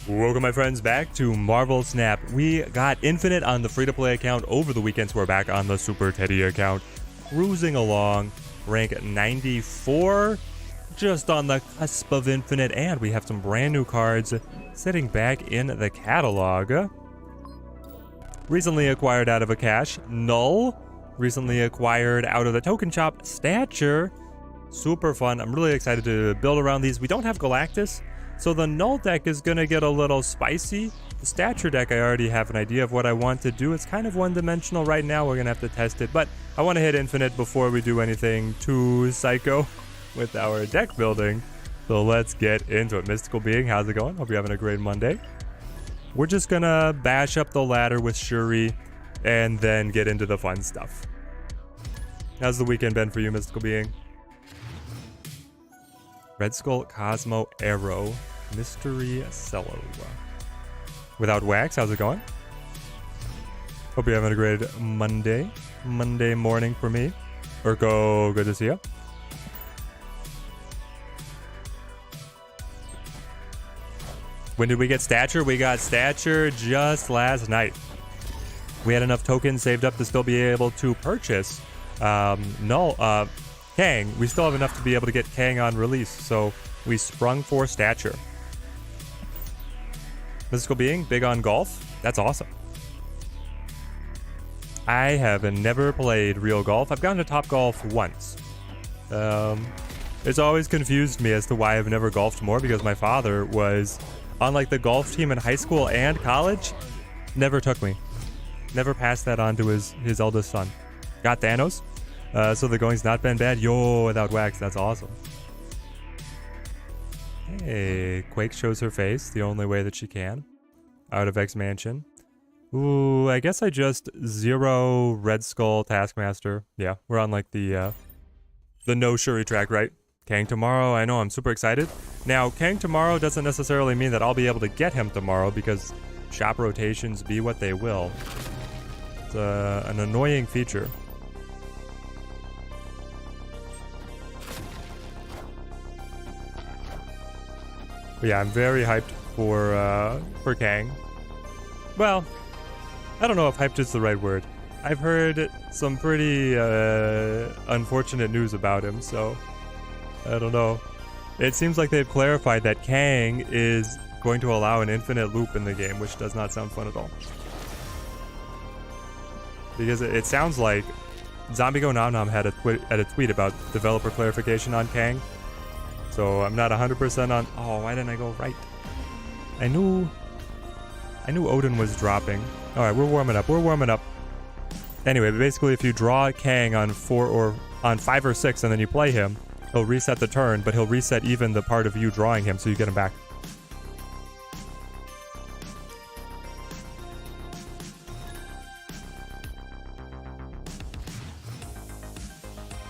Welcome, my friends, back to Marvel Snap. We got Infinite on the free-to-play account over the weekend, so we're back on the Super Teddy account. Cruising along, rank 94, just on the cusp of Infinite, and we have some brand new cards sitting back in the catalog. Recently acquired out of a cache, Null. Recently acquired out of the token shop, Stature. Super fun. I'm really excited to build around these. We don't have Galactus, so the Null deck is going to get a little spicy. The Stature deck, I already have an idea of what I want to do. It's kind of one-dimensional right now. We're going to have to test it, but I want to hit Infinite before we do anything too psycho with our deck building. So let's get into it. Mystical Being, how's it going? Hope you're having a great Monday. We're just going to bash up the ladder with Shuri and then get into the fun stuff. How's the weekend been for you, Mystical Being? Red Skull, Cosmo, Arrow, Mystery, Cello. Without Wax, how's it going? Hope you're having a great Monday morning for me. Urko, good to see you. When did we get Stature? We got Stature just last night. We had enough tokens saved up to still be able to purchase Kang. We still have enough to be able to get Kang on release, so we sprung for Stature. Mystical Being, big on golf. That's awesome. I have never played real golf. I've gone to Top Golf once. It's always confused me as to why I've never golfed more, because my father was on like the golf team in high school and college. Never took me. Never passed that on to his eldest son. Got Thanos. So the going's not been bad. Yo, without Wax, that's awesome. Hey, Quake shows her face the only way that she can. Out of X Mansion. Ooh, I guess I just zero Red Skull Taskmaster. Yeah, we're on like the no Shuri track, right? Kang tomorrow, I know, I'm super excited. Now, Kang tomorrow doesn't necessarily mean that I'll be able to get him tomorrow, because shop rotations be what they will. It's an annoying feature. But yeah, I'm very hyped for Kang. Well, I don't know if hyped is the right word. I've heard some pretty unfortunate news about him, so I don't know. It seems like they've clarified that Kang is going to allow an infinite loop in the game, which does not sound fun at all. Because it sounds like Zombie Go Nom Nom had a tweet about developer clarification on Kang. So I'm not 100% on. Oh, why didn't I go right? I knew Odin was dropping. All right, we're warming up. We're warming up. Anyway, basically, if you draw Kang on 4 or on 5 or 6, and then you play him, he'll reset the turn, but he'll reset even the part of you drawing him, so you get him back.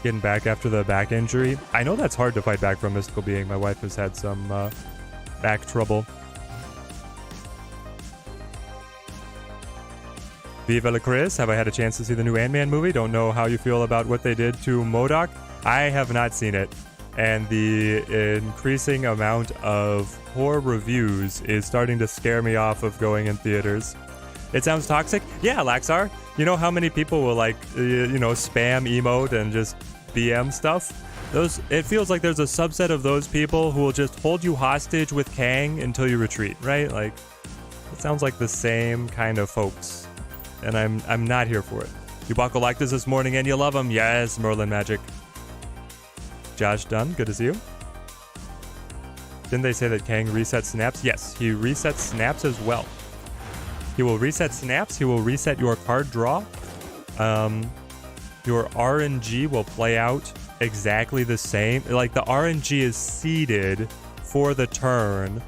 Getting back after the back injury. I know that's hard to fight back from, Mystical Being. My wife has had some back trouble. Viva la Chris, have I had a chance to see the new Ant-Man movie? Don't know how you feel about what they did to MODOK. I have not seen it, and the increasing amount of poor reviews is starting to scare me off of going in theaters. It sounds toxic? Yeah, Laxar. You know how many people will like, spam emote and just BM stuff? It feels like there's a subset of those people who will just hold you hostage with Kang until you retreat, right? Like, it sounds like the same kind of folks, and I'm not here for it. You bought Galactus this morning and you love him? Yes, Merlin Magic. Josh Dunn, good to see you. Didn't they say that Kang resets snaps? Yes, he resets snaps as well. He will reset snaps. He will reset your card draw. Your RNG will play out exactly the same. Like, the RNG is seeded for the turn,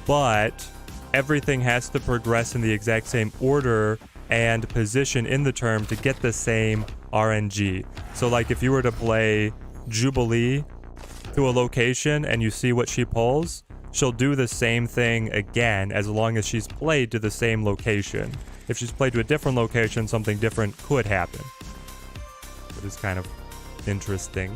but everything has to progress in the exact same order and position in the turn to get the same RNG. So, like, if you were to play Jubilee to a location and you see what she pulls, she'll do the same thing again as long as she's played to the same location. If she's played to a different location, something different could happen. It is kind of interesting.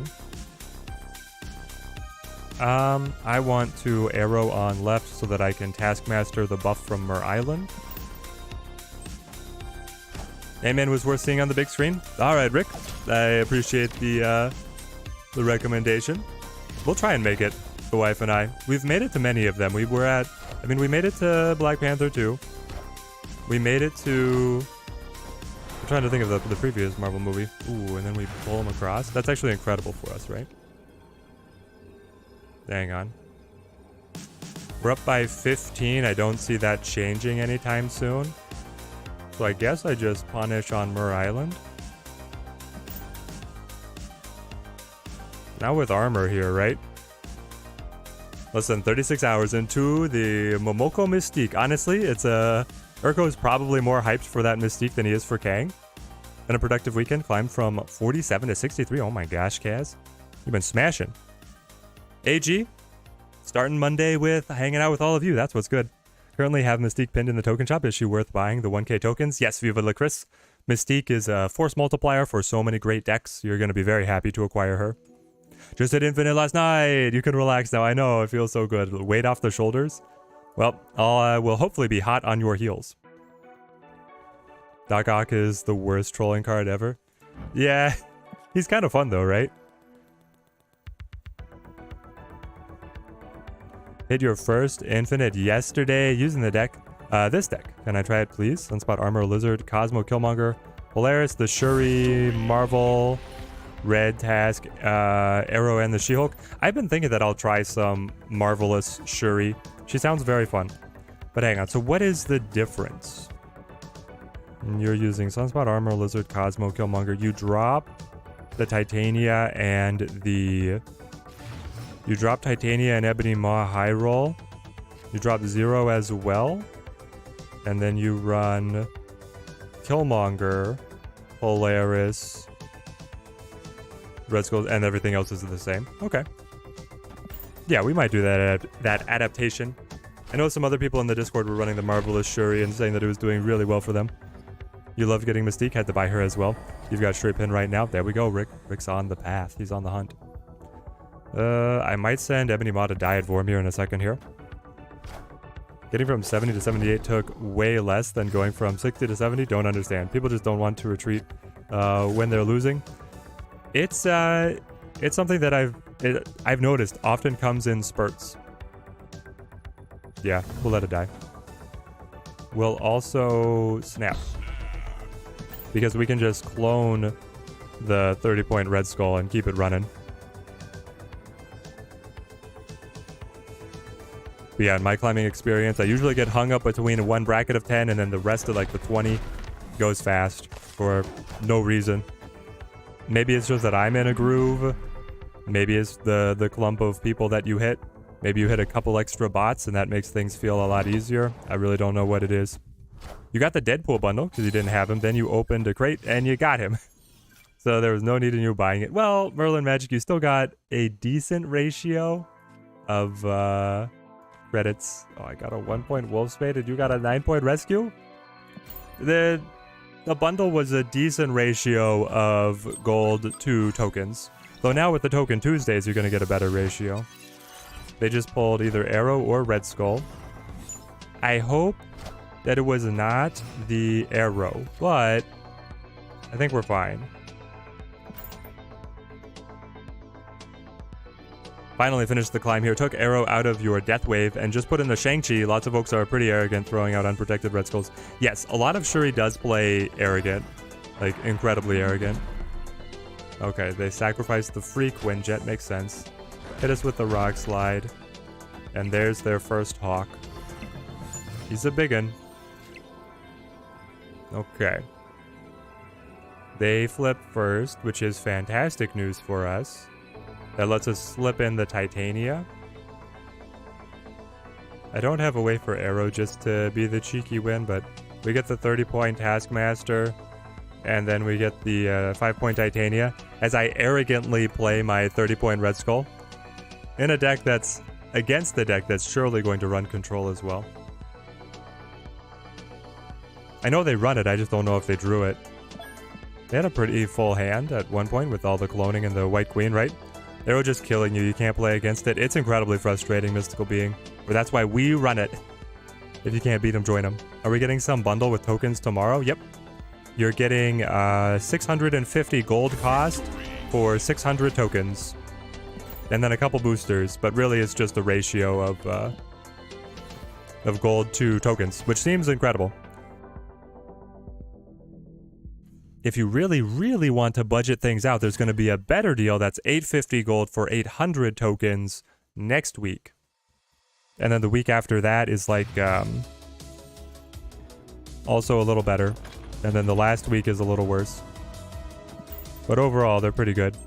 I want to arrow on left so that I can Taskmaster the buff from Mer Island. Ant-Man was worth seeing on the big screen. All right, Rick. I appreciate the recommendation. We'll try and make it, the wife and I. We've made it to many of them. We made it to Black Panther 2. We made it to... I'm trying to think of the previous Marvel movie. Ooh, and then we pull them across. That's actually incredible for us, right? Hang on. We're up by 15. I don't see that changing anytime soon. So I guess I just punish on Mer Island. Now with armor here, right? Less than 36 hours into the Momoko Mystique. Honestly, it's Urko is probably more hyped for that Mystique than he is for Kang. And a productive weekend climbed from 47 to 63. Oh my gosh, Kaz. You've been smashing. AG, starting Monday with hanging out with all of you. That's what's good. Currently have Mystique pinned in the token shop. Is she worth buying the 1k tokens? Yes, Viva La Chris. Mystique is a force multiplier for so many great decks. You're going to be very happy to acquire her. Just hit Infinite last night. You can relax now. I know. It feels so good. Weight off the shoulders. Well, I will hopefully be hot on your heels. Doc Ock is the worst trolling card ever. Yeah, he's kind of fun though, right? Hit your first Infinite yesterday using the deck. This deck. Can I try it, please? Sunspot Armor, Lizard, Cosmo, Killmonger, Polaris, the Shuri, Marvel, Red Task, Arrow, and the She-Hulk. I've been thinking that I'll try some Marvelous Shuri. She sounds very fun. But hang on, so what is the difference? You're using Sunspot Armor, Lizard, Cosmo, Killmonger. You drop the Titania and the... You drop Titania and Ebony Maw high roll. You drop 0 as well. And then you run Killmonger, Polaris, Red Skull, and everything else is the same. Okay. Yeah, we might do that adaptation. I know some other people in the Discord were running the Marvelous Shuri and saying that it was doing really well for them. You love getting Mystique, had to buy her as well. You've got Shuri pin right now. There we go, Rick. Rick's on the path. He's on the hunt. I might send Ebony Maw to Diet Vormir in a second here. Getting from 70 to 78 took way less than going from 60 to 70. Don't understand. People just don't want to retreat when they're losing. It's something that I've noticed often comes in spurts. Yeah, we'll let it die. We'll also snap. Because we can just clone the 30-point Red Skull and keep it running. But yeah, in my climbing experience, I usually get hung up between one bracket of 10 and then the rest of like the 20 goes fast for no reason. Maybe it's just that I'm in a groove. Maybe it's the clump of people that you hit. Maybe you hit a couple extra bots and that makes things feel a lot easier. I really don't know what it is. You got the Deadpool bundle because you didn't have him. Then you opened a crate and you got him. So there was no need in you buying it. Well, Merlin Magic, you still got a decent ratio of credits. Oh, I got a 1-point Wolfsbane and you got a 9-point Rescue? The bundle was a decent ratio of gold to tokens. Though now with the Token Tuesdays, you're going to get a better ratio. They just pulled either Arrow or Red Skull. I hope that it was not the Arrow, but I think we're fine. Finally finished the climb here. Took Arrow out of your Death Wave and just put in the Shang-Chi. Lots of folks are pretty arrogant throwing out unprotected Red Skulls. Yes, a lot of Shuri does play arrogant. Like, incredibly arrogant. Okay, they sacrificed the free Quinjet. Makes sense. Hit us with the Rock Slide. And there's their first Hawk. He's a biggin. Okay. They flip first, which is fantastic news for us. That lets us slip in the Titania. I don't have a way for Arrow just to be the cheeky win, but we get the 30-point Taskmaster, and then we get the 5-point Titania, as I arrogantly play my 30-point Red Skull in a deck that's against the deck that's surely going to run Control as well. I know they run it, I just don't know if they drew it. They had a pretty full hand at one point with all the cloning and the White Queen, right? They're just killing you. You can't play against it. It's incredibly frustrating, Mystical Being. But that's why we run it. If you can't beat them, join them. Are we getting some bundle with tokens tomorrow? Yep. You're getting 650 gold cost for 600 tokens. And then a couple boosters. But really, it's just a ratio of gold to tokens, which seems incredible. If you really, really want to budget things out, there's going to be a better deal that's 850 gold for 800 tokens next week. And then the week after that is like also a little better. And then the last week is a little worse. But overall, they're pretty good.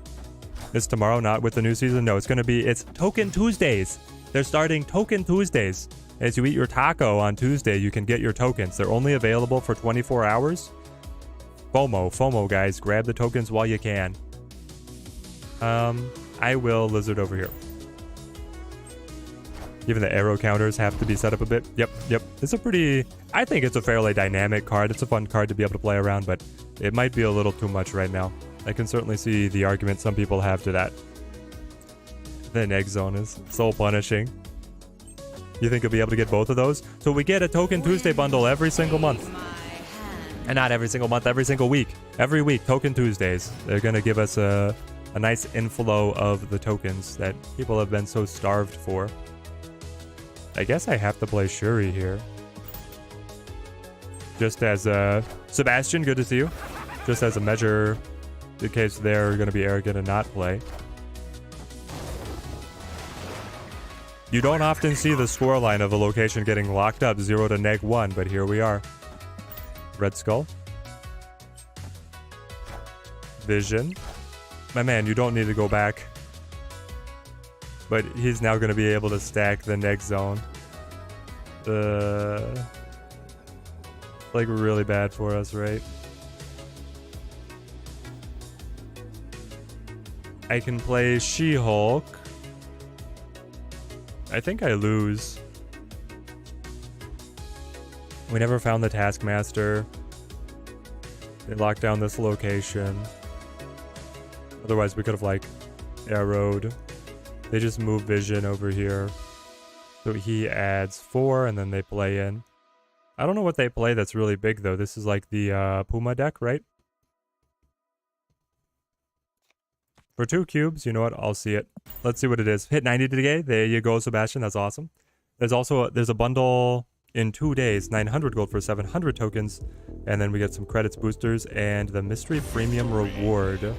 It's tomorrow, not with the new season. No, it's Token Tuesdays. They're starting Token Tuesdays. As you eat your taco on Tuesday, you can get your tokens. They're only available for 24 hours. FOMO, guys. Grab the tokens while you can. I will lizard over here. Even the arrow counters have to be set up a bit. Yep. It's I think it's a fairly dynamic card. It's a fun card to be able to play around, but it might be a little too much right now. I can certainly see the argument some people have to that. The egg zone is soul punishing. You think you'll be able to get both of those? So we get a Token Tuesday bundle every single month. And not every single month, every single week. Every week, Token Tuesdays. They're going to give us a nice inflow of the tokens that people have been so starved for. I guess I have to play Shuri here. Just as Sebastian, good to see you. Just as a measure, in case they're going to be arrogant and not play. You don't often see the scoreline of a location getting locked up 0 to -1, but here we are. Red Skull. Vision. My man, you don't need to go back. But he's now going to be able to stack the next zone. Like really bad for us, right? I can play She-Hulk. I think I lose. We never found the Taskmaster. They locked down this location. Otherwise, we could have, like, arrowed. They just move Vision over here. So he adds 4, and then they play in. I don't know what they play that's really big, though. This is like the Puma deck, right? For 2 cubes, you know what? I'll see it. Let's see what it is. Hit 90 today. There you go, Sebastian. That's awesome. There's a bundle in 2 days, 900 gold for 700 tokens, and then we get some credits boosters and the mystery premium reward.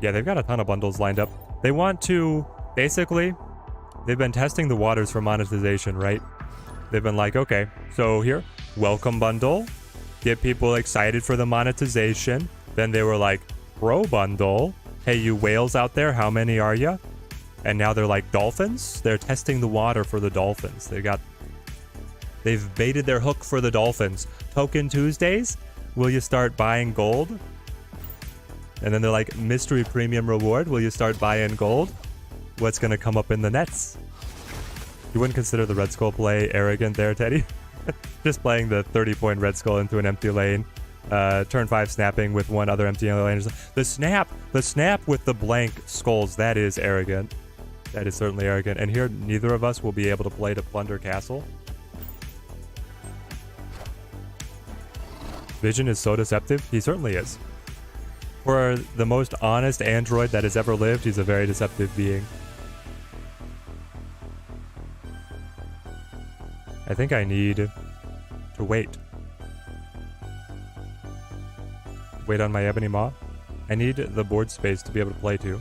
Yeah, they've got a ton of bundles lined up. They want to, basically, they've been testing the waters for monetization, right? They've been like, okay, so here, welcome bundle, get people excited for the monetization. Then they were like, pro bundle, hey, you whales out there, how many are ya? And now they're like, dolphins? They're testing the water for the dolphins. They've baited their hook for the dolphins. Token Tuesdays, will you start buying gold? And then they're like, mystery premium reward, will you start buying gold? What's gonna come up in the nets? You wouldn't consider the Red Skull play arrogant there, Teddy? Just playing the 30-point Red Skull into an empty lane. Turn 5 snapping with one other empty lane. The snap with the blank skulls, that is arrogant. That is certainly arrogant. And here, neither of us will be able to play to plunder castle. Vision is so deceptive. He certainly is. For the most honest android that has ever lived, he's a very deceptive being. I think I need to wait. Wait on my Ebony Maw. I need the board space to be able to play too.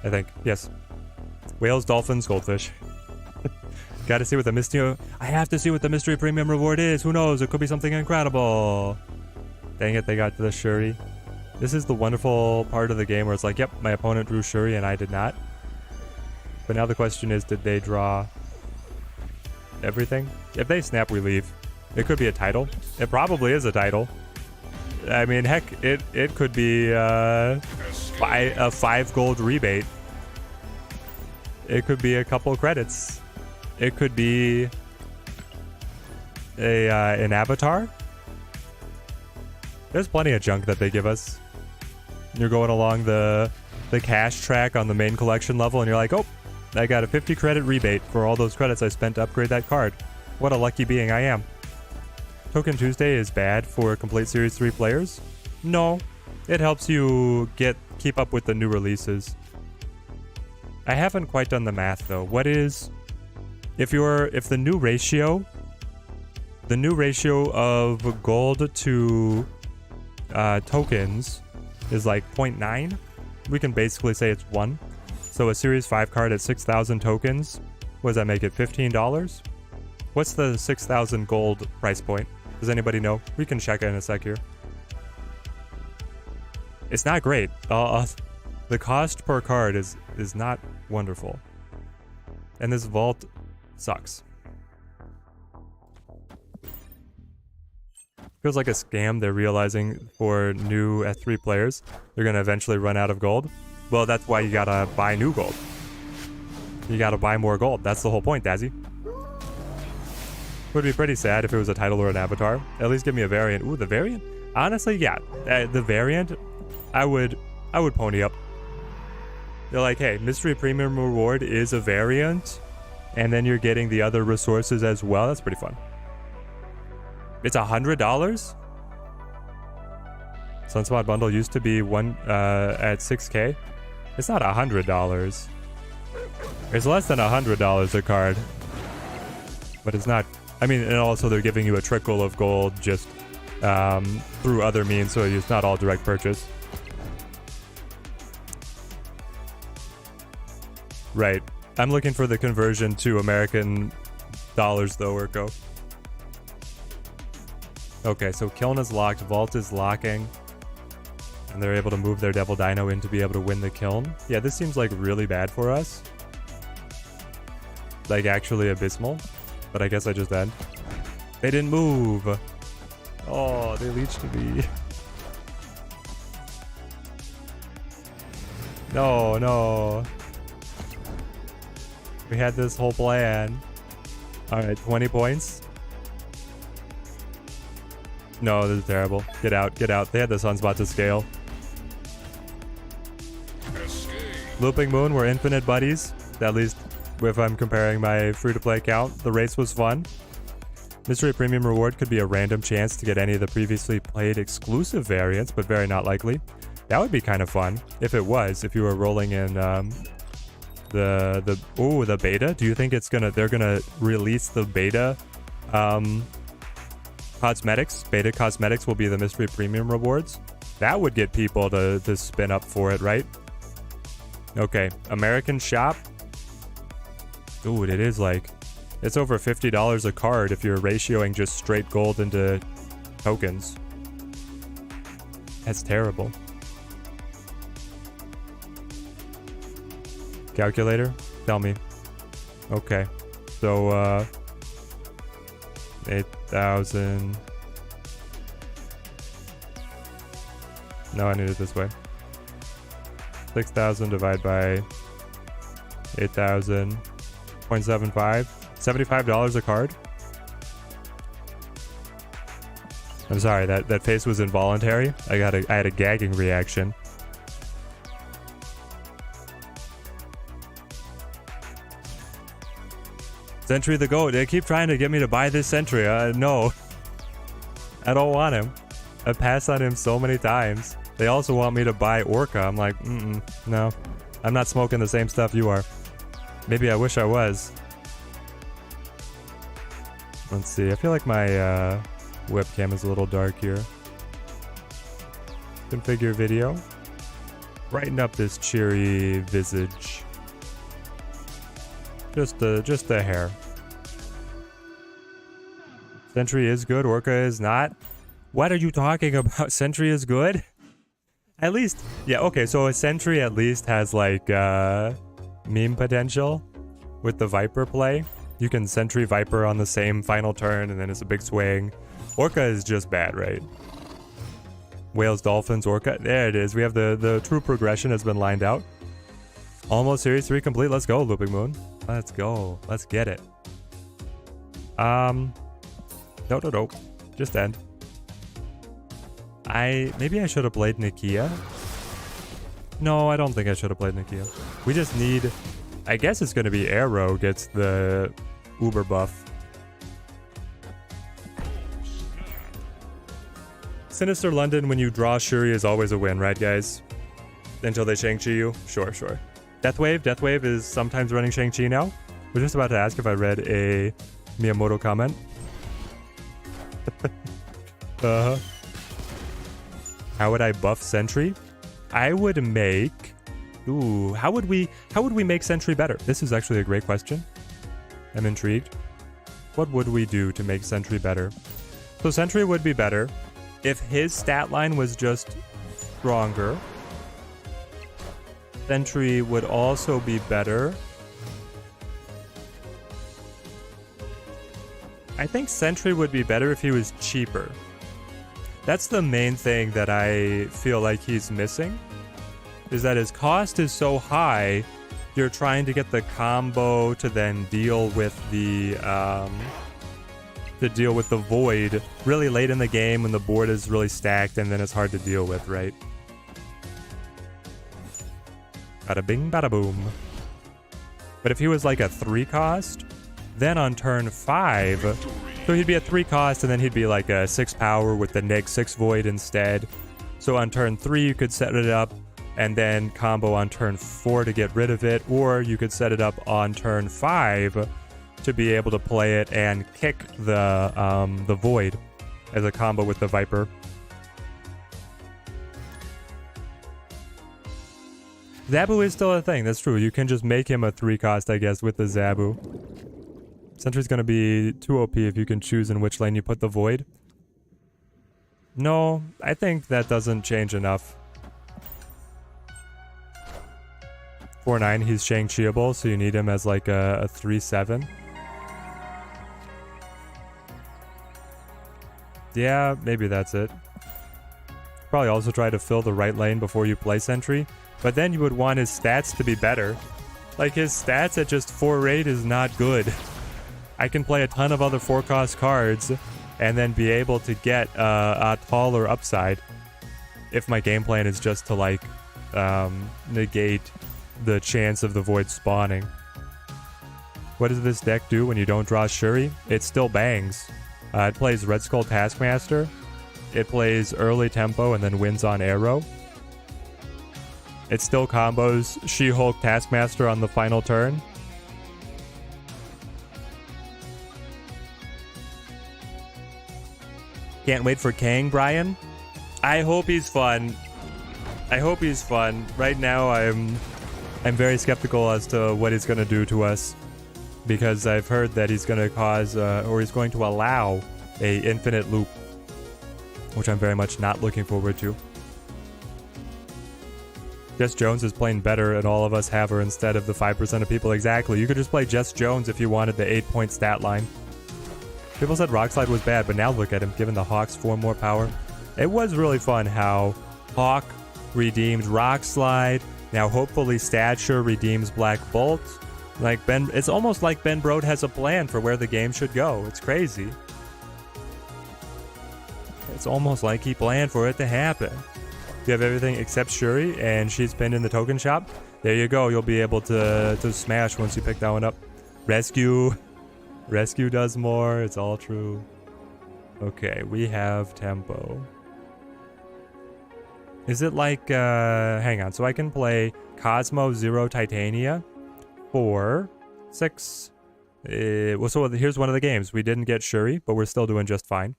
I think. Yes. Whales, dolphins, goldfish. Gotta see what the mystery... I have to see what the mystery premium reward is. Who knows? It could be something incredible. Dang it, they got to the Shuri. This is the wonderful part of the game where it's like, yep, my opponent drew Shuri and I did not. But now the question is, did they draw everything? If they snap, we leave. It could be a title. It probably is a title. I mean, heck, it could be a 5 gold rebate. It could be a couple credits. It could be an avatar. There's plenty of junk that they give us. You're going along the the cash track on the main collection level, and you're like, oh, I got a 50 credit rebate for all those credits I spent to upgrade that card. What a lucky being I am. Token Tuesday is bad for complete Series 3 players? No. It helps you keep up with the new releases. I haven't quite done the math though. What is if the new ratio of gold to tokens is like 0.9, we can basically say it's 1. So a Series 5 card at 6,000 tokens, what does that make it, $15? What's the 6,000 gold price point? Does anybody know? We can check it in a sec here. It's not great. The cost per card is not wonderful. And this vault sucks. Feels like a scam they're realizing for new S3 players. They're going to eventually run out of gold. Well, that's why you gotta buy new gold. You gotta buy more gold. That's the whole point, Dazzy. Would be pretty sad if it was a title or an avatar. At least give me a variant. Ooh, the variant? Honestly, yeah. The variant, I would pony up. They're like, hey, Mystery Premium Reward is a variant, and then you're getting the other resources as well. That's pretty fun. It's $100? Sunspot Bundle used to be at 6K. It's not $100. It's less than $100 a card. But it's not... I mean, and also they're giving you a trickle of gold just through other means, so it's not all direct purchase. Right. I'm looking for the conversion to American dollars, though, Urko. Okay, so Kiln is locked, Vault is locking. And they're able to move their Devil Dino in to be able to win the Kiln. Yeah, this seems like really bad for us. Like, actually abysmal. But I guess I just end. They didn't move. Oh, they leached to me. No, no. We had this whole plan. Alright, 20 points. No, this is terrible. Get out, get out. They had the Sunspot to scale. Looping Moon, we're infinite buddies. At least if I'm comparing my free-to-play account. The race was fun. Mystery Premium Reward could be a random chance to get any of the previously played exclusive variants, but very not likely. That would be kind of fun if it was, if you were rolling in the beta. Do you think they're gonna release the beta cosmetics? Beta cosmetics will be the Mystery Premium rewards. That would get people to spin up for it, right? Okay, American Shop. Dude, it is like, it's over $50 a card if you're ratioing just straight gold into tokens. That's terrible. Calculator, tell me. Okay, so 8,000. No, I need it this way. 6,000 divided by 8,000. 0.75. $75 a card. I'm sorry, that face was involuntary. I had a gagging reaction. Sentry the Goat. They keep trying to get me to buy this Sentry. No. I don't want him. I've passed on him so many times. They also want me to buy Orca. I'm like, no. I'm not smoking the same stuff you are. Maybe I wish I was. Let's see. I feel like my webcam is a little dark here. Configure video. Brighten up this cheery visage. Just a hair. Sentry is good. Orca is not. What are you talking about? Sentry is good? At least, yeah, okay, so a Sentry at least has like meme potential with the Viper play. You can Sentry Viper on the same final turn and then it's a big swing. Orca is just bad, right? Whales, Dolphins, Orca. There it is. We have the true progression has been lined out. Almost Series 3 complete. Let's go, Looping Moon. Let's go. Let's get it. No. Just end. Maybe I should have played Nikia. No, I don't think I should have played Nakia. We just need... I guess it's going to be Arrow gets the Uber buff. Sinister London, when you draw Shuri, is always a win, right, guys? Until they Shang-Chi you? Sure, sure. Deathwave is sometimes running Shang-Chi now. We're just about to ask if I read a Miyamoto comment. Uh-huh. How would I buff Sentry? I would make... Ooh, how would we make Sentry better? This is actually a great question. I'm intrigued. What would we do to make Sentry better? So Sentry would be better if his stat line was just stronger. Sentry would also be better. I think Sentry would be better if he was cheaper. That's the main thing that I feel like he's missing. Is that his cost is so high, you're trying to get the combo to then deal with the void really late in the game when the board is really stacked and then it's hard to deal with, right? Bada bing, bada boom. But if he was like a 3 cost, then on turn 5, so he'd be a 3 cost and then he'd be like a 6 power with the -6 void instead. So on turn 3 you could set it up and then combo on turn 4 to get rid of it, or you could set it up on turn 5 to be able to play it and kick the void as a combo with the Viper. Zabu is still a thing, that's true. You can just make him a 3 cost, I guess, with the Zabu. Sentry's gonna be too OP if you can choose in which lane you put the void. No, I think that doesn't change enough. 4-9, he's Shang-Chi-able, so you need him as like a 3-7. Yeah, maybe that's it. Probably also try to fill the right lane before you play Sentry, but then you would want his stats to be better. Like, his stats at just 4-8 is not good. I can play a ton of other 4-cost cards and then be able to get a taller upside if my game plan is just to like negate the chance of the void spawning. What does this deck do when you don't draw Shuri? It still bangs. It plays Red Skull Taskmaster. It plays early tempo and then wins on Arrow. It still combos She-Hulk Taskmaster on the final turn. Can't wait for Kang, Brian. I hope he's fun. I hope he's fun. Right now, I'm very skeptical as to what he's going to do to us, because I've heard that he's going to cause, or he's going to allow a infinite loop, which I'm very much not looking forward to. Jess Jones is playing better, and all of us have her instead of the 5% of people. Exactly. You could just play Jess Jones if you wanted the 8-point stat line. People said Rockslide was bad, but now look at him, giving the Hawks 4 more power. It was really fun how Hawk redeemed Rockslide. Now hopefully Stature redeems Black Bolt. Like Ben, it's almost like Ben Brode has a plan for where the game should go. It's crazy. It's almost like he planned for it to happen. You have everything except Shuri, and she's pinned in the token shop. There you go. You'll be able to smash once you pick that one up. Rescue does more. It's all true. Okay, we have tempo. Is it like, hang on. So I can play Cosmo 0 Titania for 6. Well, so here's one of the games. We didn't get Shuri, but we're still doing just fine.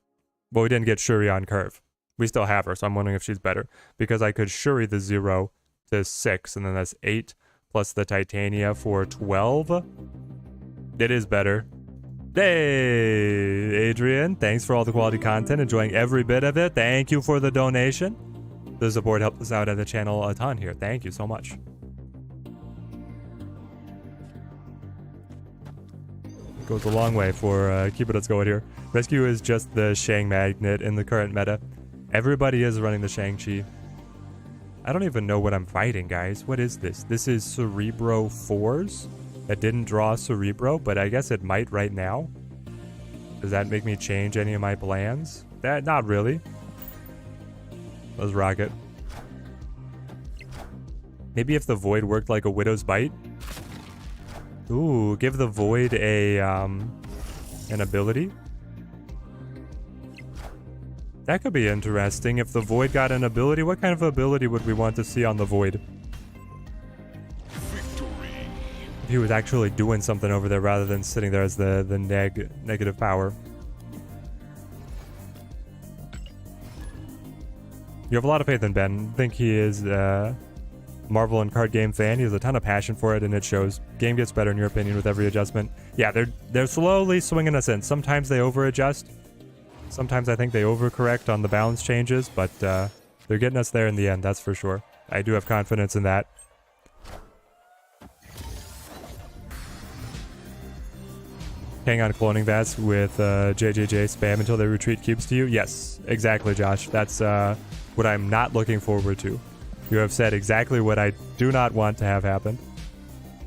But we didn't get Shuri on curve. We still have her, so I'm wondering if she's better. Because I could Shuri the 0 to 6, and then that's 8 plus the Titania for 12. It is better. Hey, Adrian, thanks for all the quality content. Enjoying every bit of it. Thank you for the donation. The support helped us out at the channel a ton here. Thank you so much. It goes a long way for keeping us going here. Rescue is just the Shang magnet in the current meta. Everybody is running the Shang-Chi. I don't even know what I'm fighting, guys. What is this? This is Cerebro 4s. That didn't draw Cerebro, but I guess it might right now. Does that make me change any of my plans? Not really. Let's rock it. Maybe if the Void worked like a Widow's Bite. Ooh, give the Void a an ability. That could be interesting. If the Void got an ability, what kind of ability would we want to see on the Void? Victory. If he was actually doing something over there rather than sitting there as the negative power. You have a lot of faith in Ben. I think he is Marvel and card game fan. He has a ton of passion for it, and it shows. Game gets better, in your opinion, with every adjustment. Yeah, they're slowly swinging us in. Sometimes they over-adjust. Sometimes I think they overcorrect on the balance changes, but they're getting us there in the end, that's for sure. I do have confidence in that. Hang on cloning VATs with JJJ spam until they retreat cubes to you? Yes, exactly, Josh. That's what I'm not looking forward to. You have said exactly what I do not want to have happen.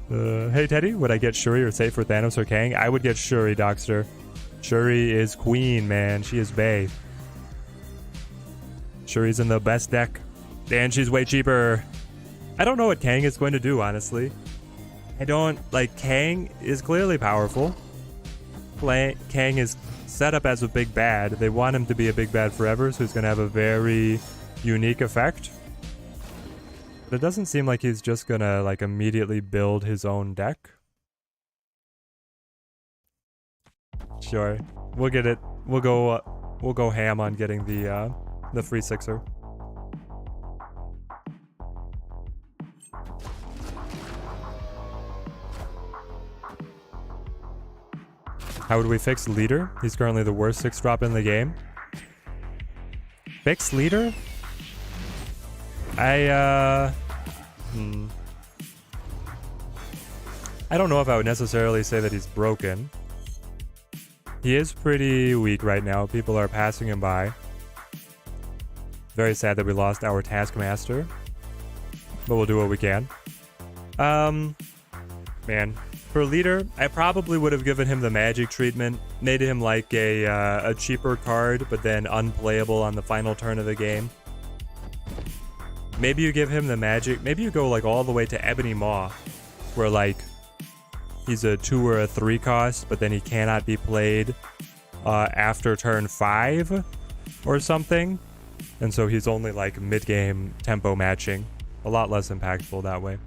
Hey Teddy, would I get Shuri or safe for Thanos or Kang? I would get Shuri, Dockster. Shuri is queen, man. She is bae. Shuri's in the best deck. And she's way cheaper. I don't know what Kang is going to do, honestly. I don't... Like, Kang is clearly powerful. Kang is set up as a big bad. They want him to be a big bad forever, so he's going to have a very unique effect. But it doesn't seem like he's just going to, like, immediately build his own deck. Sure, we'll get it. We'll go ham on getting the free sixer. How would we fix leader? He's currently the worst 6-drop in the game. Fix leader? I don't know if I would necessarily say that he's broken. He is pretty weak right now. People are passing him by. Very sad that we lost our Taskmaster. But we'll do what we can. Man. For leader, I probably would have given him the magic treatment. Made him like a cheaper card, but then unplayable on the final turn of the game. Maybe you give him the magic. Maybe you go like all the way to Ebony Maw. Where like... he's a 2 or a 3 cost, but then he cannot be played after turn 5 or something. And so he's only like mid-game tempo matching. A lot less impactful that way.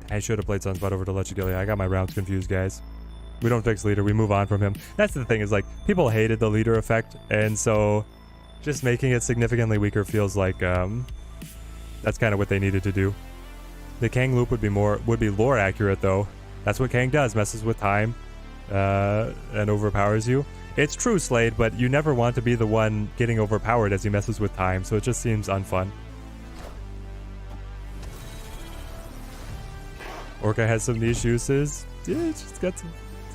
I should have played Sunspot over to Lechigilia. I got my rounds confused, guys. We don't fix leader, we move on from him. That's the thing, is like, people hated the leader effect, and so just making it significantly weaker feels like that's kind of what they needed to do. The Kang loop would be lore accurate though. That's what Kang does, messes with time and overpowers you. It's true, Slade, but you never want to be the one getting overpowered as he messes with time, so it just seems unfun. Orca has some niche uses. Yeah, it's just got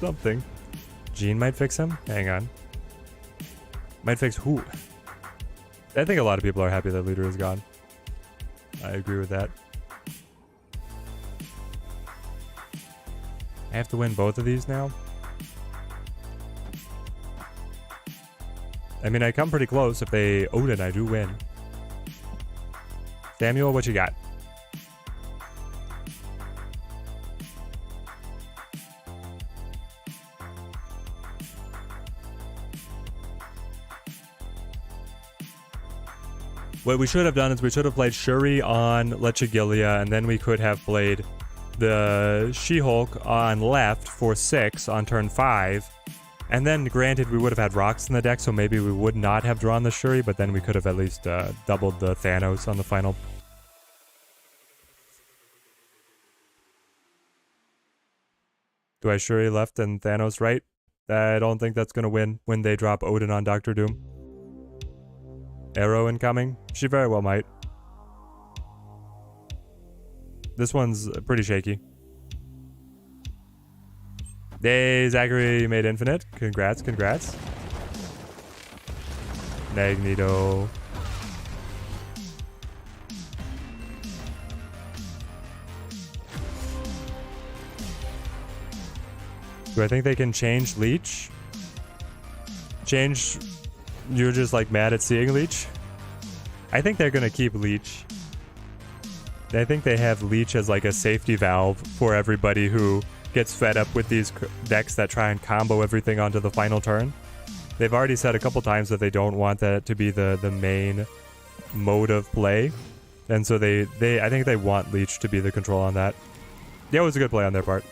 something. Jean might fix him? Hang on. Might fix who? I think a lot of people are happy that leader is gone. I agree with that. I have to win both of these now? I mean, I come pretty close. If they Odin, I do win. Samuel, what you got? What we should have done is we should have played Shuri on Lechigilia, and then we could have played the She-Hulk on left for 6 on turn 5. And then, granted, we would have had rocks in the deck, so maybe we would not have drawn the Shuri, but then we could have at least doubled the Thanos on the final. Do I Shuri left and Thanos right? I don't think that's going to win when they drop Odin on Dr. Doom. Arrow incoming? She very well might. This one's pretty shaky. Hey, Zachary, you made infinite. Congrats, congrats. Magneto. Do I think they can change Leech? Change... You're just like mad at seeing Leech? I think they're going to keep Leech. I think they have Leech as like a safety valve for everybody who gets fed up with these decks that try and combo everything onto the final turn. They've already said a couple times that they don't want that to be the main mode of play. And so I think they want Leech to be the control on that. Yeah, it was a good play on their part.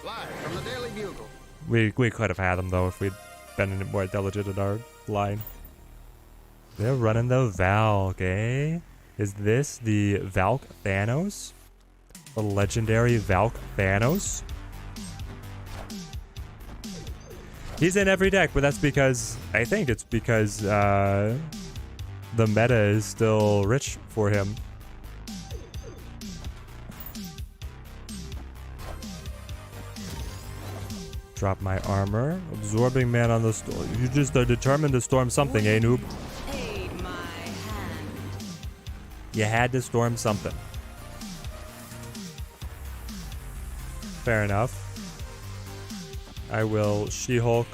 Live from the Daily Bugle. We could have had them though if we'd been more diligent in our line. They're running the Valk, eh? Is this the Valk Thanos? The legendary Valk Thanos? He's in every deck, but that's because, I think it's because the meta is still rich for him. Drop my armor. Absorbing man on the storm. You just are determined to storm something, eh, noob? You had to storm something. Fair enough. I will She-Hulk.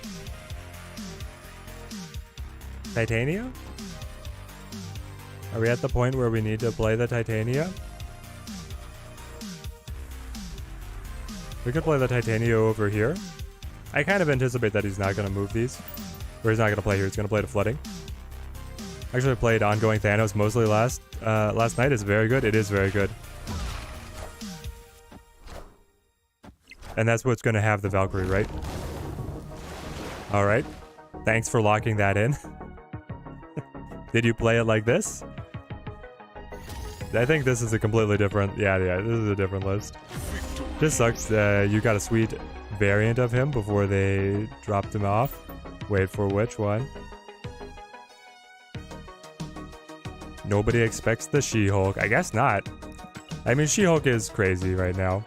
Titania? Are we at the point where we need to play the Titania? We could play the Titania over here. I kind of anticipate that he's not going to move these. Or he's not going to play here. He's going to play to Flooding. Actually played Ongoing Thanos mostly last night. It's very good. It is very good. And that's what's going to have the Valkyrie, right? Alright. Thanks for locking that in. Did you play it like this? I think this is a completely different... Yeah, this is a different list. Just sucks you got a sweet variant of him before they dropped him off. Wait for which one? Nobody expects the She-Hulk. I guess not. I mean, She-Hulk is crazy right now.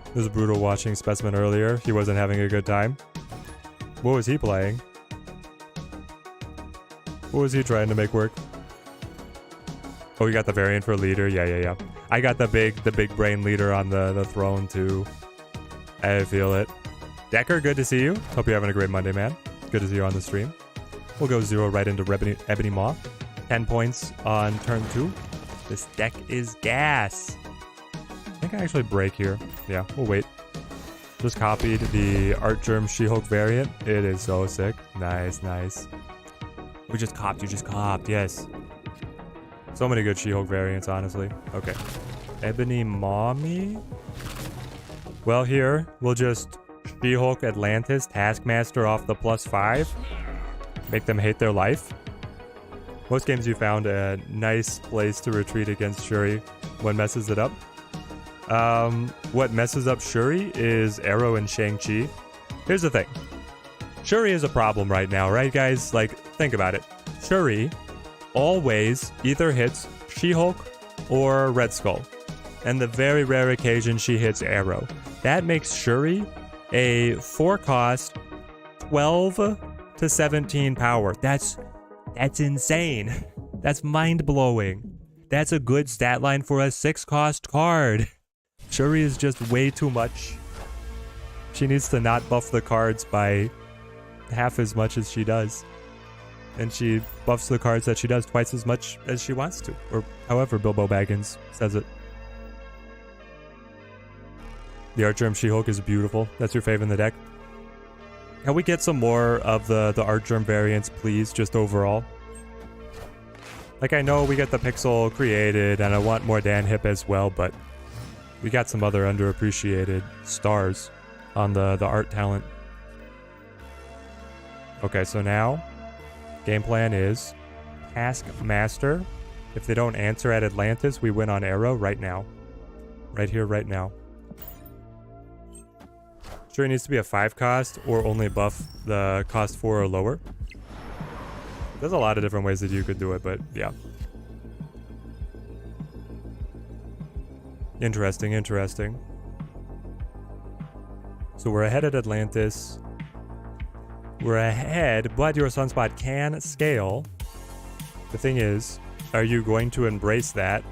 It was brutal watching Specimen earlier. He wasn't having a good time. What was he playing? What was he trying to make work? Oh, you got the variant for leader. Yeah. I got the big brain leader on the throne too. I feel it. Decker, good to see you. Hope you're having a great Monday, man. Good to see you on the stream. We'll go 0 right into Ebony Maw. 10 points on turn 2. This deck is gas. I think I actually break here. Yeah, we'll wait. Just copied the Art Germ She-Hulk variant. It is so sick. Nice. We just copped. You just copped. Yes. So many good She-Hulk variants, honestly. Okay. Ebony Mommy? Well, here, we'll just She-Hulk Atlantis Taskmaster off the +5. Make them hate their life. Most games you found a nice place to retreat against Shuri. What messes it up? What messes up Shuri is Arrow and Shang-Chi. Here's the thing. Shuri is a problem right now, right, guys? Like, think about it. Shuri always either hits She-Hulk or Red Skull. And the very rare occasion she hits Arrow. That makes Shuri a 4-cost, 12 to 17 power. That's insane. That's mind-blowing. That's a good stat line for a 6-cost card. Shuri is just way too much. She needs to not buff the cards by half as much as she does. And she buffs the cards that she does twice as much as she wants to. Or however Bilbo Baggins says it. The Art Germ She-Hulk is beautiful. That's your fave in the deck. Can we get some more of the Art Germ variants, please, just overall? Like, I know we got the Pixel created, and I want more Dan Hip as well, but we got some other underappreciated stars on the art talent. Okay, so now, game plan is Taskmaster. If they don't answer at Atlantis, we win on Arrow right now. Right here, right now. Sure, it needs to be a 5-cost or only buff the cost 4 or lower. There's a lot of different ways that you could do it, but yeah. Interesting. So we're ahead at Atlantis. We're ahead, but your Sunspot can scale. The thing is, are you going to embrace that?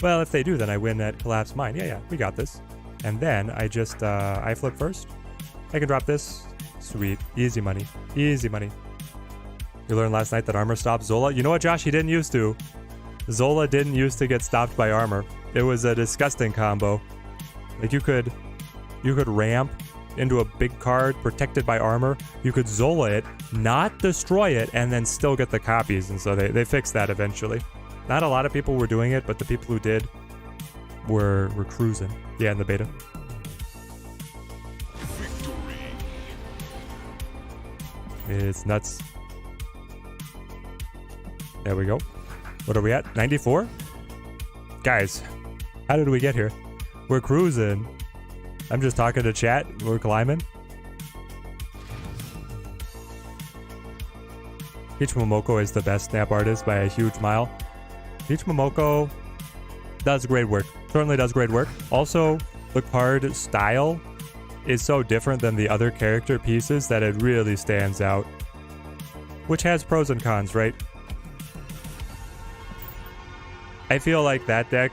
Well, if they do, then I win at Collapse Mine. Yeah, we got this. And then I just, I flip first. I can drop this. Sweet. Easy money. You learned last night that armor stops Zola. You know what, Josh? He didn't used to. Zola didn't used to get stopped by armor. It was a disgusting combo. Like you could ramp into a big card protected by armor. You could Zola it, not destroy it, and then still get the copies. And so they fixed that eventually. Not a lot of people were doing it, but the people who did were cruising. Yeah, in the beta. It's nuts. There we go. What are we at? 94? Guys, how did we get here? We're cruising. I'm just talking to chat. We're climbing. Peach Momoko is the best snap artist by a huge mile. Peach Momoko does great work. Certainly does great work. Also, the card style is so different than the other character pieces that it really stands out. Which has pros and cons, right? I feel like that deck,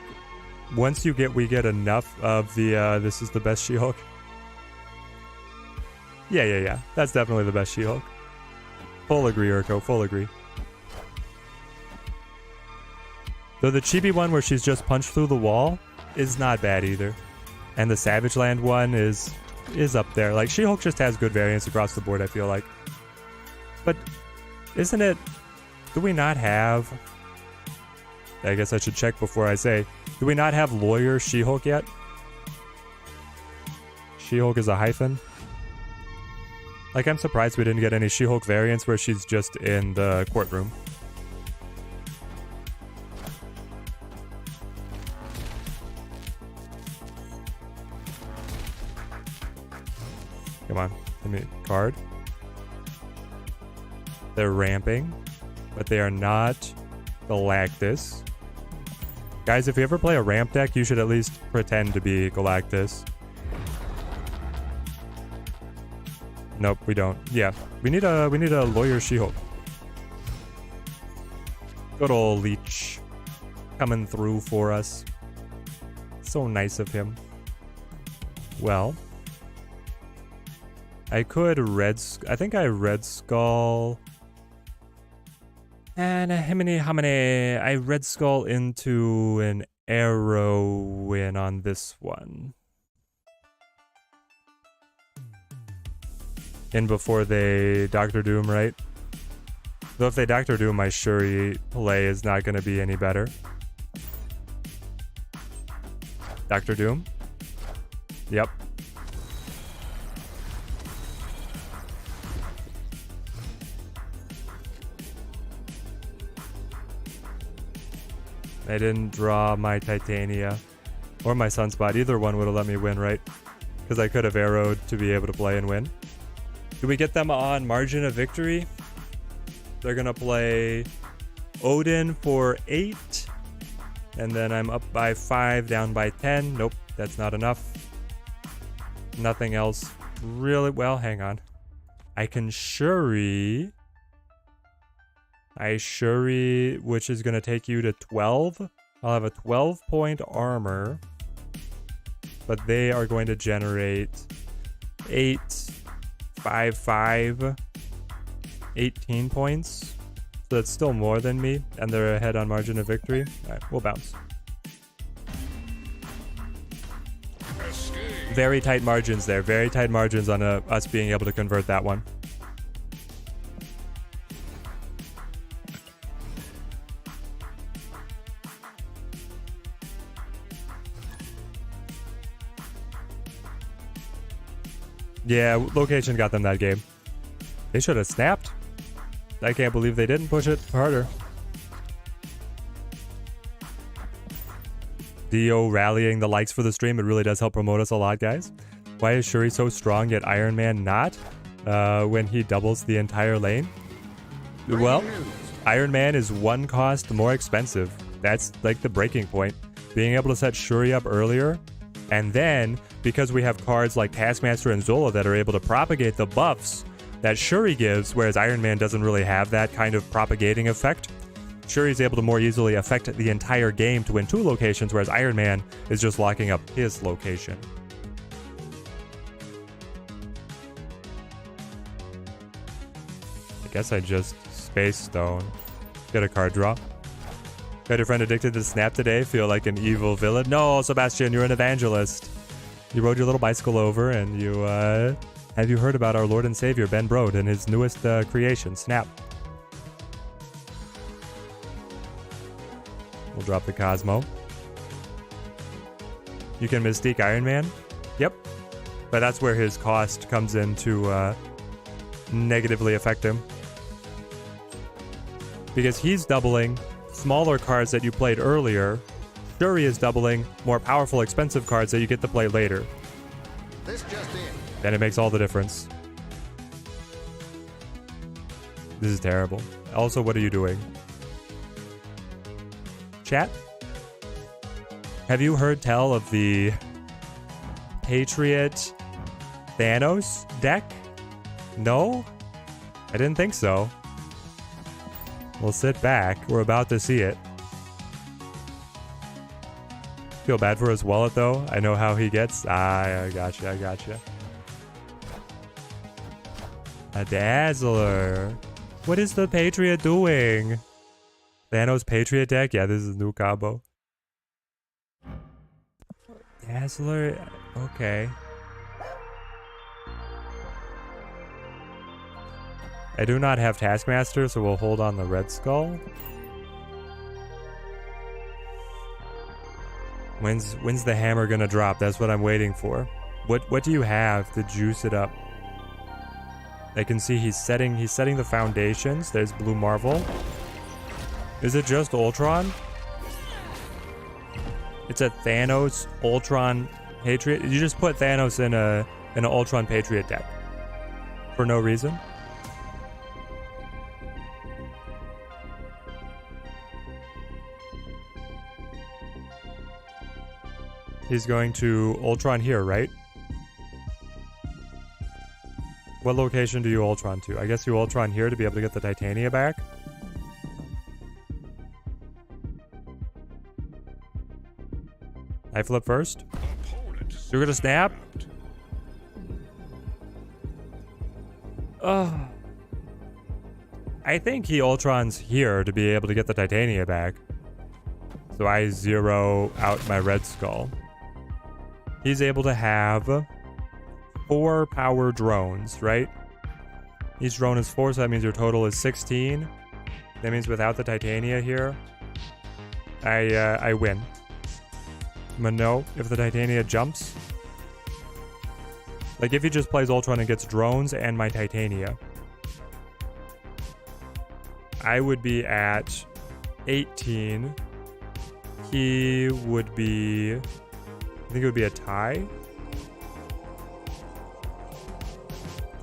once we get enough of the this is the best She-Hulk. Yeah. That's definitely the best She-Hulk. Full agree, Urko, full agree. Though the chibi one where she's just punched through the wall is not bad either. And the Savage Land one is up there. Like, She-Hulk just has good variance across the board, I feel like. But isn't it... Do we not have... I guess I should check before I say. Do we not have Lawyer She-Hulk yet? She-Hulk is a hyphen. Like, I'm surprised we didn't get any She-Hulk variants where she's just in the courtroom. Come on, give me a card. They're ramping, but they are not Galactus. Guys, if you ever play a ramp deck, you should at least pretend to be Galactus. Nope, we don't. Yeah, we need a Lawyer She-Hulk. Good old Leech coming through for us. So nice of him. Well, I could I think I Red Skull. And I Red Skull into an Arrow win on this one. In before they Doctor Doom, right? Though if they Doctor Doom, my Shuri play is not going to be any better. Doctor Doom? Yep. I didn't draw my Titania or my Sunspot. Either one would have let me win, right? Because I could have arrowed to be able to play and win. Do we get them on margin of victory? They're going to play Odin for 8. And then I'm up by 5, down by 10. Nope, that's not enough. Nothing else really. Well, hang on. I can Shuri... which is going to take you to 12. I'll have a 12-point armor. But they are going to generate 8, 5, 5, 18 points. So that's still more than me. And they're ahead on margin of victory. All right, we'll bounce. Very tight margins there. Very tight margins on us being able to convert that one. Yeah, location got them that game. They should have snapped. I can't believe they didn't push it harder. Dio rallying the likes for the stream. It really does help promote us a lot, guys. Why is Shuri so strong yet Iron Man not? When he doubles the entire lane? Well, Iron Man is 1 cost more expensive. That's like the breaking point. Being able to set Shuri up earlier. And then, because we have cards like Taskmaster and Zola that are able to propagate the buffs that Shuri gives, whereas Iron Man doesn't really have that kind of propagating effect, Shuri's able to more easily affect the entire game to win 2 locations, whereas Iron Man is just locking up his location. I guess I just Space Stone. Get a card draw. Got your friend addicted to Snap today? Feel like an evil villain? No, Sebastian, you're an evangelist. You rode your little bicycle over and you, have you heard about our Lord and Savior, Ben Brode, and his newest creation, Snap? We'll drop the Cosmo. You can Mystique Iron Man? Yep. But that's where his cost comes in to negatively affect him. Because he's doubling smaller cards that you played earlier. Shuri is doubling more powerful, expensive cards that you get to play later. This just in. Then it makes all the difference. This is terrible. Also, what are you doing? Chat? Have you heard tell of the Patriot Thanos deck? No? I didn't think so. We'll sit back. We're about to see it. Feel bad for his wallet, though. I know how he gets. I gotcha, I gotcha. A Dazzler. What is the Patriot doing? Thanos Patriot deck? Yeah, this is a new combo. Dazzler? Okay. I do not have Taskmaster, so we'll hold on the Red Skull. When's the hammer gonna drop? That's what I'm waiting for. What do you have to juice it up? I can see he's setting the foundations. There's Blue Marvel. Is it just Ultron? It's a Thanos Ultron Patriot. You just put Thanos in an Ultron Patriot deck for no reason. He's going to Ultron here, right? What location do you Ultron to? I guess you Ultron here to be able to get the Titania back. I flip first. You're gonna snap? Ugh. I think he Ultron's here to be able to get the Titania back. So I zero out my Red Skull. He's able to have 4 power drones, right? Each drone is 4, so that means your total is 16. That means without the Titania here, I win. But no, if the Titania jumps, like if he just plays Ultron and gets drones and my Titania, I would be at 18. He would be, I think it would be a tie.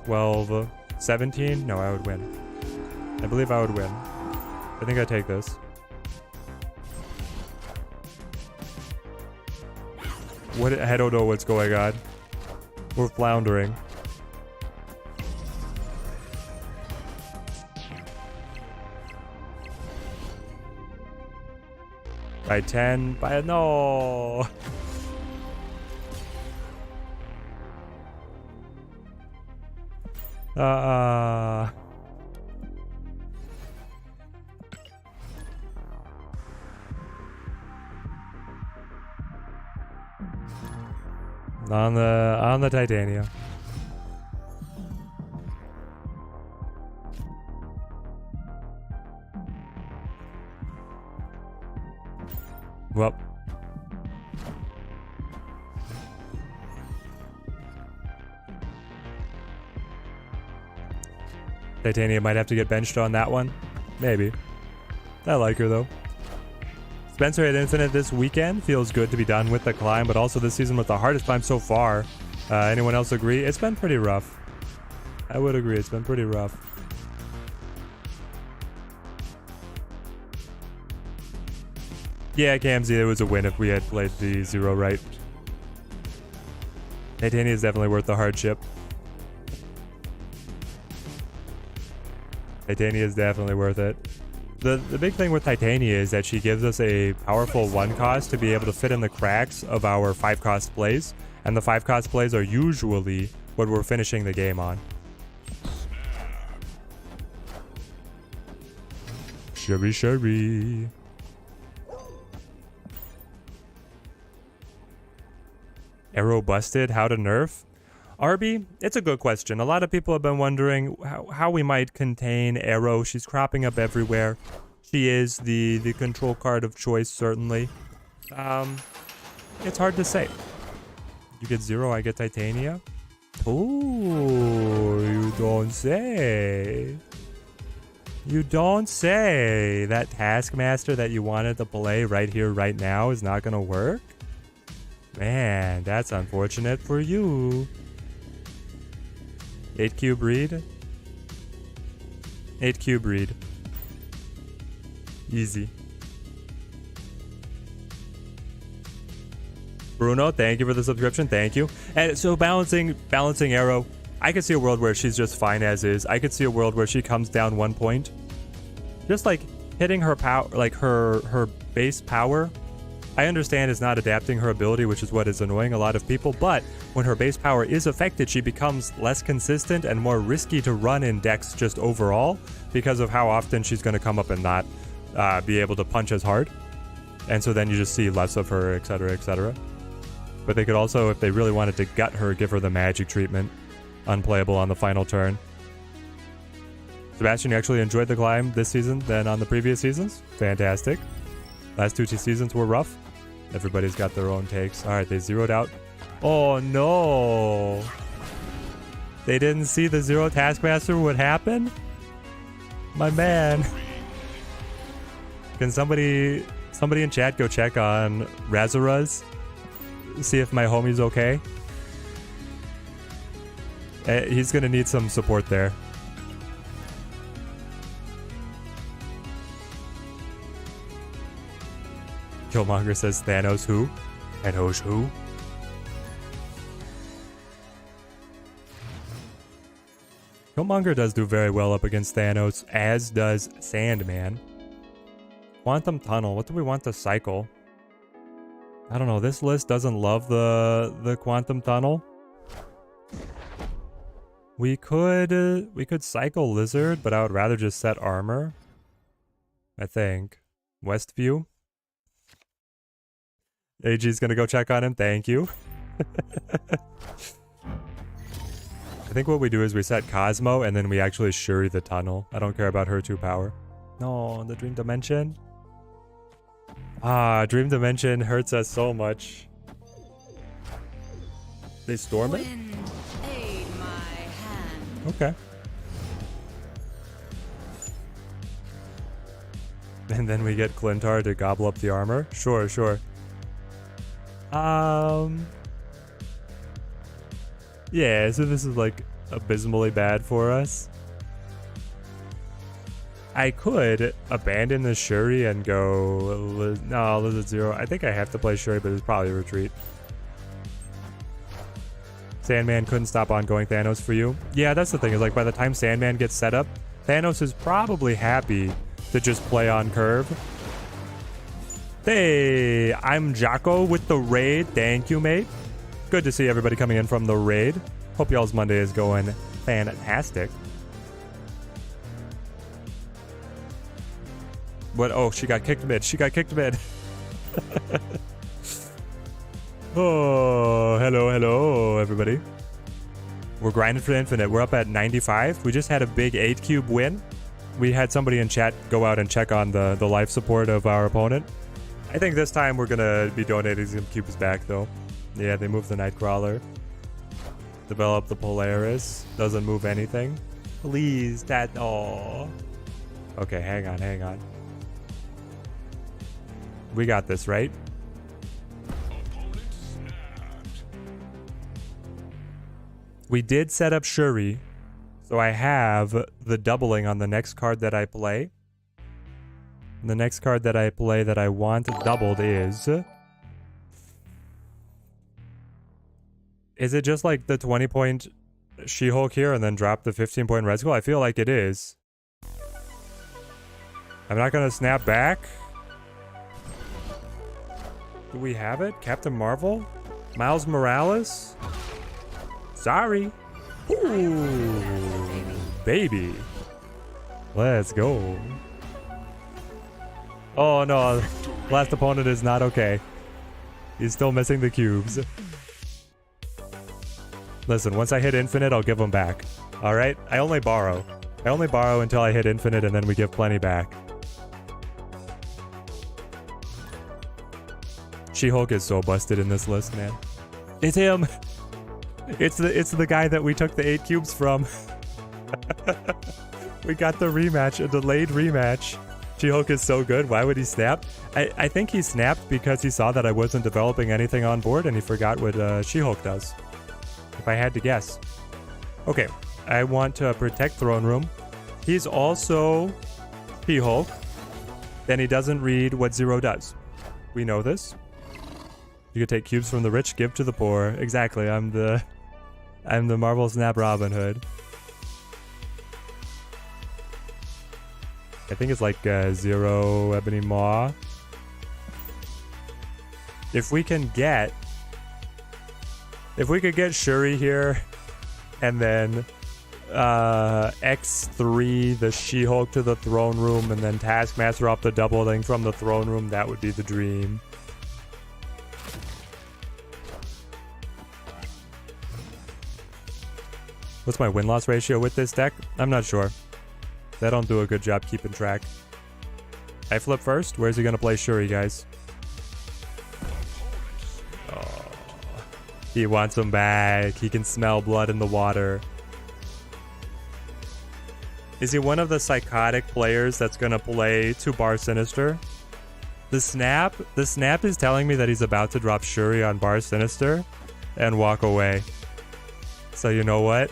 12, 17? No, I would win. I believe I would win. I think I take this. What? I don't know what's going on. We're floundering. By 10, by no. On the Titania. Well. Titania might have to get benched on that one. Maybe. I like her though. Spencer at Infinite this weekend. Feels good to be done with the climb, but also this season with the hardest climb so far. Anyone else agree? It's been pretty rough. I would agree. It's been pretty rough. Yeah, Camzy, it was a win if we had played the 0 right. Titania is definitely worth the hardship. Titania is definitely worth it. The big thing with Titania is that she gives us a powerful 1 cost to be able to fit in the cracks of our 5 cost plays. And the 5 cost plays are usually what we're finishing the game on. Shuri. Arrow busted, how to nerf? Arby, it's a good question. A lot of people have been wondering how we might contain Arrow. She's cropping up everywhere. She is the control card of choice, certainly. It's hard to say. You get 0, I get Titania. Ooh, you don't say. You don't say. That Taskmaster that you wanted to play right here, right now is not gonna work? Man, that's unfortunate for you. 8 cube read. 8 cube read. Easy. Bruno, thank you for the subscription. Thank you. And so balancing Arrow, I could see a world where she's just fine as is. I could see a world where she comes down 1 point. Just like hitting her power, like her base power. I understand is not adapting her ability, which is what is annoying a lot of people, but when her base power is affected, she becomes less consistent and more risky to run in decks just overall because of how often she's going to come up and not be able to punch as hard. And so then you just see less of her, etc., etc. But they could also, if they really wanted to gut her, give her the magic treatment. Unplayable on the final turn. Sebastian, you actually enjoyed the climb this season than on the previous seasons? Fantastic. Last 2 seasons were rough. Everybody's got their own takes. Alright, they zeroed out. Oh no! They didn't see the 0 Taskmaster would happen? My man. Can somebody in chat go check on Razoruz? See if my homie's okay? He's gonna need some support there. Killmonger says Thanos who? Thanos who? Killmonger does do very well up against Thanos, as does Sandman. Quantum Tunnel, what do we want to cycle? I don't know, this list doesn't love the Quantum Tunnel. We could cycle Lizard, but I would rather just set armor. I think. Westview. AG's gonna go check on him, thank you. I think what we do is we set Cosmo and then we actually Shuri the tunnel. I don't care about her 2 power. No, the Dream Dimension. Ah, Dream Dimension hurts us so much. They storm it? Okay. And then we get Clintar to gobble up the armor? Sure, sure. Yeah, so this is like abysmally bad for us. I could abandon the Shuri and go... No, Lizard 0. I think I have to play Shuri, but it's probably a retreat. Sandman couldn't stop ongoing Thanos for you. Yeah, that's the thing, is like by the time Sandman gets set up, Thanos is probably happy to just play on curve. Hey, I'm Jocko with the raid. Thank you, mate. Good to see everybody coming in from the raid. Hope y'all's Monday is going fantastic. What? Oh, she got kicked mid. She got kicked mid. Oh, hello, everybody. We're grinding for infinite. We're up at 95. We just had a big 8 cube win. We had somebody in chat go out and check on the life support of our opponent. I think this time we're gonna be donating some cubes back though. Yeah, they moved the Nightcrawler. Develop the Polaris. Doesn't move anything. Please, that... Oh. Okay, hang on. We got this, right? We did set up Shuri, so I have the doubling on the next card that I play. And the next card that I play that I want doubled is... Is it just like the 20-point She-Hulk here and then drop the 15-point Red Skull? I feel like it is. I'm not gonna snap back. Do we have it? Captain Marvel? Miles Morales? Sorry. Ooh, baby. Let's go. Oh no, last opponent is not okay. He's still missing the cubes. Listen, once I hit infinite, I'll give them back. Alright? I only borrow. I only borrow until I hit infinite and then we give plenty back. She-Hulk is so busted in this list, man. It's him! It's the guy that we took the 8 cubes from. We got the rematch, a delayed rematch. She-Hulk is so good. Why would he snap? I think he snapped because he saw that I wasn't developing anything on board and he forgot what She-Hulk does. If I had to guess. Okay, I want to protect Throne Room. He's also She-Hulk. Then he doesn't read what Zero does. We know this. You could take cubes from the rich, give to the poor. Exactly, I'm the Marvel Snap Robin Hood. I think it's like Zero Ebony Maw. If we could get Shuri here, and then X3 the She-Hulk to the Throne Room, and then Taskmaster off the double thing from the Throne Room, that would be the dream. What's my win-loss ratio with this deck? I'm not sure. They don't do a good job keeping track. I flip first. Where's he gonna play Shuri, guys? Oh, he wants him back. He can smell blood in the water. Is he one of the psychotic players that's gonna play 2 Bar Sinister? The snap is telling me that he's about to drop Shuri on Bar Sinister and walk away. So you know what?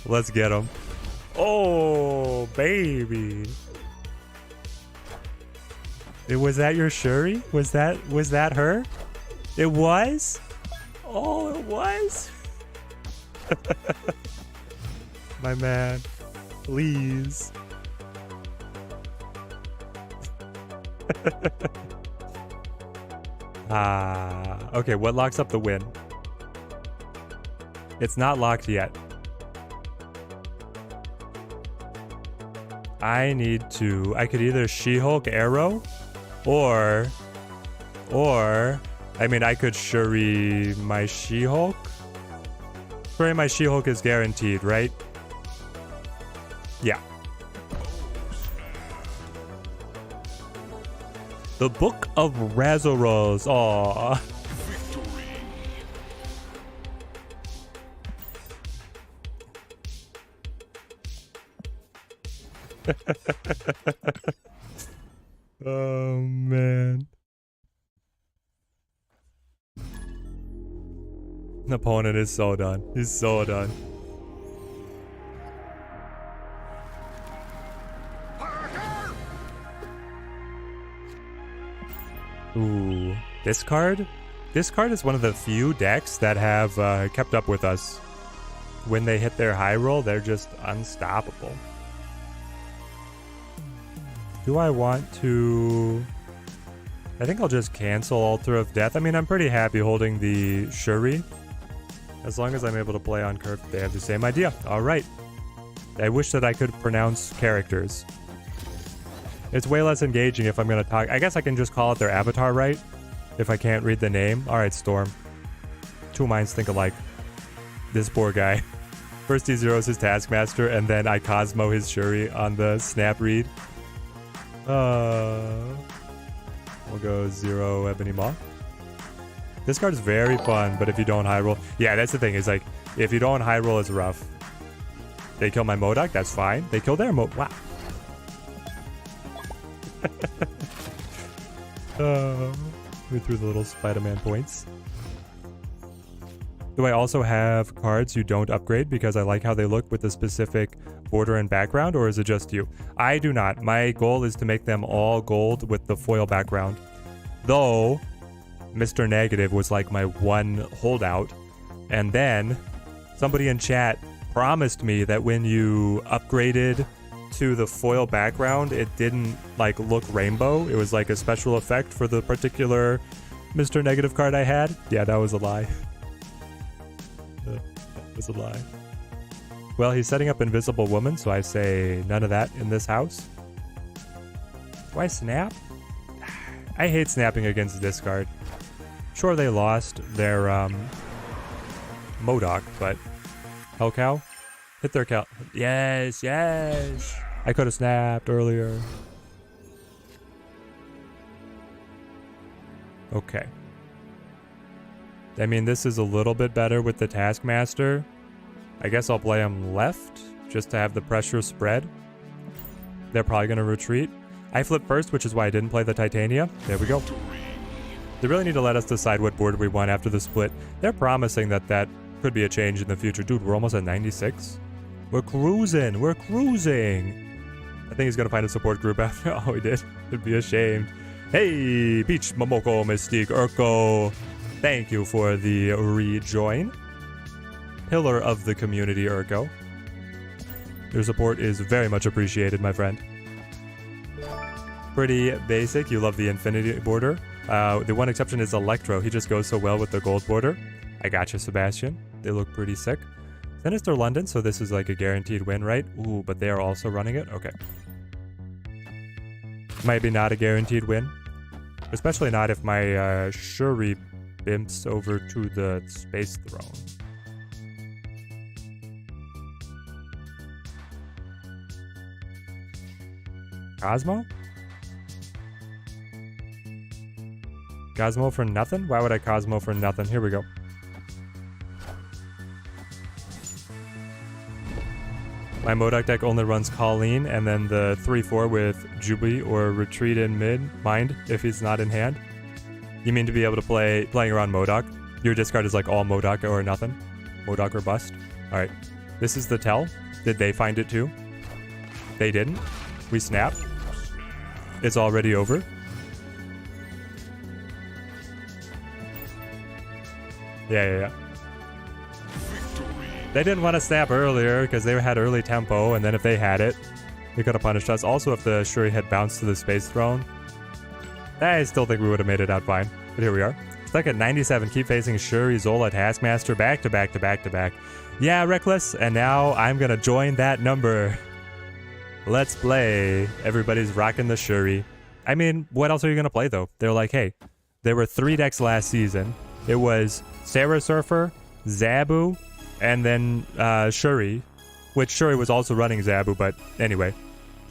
Let's get him. Oh, baby. Was that your Shuri? Was that her? It was? Oh, it was? My man. Please. Okay, what locks up the win? It's not locked yet. I could either She-Hulk Arrow, or, I mean, I could Shuri my She-Hulk. Shuri my She-Hulk is guaranteed, right? Yeah. The Book of Razoros. Aww. Oh man. The opponent is so done. He's so done. Ooh, this card? This card is one of the few decks that have kept up with us. When they hit their high roll, they're just unstoppable. Do I want to... I think I'll just cancel Altar of Death. I mean, I'm pretty happy holding the Shuri. As long as I'm able to play on curve, they have the same idea. Alright. I wish that I could pronounce characters. It's way less engaging if I'm going to talk. I guess I can just call it their avatar, right? If I can't read the name. Alright, Storm. 2 minds think alike. This poor guy. First he zeros his Taskmaster, and then I Cosmo his Shuri on the snap read. We'll go 0 Ebony Maw. This card is very fun, but if you don't high roll... Yeah, that's the thing, is like, if you don't high roll, it's rough. They kill my MODOK, that's fine. They kill their wow. We threw the little Spider-Man points. Do I also have cards you don't upgrade because I like how they look with the specific border and background, or is it just you? I do not. My goal is to make them all gold with the foil background. Though, Mr. Negative was like my one holdout. And then, somebody in chat promised me that when you upgraded to the foil background, it didn't like look rainbow. It was like a special effect for the particular Mr. Negative card I had. Yeah, that was a lie. That was a lie. Well, he's setting up Invisible Woman, so I say none of that in this house. Do I snap? I hate snapping against discard. Sure, they lost their MODOK, but Hell Cow? Hit their cow. Yes, yes! I could have snapped earlier. Okay. I mean, this is a little bit better with the Taskmaster. I guess I'll play him left, just to have the pressure spread. They're probably going to retreat. I flipped first, which is why I didn't play the Titania. There we go. They really need to let us decide what board we want after the split. They're promising that that could be a change in the future. Dude, we're almost at 96. We're cruising. We're cruising. I think he's going to find a support group after all we did. It'd be ashamed. Hey, Peach, Momoko, Mystique, Urko. Thank you for the rejoin. Pillar of the community, Urko. Your support is very much appreciated, my friend. Pretty basic. You love the infinity border. The one exception is Electro. He just goes so well with the gold border. I gotcha, Sebastian. They look pretty sick. Sinister London, so this is like a guaranteed win, right? Ooh, but they are also running it? Okay. Might be not a guaranteed win. Especially not if my Shuri bimps over to the Space Throne. Cosmo? Cosmo for nothing? Why would I Cosmo for nothing? Here we go. My MODOK deck only runs Colleen and then the 3-4 with Jubi or Retreat in mid. Mind if he's not in hand. You mean to be able to playing around MODOK? Your discard is like all MODOK or nothing? MODOK or bust? Alright. This is the tell. Did they find it too? They didn't. We snapped. It's already over. Yeah. They didn't want to snap earlier because they had early tempo, and then if they had it, they could have punished us. Also, if the Shuri had bounced to the Space Throne, I still think we would have made it out fine. But here we are. Stuck at 97. Keep facing Shuri, Zola, Taskmaster, back to back to back to back. Yeah, Reckless, and now I'm going to join that number. Let's play. Everybody's rocking the Shuri. I mean, what else are you going to play, though? They're like, hey, there were 3 decks last season. It was Sarah Surfer, Zabu, and then Shuri, which Shuri was also running Zabu, but anyway.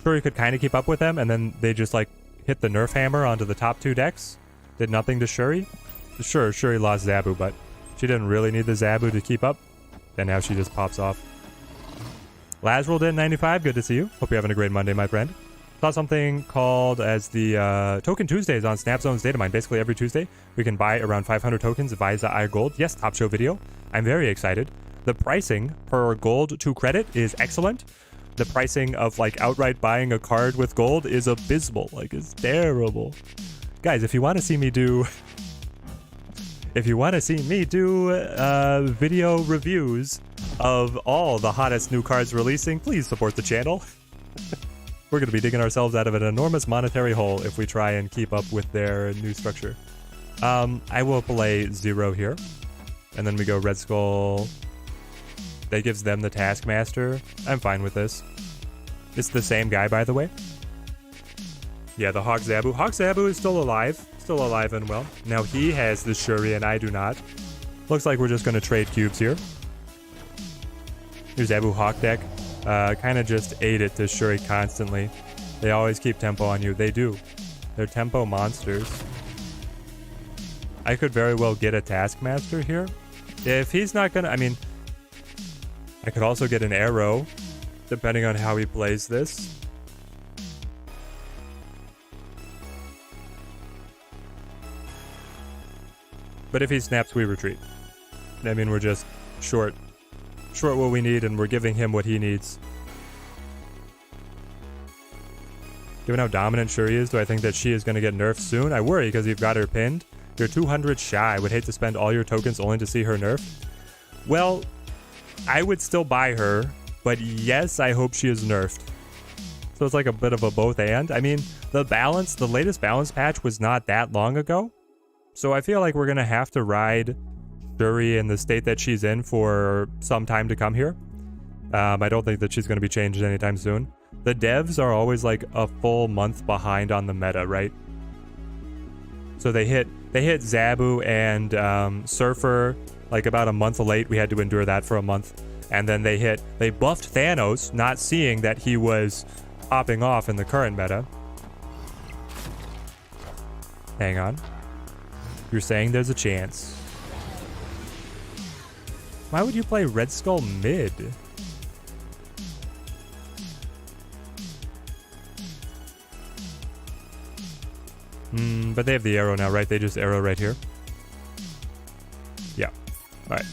Shuri could kind of keep up with them, and then they just, like, hit the nerf hammer onto the top 2 decks. Did nothing to Shuri. Sure, Shuri lost Zabu, but she didn't really need the Zabu to keep up. And now she just pops off. Lazarel did 95. Good to see you. Hope you're having a great Monday, my friend. Saw something called as the Token Tuesdays on Snapzone's Datamine. Basically, every Tuesday, we can buy around 500 tokens of Visa I Gold. Yes, top show video. I'm very excited. The pricing per gold to credit is excellent. The pricing of, like, outright buying a card with gold is abysmal. Like, it's terrible. Guys, if you want to see me do... video reviews of all the hottest new cards releasing, please support the channel. We're going to be digging ourselves out of an enormous monetary hole if we try and keep up with their new structure. I will play 0 here. And then we go Red Skull. That gives them the Taskmaster. I'm fine with this. It's the same guy, by the way. Yeah, the Hawk Zabu. Hawk Zabu is still alive. Still alive and well. Now he has the Shuri and I do not. Looks like we're just going to trade cubes here. Your Zabu Hawk deck. Kind of just ate it to Shuri constantly. They always keep tempo on you. They do. They're tempo monsters. I could very well get a Taskmaster here. If he's not going to... I mean... I could also get an Arrow, depending on how he plays this. But if he snaps, we retreat. I mean, we're just short what we need, and we're giving him what he needs. Given how dominant Shuri is, do I think that she is going to get nerfed soon? I worry because you've got her pinned. You're 200 shy. I would hate to spend all your tokens only to see her nerfed. Well, I would still buy her, but yes, I hope she is nerfed. So it's like a bit of a both and. I mean, the latest balance patch was not that long ago. So I feel like we're going to have to ride Shuri in the state that she's in for some time to come here. I don't think that she's going to be changed anytime soon. the devs are always like a full month behind on the meta, right? So they hit Zabu and Surfer like about a month late. We had to endure that for a month. And then they buffed Thanos, not seeing that he was popping off in the current meta. Hang on. You're saying there's a chance. Why would you play Red Skull mid? But they have the arrow now, right? They just arrow right here. Yeah. All right.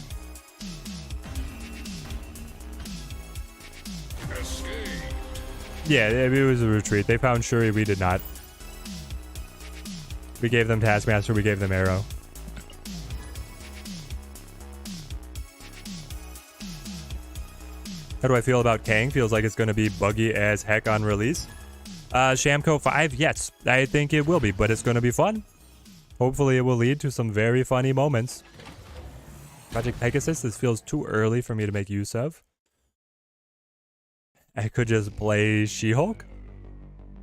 Yeah, it was a retreat. They found Shuri, we did not. We gave them Taskmaster, we gave them arrow. How do I feel about Kang? Feels like it's going to be buggy as heck on release. Shamco 5, yes, I think it will be, but it's going to be fun. Hopefully it will lead to some very funny moments. Project Pegasus, this feels too early for me to make use of. I could just play She-Hulk.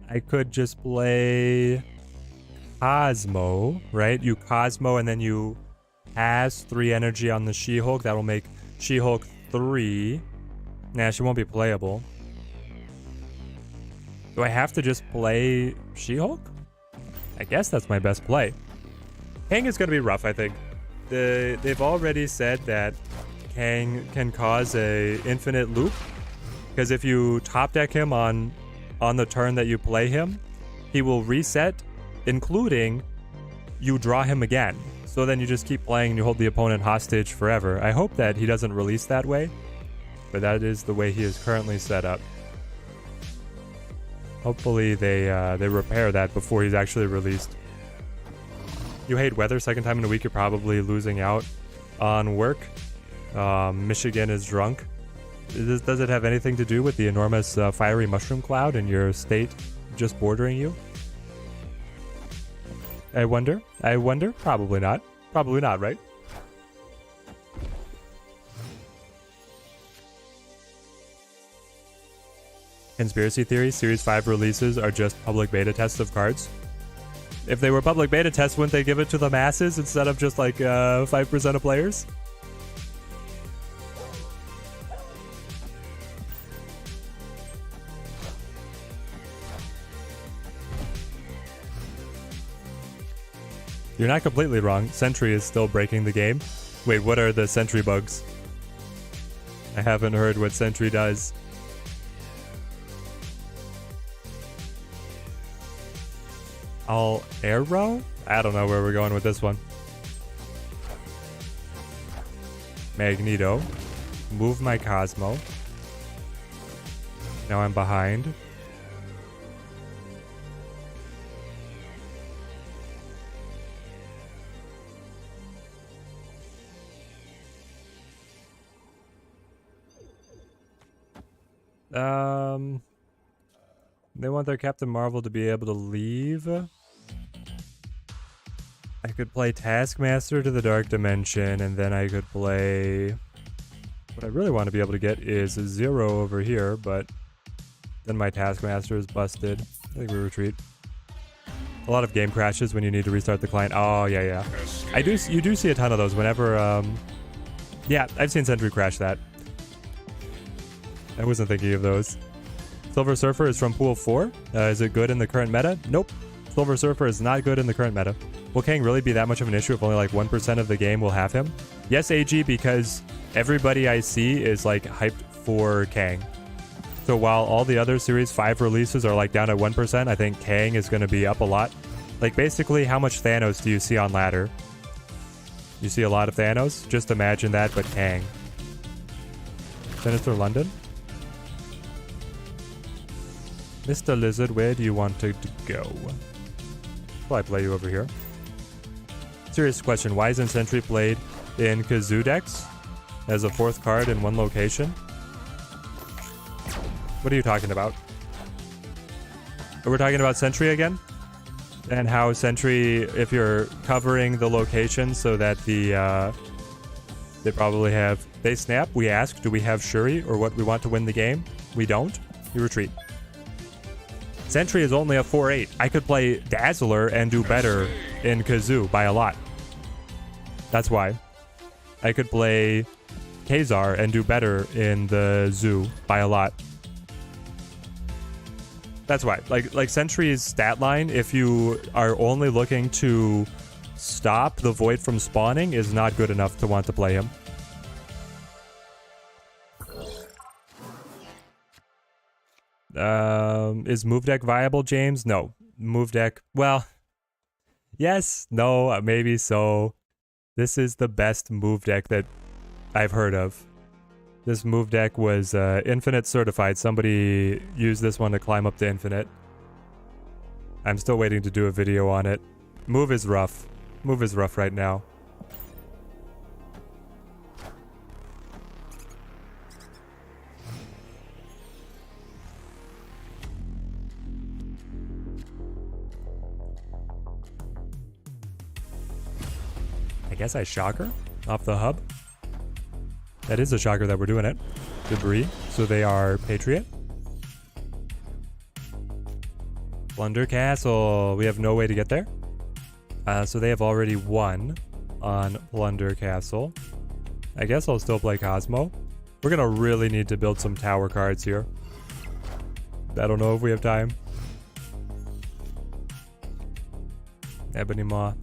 I could just play Cosmo, right? You Cosmo and then you pass 3 energy on the She-Hulk. That will make She-Hulk 3. Nah, she won't be playable. Do I have to just play She-Hulk? I guess that's my best play. Kang is going to be rough, I think. They've already said that Kang can cause a infinite loop. Because if you top deck him on the turn that you play him, he will reset, including you draw him again. So then you just keep playing and you hold the opponent hostage forever. I hope that he doesn't release that way, but that is the way he is currently set up. Hopefully they repair that before he's actually released. You hate weather, second time in a week you're probably losing out on work. Michigan is drunk. Does it have anything to do with the enormous fiery mushroom cloud in your state just bordering you? I wonder. Probably not. Probably not, right? Conspiracy theory, Series 5 releases are just public beta tests of cards. If they were public beta tests, wouldn't they give it to the masses instead of just like 5% of players? You're not completely wrong. Sentry is still breaking the game. Wait, what are the Sentry bugs? I haven't heard what Sentry does. All arrow? I don't know where we're going with this one. Magneto. Move my Cosmo. Now I'm behind. They want their Captain Marvel to be able to leave. I could play Taskmaster to the Dark Dimension, and then I could play... What I really want to be able to get is a 0 over here, but then my Taskmaster is busted. I think we retreat. A lot of game crashes when you need to restart the client. Oh, yeah. You do see a ton of those whenever... Yeah, I've seen Sentry crash that. I wasn't thinking of those. Silver Surfer is from Pool 4. Is it good in the current meta? Nope. Silver Surfer is not good in the current meta. Will Kang really be that much of an issue if only like 1% of the game will have him? Yes, AG, because everybody I see is like hyped for Kang. So while all the other Series 5 releases are like down at 1%, I think Kang is going to be up a lot. Like basically, how much Thanos do you see on ladder? You see a lot of Thanos? Just imagine that, but Kang. Sinister London? Mr. Lizard, where do you want to go? Well, I play you over here. Serious question, why isn't Sentry played in Kazoo decks as a 4th card in one location? What are you talking about? We're talking about Sentry again? And how Sentry, if you're covering the location so that the, they probably have, they snap, we ask, do we have Shuri or what we want to win the game? We don't, we retreat. Sentry is only a 4-8. I could play Dazzler and do better in Kazoo by a lot. That's why. I could play Kazar and do better in the zoo by a lot. That's why. Like Sentry's stat line, if you are only looking to stop the Void from spawning, is not good enough to want to play him. Is move deck viable, James? No. Move deck, well, yes, no, maybe so. This is the best move deck that I've heard of. This move deck was infinite certified. Somebody used this one to climb up to infinite. I'm still waiting to do a video on it. Move is rough. Move is rough right now. I guess I shocker off the hub. That is a shocker that we're doing it. Debris. So they are Patriot. Plunder Castle. We have no way to get there. So they have already won on Plunder Castle. I guess I'll still play Cosmo. We're going to really need to build some tower cards here. I don't know if we have time. Ebony Maw.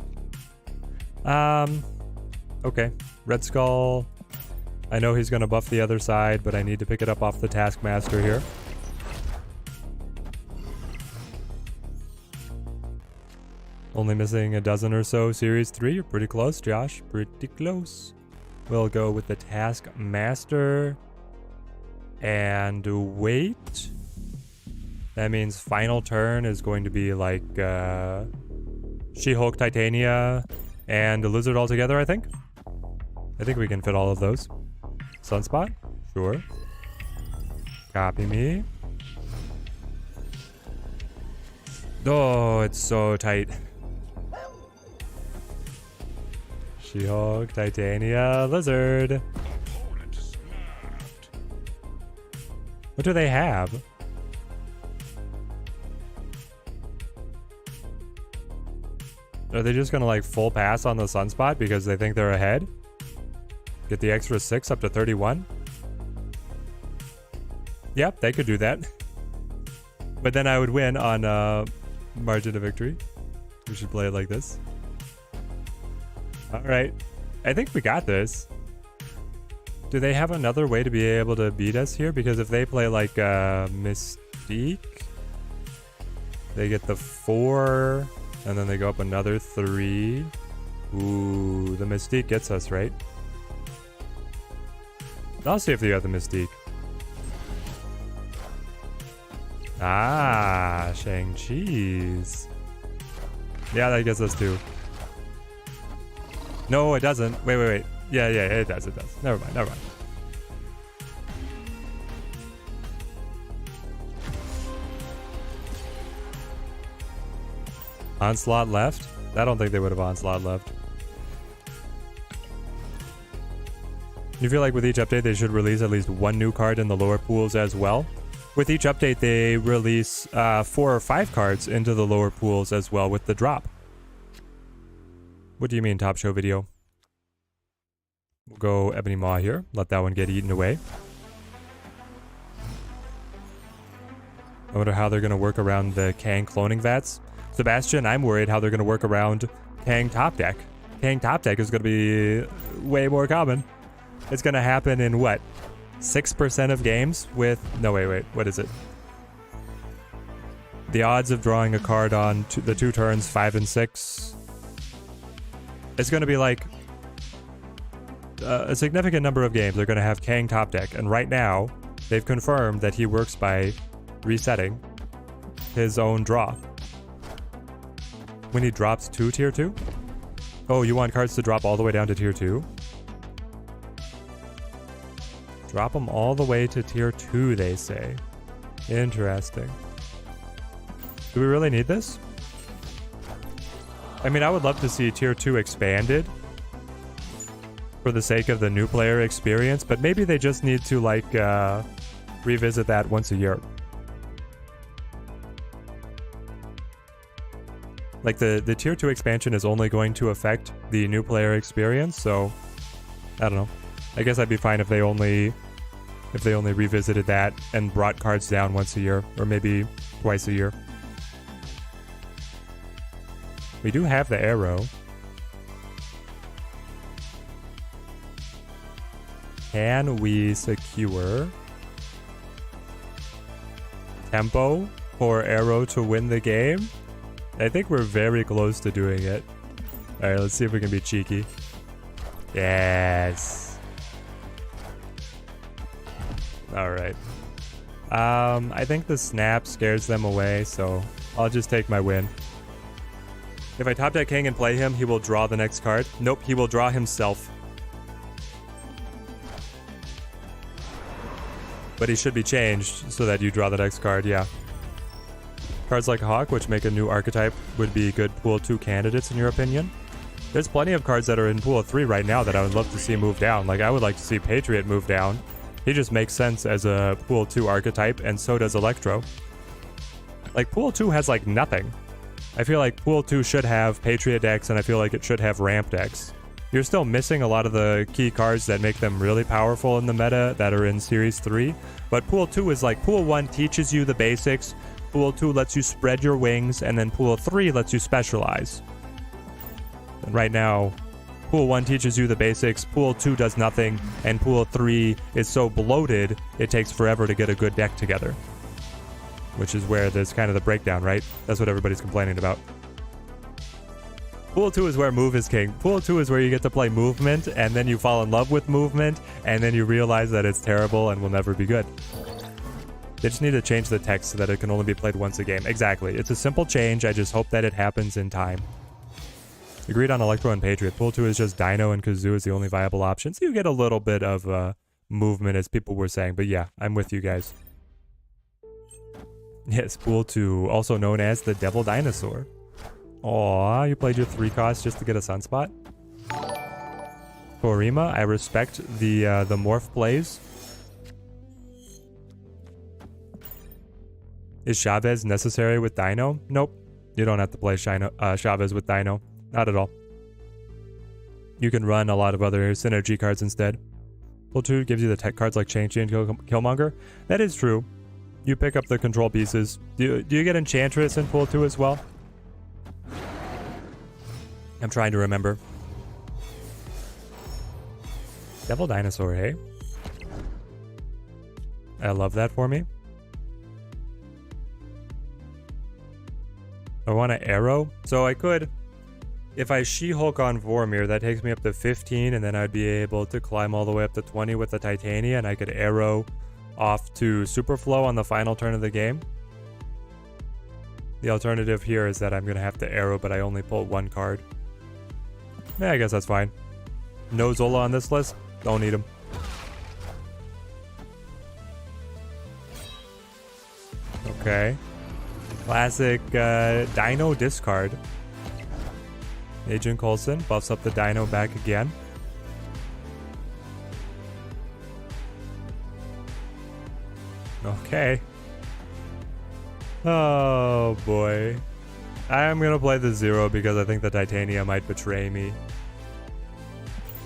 Okay. Red Skull. I know he's going to buff the other side, but I need to pick it up off the Taskmaster here. Only missing a dozen or so. Series 3, you're pretty close, Josh. Pretty close. We'll go with the Taskmaster. And wait. That means final turn is going to be like She-Hulk, Titania, and a Lizard all together, I think. I think we can fit all of those. Sunspot? Sure. Copy me. Oh, it's so tight. She-Hulk, Titania, Lizard. What do they have? Are they just gonna like full pass on the Sunspot because they think they're ahead? Get the extra 6 up to 31? Yep, they could do that. But then I would win on margin of victory. We should play it like this. Alright. I think we got this. Do they have another way to be able to beat us here? Because if they play like Mystique, they get the 4, and then they go up another 3. Ooh, the Mystique gets us, right? I'll see if they got the Mystique. Ah, Shang-Chi's. Yeah, that gets us too. No, it doesn't. Wait. Yeah, it does. Never mind. Onslaught left? I don't think they would have Onslaught left. You feel like with each update they should release at least one new card in the lower pools as well? With each update they release 4 or 5 cards into the lower pools as well with the drop. What do you mean top show video? We'll go Ebony Maw here. Let that one get eaten away. I wonder how they're going to work around the Kang cloning vats. Sebastian, I'm worried how they're going to work around Kang top deck. Kang top deck is going to be way more common. It's going to happen in what? 6% of games with... No, wait. What is it? The odds of drawing a card on the 2 turns, 5 and 6. It's going to be like... a significant number of games are going to have Kang top deck. And right now, they've confirmed that he works by resetting his own draw. When he drops 2 tier 2? Oh, you want cards to drop all the way down to tier 2? Drop them all the way to tier 2, they say. Interesting. Do we really need this? I mean, I would love to see tier 2 expanded for the sake of the new player experience, but maybe they just need to, like, revisit that once a year. Like the tier 2 expansion is only going to affect the new player experience, so I don't know. I guess I'd be fine if they only revisited that and brought cards down once a year, or maybe twice a year. We do have the arrow. Can we secure tempo for arrow to win the game? I think we're very close to doing it. Alright, let's see if we can be cheeky. Yes. Alright. I think the snap scares them away, so I'll just take my win. If I top deck king and play him, he will draw the next card. Nope, he will draw himself. But he should be changed so that you draw the next card, yeah. Cards like Hawk, which make a new archetype, would be good Pool 2 candidates in your opinion. There's plenty of cards that are in Pool 3 right now that I would love to see move down. Like, I would like to see Patriot move down. He just makes sense as a Pool 2 archetype, and so does Electro. Like, Pool 2 has, like, nothing. I feel like Pool 2 should have Patriot decks, and I feel like it should have Ramp decks. You're still missing a lot of the key cards that make them really powerful in the meta that are in Series 3. But Pool 2 is like, Pool 1 teaches you the basics, Pool 2 lets you spread your wings, and then Pool 3 lets you specialize. And right now, Pool 1 teaches you the basics, Pool 2 does nothing, and Pool 3 is so bloated, it takes forever to get a good deck together. Which is where there's kind of the breakdown, right? That's what everybody's complaining about. Pool 2 is where move is king. Pool 2 is where you get to play movement, and then you fall in love with movement, and then you realize that it's terrible and will never be good. They just need to change the text so that it can only be played once a game. Exactly. It's a simple change. I just hope that it happens in time. Agreed on Electro and Patriot. Pool 2 is just Dino and Kazoo is the only viable option. So you get a little bit of movement, as people were saying. But yeah, I'm with you guys. Yes, Pool 2, also known as the Devil Dinosaur. Aw, you played your 3 cost just to get a Sunspot? Korima, I respect the morph plays. Is Chavez necessary with Dino? Nope. You don't have to play Chavez with Dino. Not at all. You can run a lot of other synergy cards instead. Pool 2 gives you the tech cards like Chain and Killmonger. That is true. You pick up the control pieces. Do you get Enchantress in Pool 2 as well? I'm trying to remember. Devil Dinosaur, hey? I love that for me. I want an arrow. So I could, if I She-Hulk on Vormir, that takes me up to 15, and then I'd be able to climb all the way up to 20 with the Titania, and I could arrow off to Superflow on the final turn of the game. The alternative here is that I'm going to have to arrow, but I only pull 1 card. Yeah, I guess that's fine. No Zola on this list? Don't need him. Okay. Classic Dino discard. Agent Coulson buffs up the Dino back again. Okay. Oh boy. I'm gonna play the 0 because I think the Titania might betray me.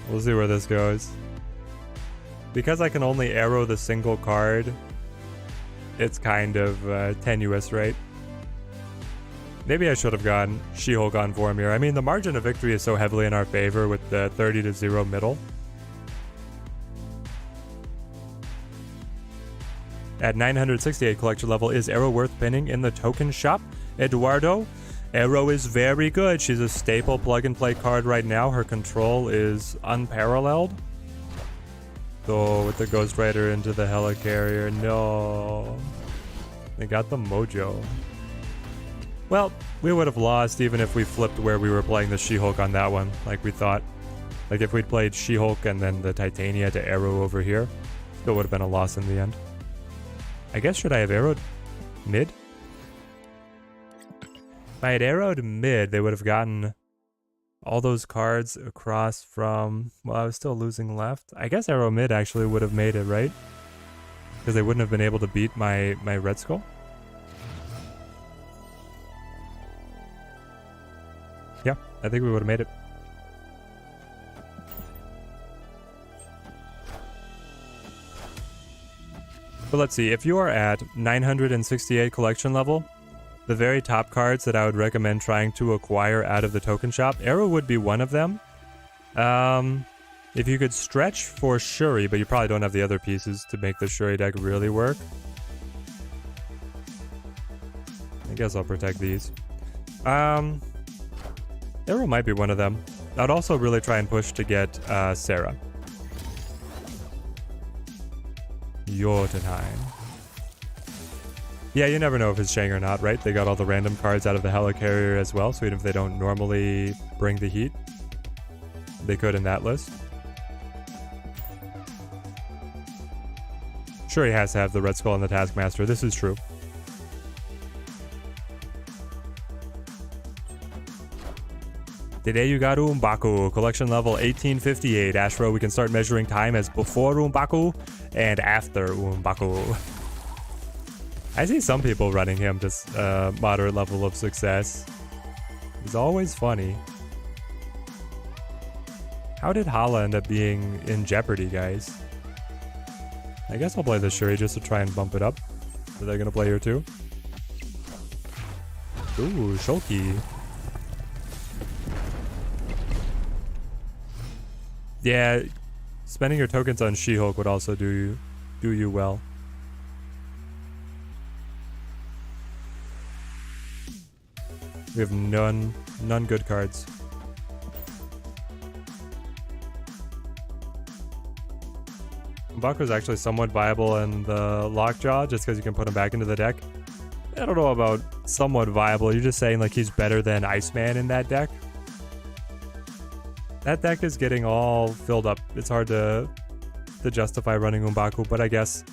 We'll see where this goes. Because I can only arrow the single card, it's kind of tenuous, right? Maybe I should have gone She-Hulk on Vormir. I mean, the margin of victory is so heavily in our favor with the 30-0 middle. At 968 collection level, is Arrow worth pinning in the token shop? Eduardo, Arrow is very good. She's a staple plug-and-play card right now. Her control is unparalleled. So with the Ghost Rider into the Helicarrier, no. They got the mojo. Well, we would have lost even if we flipped where we were playing the She-Hulk on that one, like we thought. Like if we'd played She-Hulk and then the Titania to Arrow over here, still would have been a loss in the end. I guess, should I have arrowed mid? If I had arrowed mid, they would have gotten all those cards across from... Well, I was still losing left. I guess arrow mid actually would have made it, right? Because they wouldn't have been able to beat my Red Skull. Yeah, I think we would have made it. But let's see, if you are at 968 collection level, the very top cards that I would recommend trying to acquire out of the token shop, Arrow would be one of them. If you could stretch for Shuri, but you probably don't have the other pieces to make the Shuri deck really work. I guess I'll protect these. Arrow might be one of them. I'd also really try and push to get Sarah. Jotunheim. Yeah, you never know if it's Shang or not, right? They got all the random cards out of the Helicarrier as well, so even if they don't normally bring the heat, they could in that list. Sure, he has to have the Red Skull and the Taskmaster. This is true. Today you got Umbaku, collection level 1858. Ashro, we can start measuring time as before Umbaku and after Umbaku. I see some people running him to moderate level of success. He's always funny. How did Hala end up being in jeopardy, guys? I guess I'll play the Shuri just to try and bump it up. Are they gonna play here too? Ooh, Shulky. Yeah, spending your tokens on She-Hulk would also do you well. We have none good cards. Mbaku is actually somewhat viable in the Lockjaw just because you can put him back into the deck. I don't know about somewhat viable. You're just saying like he's better than Iceman in that deck. That deck is getting all filled up. It's hard to justify running Umbaku, but I guess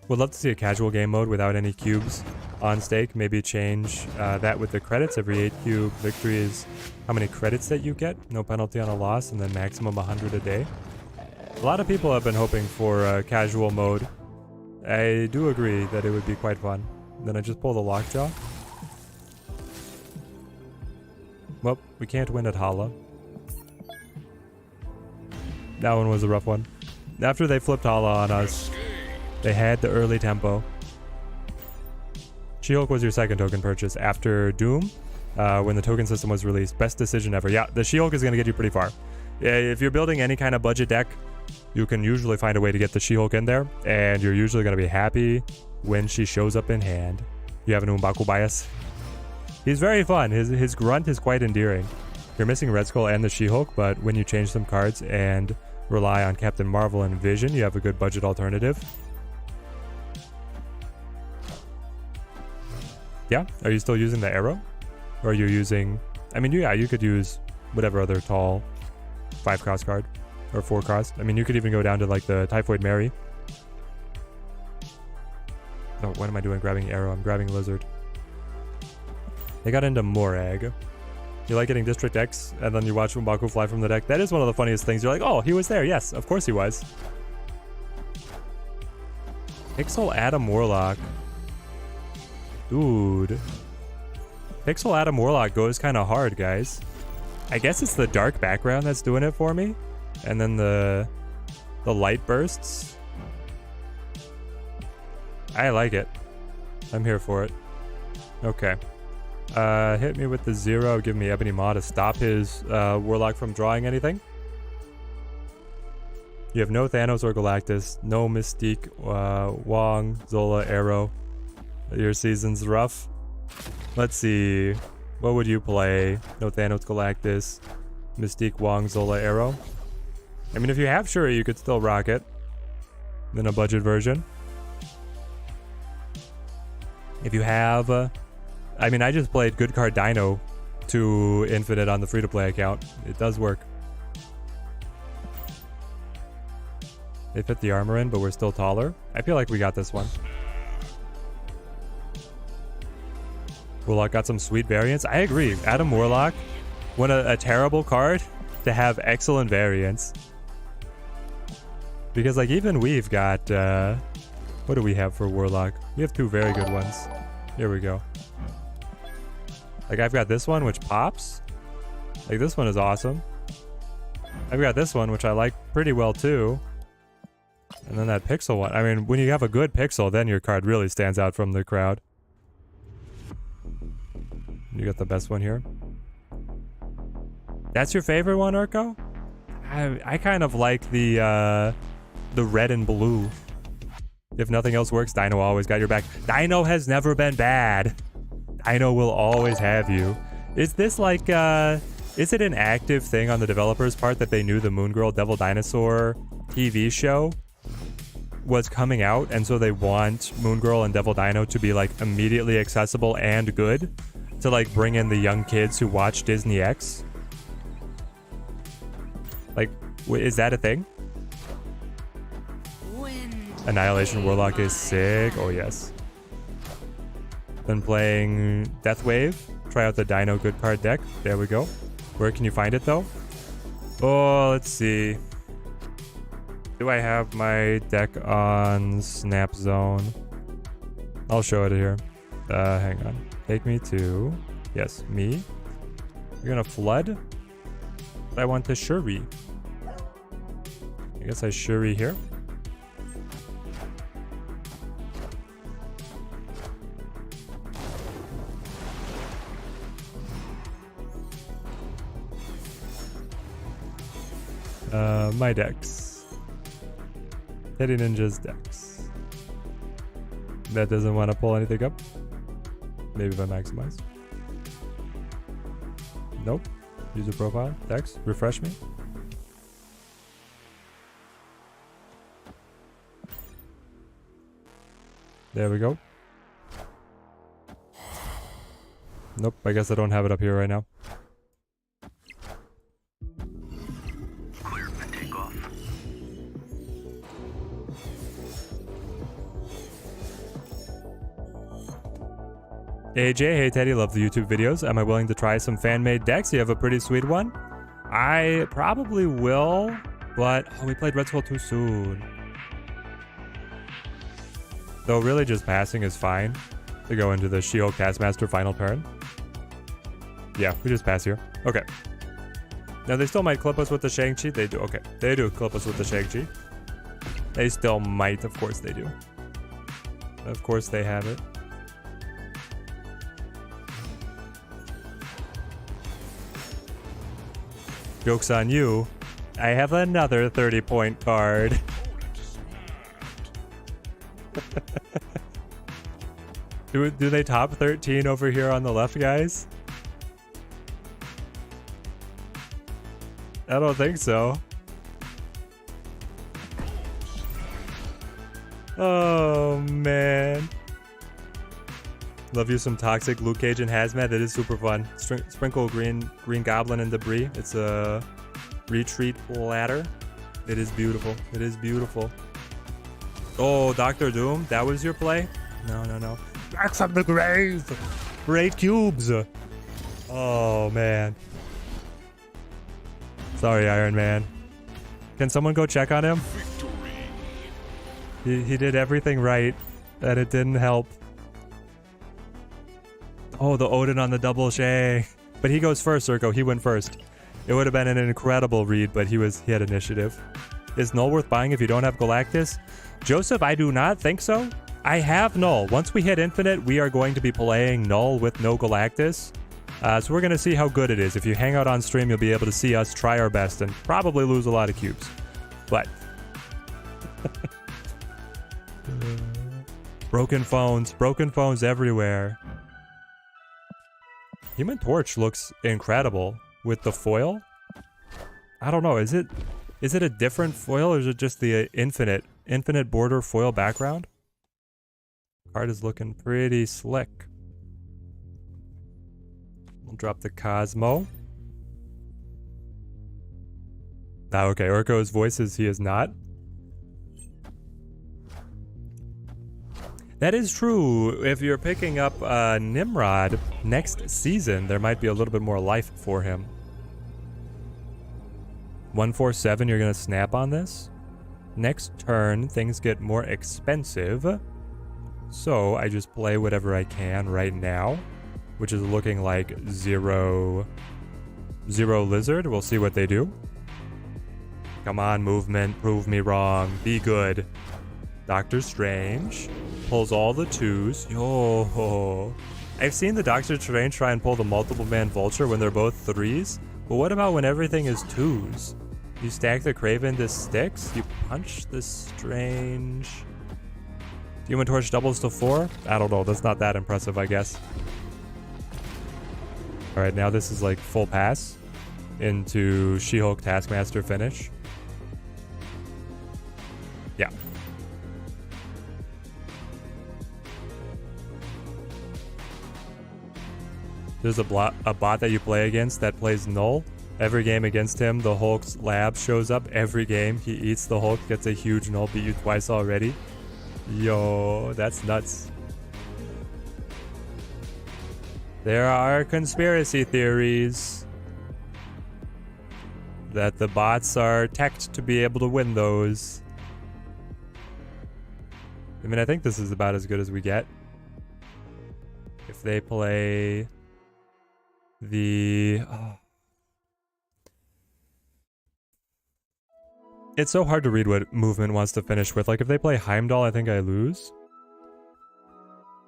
would love to see a casual game mode without any cubes on stake. Maybe change that with the credits. Every 8 cube victory is how many credits that you get. No penalty on a loss, and then maximum 100 a day. A lot of people have been hoping for a casual mode. I do agree that it would be quite fun. Then I just pull the Lockjaw. Well, we can't win at Hala. That one was a rough one. After they flipped Hala on us, they had the early tempo. She-Hulk was your second token purchase after Doom, when the token system was released. Best decision ever. Yeah, the She-Hulk is going to get you pretty far. If you're building any kind of budget deck, you can usually find a way to get the She-Hulk in there, and you're usually going to be happy when she shows up in hand. You have an Umbaku bias. He's very fun. His grunt is quite endearing. You're missing Red Skull and the She-Hulk, but when you change some cards and rely on Captain Marvel and Vision, you have a good budget alternative. Yeah? Are you still using the Arrow? Or are you using... I mean, yeah, you could use whatever other tall 5-cost card. Or 4-cost. I mean, you could even go down to, like, the Typhoid Mary. Oh, what am I doing grabbing Arrow? I'm grabbing Lizard. They got into Morag. You like getting District X, and then you watch Umbaku fly from the deck. That is one of the funniest things. You're like, oh, he was there. Yes, of course he was. Pixel Adam Warlock. Dude. Pixel Adam Warlock goes kind of hard, guys. I guess it's the dark background that's doing it for me. And then the light bursts. I like it. I'm here for it. Okay. Hit me with the 0. Give me Ebony Maw to stop his Warlock from drawing anything. You have no Thanos or Galactus. No Mystique, Wong, Zola, Arrow. Your season's rough. Let's see. What would you play? No Thanos, Galactus. Mystique, Wong, Zola, Arrow. I mean, if you have Shuri, you could still rock it. In a budget version. If you have... I mean, I just played Good Card Dino to Infinite on the free-to-play account. It does work. They fit the armor in, but we're still taller. I feel like we got this one. Warlock got some sweet variants. I agree. Adam Warlock, won a terrible card to have excellent variants. Because, like, even we've got... what do we have for Warlock? We have 2 very good ones. Here we go. Like I've got this one, which pops. Like this one is awesome. I've got this one, which I like pretty well too. And then that pixel one. I mean, when you have a good pixel, then your card really stands out from the crowd. You got the best one here. That's your favorite one, Urko? I kind of like the red and blue. If nothing else works, Dino always got your back. Dino has never been bad. Dino will always have you. Is this like, is it an active thing on the developers' part that they knew the Moon Girl Devil Dinosaur TV show was coming out, and so they want Moon Girl and Devil Dino to be like immediately accessible and good to like bring in the young kids who watch Disney X? Like, is that a thing? Annihilation Warlock is sick. Oh yes. Been playing Death Wave. Try out the Dino Good Card deck. There we go. Where can you find it though? Oh, let's see. Do I have my deck on Snap Zone? I'll show it here. Hang on. Take me to... Yes, me. You're gonna flood? I want the Shuri. I guess I Shuri here. My decks. Teddy Ninja's decks. That doesn't want to pull anything up. Maybe if I maximize. Nope. User profile. Decks. Refresh me. There we go. Nope. I guess I don't have it up here right now. AJ, hey Teddy, love the YouTube videos. Am I willing to try some fan-made decks? You have a pretty sweet one. I probably will, but we played Red Skull too soon. Though really just passing is fine to go into the She-Hulk Taskmaster final turn. Yeah, we just pass here. Okay. Now they still might clip us with the Shang-Chi. They do. Okay. They do clip us with the Shang-Chi. They still might. Of course they do. Of course they have it. Joke's on you. I have another 30-point card. Do they top 13 over here on the left, guys? I don't think so. Oh, man. Love you some Toxic, Luke Cage, and Hazmat. That is super fun. Sprinkle Green Goblin and Debris. It's a retreat ladder. It is beautiful. It is beautiful. Oh, Dr. Doom. That was your play? No, no, no. Back from the grave. For 8 cubes. Oh, man. Sorry, Iron Man. Can someone go check on him? He did everything right, and it didn't help. Oh, the Odin on the double Shay. But he goes first, Urko. He went first. It would have been an incredible read, but he had initiative. Is Null worth buying if you don't have Galactus? Joseph, I do not think so. I have Null. Once we hit Infinite, we are going to be playing Null with no Galactus. So we're going to see how good it is. If you hang out on stream, you'll be able to see us try our best and probably lose a lot of cubes. But... broken phones everywhere. Human Torch looks incredible with the foil. I don't know, is it a different foil or is it just the infinite border foil background? Card is looking pretty slick. We'll drop the Cosmo. Ah, okay, Urko's voice is he is not. That is true. If you're picking up Nimrod next season, there might be a little bit more life for him. 147, you're going to snap on this. Next turn, things get more expensive. So I just play whatever I can right now. which is looking like zero lizard. We'll see what they do. Come on, movement. Prove me wrong. Be good. Doctor Strange pulls all the 2s. Yo. I've seen the Doctor Strange try and pull the multiple man vulture when they're both 3s. But what about when everything is 2s? You stack the Kraven to sticks. You punch the Strange. Human Torch doubles to 4? I don't know. That's not that impressive, I guess. Alright, now this is like full pass into She-Hulk Taskmaster finish. Yeah. There's a bot that you play against that plays null. Every game against him, the Hulk's lab shows up. Every game, he eats the Hulk, gets a huge null, beat you twice already. Yo, that's nuts. There are conspiracy theories that the bots are teched to be able to win those. I mean, I think this is about as good as we get. If they play the... It's so hard to read what movement wants to finish with. Like, if they play Heimdall, I think I lose.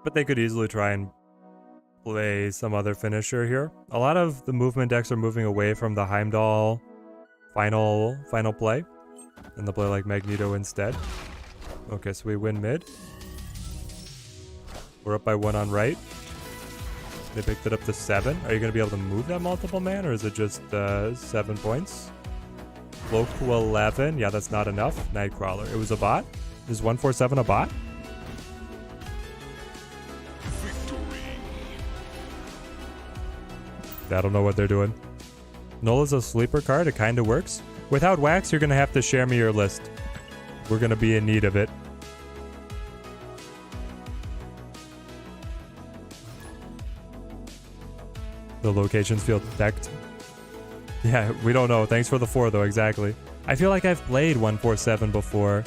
But they could easily try and play some other finisher here. A lot of the movement decks are moving away from the Heimdall final play. And they'll play like Magneto instead. Okay, so we win mid. We're up by 1 on right. They picked it up to 7. Are you going to be able to move that multiple man, or is it just 7 points? Cloak to 11. Yeah, that's not enough. Nightcrawler. It was a bot? Is 147 a bot? I don't know what they're doing. Null is a sleeper card. It kind of works. Without Wax, you're going to have to share me your list. We're going to be in need of it. The locations feel detect. Yeah, we don't know. Thanks for the 4, though. Exactly. I feel like I've played 147 before.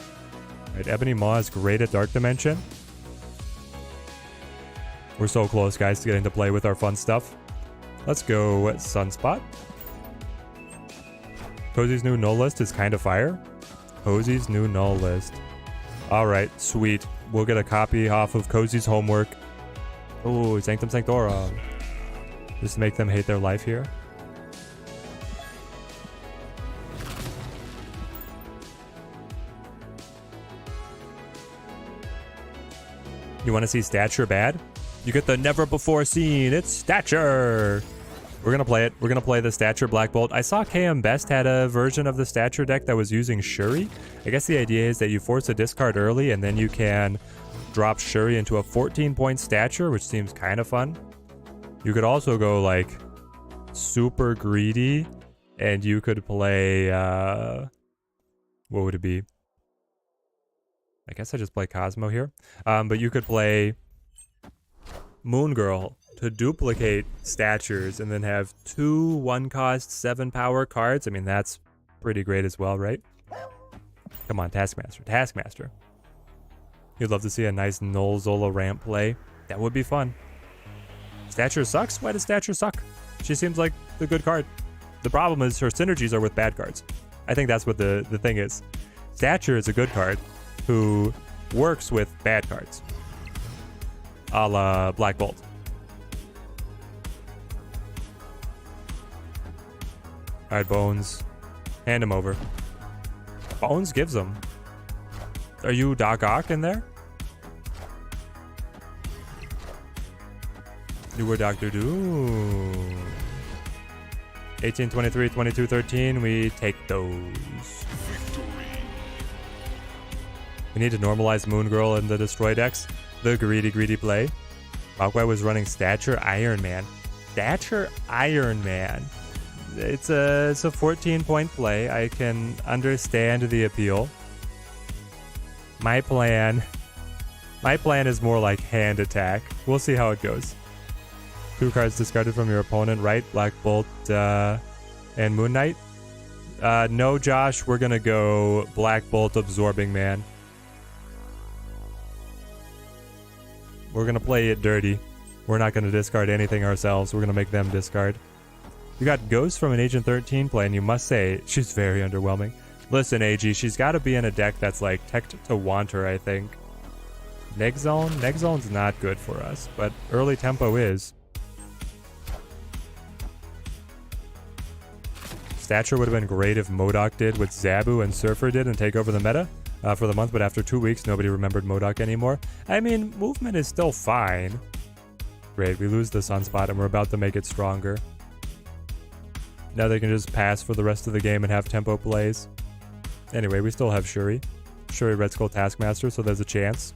Right, Ebony Maw is great at Dark Dimension. We're so close, guys, to getting to play with our fun stuff. Let's go Sunspot. Cozy's new null list is kind of fire. Cozy's new null list. Alright, sweet. We'll get a copy off of Cozy's homework. Oh, Sanctum Sanctorum. Just to make them hate their life here. You want to see Stature bad? You get the never before seen. It's Stature. We're going to play it. We're going to play the Stature Black Bolt. I saw KM Best had a version of the Stature deck that was using Shuri. I guess the idea is that you force a discard early and then you can drop Shuri into a 14-point Stature, which seems kind of fun. You could also go like super greedy and you could play, what would it be? I guess I just play Cosmo here. But you could play Moon Girl to duplicate Statures and then have 2 1-cost 7 power cards. I mean, that's pretty great as well, right? Come on, Taskmaster. Taskmaster. You'd love to see a nice Null Zola ramp play. That would be fun. Stature sucks? Why does Stature suck? She seems like the good card. The problem is her synergies are with bad cards. I think that's what the thing is. Stature is a good card who works with bad cards. A la Black Bolt. Alright, Bones. Hand him over. Bones gives him. Are you Doc Ock in there? You were Dr. Doom. 18, 23, 22, 13. We take those. We need to normalize Moon Girl in the Destroy decks. The greedy play. Hawkeye was running Stature Iron Man. Stature Iron Man. It's a 14-point play. I can understand the appeal. My plan is more like hand attack. We'll see how it goes. 2 cards discarded from your opponent, right? Black Bolt and Moon Knight. No, Josh, we're gonna go Black Bolt Absorbing Man. We're gonna play it dirty. We're not going to discard anything ourselves. We're going to make them discard. You got Ghost from an Agent 13 play, and you must say, she's very underwhelming. Listen, AG, she's got to be in a deck that's like teched to want her, I think. Neg Zone? Neg Zone's not good for us, but early tempo is. Stature would have been great if MODOK did what Zabu and Surfer did and take over the meta for the month, but after 2 weeks, nobody remembered MODOK anymore. I mean, movement is still fine. Great, we lose the Sunspot and we're about to make it stronger. Now they can just pass for the rest of the game and have tempo plays. Anyway, we still have Shuri. Shuri Red Skull Taskmaster, so there's a chance.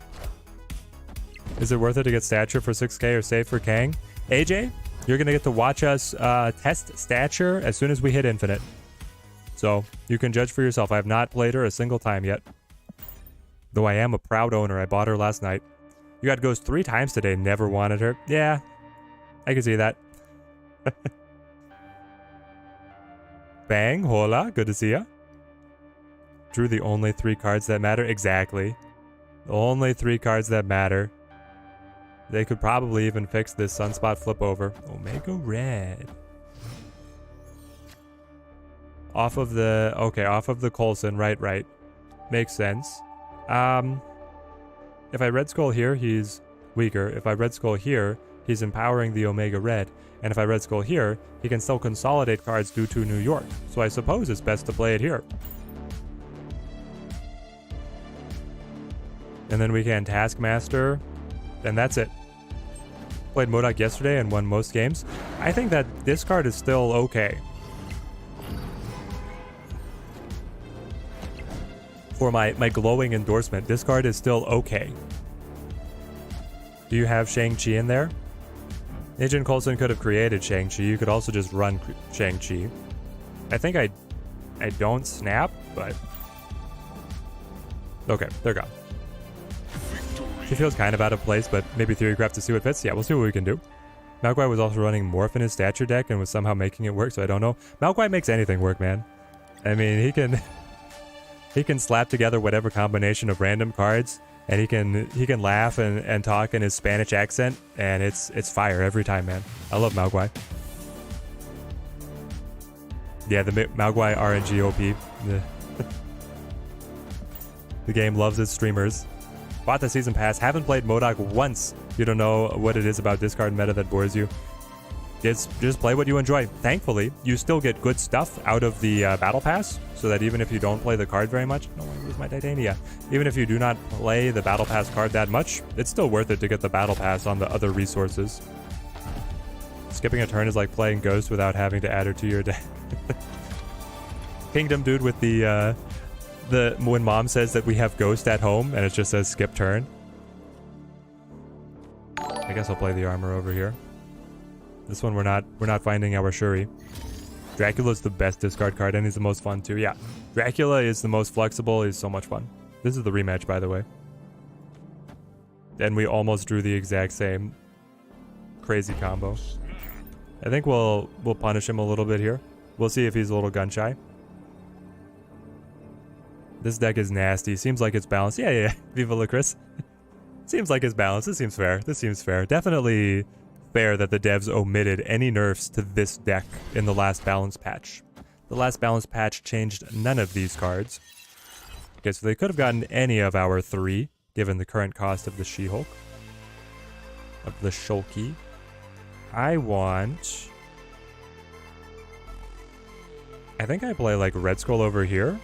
Is it worth it to get Stature for 6k or save for Kang? AJ, you're going to get to watch us test Stature as soon as we hit Infinite. So, you can judge for yourself. I have not played her a single time yet. Though I am a proud owner. I bought her last night. You got Ghost 3 times today. Never wanted her. Yeah, I can see that. Bang, hola, good to see ya. Drew the only 3 cards that matter. Exactly. The only 3 cards that matter. They could probably even fix this Sunspot flip over. Omega Red. Off of the... Okay, off of the Coulson. Right. Makes sense. If I Red Skull here, he's weaker. If I Red Skull here, he's empowering the Omega Red. And if I Red Skull here, he can still consolidate cards due to New York. So I suppose it's best to play it here. And then we can Taskmaster. And that's it. Played MODOK yesterday and won most games. I think that this card is still okay. For my glowing endorsement, this card is still okay. Do you have Shang-Chi in there? Agent Coulson could have created Shang-Chi. You could also just run Shang-Chi. I think I don't snap, but... Okay, they're gone. She feels kind of out of place, but maybe Theorycraft to see what fits. Yeah, we'll see what we can do. Malguai was also running Morph in his Stature deck and was somehow making it work, so I don't know. Malguai makes anything work, man. I mean, he can slap together whatever combination of random cards, and he can laugh and talk in his Spanish accent, and it's fire every time, man. I love Malguai. Yeah, the Malguai RNG OP. The game loves its streamers. Bought the season pass, haven't played MODOK once. You don't know what it is about discard meta that bores you. Just play what you enjoy. Thankfully, you still get good stuff out of the battle pass, so that even if you don't play the card very much, no, I lose my Titania. Even if you do not play the battle pass card that much, it's still worth it to get the battle pass on the other resources. Skipping a turn is like playing Ghost without having to add her to your deck. Kingdom dude with the when mom says that we have Ghost at home and it just says skip turn. I guess I'll play the armor over here. This one we're not finding our Shuri. Dracula's the best discard card and he's the most fun too. Yeah, Dracula is the most flexible. He's so much fun. This is the rematch, by the way. And we almost drew the exact same crazy combo. I think we'll punish him a little bit here. We'll see if he's a little gun shy. This deck is nasty. Seems like it's balanced. Yeah. Viva la Chris. Seems like it's balanced. This seems fair. This seems fair. Definitely fair that the devs omitted any nerfs to this deck in the last balance patch. The last balance patch changed none of these cards. Okay, so they could have gotten any of our 3, given the current cost of the She-Hulk. Of the Shulky. I think I play like Red Skull over here.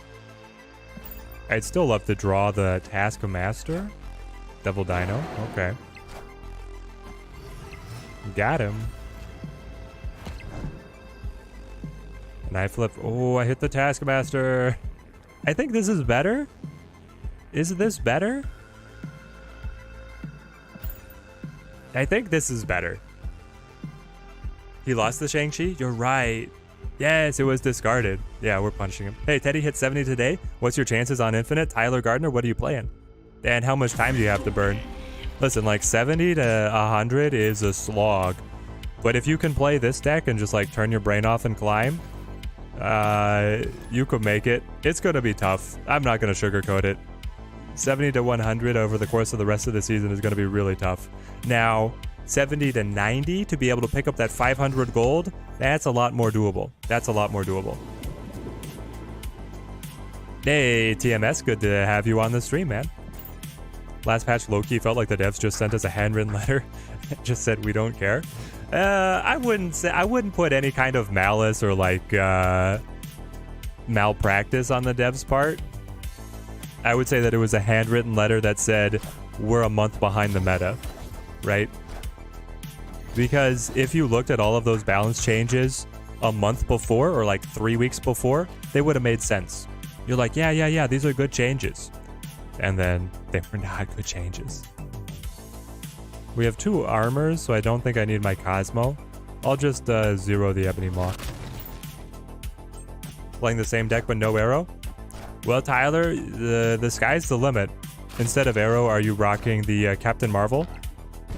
I'd still love to draw the Taskmaster. Devil Dino. Okay. Got him. And I flip. Oh, I hit the Taskmaster. I think this is better. Is this better? I think this is better. He lost the Shang-Chi? You're right. Yes, it was discarded. Yeah, we're punishing him. Hey, Teddy hit 70 today. What's your chances on Infinite? Tyler Gardner, what are you playing? And how much time do you have to burn? Listen, like 70 to 100 is a slog. But if you can play this deck and just like turn your brain off and climb, you could make it. It's going to be tough. I'm not going to sugarcoat it. 70 to 100 over the course of the rest of the season is going to be really tough. Now, 70 to 90 to be able to pick up that 500 gold, that's a lot more doable. That's a lot more doable. Hey, TMS, good to have you on the stream, man. Last patch, low-key felt like the devs just sent us a handwritten letter. Just said we don't care. I wouldn't put any kind of malice or like malpractice on the devs' part. I would say that it was a handwritten letter that said we're a month behind the meta, right? Because if you looked at all of those balance changes a month before or like 3 weeks before, they would have made sense. You're like, yeah, these are good changes. And then they were not good changes. We have 2 armors, so I don't think I need my Cosmo. I'll just zero the Ebony Maw. Playing the same deck but no arrow? Well, Tyler, the sky's the limit. Instead of arrow, are you rocking the Captain Marvel?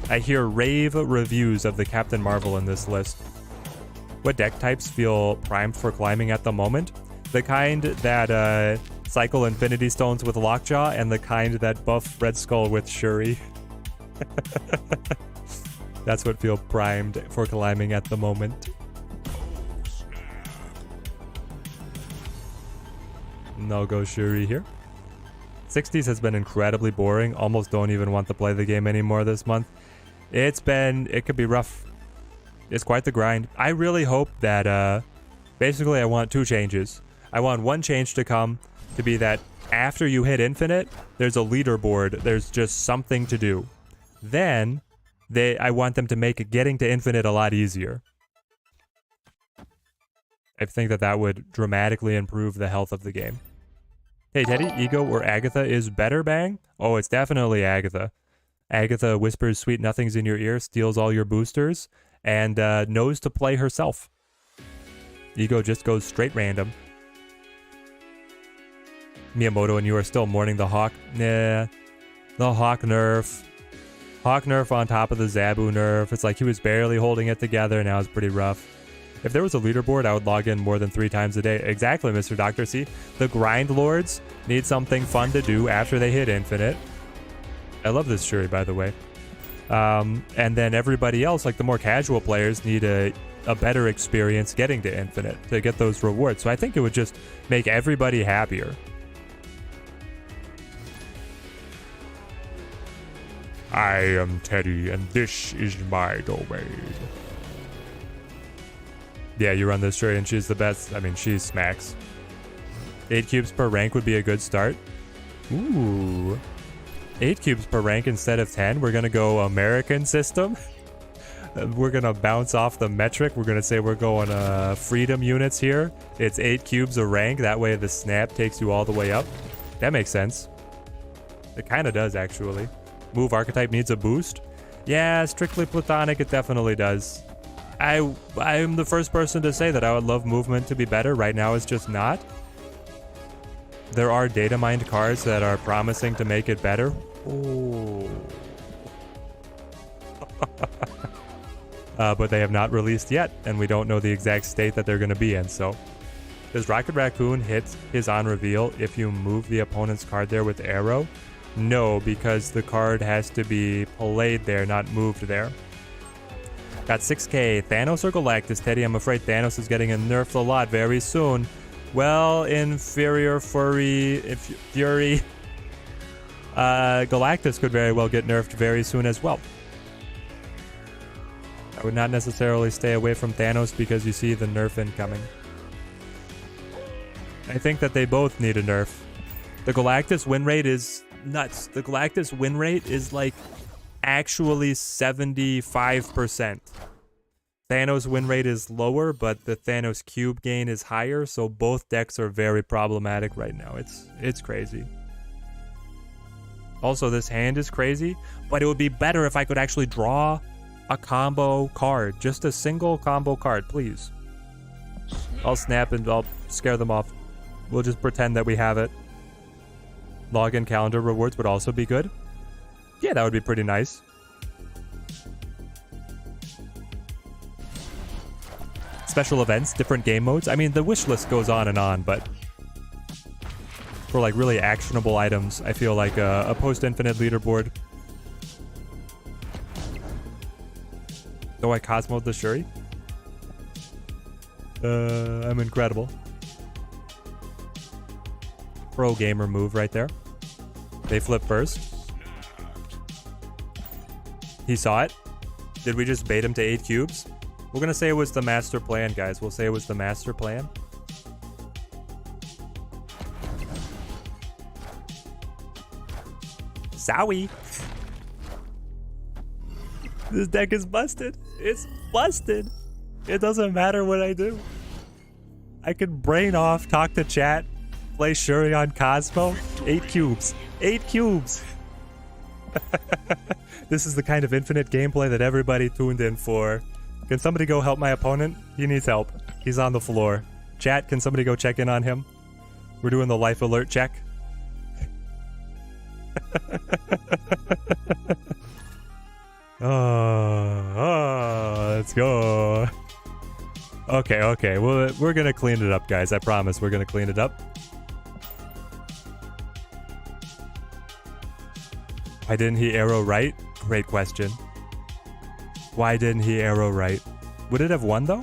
I hear rave reviews of the Captain Marvel in this list. What deck types feel primed for climbing at the moment? The kind that cycle Infinity Stones with Lockjaw, and the kind that buff Red Skull with Shuri. That's what feel primed for climbing at the moment. No go Shuri here. 60s has been incredibly boring. Almost don't even want to play the game anymore this month. It could be rough. It's quite the grind. I really hope that, basically I want 2 changes. I want one change to come to be that after you hit infinite, there's a leaderboard. There's just something to do. Then, I want them to make getting to infinite a lot easier. I think that would dramatically improve the health of the game. Hey Teddy, Ego or Agatha is better, Bang? Oh, it's definitely Agatha. Agatha whispers sweet nothings in your ear, steals all your boosters, and knows to play herself. Ego just goes straight random. Miyamoto and you are still mourning the Hawk. Nah. The Hawk nerf. Hawk nerf on top of the Zabu nerf. It's like he was barely holding it together. Now it's pretty rough. If there was a leaderboard, I would log in more than 3 times a day. Exactly, Mr. Dr. C. The grind lords need something fun to do after they hit infinite. I love this Shuri, by the way. And then everybody else, like the more casual players, need a better experience getting to infinite to get those rewards. So I think it would just make everybody happier. I am Teddy, and this is my domain. Yeah, you run this Shuri, and she's the best. I mean, she smacks. 8 cubes per rank would be a good start. Ooh. 8 cubes per rank instead of 10. We're going to go American system. We're going to bounce off the metric. We're going to say we're going freedom units here. It's 8 cubes a rank. That way the snap takes you all the way up. That makes sense. It kind of does, actually. Move archetype needs a boost. Yeah, strictly platonic, it definitely does. I'm the first person to say that I would love movement to be better. Right now it's just not. There are data mined cards that are promising to make it better. Ooh. But they have not released yet, and we don't know the exact state that they're going to be in. So, does Rocket Raccoon hit his on reveal if you move the opponent's card there with arrow? No, because the card has to be played there, not moved there. Got 6k. Thanos or Galactus? Teddy, I'm afraid Thanos is getting nerfed a lot very soon. Well, inferior fury, Galactus could very well get nerfed very soon as well. I would not necessarily stay away from Thanos because you see the nerf incoming. I think that they both need a nerf. The Galactus win rate is nuts. The Galactus win rate is like actually 75%. Thanos win rate is lower, but the Thanos cube gain is higher, so both decks are very problematic right now. It's crazy. Also, this hand is crazy, but it would be better if I could actually draw a combo card. Just a single combo card, please. I'll snap and I'll scare them off. We'll just pretend that we have it. Login calendar rewards would also be good. Yeah, that would be pretty nice. Special events, different game modes. I mean, the wish list goes on and on, but for like really actionable items, I feel like a post-infinite leaderboard. Oh, I Cosmo'd the Shuri. I'm incredible. Pro gamer move right there. They flip first. He saw it. Did we just bait him to 8 cubes? We're gonna say it was the master plan, guys. We'll say it was the master plan. Zowie. This deck is busted. It's busted. It doesn't matter what I do. I can brain off, talk to chat, play Shuri on Cosmo. 8 cubes. 8 cubes. This is the kind of infinite gameplay that everybody tuned in for. Can somebody go help my opponent? He needs help. He's on the floor. Chat, can somebody go check in on him? We're doing the life alert check. Let's go. Okay. Well, we're gonna clean it up, guys. I promise we're gonna clean it up. Why didn't he arrow right? Great question. Why didn't he arrow right? Would it have won, though?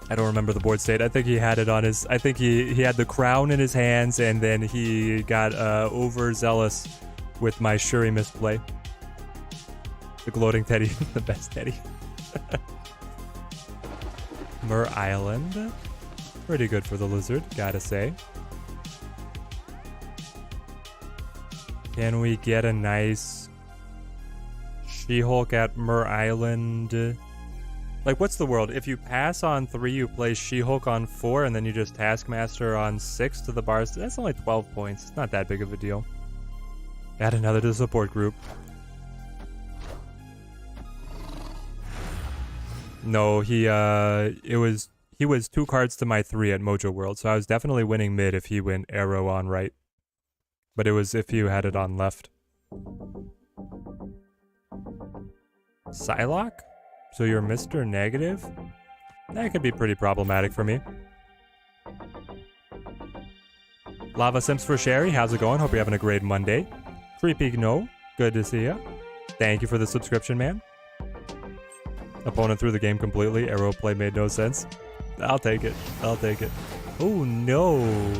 I don't remember the board state. I think he had it on his... I think he had the crown in his hands, and then he got overzealous with my Shuri misplay. The gloating teddy. The best teddy. Mer Island. Pretty good for the lizard, gotta say. Can we get a nice She-Hulk at Mer Island? Like, what's the world? If you pass on 3, you play She-Hulk on 4, and then you just Taskmaster on 6 to the bars. That's only 12 points. It's not that big of a deal. Add another to the support group. No, he was 2 cards to my 3 at Mojo World, so I was definitely winning mid if he went arrow on right. But it was if you had it on left. Psylocke? So you're Mr. Negative? That could be pretty problematic for me. Lava Sims for Sherry, how's it going? Hope you're having a great Monday. Creepy No, good to see ya. Thank you for the subscription, man. Opponent threw the game completely. Arrow play made no sense. I'll take it. I'll take it. Oh no.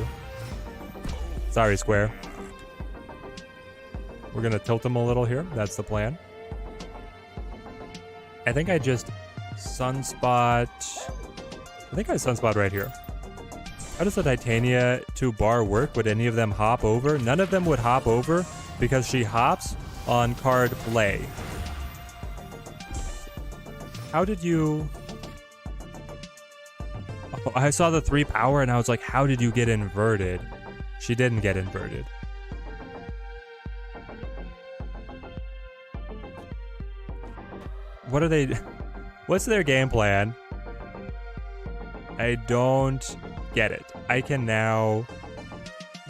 Sorry, Square. We're gonna tilt him a little here. That's the plan. I think I just sunspot. I think I sunspot right here. How does the Titania 2 bar work? Would any of them hop over? None of them would hop over because she hops on card play. How did you... Oh, I saw the 3 power and I was like, how did you get inverted? She didn't get inverted. What are they... What's their game plan? I don't get it. I can now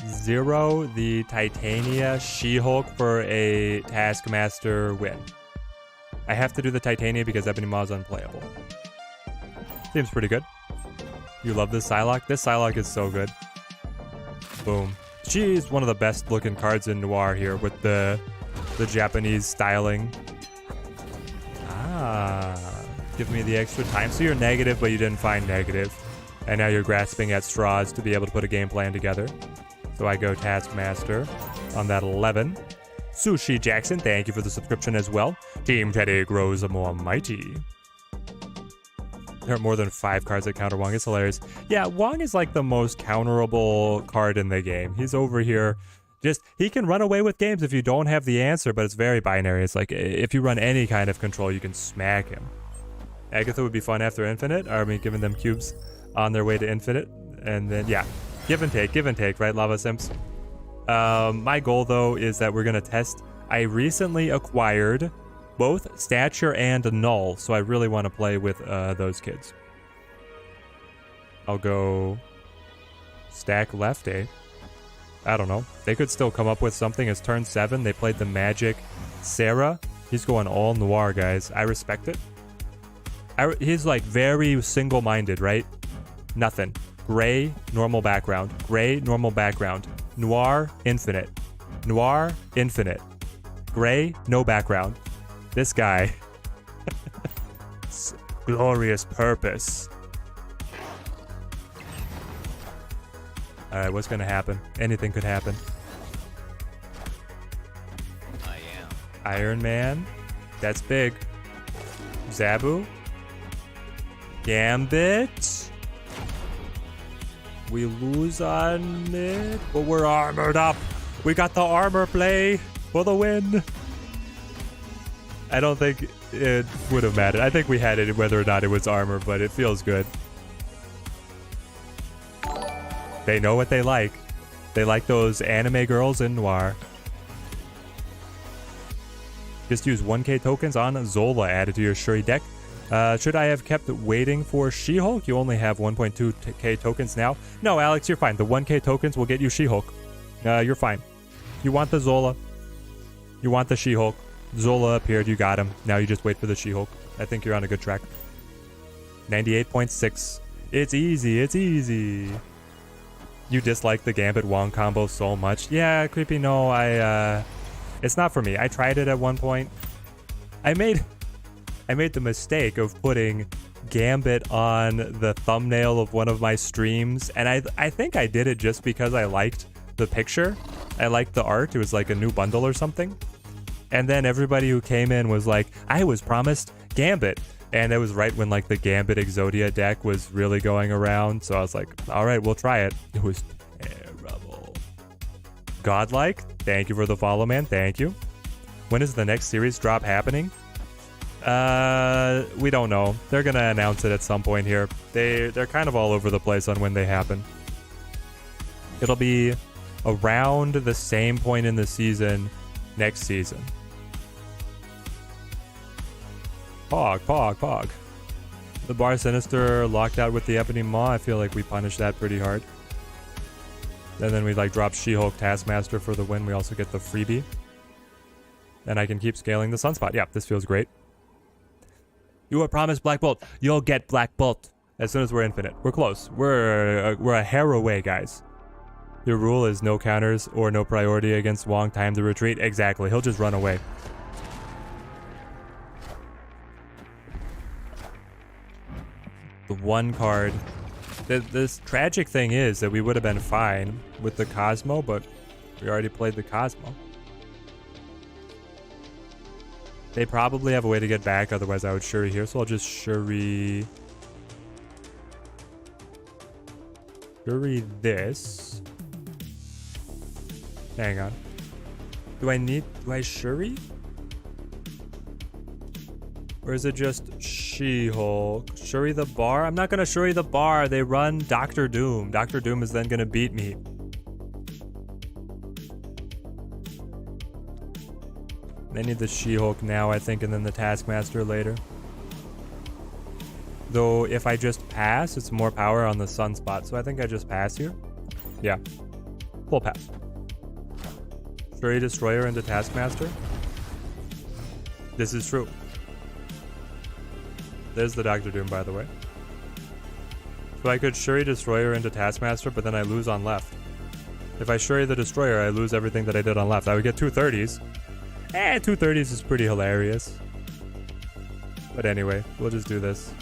0 the Titania She-Hulk for a Taskmaster win. I have to do the Titania because Ebony Maw is unplayable. Seems pretty good. You love this Psylocke? This Psylocke is so good. Boom. She's one of the best looking cards in Noir here with the Japanese styling. Give me the extra time. So you're negative, but you didn't find negative. And now you're grasping at straws to be able to put a game plan together. So I go Taskmaster on that 11. Sushi Jackson, thank you for the subscription as well. Team Teddy grows more mighty. There are more than 5 cards that counter Wong. It's hilarious. Yeah, Wong is like the most counterable card in the game. He's over here. He can run away with games if you don't have the answer, but it's very binary. It's like, if you run any kind of control, you can smack him. Agatha would be fun after Infinite. Are we giving them cubes on their way to Infinite? And then, yeah, give and take, right, Lava Sims? My goal, though, is that we're going to test. I recently acquired both Stature and Null, so I really want to play with those kids. I'll go stack left, eh? I don't know. They could still come up with something. It's turn 7. They played the Magic Sarah. He's going all Noir, guys. I respect it. He's like very single-minded, right? Nothing. Gray, normal background. Gray, normal background. Noir, infinite. Noir, infinite. Gray, no background. This guy. Glorious purpose. Alright, what's gonna happen? Anything could happen. I am. Iron Man. That's big. Zabu. Gambit. We lose on it, but we're armored up. We got the armor play for the win. I don't think it would have mattered. I think we had it whether or not it was armor, but it feels good. They know what they like. They like those anime girls in Noir. Just use 1k tokens on Zola added to your Shuri deck. Should I have kept waiting for She-Hulk? You only have 1.2k tokens now. No, Alex, you're fine. The 1k tokens will get you She-Hulk. You're fine. You want the Zola. You want the She-Hulk. Zola appeared. You got him. Now you just wait for the She-Hulk. I think you're on a good track. 98.6. It's easy. It's easy. You dislike the Gambit Wong combo so much. Yeah, Creepy, no, it's not for me. I tried it at one point. I made the mistake of putting Gambit on the thumbnail of one of my streams, and I think I did it just because I liked the picture. I liked the art. It was like a new bundle or something. And then everybody who came in was like, I was promised Gambit. And it was right when like the Gambit Exodia deck was really going around. So I was like, all right, we'll try it. It was terrible. Godlike, thank you for the follow, man. Thank you. When is the next series drop happening? We don't know. They're gonna announce it at some point here. They're kind of all over the place on when they happen. It'll be around the same point in the season next season. Pog. The Bar Sinister locked out with the Ebony Maw. I feel like we punished that pretty hard. And then we like drop She-Hulk Taskmaster for the win. We also get the freebie. And I can keep scaling the Sunspot. Yeah, this feels great. You were promised Black Bolt. You'll get Black Bolt as soon as we're infinite. We're close. We're a hair away, guys. Your rule is no counters or no priority against Wong. Time to retreat. Exactly. He'll just run away. The one card. This tragic thing is that we would have been fine with the Cosmo, but we already played the Cosmo. They probably have a way to get back, otherwise I would Shuri here, so I'll just Shuri this. Hang on. Do I Shuri? Or is it just She-Hulk? Shuri the Bar? I'm not gonna Shuri the Bar. They run Doctor Doom. Doctor Doom is then gonna beat me. They need the She-Hulk now, I think, and then the Taskmaster later. Though, if I just pass, it's more power on the Sunspot, so I think I just pass here. Yeah. Full pass. Shuri Destroyer into Taskmaster. This is true. There's the Doctor Doom, by the way. So I could Shuri Destroyer into Taskmaster, but then I lose on left. If I Shuri the Destroyer, I lose everything that I did on left. I would get 230s. 230s is pretty hilarious. But anyway, we'll just do this.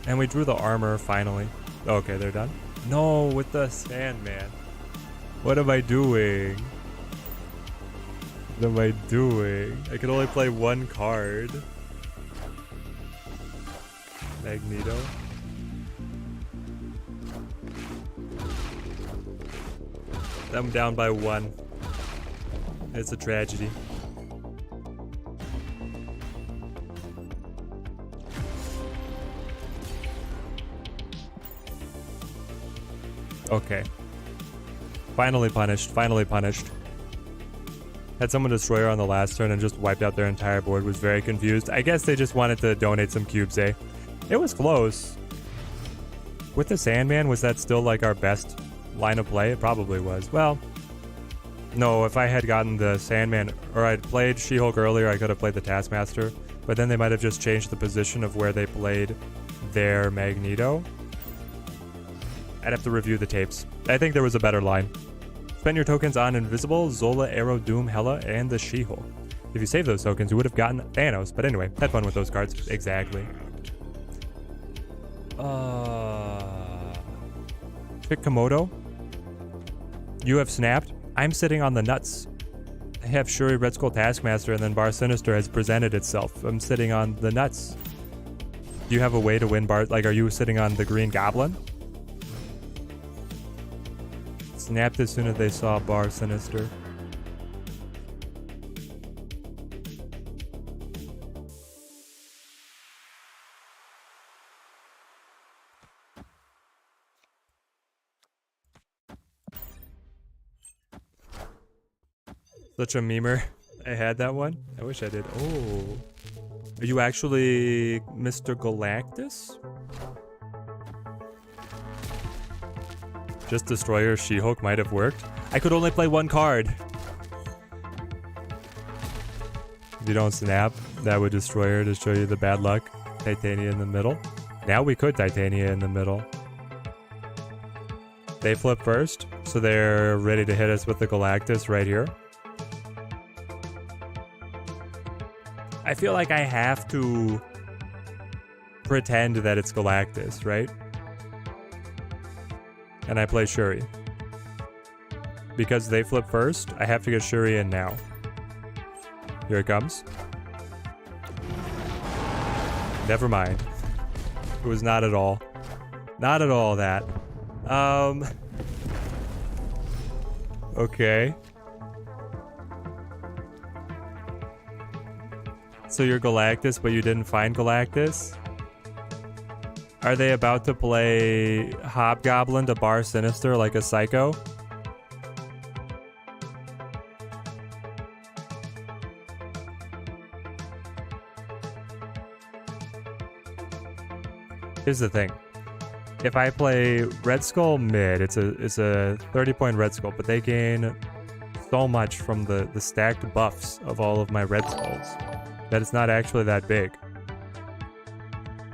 And we drew the armor, finally. Okay, they're done. No, with the Sandman. What am I doing? What am I doing? I can only play one card. Magneto. I'm down by 1. It's a tragedy. Okay. Finally punished. Finally punished. Had someone Destroyer on the last turn and just wiped out their entire board. Was very confused. I guess they just wanted to donate some cubes, eh? It was close. With the Sandman, was that still like our best line of play? It probably was. Well, no, if I had gotten the Sandman, or I'd played She-Hulk earlier, I could have played the Taskmaster. But then they might have just changed the position of where they played their Magneto. I'd have to review the tapes. I think there was a better line. Spend your tokens on Invisible, Zola, Arrow, Doom, Hela, and the She-Hulk. If you save those tokens, you would have gotten Thanos. But anyway, had fun with those cards. Exactly. Pick Komodo. You have snapped. I'm sitting on the nuts. I have Shuri, Red Skull, Taskmaster, and then Bar Sinister has presented itself. I'm sitting on the nuts. Do you have a way to win Bar? Like, are you sitting on the Green Goblin? Snapped as soon as they saw Bar Sinister. Such a memer. I had that one. I wish I did. Oh. Are you actually Mr. Galactus? Just Destroyer She-Hulk might have worked. I could only play one card. If you don't snap, that would Destroyer to show you the bad luck. Titania in the middle. Now we could Titania in the middle. They flip first, so they're ready to hit us with the Galactus right here. I feel like I have to pretend that it's Galactus, right? And I play Shuri. Because they flip first, I have to get Shuri in now. Here it comes. Never mind. It was not at all. Not at all that. Okay. So you're Galactus, but you didn't find Galactus? Are they about to play Hobgoblin to Bar Sinister like a psycho? Here's the thing. If I play Red Skull mid, it's a 30-point Red Skull, but they gain so much from the stacked buffs of all of my Red Skulls that it's not actually that big.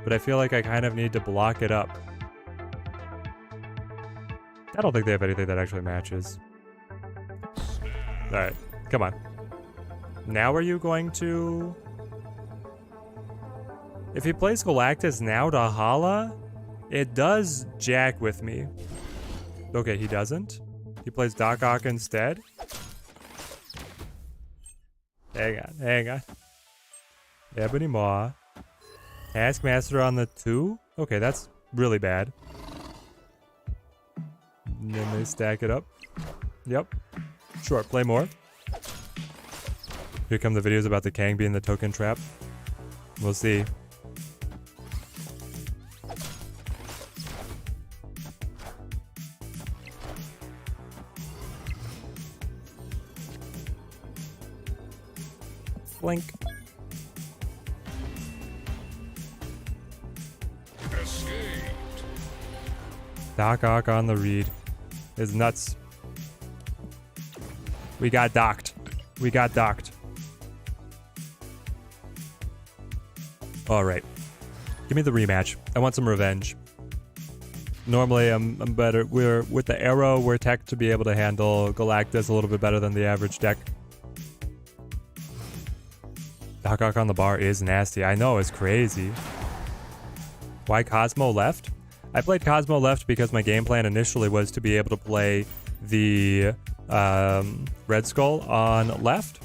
But I feel like I kind of need to block it up. I don't think they have anything that actually matches. Alright, come on. Now are you going to... If he plays Galactus now to Hala, it does jack with me. Okay, he doesn't. He plays Doc Ock instead. Hang on, hang on. Ebony Maw. Taskmaster on the 2? Okay, that's really bad. And then they stack it up. Yep. Sure, play more. Here come the videos about the Kang being the token trap. We'll see. Blink. Escaped. Doc Ock on the read is nuts. We got docked. We got docked. All right. Give me the rematch. I want some revenge. Normally, I'm better. We're with the arrow. We're tech to be able to handle Galactus a little bit better than the average deck. Doc Ock on the bar is nasty. I know, it's crazy. Why Cosmo left? I played Cosmo left because my game plan initially was to be able to play the Red Skull on left,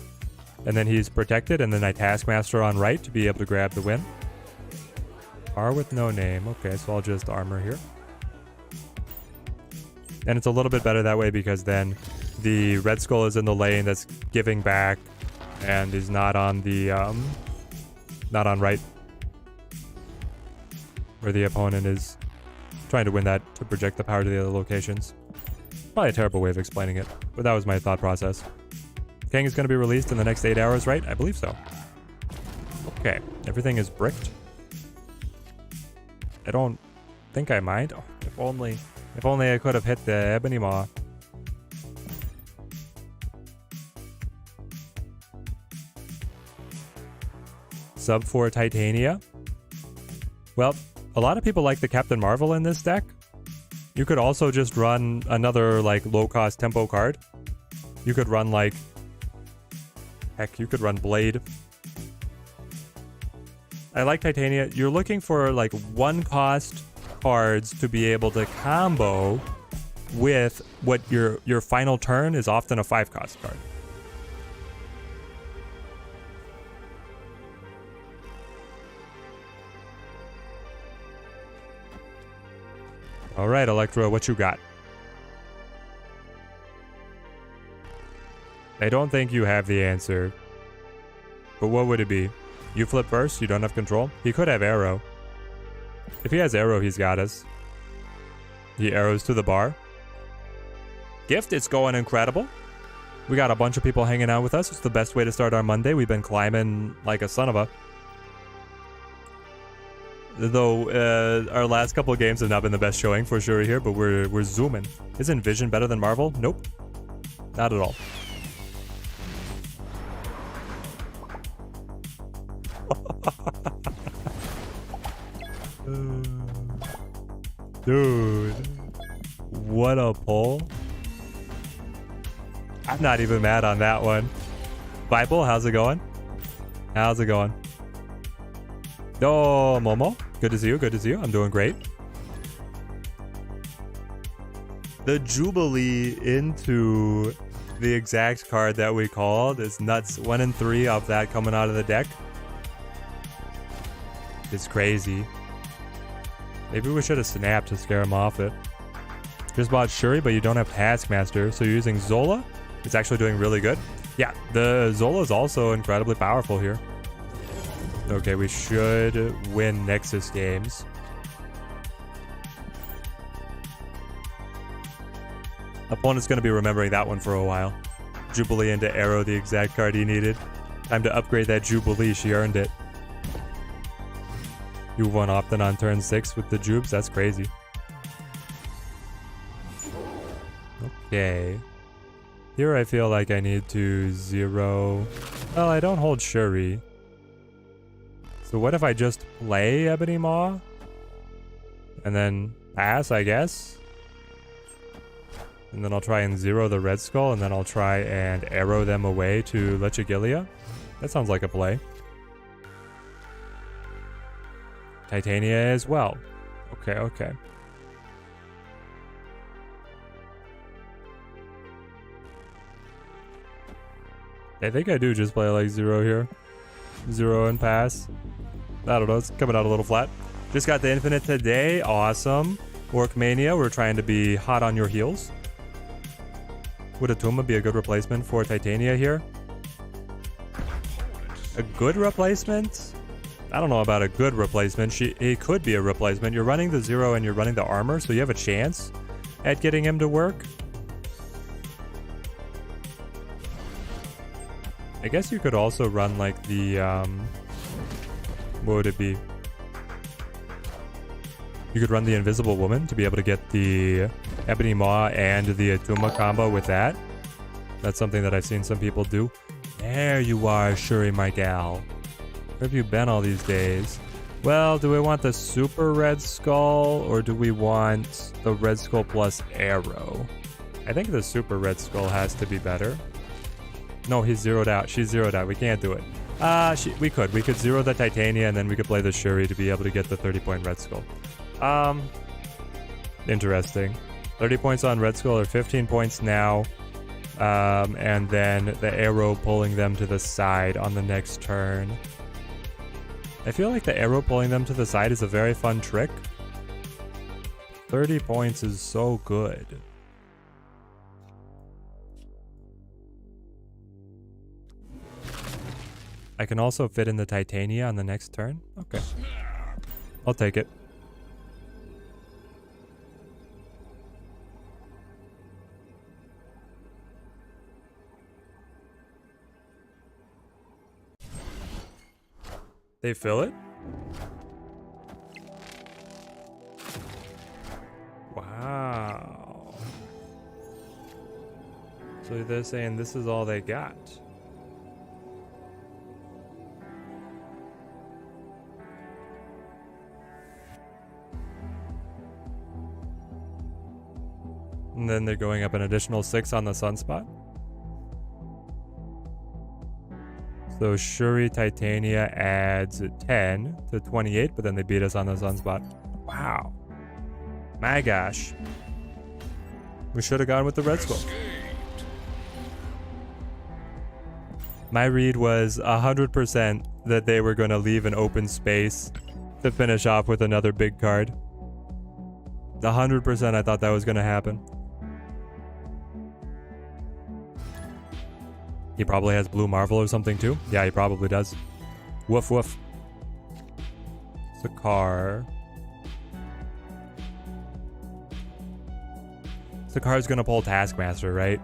and then he's protected, and then I Taskmaster on right to be able to grab the win. R with no name. Okay, so I'll just armor here. And it's a little bit better that way because then the Red Skull is in the lane that's giving back and is not on the not on right, where the opponent is trying to win that to project the power to the other locations. Probably a terrible way of explaining it, but that was my thought process. Kang is going to be released in the next 8 hours, right? I believe so. Okay, everything is bricked. I don't think I mind. Oh, if only I could have hit the Ebony Maw. Sub 4 Titania. Well, a lot of people like the Captain Marvel in this deck. You could also just run another like low-cost tempo card You could run like... Heck, you could run Blade. I like Titania. You're looking for like 1-cost cards to be able to combo with what your final turn is often a 5-cost card. All right, Electro, what you got? I don't think you have the answer. But what would it be? You flip first, you don't have control? He could have arrow. If he has arrow, he's got us. He arrows to the bar. Gift, it's going incredible. We got a bunch of people hanging out with us. It's the best way to start our Monday. We've been climbing like a son of a... Though our last couple of games have not been the best showing for Shuri here, but we're zooming. Isn't Vision better than Marvel? Nope. Not at all. Dude, what a pull. I'm not even mad on that one. Bible, how's it going? How's it going? Oh, Momo, good to see you, good to see you. I'm doing great. The Jubilee into the exact card that we called is nuts. 1 and 3 of that coming out of the deck. It's crazy. Maybe we should have snapped to scare him off it. Just bought Shuri, but you don't have Taskmaster, so you're using Zola. It's actually doing really good. Yeah, the Zola is also incredibly powerful here. Okay, we should win Nexus games. Opponent's going to be remembering that one for a while. Jubilee into Arrow, the exact card he needed. Time to upgrade that Jubilee, she earned it. You won Optin on turn 6 with the Jubes, that's crazy. Okay. Here I feel like I need to zero... Well, I don't hold Shuri. So what if I just play Ebony Maw? And then pass, I guess? And then I'll try and zero the Red Skull, and then I'll try and arrow them away to Lechigilia. That sounds like a play. Titania as well. Okay, okay. I think I do just play like zero here. Zero and pass. I don't know, it's coming out a little flat. Just got the Infinite today. Awesome. Orcmania, we're trying to be hot on your heels. Would Atuma be a good replacement for Titania here? A good replacement? I don't know about a good replacement. It could be a replacement. You're running the zero and you're running the armor, so you have a chance at getting him to work. I guess you could also run like the, what would it be? You could run the Invisible Woman to be able to get the Ebony Maw and the Atuma combo with that. That's something that I've seen some people do. There you are, Shuri, my gal. Where have you been all these days? Well, do we want the Super Red Skull or do we want the Red Skull plus Arrow? I think the Super Red Skull has to be better. No, he's zeroed out. She's zeroed out. We can't do it. We could zero the Titania and then we could play the Shuri to be able to get the 30-point Red Skull. Interesting. 30 points on Red Skull or 15 points now. And then the Arrow pulling them to the side on the next turn. I feel like the Arrow pulling them to the side is a very fun trick. 30 points is so good. I can also fit in the Titania on the next turn. Okay. I'll take it. They fill it? Wow. So they're saying this is all they got. And then they're going up an additional 6 on the Sunspot. So Shuri Titania adds 10 to 28, but then they beat us on the Sunspot. Wow. My gosh. We should have gone with the Red Skull. My read was 100% that they were going to leave an open space to finish off with another big card. 100% I thought that was going to happen. He probably has Blue Marvel or something too. Yeah, he probably does. Woof woof. Sakaar. Sakaar's gonna pull Taskmaster, right?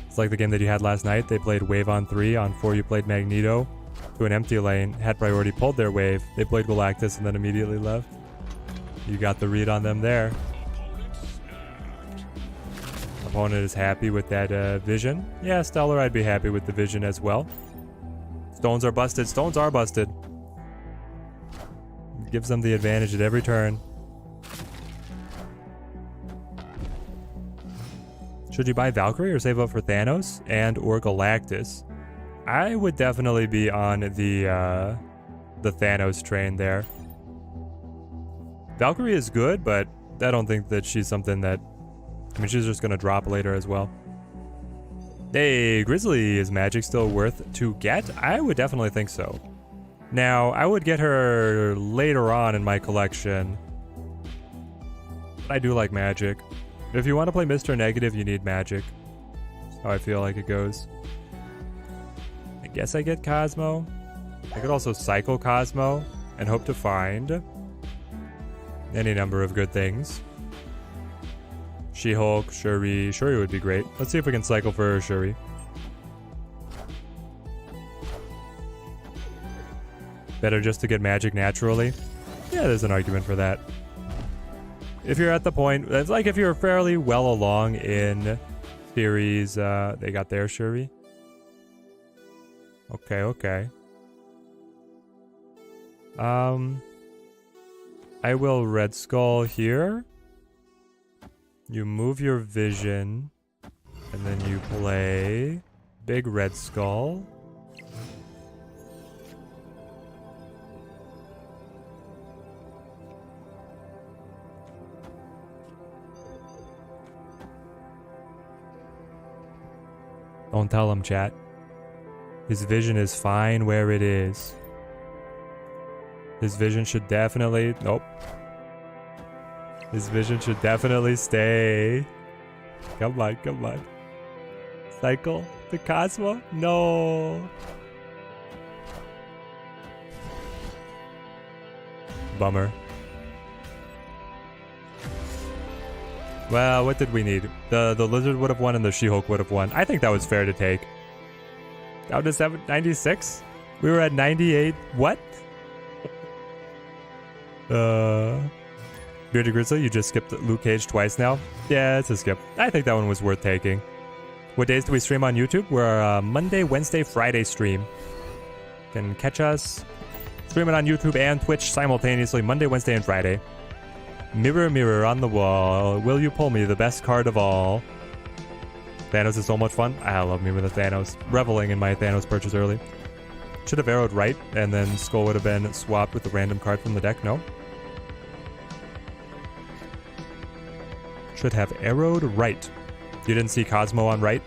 It's like the game that you had last night. They played wave on 3. On 4 you played Magneto to an empty lane. Had priority, pulled their wave. They played Galactus and then immediately left. You got the read on them there. Opponent is happy with that vision. Yeah, Stellar, I'd be happy with the vision as well. Stones are busted. Stones are busted. Gives them the advantage at every turn. Should you buy Valkyrie or save up for Thanos and or Galactus? I would definitely be on the Thanos train there. Valkyrie is good, but I don't think that she's something that... I mean, she's just going to drop later as well. Hey, Grizzly, is magic still worth to get? I would definitely think so. Now, I would get her later on in my collection. I do like magic. If you want to play Mr. Negative, you need magic. That's how I feel like it goes. I guess I get Cosmo. I could also cycle Cosmo and hope to find any number of good things. She-Hulk, Shuri. Shuri would be great. Let's see if we can cycle for Shuri. Better just to get magic naturally? Yeah, there's an argument for that. If you're at the point, it's like if you're fairly well along in series, they got their Shuri. Okay, okay. I will Red Skull here. You move your vision, and then you play big Red Skull. Don't tell him, chat. His vision is fine where it is. His vision should definitely... Nope. His vision should definitely stay. Come on, come on. Cycle to Cosmo? No. Bummer. Well, what did we need? The Lizard would have won and the She-Hulk would have won. I think that was fair to take. Down to 96? We were at 98. What? Bearded Grizzly, you just skipped Luke Cage twice now? Yeah, it's a skip. I think that one was worth taking. What days do we stream on YouTube? We're Monday, Wednesday, Friday stream. You can catch us streaming on YouTube and Twitch simultaneously Monday, Wednesday, and Friday. Mirror, mirror on the wall, will you pull me the best card of all? Thanos is so much fun. I love me with a Thanos. Reveling in my Thanos purchase early. Should have arrowed right, and then Skull would have been swapped with a random card from the deck. No. Should have arrowed right. You didn't see Cosmo on right?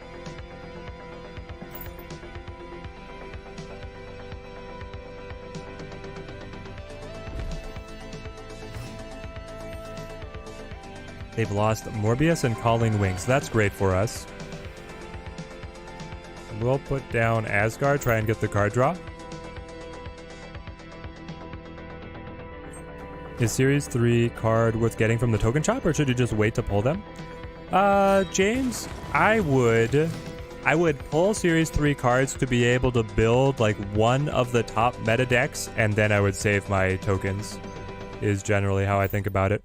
They've lost Morbius and Calling Wings. That's great for us. We'll put down Asgard, try and get the card draw. Is Series 3 card worth getting from the token shop, or should you just wait to pull them? James, I would pull Series 3 cards to be able to build like one of the top meta decks, and then I would save my tokens, is generally how I think about it.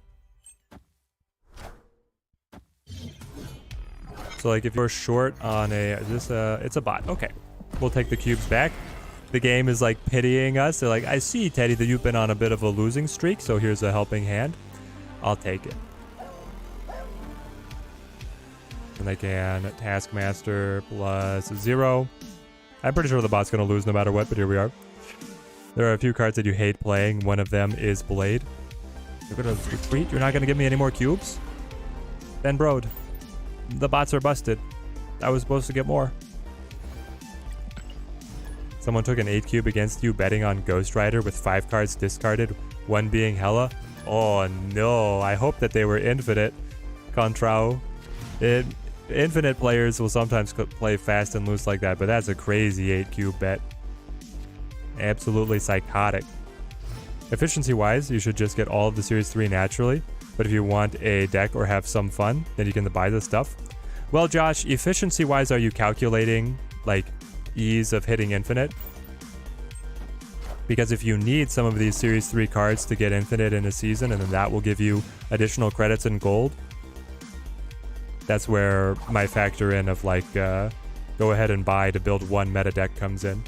So like if you're short on a, it's a bot. Okay, we'll take the cubes back. The game is like pitying us. They're like, I see, Teddy, that you've been on a bit of a losing streak, so here's a helping hand. I'll take it. And they can Taskmaster plus 0. I'm pretty sure the bot's going to lose no matter what, but here we are. There are a few cards that you hate playing. One of them is Blade. You're going to retreat? You're not going to give me any more cubes? Ben Brode. The bots are busted. I was supposed to get more. Someone took an 8 cube against you betting on Ghost Rider with 5 cards discarded, one being Hella. Oh no, I hope that they were infinite. Contrao. Infinite players will sometimes play fast and loose like that, but that's a crazy 8 cube bet. Absolutely psychotic. Efficiency wise, you should just get all of the Series 3 naturally, but if you want a deck or have some fun, then you can buy the stuff. Well, Josh, efficiency wise, are you calculating like ease of hitting infinite? Because if you need some of these Series 3 cards to get infinite in a season, and then that will give you additional credits and gold, that's where my factor in of like go ahead and buy to build one meta deck comes in.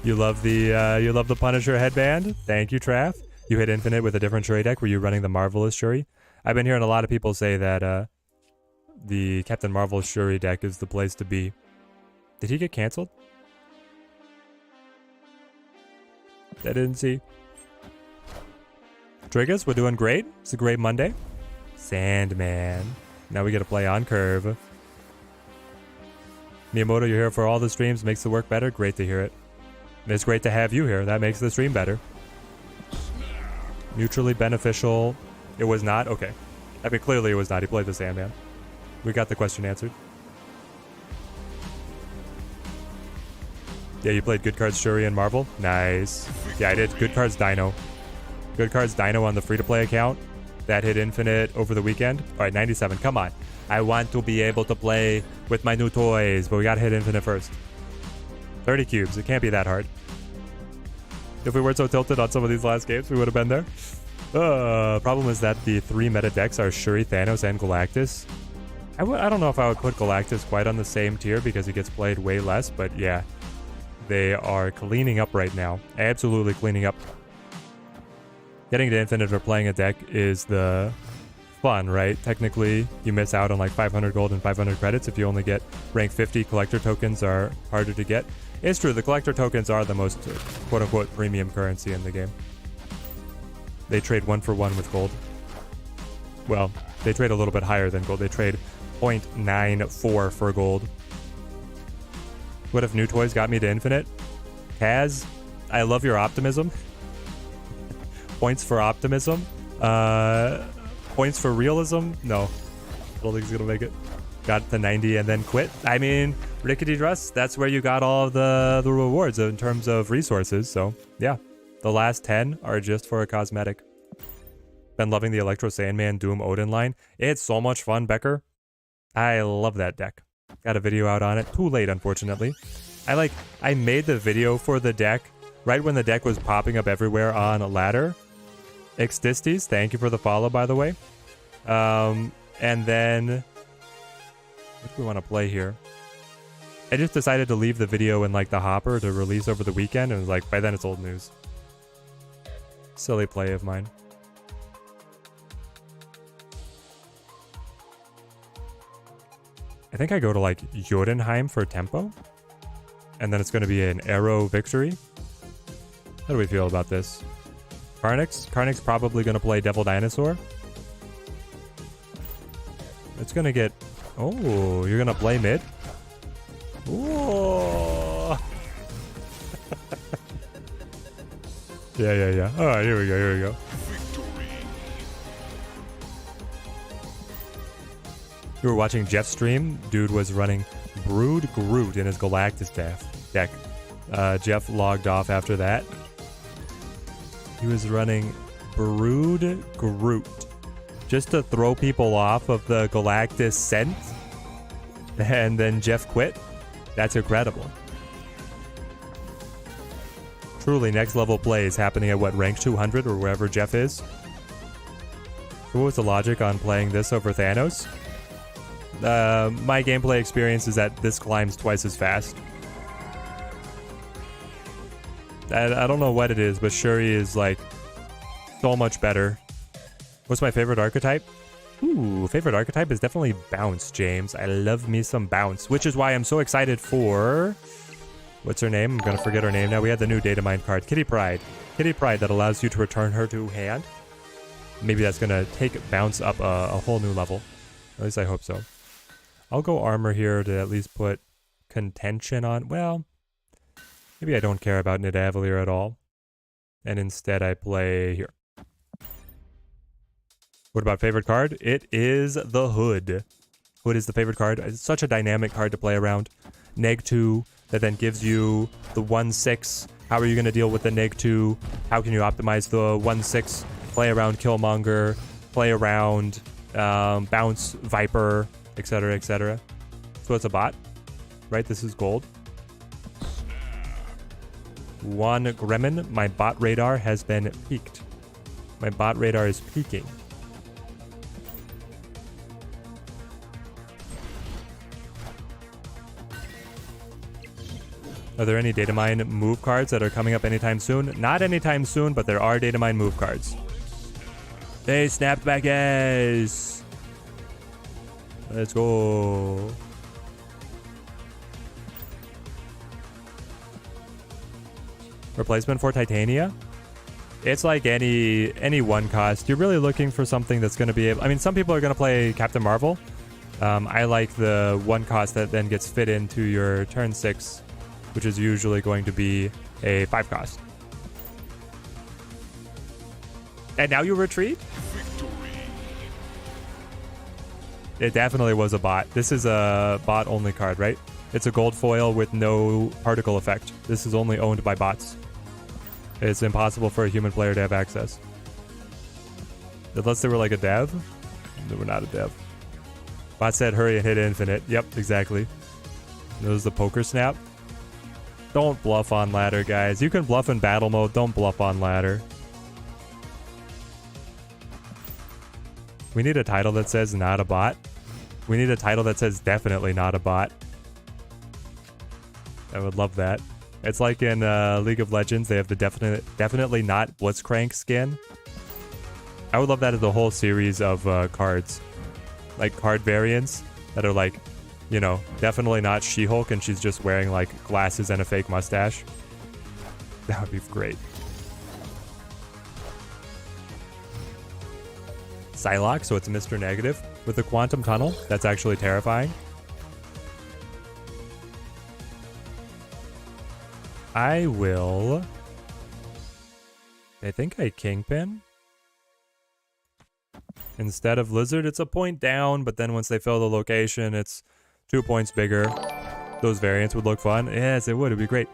You love the Punisher headband? Thank you, Traff. You hit infinite with a different Shuri deck. Were you running the Marvelous Shuri? I've been hearing a lot of people say that the Captain Marvel Shuri deck is the place to be. Did he get canceled? I didn't see. Triggers, we're doing great. It's a great Monday. Sandman. Now we get to play on curve. Miyamoto, you're here for all the streams. Makes the work better. Great to hear it. It's great to have you here. That makes the stream better. Mutually beneficial. It was not? Okay. I mean, clearly it was not. He played the Sandman. We got the question answered. Yeah, you played Good Cards Shuri and Marvel? Nice. Yeah, I did Good Cards Dino. Good Cards Dino on the free-to-play account. That hit infinite over the weekend. All right, 97. Come on. I want to be able to play with my new toys, but we got to hit infinite first. 30 cubes. It can't be that hard. If we weren't so tilted on some of these last games, we would have been there. Problem is that the 3 meta decks are Shuri, Thanos, and Galactus. I don't know if I would put Galactus quite on the same tier because he gets played way less, but yeah. They are cleaning up right now. Absolutely cleaning up. Getting to infinite or playing a deck is the fun, right? Technically, you miss out on like 500 gold and 500 credits. If you only get rank 50, collector tokens are harder to get. It's true, the collector tokens are the most quote-unquote premium currency in the game. They trade 1 for 1 with gold. Well, they trade a little bit higher than gold. They trade 0.94 for gold. What if new toys got me to infinite? Kaz, I love your optimism. Points for optimism. Points for realism? No. I don't think he's gonna make it. Got to 90 and then quit. I mean, Rickety Dress, that's where you got all of the rewards in terms of resources. So, yeah. The last 10 are just for a cosmetic. Been loving the Electro Sandman Doom Odin line. It's so much fun, Becker. I love that deck. Got a video out on it. Too late, unfortunately. I made the video for the deck right when the deck was popping up everywhere on a ladder. Xdistes, thank you for the follow, by the way. And then... what do we want to play here? I just decided to leave the video in like the hopper to release over the weekend, and it was like, by then it's old news. Silly play of mine. I think I go to like Jotunheim for tempo. And then it's going to be an arrow victory. How do we feel about this? Karnix? Karnix probably going to play Devil Dinosaur. It's going to get... oh, you're going to play mid? Ooh. Yeah. All right, here we go. You were watching Jeff's stream. Dude was running Brood Groot in his Galactus deck. Jeff logged off after that. He was running Brood Groot just to throw people off of the Galactus scent. And then Jeff quit. That's incredible. Truly next level plays happening at what, rank 200 or wherever Jeff is? So what was the logic on playing this over Thanos? My gameplay experience is that this climbs twice as fast. I don't know what it is, but Shuri is like so much better What's my favorite archetype? Ooh, favorite archetype is definitely Bounce, James. I love me some Bounce, which is why I'm so excited for... What's her name? I'm gonna forget her name now. We had the new data mine card, Kitty Pryde. Kitty Pryde that allows you to return her to hand. Maybe that's gonna take Bounce up a whole new level. At least I hope so. I'll go armor here to at least put contention on. Well, maybe I don't care about Nidavellir at all. And instead I play here. What about favorite card? It is the Hood. Hood is the favorite card. It's such a dynamic card to play around. Neg 2 that then gives you the 1/6. How are you going to deal with the Neg 2? How can you optimize the 1/6? Play around Killmonger, play around Bounce, Viper, etc., etc. So it's a bot, right? This is gold. One Gremlin, my bot radar has been peaked. My bot radar is peaking. Are there any data mine move cards that are coming up anytime soon? Not anytime soon, but there are data mine move cards. They snapped back ass. Let's go. Replacement for Titania? It's like any one cost. You're really looking for something that's going to be able... I mean, some people are going to play Captain Marvel. I like the one cost that then gets fit into your turn 6, which is usually going to be a 5 cost. And now you retreat? It definitely was a bot. This is a bot only card, right? It's a gold foil with no particle effect. This is only owned by bots. It's impossible for a human player to have access. Unless they were like a dev. They were not a dev. Bot said hurry and hit infinite. Yep, exactly. That was the poker snap. Don't bluff on ladder, guys. You can bluff in battle mode. Don't bluff on ladder. We need a title that says not a bot. We need a title that says definitely not a bot. I would love that. It's like in League of Legends. They have the definitely not Blitzcrank skin. I would love that as a whole series of cards. Like card variants that are like, you know, definitely not She-Hulk and she's just wearing like glasses and a fake mustache. That would be great. Psylocke, so it's Mr. Negative with the Quantum Tunnel. That's actually terrifying. I think I Kingpin. Instead of Lizard, it's a point down, but then once they fill the location, it's 2 points bigger. Those variants would look fun. Yes, it would. It'd be great.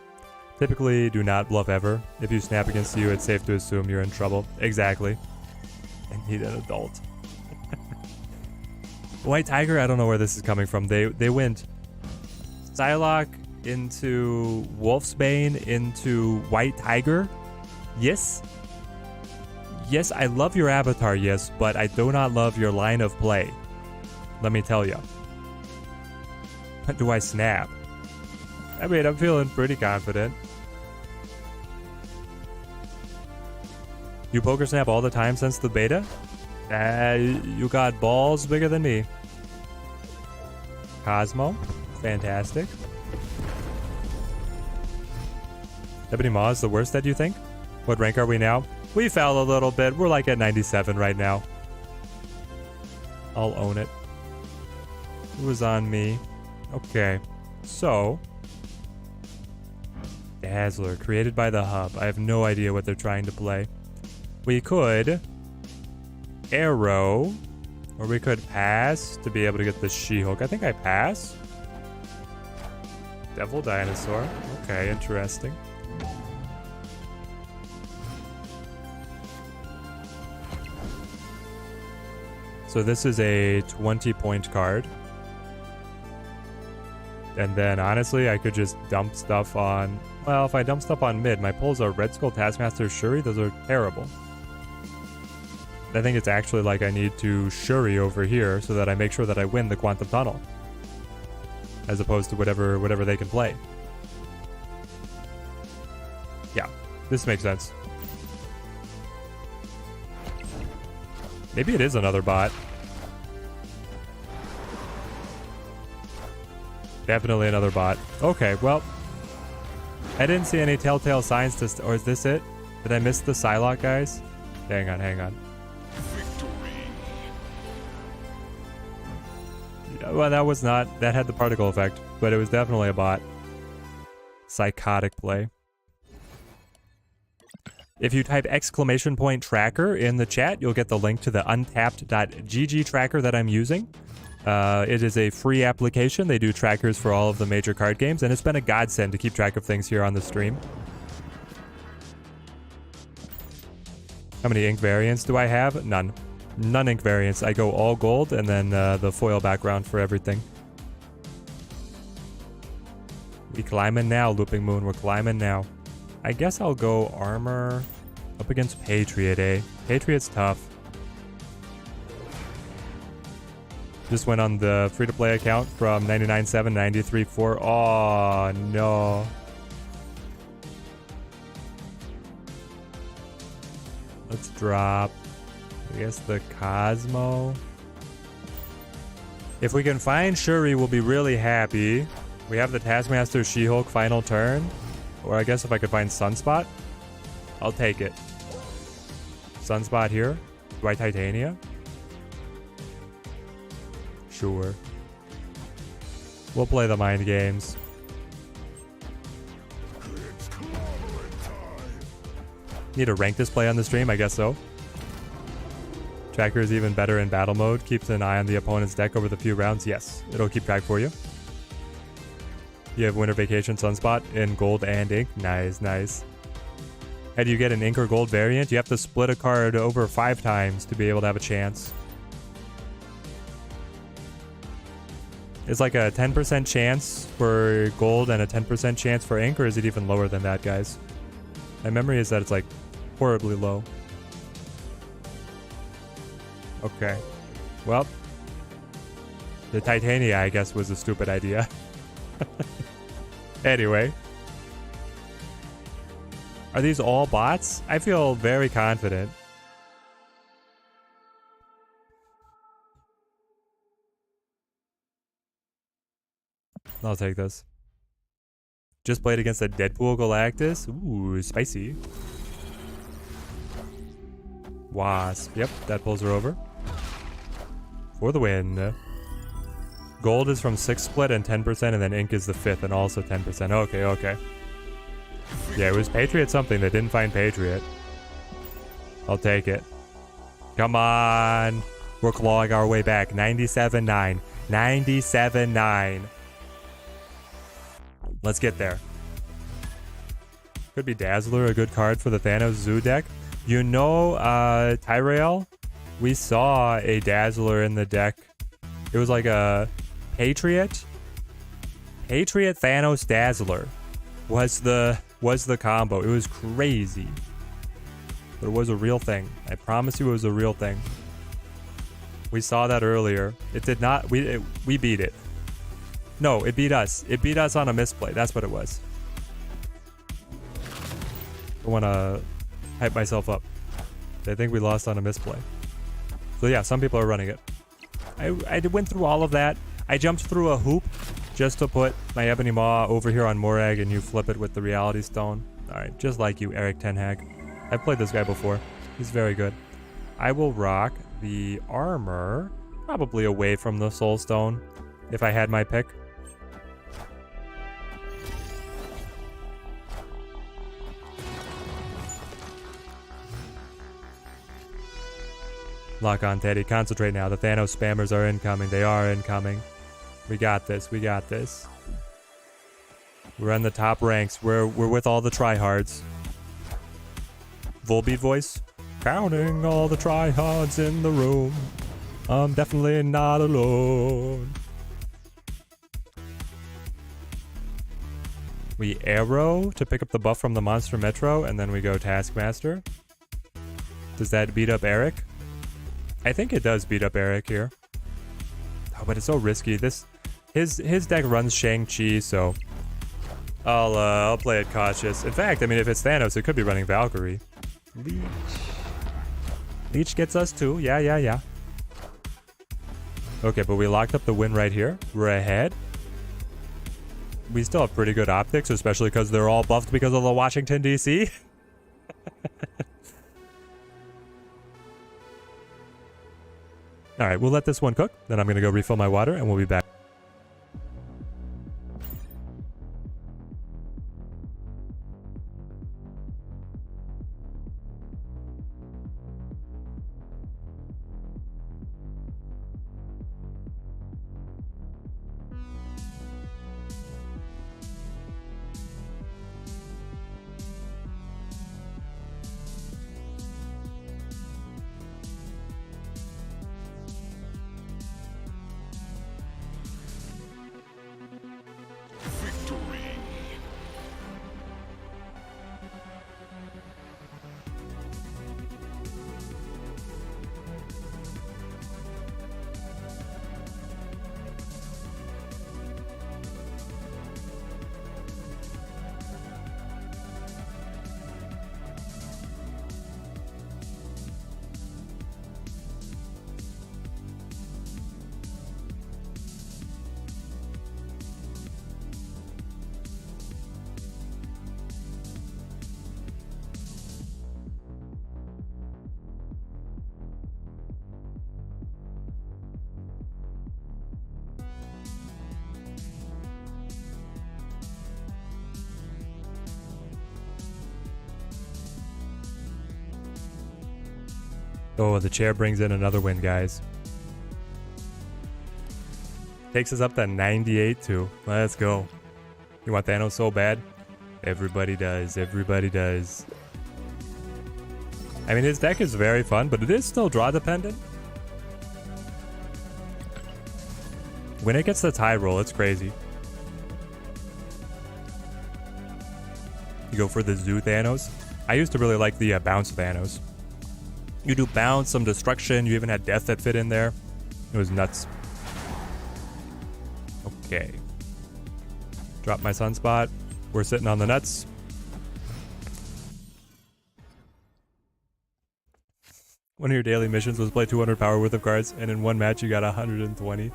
Typically, do not bluff ever. If you snap against you, it's safe to assume you're in trouble. Exactly. I need an adult. White Tiger, I don't know where this is coming from. They went Psylocke into Wolfsbane into White Tiger. Yes. Yes, I love your avatar, yes, but I do not love your line of play. Let me tell you. Do I snap? I mean, I'm feeling pretty confident. You poker snap all the time since the beta? You got balls bigger than me. Cosmo, fantastic. Ebony Maw is the worst that you think? What rank are we now? We fell a little bit. We're like at 97 right now. I'll own it. It was on me. Okay, so Dazzler, created by the Hub. I have no idea what they're trying to play. We could Arrow, or we could pass to be able to get the She-Hulk. I think I pass. Devil Dinosaur. Okay, interesting. So this is a 20-point card. And then, honestly, I could just dump stuff on... Well, if I dump stuff on mid, my pulls are Red Skull, Taskmaster, Shuri. Those are terrible. I think it's actually like I need to Shuri over here so that I make sure that I win the Quantum Tunnel. As opposed to whatever they can play. Yeah, this makes sense. Maybe it is another bot. Definitely another bot. Okay, well. I didn't see any telltale signs to... Or is this it? Did I miss the Psylocke, guys? Hang on, hang on. Victory. Yeah, well, that was not... That had the particle effect. But it was definitely a bot. Psychotic play. If you type !tracker in the chat, you'll get the link to the untapped.gg tracker that I'm using. It is a free application. They do trackers for all of the major card games, and it's been a godsend to keep track of things here on the stream. How many ink variants do I have? None. None ink variants. I go all gold, and then the foil background for everything. We climbing now, Looping Moon. We're climbing now. I guess I'll go armor up against Patriot, eh? Patriot's tough. Just went on the free-to-play account from 99.7, 93.4. Oh, no. Let's drop, I guess, the Cosmo. If we can find Shuri, we'll be really happy. We have the Taskmaster She-Hulk final turn. Or I guess if I could find Sunspot, I'll take it. Sunspot here. Do I Titania? Sure. We'll play the mind games. Need a rank display on the stream? I guess so. Tracker is even better in battle mode. Keeps an eye on the opponent's deck over the few rounds. Yes, it'll keep track for you. You have Winter Vacation Sunspot in gold and ink. Nice, nice. How do you get an ink or gold variant? You have to split a card over 5 times to be able to have a chance. It's like a 10% chance for gold and a 10% chance for ink, or is it even lower than that, guys? My memory is that it's like horribly low. Okay. Well, the Titania, I guess, was a stupid idea. Anyway. Are these all bots? I feel very confident. I'll take this. Just played against a Deadpool Galactus. Ooh, spicy. Wasp. Yep, that pulls her over. For the win. Gold is from 6 split and 10%, and then ink is the 5th and also 10%. Okay, okay. Yeah, it was Patriot something that didn't find Patriot. I'll take it. Come on. We're clawing our way back. 97.9. 97.9. Let's get there. Could be Dazzler, a good card for the Thanos Zoo deck. You know, Tyrell, we saw a Dazzler in the deck. It was like a Patriot Thanos Dazzler was the combo. It was crazy. But it was a real thing. I promise you it was a real thing. We saw that earlier. It did not, we beat it. No, it beat us. It beat us on a misplay. That's what it was. I want to hype myself up. I think we lost on a misplay. So yeah, some people are running it. I went through all of that. I jumped through a hoop just to put my Ebony Maw over here on Morag, and you flip it with the Reality Stone. Alright, just like you, Eric Ten Hag. I've played this guy before. He's very good. I will rock the armor, probably away from the Soul Stone, if I had my pick. Lock on, Teddy. Concentrate now. The Thanos spammers are incoming. They are incoming. We got this. We got this. We're in the top ranks. We're with all the tryhards. Volbeat voice. Counting all the tryhards in the room. I'm definitely not alone. We arrow to pick up the buff from the Monster Metro, and then we go Taskmaster. Does that beat up Eric? I think it does beat up Eric here. Oh, but it's so risky. His deck runs Shang-Chi, so I'll play it cautious. In fact, I mean, if it's Thanos, it could be running Valkyrie. Leech. Each gets us 2. Yeah. Okay, but we locked up the win right here. We're ahead. We still have pretty good optics, especially because they're all buffed because of the Washington, D.C. All right, we'll let this one cook. Then I'm going to go refill my water, and we'll be back. Victory. Oh, the chair brings in another win, guys. Takes us up to 98 too. Let's go. You want Thanos so bad? Everybody does. Everybody does. I mean, his deck is very fun, but it is still draw dependent. When it gets the tie roll, it's crazy. You go for the Zoo Thanos. I used to really like the bounce Thanos. You do bounce, some destruction. You even had death that fit in there. It was nuts. Okay. Drop my sunspot. We're sitting on the nuts. One of your daily missions was play 200 power worth of cards, and in one match you got 120.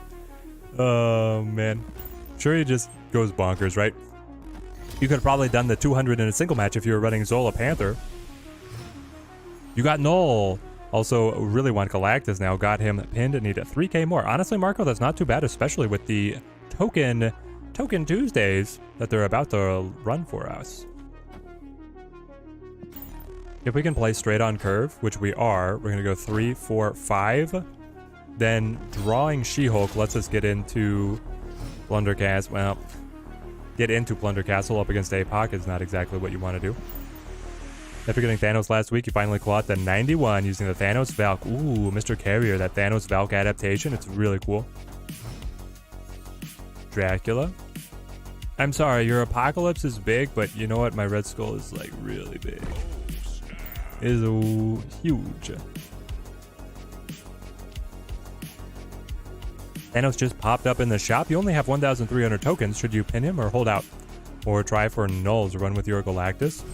Oh, man. Shuri just goes bonkers, right? You could have probably done the 200 in a single match if you were running Zola Panther. You got Null. Also, really want Galactus now. Got him pinned and need a 3k more. Honestly, Marco, that's not too bad, especially with the Token Tuesdays that they're about to run for us. If we can play straight on curve, which we are, we're going to go 3, 4, 5. Then drawing She-Hulk lets us get into Plunder Castle. Well, get into Plunder Castle up against APOC is not exactly what you want to do. After getting Thanos last week, you finally clocked the 91 using the Thanos Valk. Ooh, Mr. Carrier, that Thanos Valk adaptation. It's really cool. Dracula. I'm sorry, your Apocalypse is big, but you know what? My Red Skull is like really big. It is huge. Thanos just popped up in the shop. You only have 1,300 tokens. Should you pin him or hold out? Or try for nulls, run with your Galactus?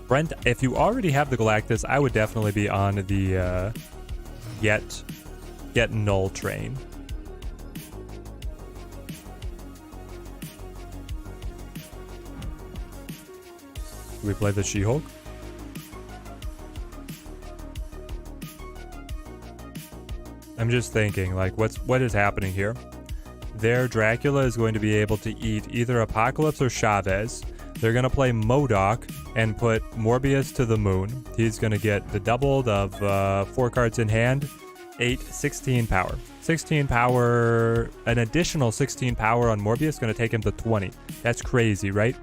Brent, if you already have the Galactus, I would definitely be on the get null train. Do we play the She-Hulk? I'm just thinking, like, what is happening here? Their Dracula is going to be able to eat either Apocalypse or Chavez. They're going to play MODOK and put Morbius to the moon. He's going to get the doubled of 4 cards in hand, 16 power. 16 power, an additional 16 power on Morbius is going to take him to 20. That's crazy, right?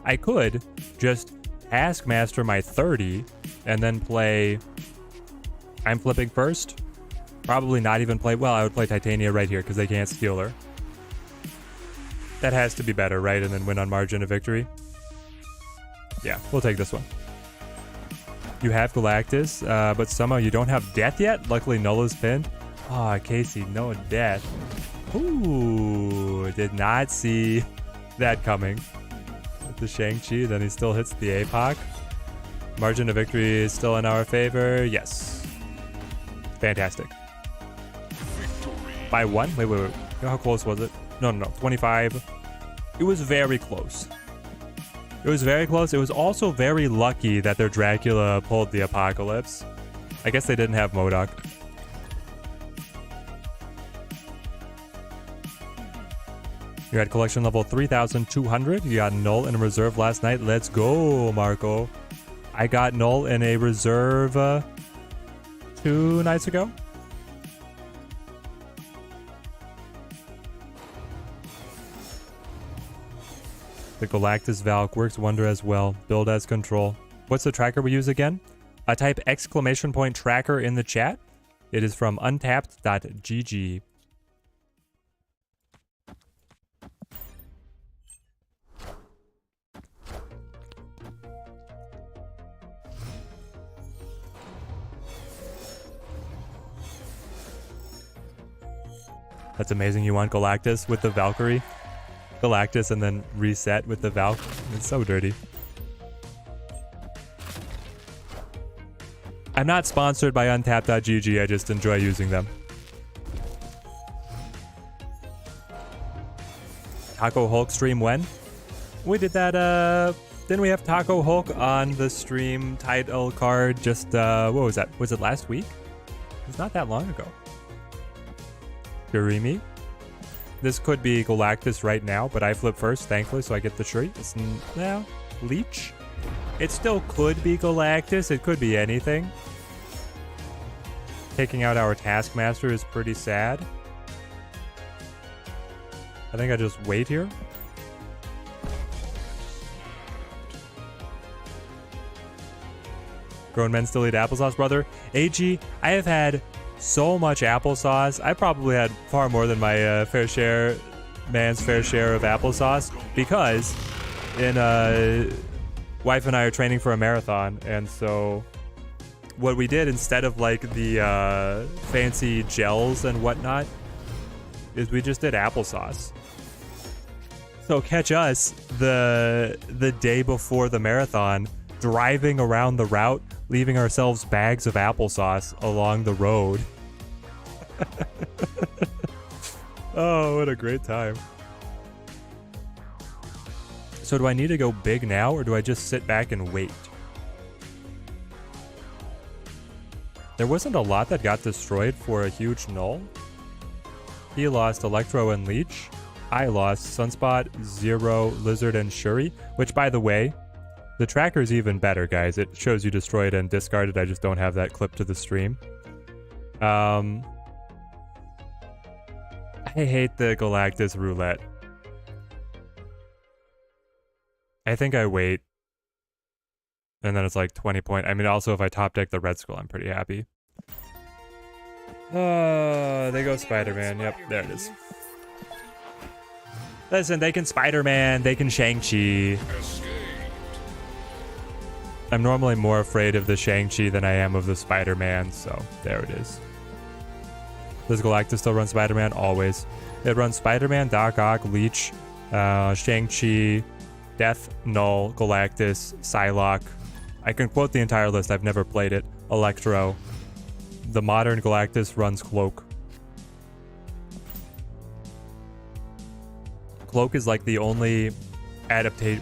I could just Taskmaster my 30 and then play... I'm flipping first. Probably not even play... Well, I would play Titania right here because they can't steal her. That has to be better, right? And then win on margin of victory. Yeah, we'll take this one. You have Galactus, but somehow you don't have death yet? Luckily, Null is pinned. Ah, Casey, no death. Ooh, did not see that coming. With the Shang-Chi, then he still hits the APOC. Margin of victory is still in our favor. Yes. Fantastic. Victory. By 1? Wait. You know how close was it? No. 25. It was very close. It was very close. It was also very lucky that their Dracula pulled the Apocalypse. I guess they didn't have MODOK. You had collection level 3,200. You got null in a reserve last night. Let's go, Marco. I got null in a reserve 2 nights ago. The Galactus Valk works wonder as well. Build as control. What's the tracker we use again? Type exclamation point tracker in the chat. It is from untapped.gg. That's amazing. You want Galactus with the Valkyrie? Galactus and then reset with the Valk. It's so dirty. I'm not sponsored by untapped.gg. I just enjoy using them. Taco Hulk stream when? We did that, didn't we have Taco Hulk on the stream title card just, what was that? Was it last week? It's not that long ago. Shuri. This could be Galactus right now, but I flip first, thankfully, so I get the Shuri. It's now Leech. It still could be Galactus. It could be anything. Taking out our Taskmaster is pretty sad. I think I just wait here. Grown men still eat applesauce, brother. AG, I have had so much applesauce. I probably had far more than my man's fair share of applesauce, because wife and I are training for a marathon, and so what we did, instead of like the fancy gels and whatnot, is we just did applesauce. So catch us the day before the marathon, driving around the route, leaving ourselves bags of applesauce along the road. Oh, what a great time. So do I need to go big now, or do I just sit back and wait? There wasn't a lot that got destroyed for a huge null. He lost Electro and Leech. I lost Sunspot, Zero, Lizard, and Shuri, which, by the way, the tracker's even better, guys. It shows you destroyed and discarded. I just don't have that clip to the stream. I hate the Galactus roulette. I think I wait. And then it's like 20 point. I mean, also, if I top deck the Red Skull, I'm pretty happy. They go Spider-Man. Yep, there it is. Listen, they can Spider-Man, they can Shang-Chi. I'm normally more afraid of the Shang-Chi than I am of the Spider-Man, so there it is. Does Galactus still run Spider-Man? Always. It runs Spider-Man, Doc Ock, Leech, Shang-Chi, Death, Null, Galactus, Psylocke. I can quote the entire list. I've never played it. Electro. The modern Galactus runs Cloak. Cloak is like the only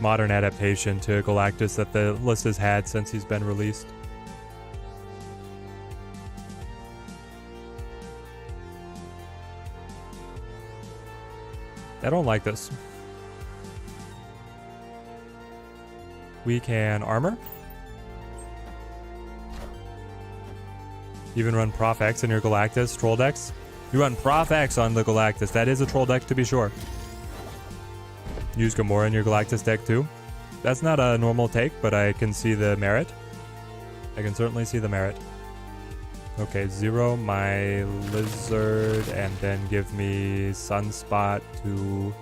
modern adaptation to Galactus that the list has had since he's been released. I don't like this. We can armor. Even run Prof X in your Galactus, Troll decks. You run Prof X on the Galactus. That is a Troll deck to be sure. Use Gamora in your Galactus deck too. That's not a normal take, but I can see the merit. I can certainly see the merit. Okay, zero my Lizard and then give me Sunspot to...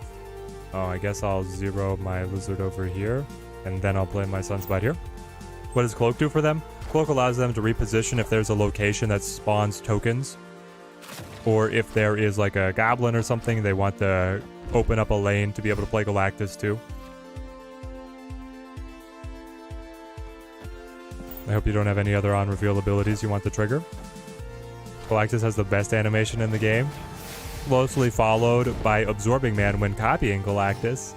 Oh, I guess I'll zero my Lizard over here and then I'll play my Sunspot here. What does Cloak do for them? Cloak allows them to reposition if there's a location that spawns tokens, or if there is like a goblin or something, they want to open up a lane to be able to play Galactus too. I hope you don't have any other on-reveal abilities you want to trigger. Galactus has the best animation in the game, closely followed by Absorbing Man when copying Galactus.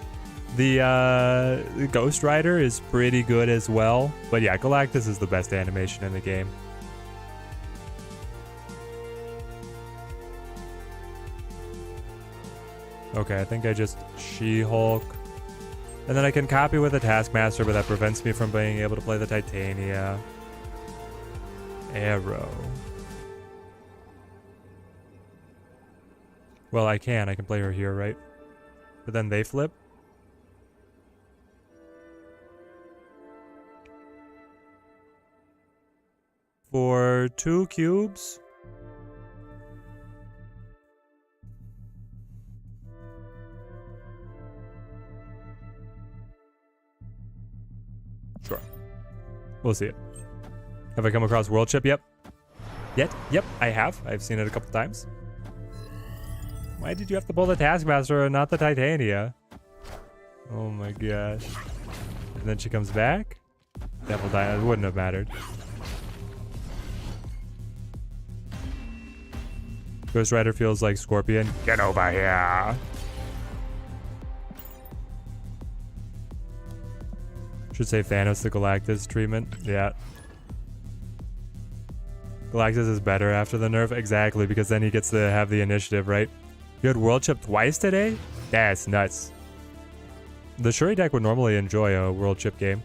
The Ghost Rider is pretty good as well, but yeah, Galactus is the best animation in the game. Okay, I think I just She-Hulk. And then I can copy with a Taskmaster, but that prevents me from being able to play the Titania. Arrow. Well, I can play her here, right? But then they flip. For 2 cubes. Sure. We'll see it. Have I come across World Chip yet? Yep, I have. I've seen it a couple times. Why did you have to pull the Taskmaster and not the Titania? Oh my gosh. And then she comes back? Devil Dino, it wouldn't have mattered. Ghost Rider feels like Scorpion. Get over here. Should say Thanos the Galactus treatment. Yeah. Galactus is better after the nerf. Exactly, because then he gets to have the initiative, right? You had World Chip twice today? That's nuts. The Shuri deck would normally enjoy a World Chip game,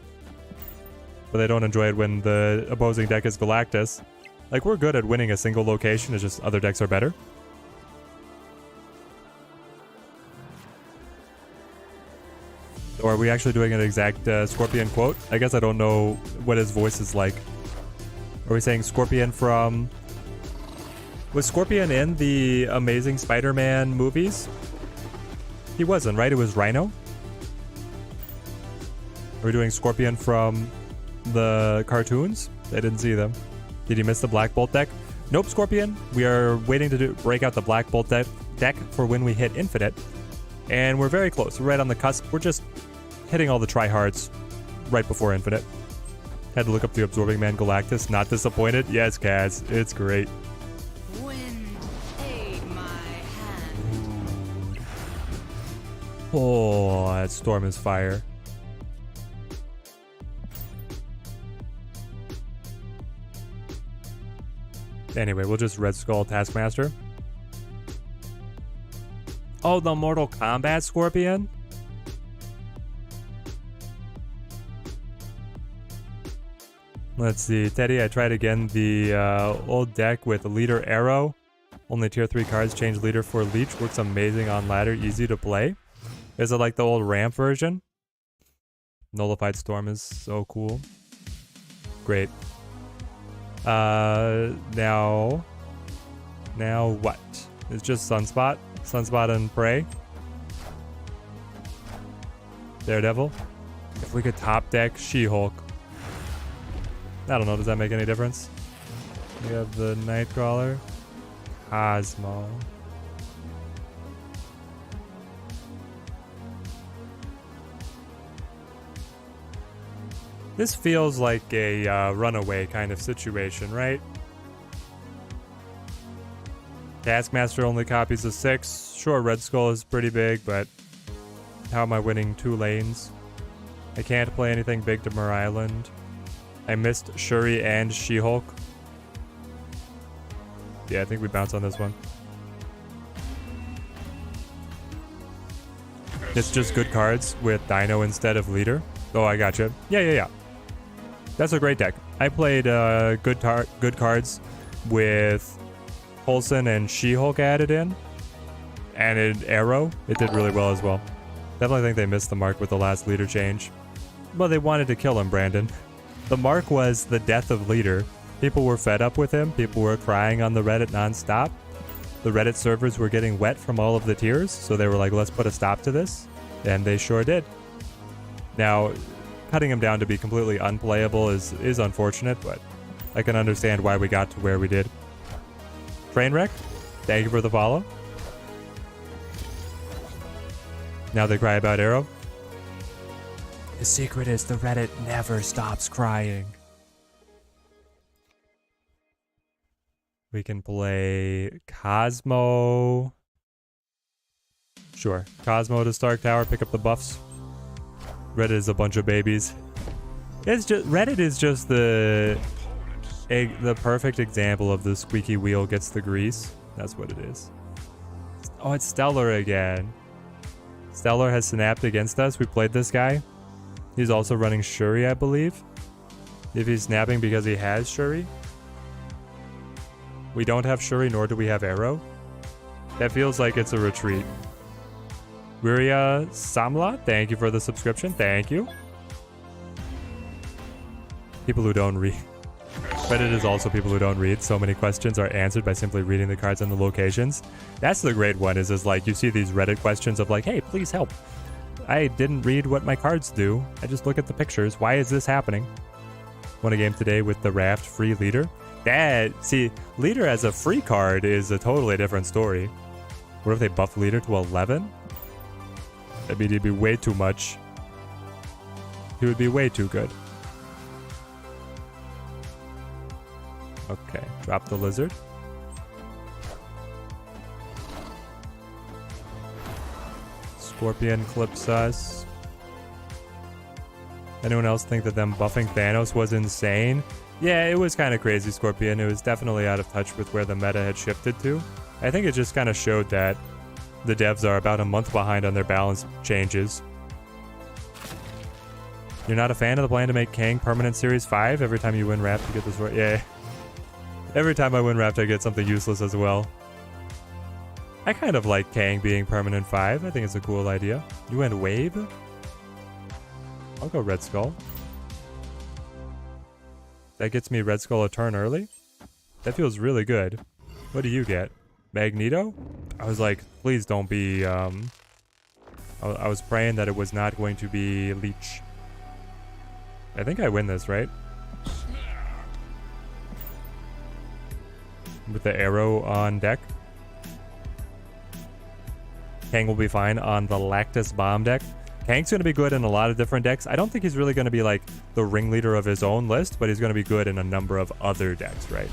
but they don't enjoy it when the opposing deck is Galactus. Like, we're good at winning a single location, it's just other decks are better. Or are we actually doing an exact Scorpion quote? I guess I don't know what his voice is like. Are we saying Scorpion from... Was Scorpion in the Amazing Spider-Man movies? He wasn't, right? It was Rhino? Are we doing Scorpion from the cartoons? I didn't see them. Did you miss the Black Bolt deck? Nope, Scorpion. We are waiting to break out the Black Bolt deck for when we hit Infinite. And we're very close. We're right on the cusp. We're just hitting all the tryhards right before Infinite. Had to look up the Absorbing Man Galactus. Not disappointed? Yes, Kaz. It's great. Wind, aid my hand. Oh, that storm is fire. Anyway, we'll just Red Skull Taskmaster. Oh, the Mortal Kombat Scorpion? Let's see. Teddy, I tried again the old deck with Leader Arrow. Only tier 3 cards, change Leader for Leech. Works amazing on ladder, easy to play. Is it like the old ramp version? Nullified Storm is so cool. Great. Now what? It's just Sunspot. Sunspot and Prey. Daredevil. If we could top deck She-Hulk. I don't know, does that make any difference? We have the Nightcrawler. Cosmo. This feels like a runaway kind of situation, right? Taskmaster only copies a 6. Sure, Red Skull is pretty big, but how am I winning 2 lanes? I can't play anything big to Mer Island. I missed Shuri and She-Hulk. Yeah, I think we bounce on this one. It's just good cards with Dino instead of Leader. Oh, I gotcha. Yeah. That's a great deck. I played good cards with Coulson and She-Hulk added in. And an Arrow. It did really well as well. Definitely think they missed the mark with the last Leader change. Well, they wanted to kill him, Brandon. The mark was the death of Leader. People were fed up with him. People were crying on the Reddit nonstop. The Reddit servers were getting wet from all of the tiers, so they were like, let's put a stop to this. And they sure did. Now, cutting him down to be completely unplayable is unfortunate, but I can understand why we got to where we did. Trainwreck, thank you for the follow. Now they cry about Arrow. The secret is the Reddit never stops crying. We can play Cosmo. Sure. Cosmo to Stark Tower, pick up the buffs. Reddit is a bunch of babies. Reddit is just the perfect example of the squeaky wheel gets the grease. That's what it is. Oh, it's Stellar again. Stellar has snapped against us. We played this guy. He's also running Shuri, I believe. If he's snapping because he has Shuri. We don't have Shuri, nor do we have Arrow. That feels like it's a retreat. Wiria Samla, thank you for the subscription. Thank you. People who don't read. Reddit is also people who don't read. So many questions are answered by simply reading the cards and the locations. That's the great one, is like you see these Reddit questions of like, hey, please help. I didn't read what my cards do. I just look at the pictures. Why is this happening? Won a game today with the Raft free leader. See, leader as a free card is a totally different story. What if they buff leader to 11? I mean, it'd be way too much. He would be way too good. Okay, drop the lizard. Scorpion clips us. Anyone else think that them buffing Thanos was insane? Yeah, it was kind of crazy, Scorpion. It was definitely out of touch with where the meta had shifted to. I think it just kind of showed that the devs are about a month behind on their balance changes. You're not a fan of the plan to make Kang permanent Series 5? Every time you win Raft, you get this. Yeah. Every time I win Raft, I get something useless as well. I kind of like Kang being permanent 5. I think it's a cool idea. You went Wave? I'll go Red Skull. That gets me Red Skull a turn early? That feels really good. What do you get? Magneto? I was like, please don't be, I was praying that it was not going to be Leech. I think I win this, right? With the Arrow on deck. Kang will be fine on the Galactus bomb deck. Kang's going to be good in a lot of different decks. I don't think he's really going to be like the ringleader of his own list, but he's going to be good in a number of other decks, right?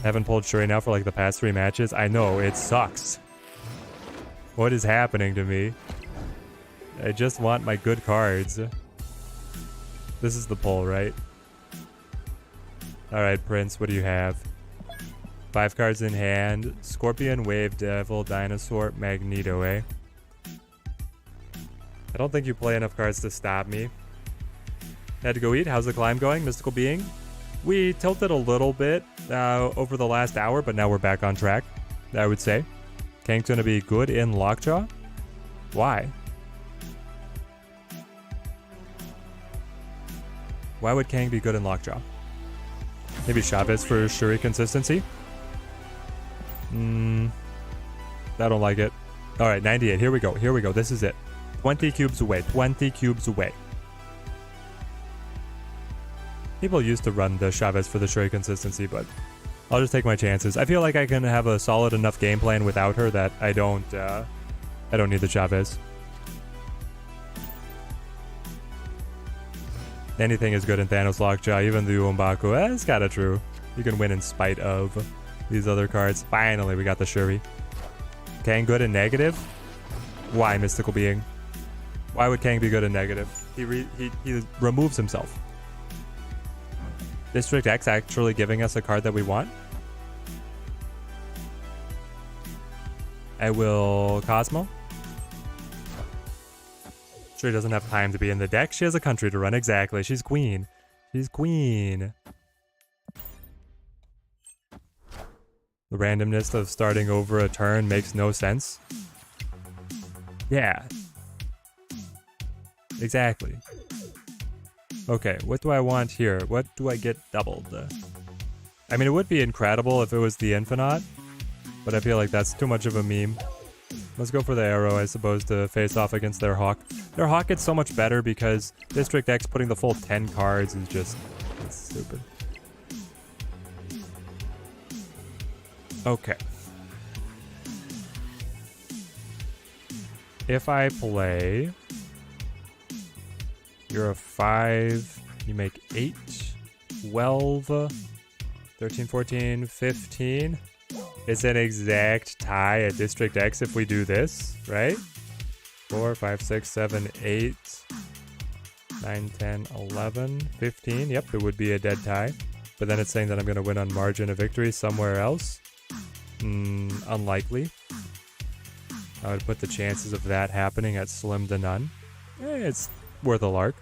I haven't pulled Shuri now for like the past 3 matches. I know, it sucks. What is happening to me? I just want my good cards. This is the pull, right? Alright, Prince, what do you have? 5 cards in hand. Scorpion, Wave, Devil, Dinosaur, Magneto, eh? I don't think you play enough cards to stop me. Had to go eat. How's the climb going, Mystical Being? We tilted a little bit over the last hour, but now we're back on track, I would say. Kang's going to be good in Lockjaw? Why? Why would Kang be good in Lockjaw? Maybe Chavez for Shuri consistency? I don't like it. Alright, 98. Here we go. Here we go. This is it. 20 cubes away. 20 cubes away. People used to run the Chavez for the Shuri consistency, but I'll just take my chances. I feel like I can have a solid enough game plan without her that I don't need the Chavez. Anything is good in Thanos Lockjaw, even the Umbaku. That's kind of true. You can win in spite of these other cards. Finally, we got the Shuri. Kang good in negative? Why, Mystical Being? Why would Kang be good in negative? He removes himself. District X actually giving us a card that we want? I will Cosmo. Shuri doesn't have time to be in the deck. She has a country to run. Exactly. She's queen. She's queen. The randomness of starting over a turn makes no sense. Yeah. Exactly. Okay, what do I want here? What do I get doubled? I mean, it would be incredible if it was the Infinite, but I feel like that's too much of a meme. Let's go for the Arrow, I suppose, to face off against their Hawk. Their Hawk gets so much better because District X putting the full 10 cards is just... it's stupid. Okay. If I play... You're a 5, you make 8, 12. 13, 14, 15. It's an exact tie at District X if we do this, right? 4, 5, 6, 7, 8, 9, 10, 11, 15. Yep, it would be a dead tie. But then it's saying that I'm going to win on margin of victory somewhere else. Unlikely. I would put the chances of that happening at slim to none. It's worth a lark.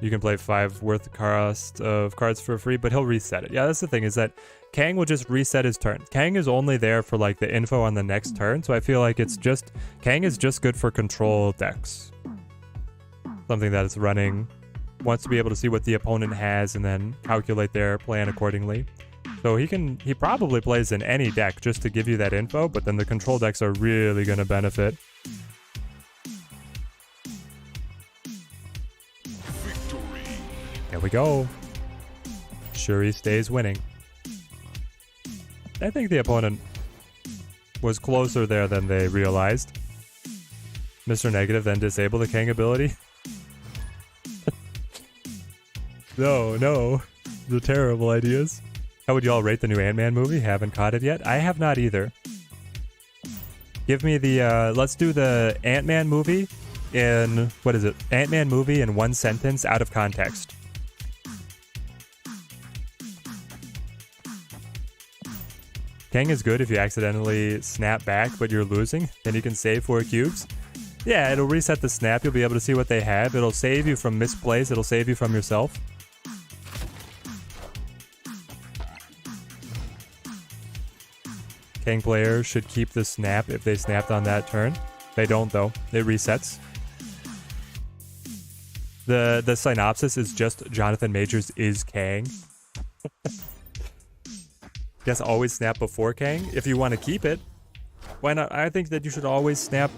You can play 5 worth the cost of cards for free, but he'll reset it. Yeah, that's the thing, is that Kang will just reset his turn. Kang is only there for like the info on the next turn, so I feel like it's just... Kang is just good for control decks. Something that is running, wants to be able to see what the opponent has and then calculate their plan accordingly. So he probably plays in any deck just to give you that info, but then the control decks are really going to benefit. There we go. Shuri stays winning. I think the opponent was closer there than they realized. Mr. Negative then disable the Kang ability. No. The terrible ideas. How would y'all rate the new Ant-Man movie? Haven't caught it yet. I have not either. Give me the, let's do the Ant-Man movie in, what is it? Ant-Man movie in 1 sentence out of context. Kang is good if you accidentally snap back, but you're losing. Then you can save 4 cubes. Yeah, it'll reset the snap. You'll be able to see what they have. It'll save you from misplays. It'll save you from yourself. Kang players should keep the snap if they snapped on that turn. They don't, though. It resets. The synopsis is just Jonathan Majors is Kang. Guess always snap before Kang if you want to keep it. Why not? I think that you should always snap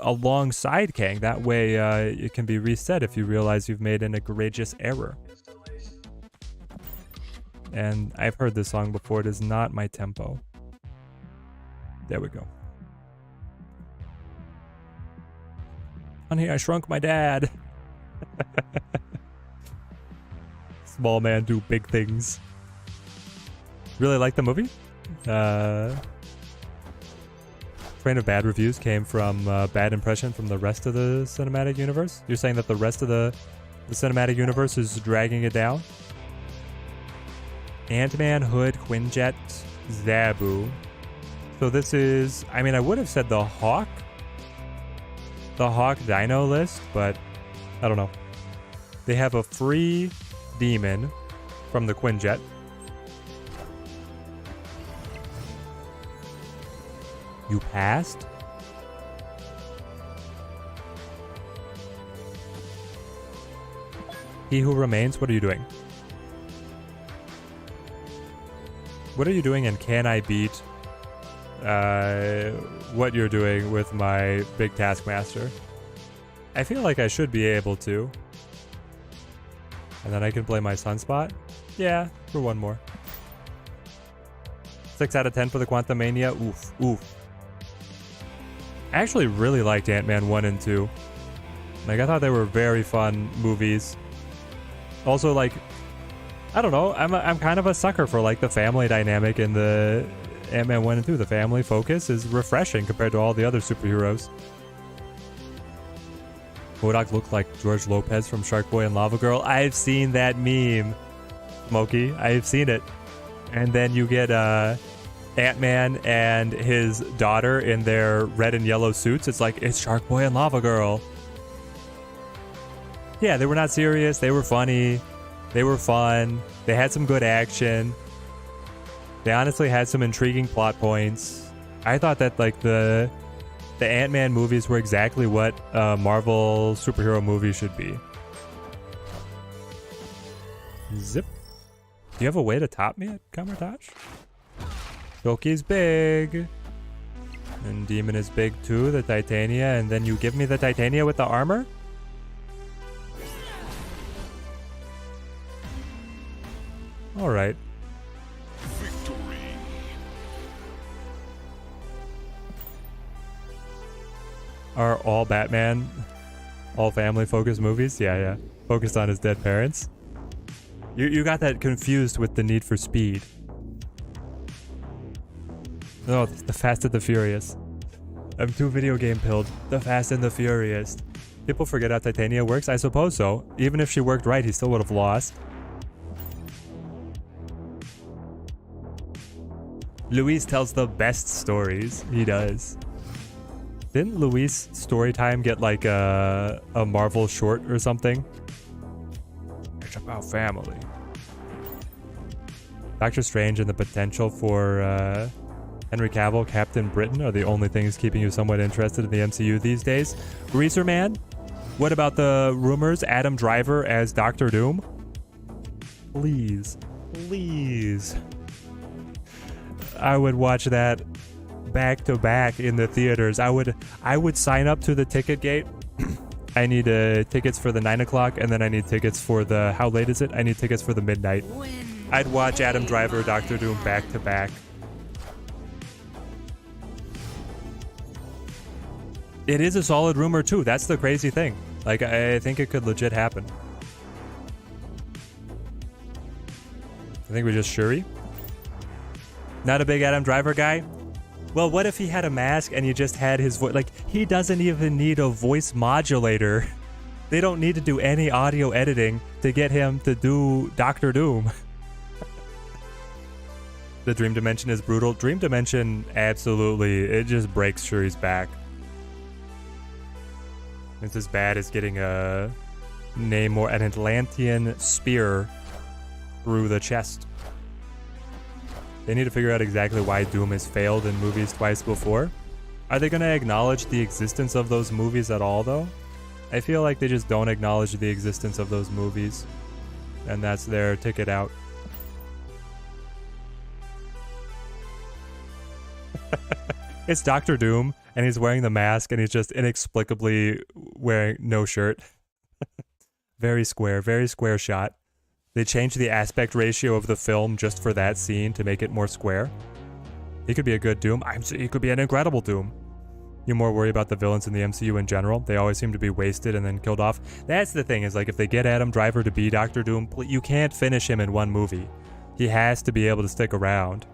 alongside Kang. That way it can be reset if you realize you've made an egregious error. And I've heard this song before. It is not my tempo. There we go. Honey, I shrunk my dad. Small man do big things. Really like the movie. Train of bad reviews came from bad impression from the rest of the cinematic universe. You're saying that the rest of the cinematic universe is dragging it down? Ant-Man, Hood, Quinjet, Zabu. So this is... I mean, I would have said the Hawk. The Hawk Dino list, but I don't know. They have a free demon from the Quinjet. You passed? He Who Remains, what are you doing? What are you doing, and can I beat what you're doing with my big Taskmaster? I feel like I should be able to. And then I can play my Sunspot? Yeah, for 1 more. 6 out of 10 for the Quantumania. Oof. I actually really liked Ant-Man 1 and 2. Like, I thought they were very fun movies. Also, like, I don't know, I'm kind of a sucker for, like, the family dynamic in the Ant-Man 1 and 2. The family focus is refreshing compared to all the other superheroes. MODOK looked like George Lopez from Shark Boy and Lava Girl. I've seen that meme, Smokey. I've seen it. And then you get, Ant-Man and his daughter in their red and yellow suits. It's like, it's Shark Boy and Lava Girl. Yeah, they were not serious. They were funny. They were fun. They had some good action. They honestly had some intriguing plot points. I thought that, like, the Ant-Man movies were exactly what a Marvel superhero movie should be. Zip. Do you have a way to top me at Kamertage? Shoki's big. And Demon is big too, the Titania. And then you give me the Titania with the armor? Alright. Victory. Are all Batman, all family focused movies? Yeah. Focused on his dead parents. You got that confused with the Need for Speed. Oh, the Fast and the Furious. I'm too video game pilled. The Fast and the Furious. People forget how Titania works? I suppose so. Even if she worked right, he still would have lost. Luis tells the best stories. He does. Didn't Luis Storytime get like a Marvel short or something? It's about family. Doctor Strange and the potential for Henry Cavill, Captain Britain are the only things keeping you somewhat interested in the MCU these days. Greaser Man? What about the rumors? Adam Driver as Doctor Doom? Please. Please. I would watch that back to back in the theaters. I would sign up to the ticket gate. I need tickets for the 9 o'clock, and then I need tickets for the, how late is it? I need tickets for the midnight. I'd watch Adam Driver, Doctor Doom back to back. It is a solid rumor too. That's the crazy thing. Like, I think it could legit happen. I think we just Shuri. Not a big Adam Driver guy? Well, what if he had a mask and you just had his voice? Like, he doesn't even need a voice modulator. They don't need to do any audio editing to get him to do Doctor Doom. The Dream Dimension is brutal. Dream Dimension, absolutely. It just breaks Shuri's back. It's as bad as getting a name or an Atlantean spear through the chest. They need to figure out exactly why Doom has failed in movies twice before. Are they going to acknowledge the existence of those movies at all, though? I feel like they just don't acknowledge the existence of those movies. And that's their ticket out. It's Doctor Doom, and he's wearing the mask, and he's just inexplicably wearing no shirt. Very square shot. They changed the aspect ratio of the film just for that scene to make it more square. He could be a good Doom. He could be an incredible Doom. You more worry about the villains in the MCU in general. They always seem to be wasted and then killed off. That's the thing, is like, if they get Adam Driver to be Doctor Doom, you can't finish him in one movie. He has to be able to stick around.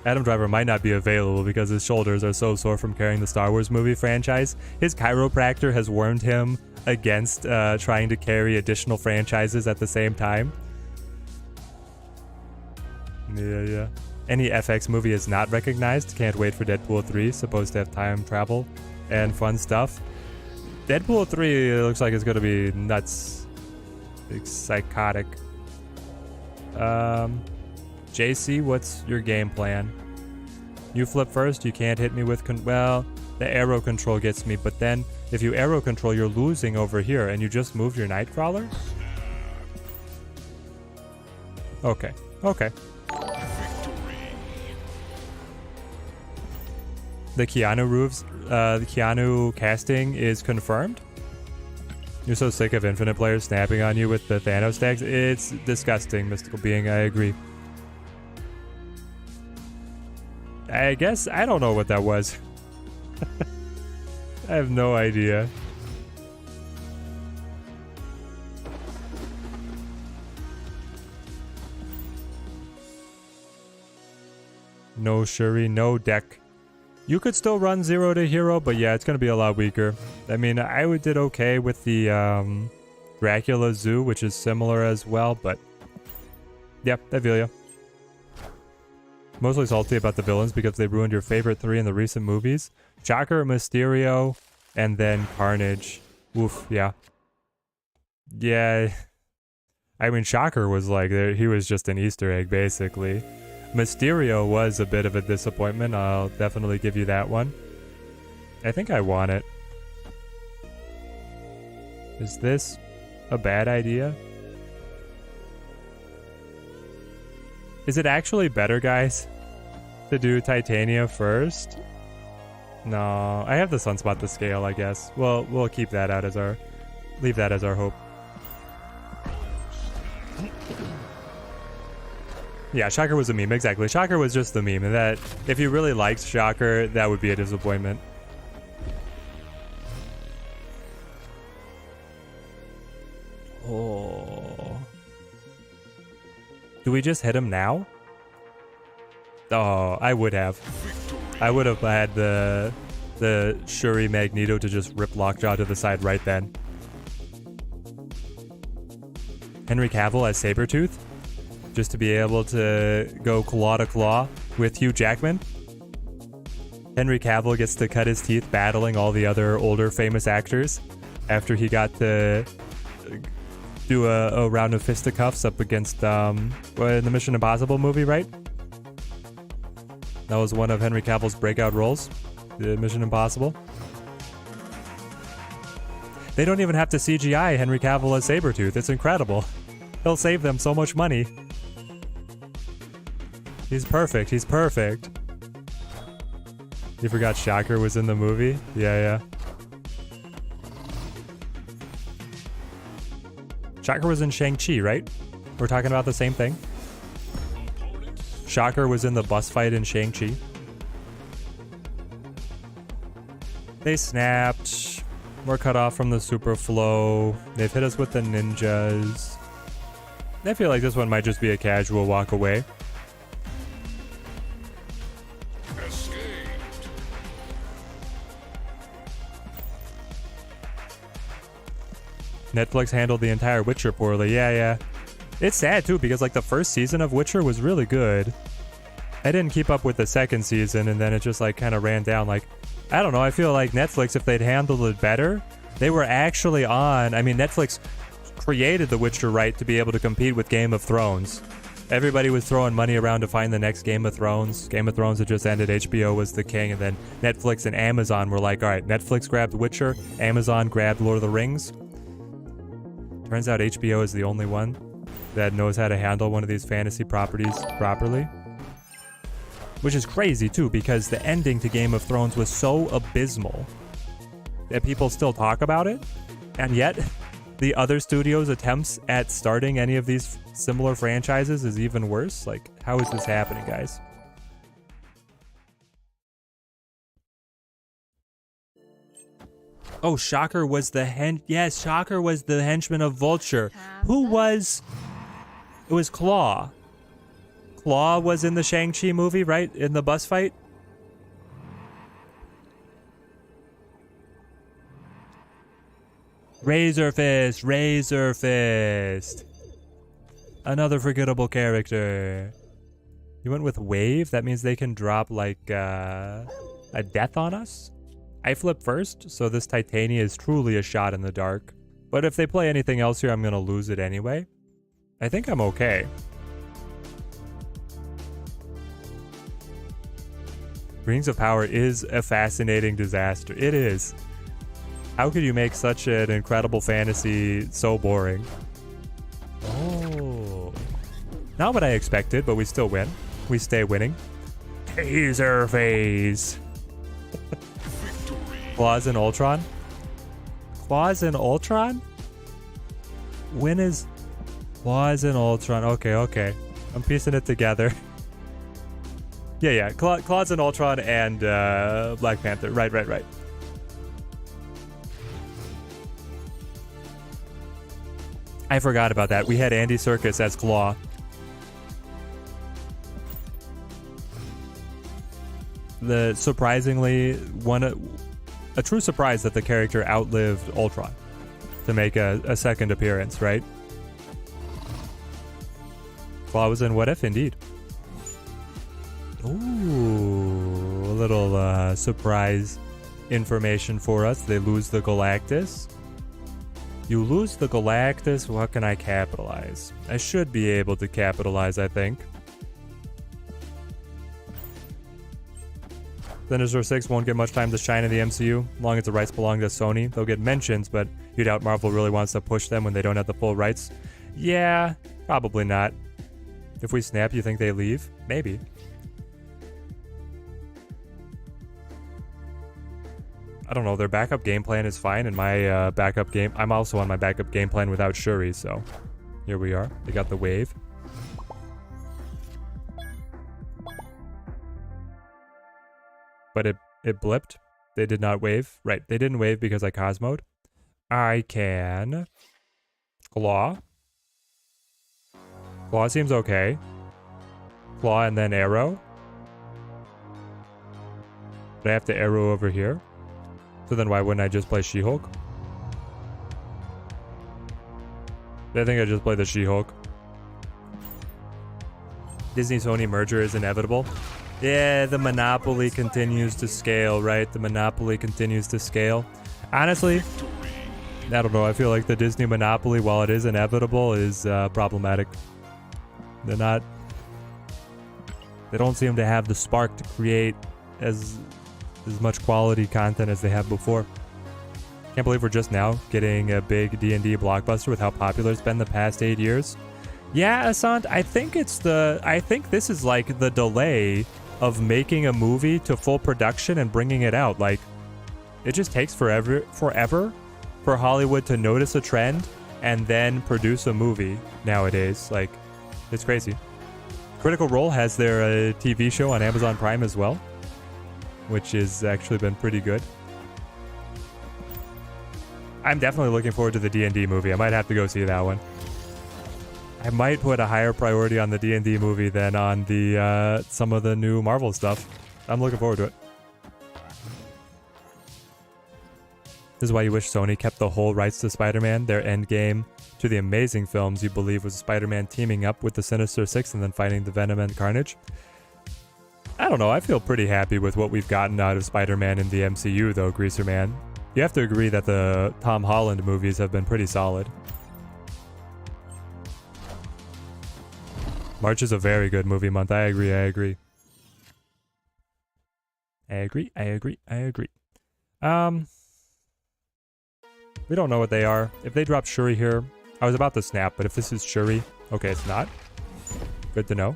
Adam Driver might not be available because his shoulders are so sore from carrying the Star Wars movie franchise. His chiropractor has warned him against trying to carry additional franchises at the same time. Yeah. Any FX movie is not recognized. Can't wait for Deadpool 3. Supposed to have time travel and fun stuff. Deadpool 3 looks like it's going to be nuts. It's psychotic. JC, what's your game plan? You flip first, you can't hit me with well, the arrow control gets me, but then if you arrow control, you're losing over here, and you just moved your Nightcrawler? Okay. The Keanu casting is confirmed? You're so sick of Infinite players snapping on you with the Thanos tags? It's disgusting, mystical being, I agree. I guess I don't know what that was. I have no idea. No Shuri, no deck. You could still run 0 to hero, but yeah, it's going to be a lot weaker. I mean, I did okay with the Dracula Zoo, which is similar as well, but yeah, I feel ya. Mostly salty about the villains because they ruined your favorite 3 in the recent movies. Shocker, Mysterio, and then Carnage. Oof, yeah. Yeah. I mean, Shocker was like, he was just an Easter egg, basically. Mysterio was a bit of a disappointment. I'll definitely give you that one. I think I want it. Is this a bad idea? Is it actually better, guys, to do Titania first? No, I have the Sunspot to scale, I guess. Well, we'll keep that out as our... leave that as our hope. Yeah, Shocker was a meme, exactly. Shocker was just the meme, and that if you really liked Shocker, that would be a disappointment. Oh. Do we just hit him now? Oh, I would have. I would have had the Shuri Magneto to just rip Lockjaw to the side right then. Henry Cavill as Sabretooth? Just to be able to go claw to claw with Hugh Jackman. Henry Cavill gets to cut his teeth battling all the other older famous actors after he got to do a round of fisticuffs up against in the Mission Impossible movie, right? That was one of Henry Cavill's breakout roles, the Mission Impossible. They don't even have to CGI Henry Cavill as Sabretooth. It's incredible. He'll save them so much money. He's perfect. He's perfect. You forgot Shocker was in the movie? Yeah. Shocker was in Shang-Chi, right? We're talking about the same thing? Shocker was in the bus fight in Shang-Chi. They snapped. We're cut off from the super flow. They've hit us with the ninjas. I feel like this one might just be a casual walk away. Escaped. Netflix handled the entire Witcher poorly. Yeah. It's sad too because like the first season of Witcher was really good. I didn't keep up with the second season and then it just like kind of ran down. Like, I don't know. I feel like Netflix, if they'd handled it better, they were actually on. I mean, Netflix created the Witcher right to be able to compete with Game of Thrones. Everybody was throwing money around to find the next Game of Thrones. Game of Thrones had just ended. HBO was the king. And then Netflix and Amazon were like, all right, Netflix grabbed Witcher. Amazon grabbed Lord of the Rings. Turns out HBO is the only one that knows how to handle one of these fantasy properties properly. Which is crazy too, because the ending to Game of Thrones was so abysmal that people still talk about it. And yet, the other studio's attempts at starting any of these similar franchises is even worse. Like, how is this happening, guys? Oh, Shocker was the yes, Shocker was the henchman of Vulture. Who was... It was Claw. Claw was in the Shang-Chi movie, right? In the bus fight? Razor Fist! Razor Fist! Another forgettable character. You went with Wave? That means they can drop, like, a death on us? I flip first, so this Titania is truly a shot in the dark. But if they play anything else here, I'm gonna lose it anyway. I think I'm okay. Rings of Power is a fascinating disaster. It is. How could you make such an incredible fantasy so boring? Oh. Not what I expected, but we still win. We stay winning. Taser phase. Claws and Ultron? Claws and Ultron? When is... Claws and Ultron. Okay. I'm piecing it together. Yeah. Claws and Ultron and Black Panther. Right. I forgot about that. We had Andy Serkis as Claw. The surprisingly a true surprise that the character outlived Ultron to make a second appearance, right? Claw was in What If, indeed. Ooh, a little surprise information for us. They lose the Galactus. You lose the Galactus, what can I capitalize? I should be able to capitalize, I think. Sinister 6 won't get much time to shine in the MCU. As long as the rights belong to Sony, they'll get mentions, but you doubt Marvel really wants to push them when they don't have the full rights? Yeah, probably not. If we snap, you think they leave? Maybe. I don't know, their backup game plan is fine, and my backup game... I'm also on my backup game plan without Shuri, so... Here we are. They got the wave. but it blipped. They did not wave. Right, they didn't wave because I Cosmoed. I can Claw. Claw seems okay. Claw and then Arrow. But I have to Arrow over here. So then why wouldn't I just play She-Hulk? I think I just play the She-Hulk. Disney-Sony merger is inevitable. Yeah, the monopoly continues to scale, right? The monopoly continues to scale. Honestly, I don't know. I feel like the Disney monopoly, while it is inevitable, is problematic. They don't seem to have the spark to create as much quality content as they have before. Can't believe we're just now getting a big D&D blockbuster with how popular it's been the past 8 years. Yeah, Asant, I think this is like the delay of making a movie to full production and bringing it out. Like, it just takes forever for Hollywood to notice a trend and then produce a movie nowadays. Like, it's crazy. Critical Role has their TV show on Amazon Prime as well, which has actually been pretty good. I'm definitely looking forward to the D&D movie. I might have to go see that one. I might put a higher priority on the D&D movie than on the some of the new Marvel stuff. I'm looking forward to it. This is why you wish Sony kept the whole rights to Spider-Man, their endgame to the amazing films you believe was Spider-Man teaming up with the Sinister Six and then fighting the Venom and Carnage. I don't know, I feel pretty happy with what we've gotten out of Spider-Man in the MCU though, Greaser Man. You have to agree that the Tom Holland movies have been pretty solid. March is a very good movie month. I agree. We don't know what they are. If they drop Shuri here, I was about to snap, but if this is Shuri, okay, it's not. Good to know.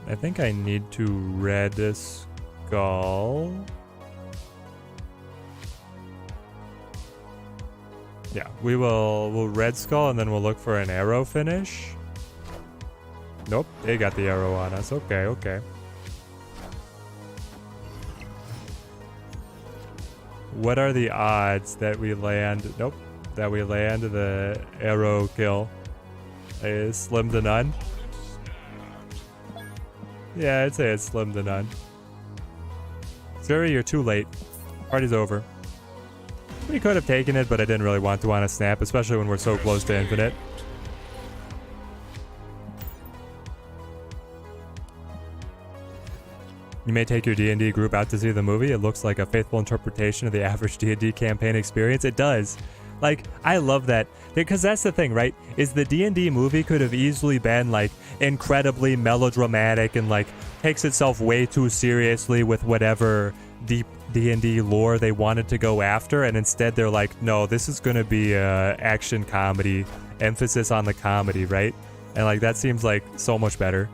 I think I need to Red Skull. Yeah, we'll Red Skull and then we'll look for an arrow finish. Nope, they got the arrow on us. Okay. What are the odds that we land? Nope, that we land the arrow kill. Is slim to none. Yeah, I'd say it's slim to none. Shuri, you're too late. Party's over. We could have taken it, but I didn't really want to on a snap, especially when we're so close to infinite. You may take your D&D group out to see the movie. It looks like a faithful interpretation of the average D&D campaign experience. It does. Like, I love that. Because that's the thing, right? Is the D&D movie could have easily been, like, incredibly melodramatic and, like, takes itself way too seriously with whatever deep D&D lore they wanted to go after. And instead they're like, no, this is going to be a action comedy. Emphasis on the comedy, right? And, like, that seems like so much better.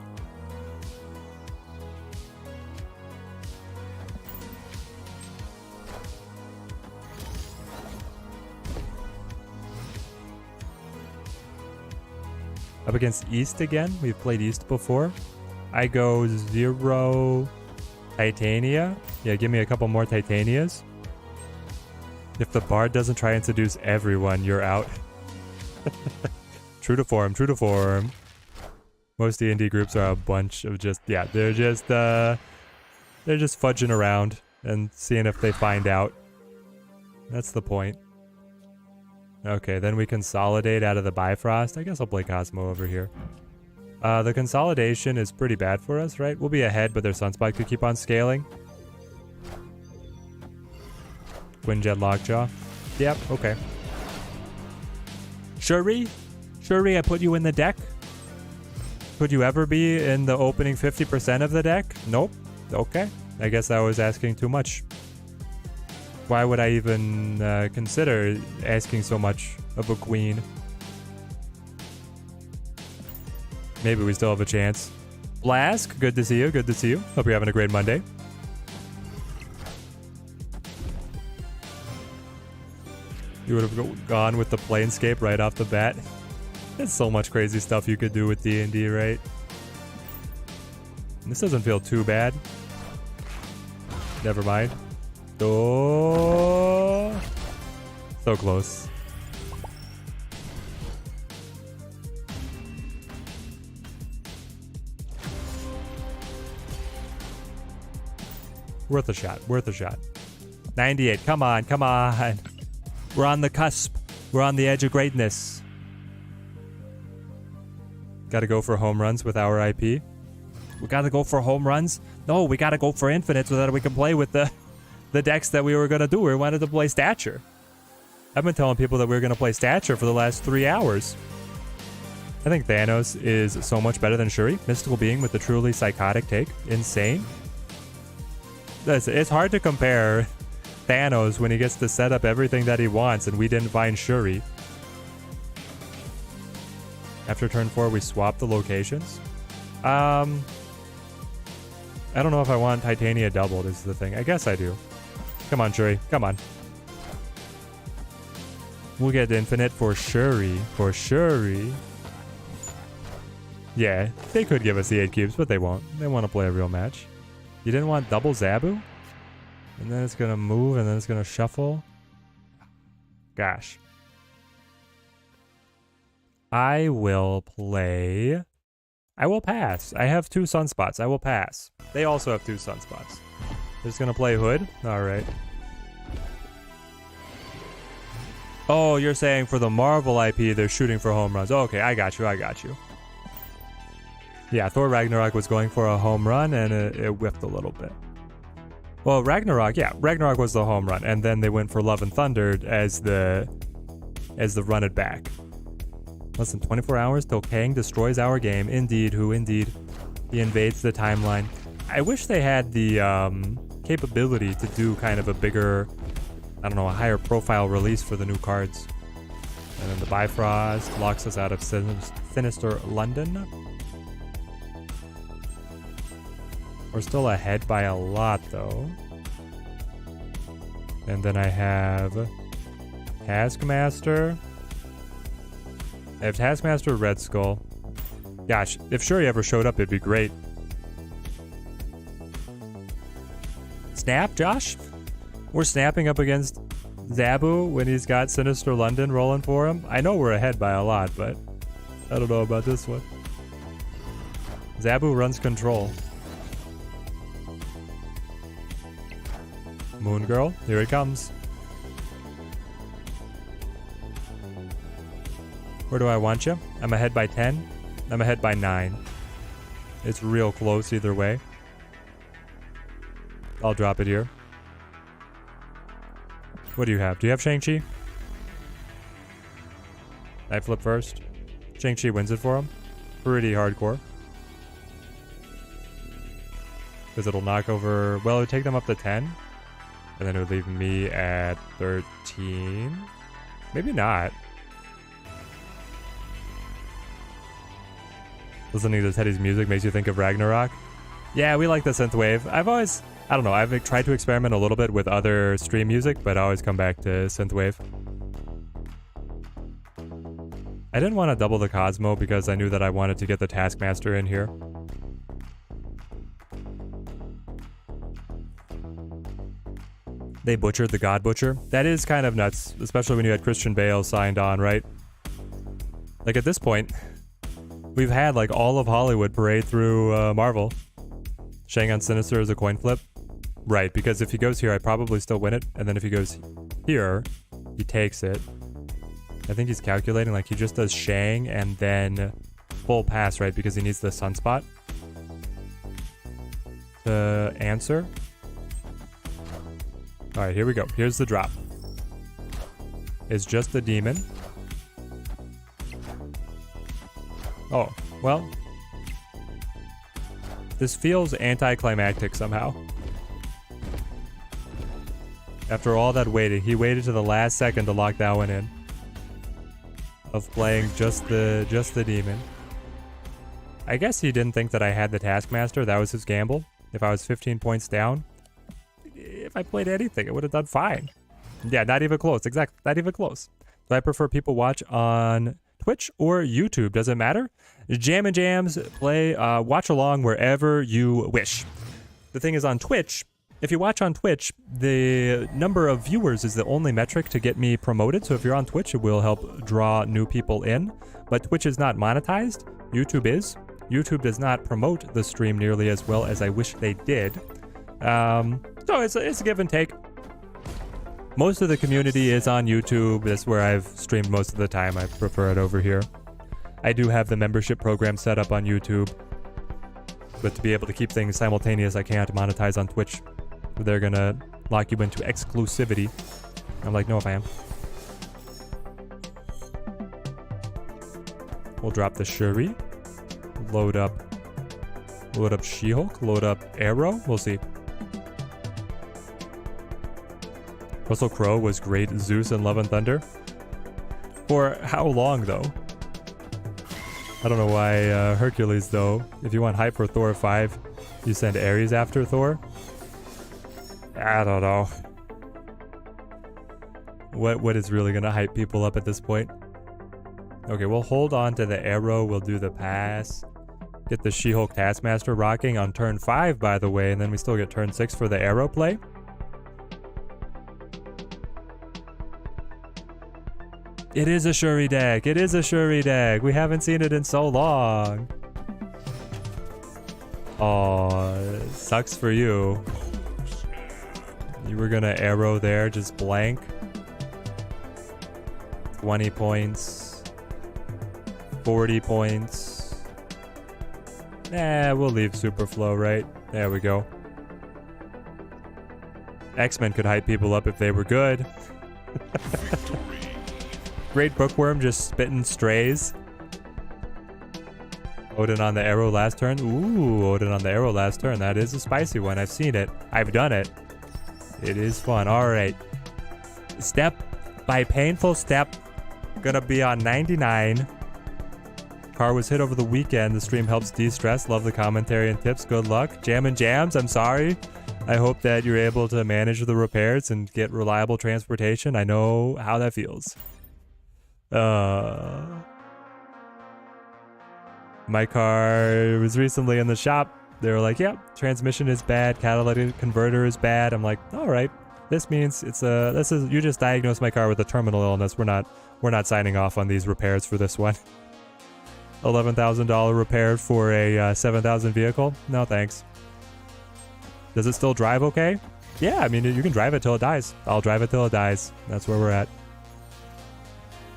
Up against East again. We've played East before. I go 0 Titania. Yeah, give me a couple more Titanias. If the Bard doesn't try and seduce everyone, you're out. True to form. Most D&D groups are a bunch of just, yeah, they're just fudging around and seeing if they find out. That's the point. Okay, then we consolidate out of the Bifrost. I guess I'll play Cosmo over here. The consolidation is pretty bad for us, right? We'll be ahead, but their Sunspike could keep on scaling. Quinjet Lockjaw. Yep, okay. Shuri, I put you in the deck. Could you ever be in the opening 50% of the deck? Nope. Okay. I guess I was asking too much. Why would I even consider asking so much of a queen? Maybe we still have a chance. Flask, good to see you. Hope you're having a great Monday. You would have gone with the Planescape right off the bat. There's so much crazy stuff you could do with D&D, right? This doesn't feel too bad. Never mind. Oh, so close. Worth a shot. Worth a shot. 98. Come on. Come on. We're on the cusp. We're on the edge of greatness. Got to go for home runs with our IP. We got to go for home runs? No, we got to go for infinite so that we can play with the decks that we were going to do. We wanted to play Stature. I've been telling people that we were going to play Stature for the last 3 hours. I think Thanos is so much better than Shuri. Mystical being with the truly psychotic take. Insane. It's hard to compare Thanos when he gets to set up everything that he wants and we didn't find Shuri. After turn 4, we swap the locations. I don't know if I want Titania doubled is the thing. I guess I do. Come on, Shuri. Come on. We'll get infinite for Shuri. For Shuri. Yeah, they could give us the 8 cubes, but they won't. They want to play a real match. You didn't want double Zabu? And then it's going to move, and then it's going to shuffle. Gosh. I will play... I will pass. I have 2 sunspots. I will pass. They also have 2 sunspots. They're just going to play Hood? Alright. Oh, you're saying for the Marvel IP, they're shooting for home runs. Okay, I got you. I got you. Yeah, Thor Ragnarok was going for a home run, and it whiffed a little bit. Well, Ragnarok was the home run, and then they went for Love and Thunder as the run it back. Less than 24 hours till Kang destroys our game. Indeed, who indeed. He invades the timeline. I wish they had the capability to do kind of a bigger, I don't know, a higher profile release for the new cards. And then the Bifrost locks us out of Sinister London. We're still ahead by a lot, though. And then I have Taskmaster. I have Taskmaster, Red Skull. Gosh, if Shuri ever showed up, it'd be great. Snap, Josh? We're snapping up against Zabu when he's got Sinister London rolling for him. I know we're ahead by a lot, but I don't know about this one. Zabu runs control. Moon Girl, here it comes. Where do I want you? I'm ahead by 10. I'm ahead by 9. It's real close either way. I'll drop it here. What do you have? Do you have Shang-Chi? I flip first. Shang-Chi wins it for him. Pretty hardcore. Because it'll knock over... Well, it would take them up to 10. And then it would leave me at 13. Maybe not. Listening to Teddy's music makes you think of Ragnarok. Yeah, we like the synthwave. I don't know, I've tried to experiment a little bit with other stream music, but I always come back to synthwave. I didn't want to double the Cosmo because I knew that I wanted to get the Taskmaster in here. They butchered the God Butcher. That is kind of nuts, especially when you had Christian Bale signed on, right? Like at this point, we've had like all of Hollywood parade through Marvel. Shang on Sinister is a coin flip. Right, because if he goes here, I probably still win it. And then if he goes here, he takes it. I think he's calculating like he just does Shang and then full pass, right? Because he needs the sunspot to answer. All right, here we go. Here's the drop. It's just a demon. Oh, well. This feels anticlimactic somehow. After all that waiting, he waited to the last second to lock that one in. Of playing just the demon. I guess he didn't think that I had the Taskmaster. That was his gamble. If I was 15 points down, if I played anything, it would have done fine. Yeah, not even close. Exactly, not even close. So I prefer people watch on Twitch or YouTube, doesn't matter. Jam and Jams, play, watch along wherever you wish. The thing is, on Twitch, if you watch on Twitch, the number of viewers is the only metric to get me promoted. So if you're on Twitch, it will help draw new people in. But Twitch is not monetized. YouTube is. YouTube does not promote the stream nearly as well as I wish they did. So it's a give and take. Most of the community is on YouTube. That's where I've streamed most of the time. I prefer it over here. I do have the membership program set up on YouTube. But to be able to keep things simultaneous, I can't monetize on Twitch. They're gonna lock you into exclusivity. I'm like, no, fam. We'll drop the Shuri. Load up She-Hulk. Load up Arrow. We'll see. Russell Crowe was great Zeus in Love and Thunder. For how long, though? I don't know why Hercules, though. If you want hype for Thor 5, you send Ares after Thor? I don't know. What is really gonna hype people up at this point? Okay, we'll hold on to the Arrow. We'll do the pass. Get the She-Hulk Taskmaster rocking on turn 5, by the way, and then we still get turn 6 for the Arrow play. It is a Shuri deck. It is a Shuri deck. We haven't seen it in so long. Aw, sucks for you. You were gonna Arrow there, just blank. 20 points. 40 points. Nah, we'll leave Superflow, right? There we go. X-Men could hype people up if they were good. Great Bookworm just spitting strays. Odin on the Arrow last turn. Ooh, Odin on the Arrow last turn. That is a spicy one. I've seen it. I've done it. It is fun. All right. Step by painful step. Gonna be on 99. Car was hit over the weekend. The stream helps de-stress. Love the commentary and tips. Good luck. Jam and Jams, I'm sorry. I hope that you're able to manage the repairs and get reliable transportation. I know how that feels. My car was recently in the shop. They were like, "Yep, transmission is bad, catalytic converter is bad." I'm like, "All right, this means you just diagnosed my car with a terminal illness. We're not signing off on these repairs for this one." $11,000 repair for a 7,000 vehicle? No, thanks. Does it still drive okay? Yeah, I mean, you can drive it till it dies. I'll drive it till it dies. That's where we're at.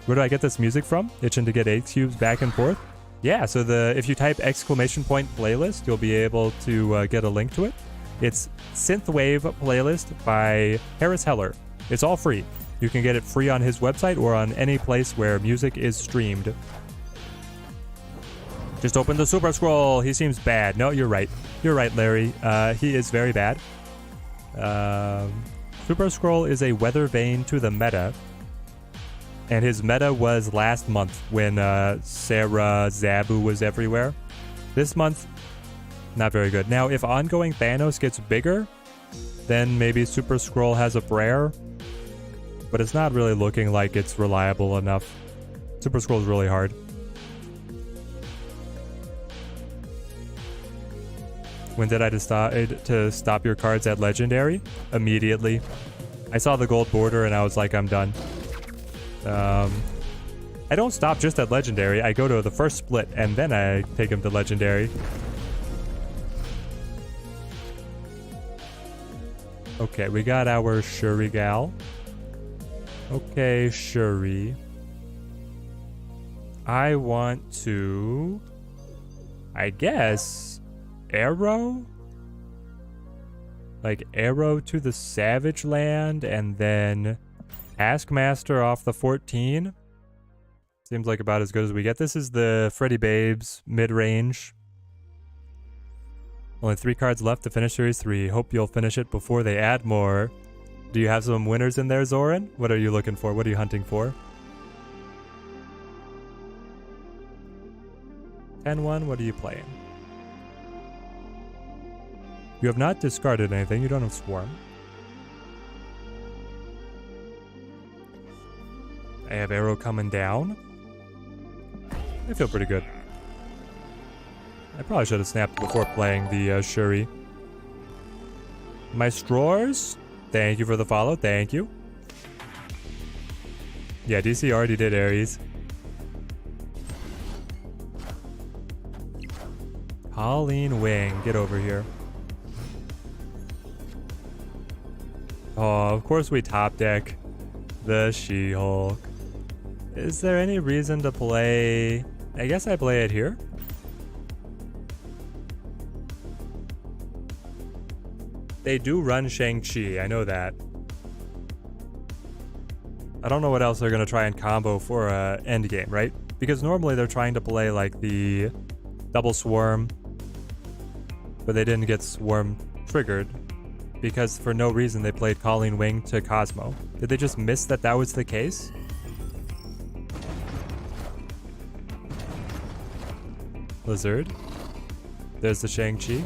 Where do I get this music from? Itching to get 8 cubes back and forth? Yeah, so if you type !playlist, you'll be able to get a link to it. It's Synthwave Playlist by Harris Heller. It's all free. You can get it free on his website or on any place where music is streamed. Just open the Super Scroll. He seems bad. No, you're right. You're right, Larry. He is very bad. Super Scroll is a weather vane to the meta. And his meta was last month when Sarah Zabu was everywhere. This month, not very good. Now, if ongoing Thanos gets bigger, then maybe Super Scroll has a prayer. But it's not really looking like it's reliable enough. Super Scroll is really hard. When did I decide to stop your cards at Legendary? Immediately. I saw the gold border and I was like, I'm done. I don't stop just at Legendary. I go to the first split and then I take him to Legendary. Okay, we got our Shuri gal. Okay, Shuri. I want to, I guess, Arrow? Like Arrow to the Savage Land and then Taskmaster off the 14. Seems like about as good as we get. This is the Freddy Babes mid-range. Only 3 cards left to finish Series 3. Hope you'll finish it before they add more. Do you have some winners in there, Zoran? What are you looking for? What are you hunting for? 10-1, what are you playing? You have not discarded anything. You don't have Swarm. I have Arrow coming down. I feel pretty good. I probably should have snapped before playing the Shuri. My Straws, thank you for the follow. Thank you. Yeah, DC already did Ares. Colleen Wing, get over here. Oh, of course we top deck the She-Hulk. Is there any reason to play... I guess I play it here. They do run Shang-Chi, I know that. I don't know what else they're going to try and combo for a endgame, right? Because normally they're trying to play like the double swarm, but they didn't get swarm triggered because for no reason they played Colleen Wing to Cosmo. Did they just miss that that was the case? Lizard. There's the Shang-Chi.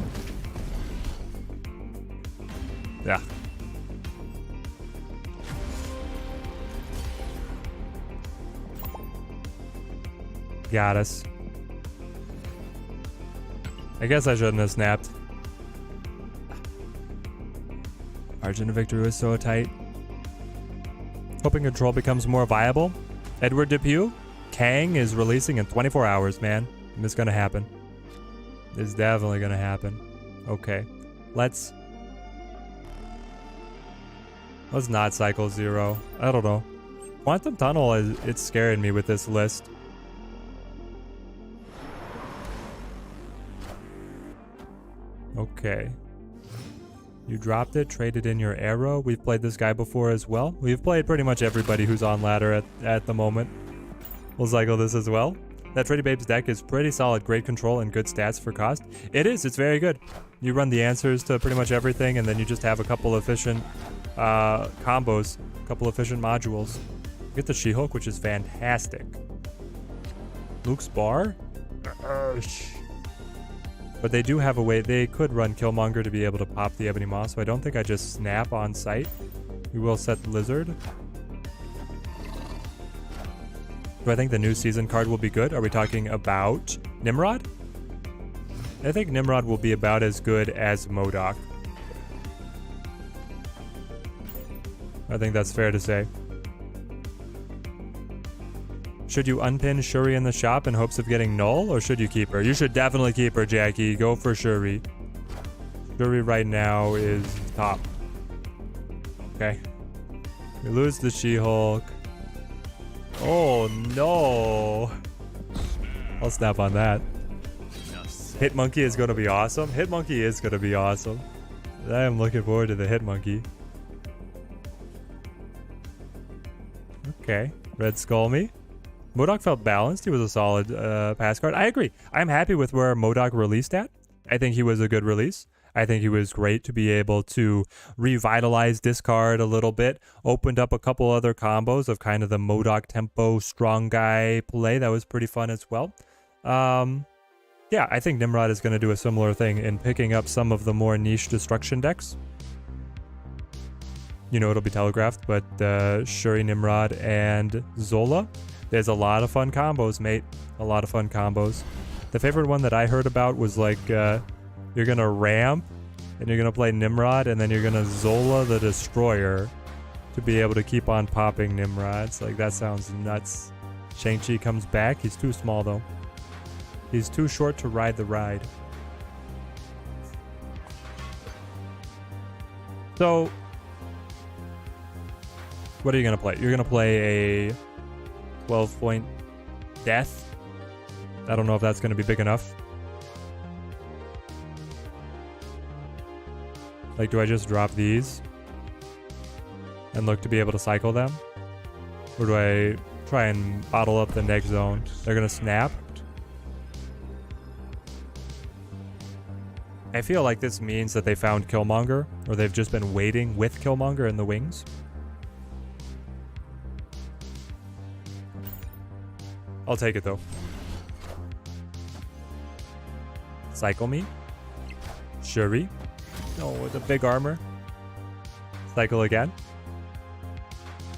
Yeah. Got us. I guess I shouldn't have snapped. Margin of victory was so tight. Hoping control becomes more viable. Edward Depew, Kang is releasing in 24 hours, man. It's gonna happen. It's definitely gonna happen. Okay. Let's not cycle 0. I don't know. Quantum Tunnel it's scaring me with this list. Okay. You dropped it, traded in your arrow. We've played this guy before as well. We've played pretty much everybody who's on ladder at the moment. We'll cycle this as well. That Pretty Babes deck is pretty solid, great control and good stats for cost. It is, it's very good. You run the answers to pretty much everything and then you just have a couple efficient combos, a couple efficient modules. Get the She-Hulk, which is fantastic. Luke's Bar? But they do have a way, they could run Killmonger to be able to pop the Ebony Maw, so I don't think I just snap on sight. We will set Lizard. Do I think the new season card will be good? Are we talking about Nimrod? I think Nimrod will be about as good as MODOK. I think that's fair to say. Should you unpin Shuri in the shop in hopes of getting null, or should you keep her? You should definitely keep her, Jackie. Go for Shuri. Shuri right now is top. Okay. We lose the She-Hulk. Oh no. I'll snap on that. Hitmonkey is going to be awesome. Hitmonkey is going to be awesome. I am looking forward to the Hitmonkey. Okay. Red Skull me. MODOK felt balanced. He was a solid pass card. I agree. I'm happy with where MODOK released at. I think he was a good release. I think he was great to be able to revitalize discard a little bit. Opened up a couple other combos of kind of the MODOK tempo strong guy play. That was pretty fun as well. Yeah, I think Nimrod is going to do a similar thing in picking up some of the more niche destruction decks. You know, it'll be telegraphed, but Shuri, Nimrod, and Zola. There's a lot of fun combos, mate. A lot of fun combos. The favorite one that I heard about was like, you're going to ramp, and you're going to play Nimrod, and then you're going to Zola the Destroyer to be able to keep on popping Nimrods. Like, that sounds nuts. Shang-Chi comes back. He's too small, though. He's too short to ride the ride. So, what are you going to play? You're going to play a 12-point death. I don't know if that's going to be big enough. Like, do I just drop these and look to be able to cycle them? Or do I try and bottle up the next zone? They're going to snap. I feel like this means that they found Killmonger, or they've just been waiting with Killmonger in the wings. I'll take it though. Cycle me. Shuri. No, with the big armor. Cycle again.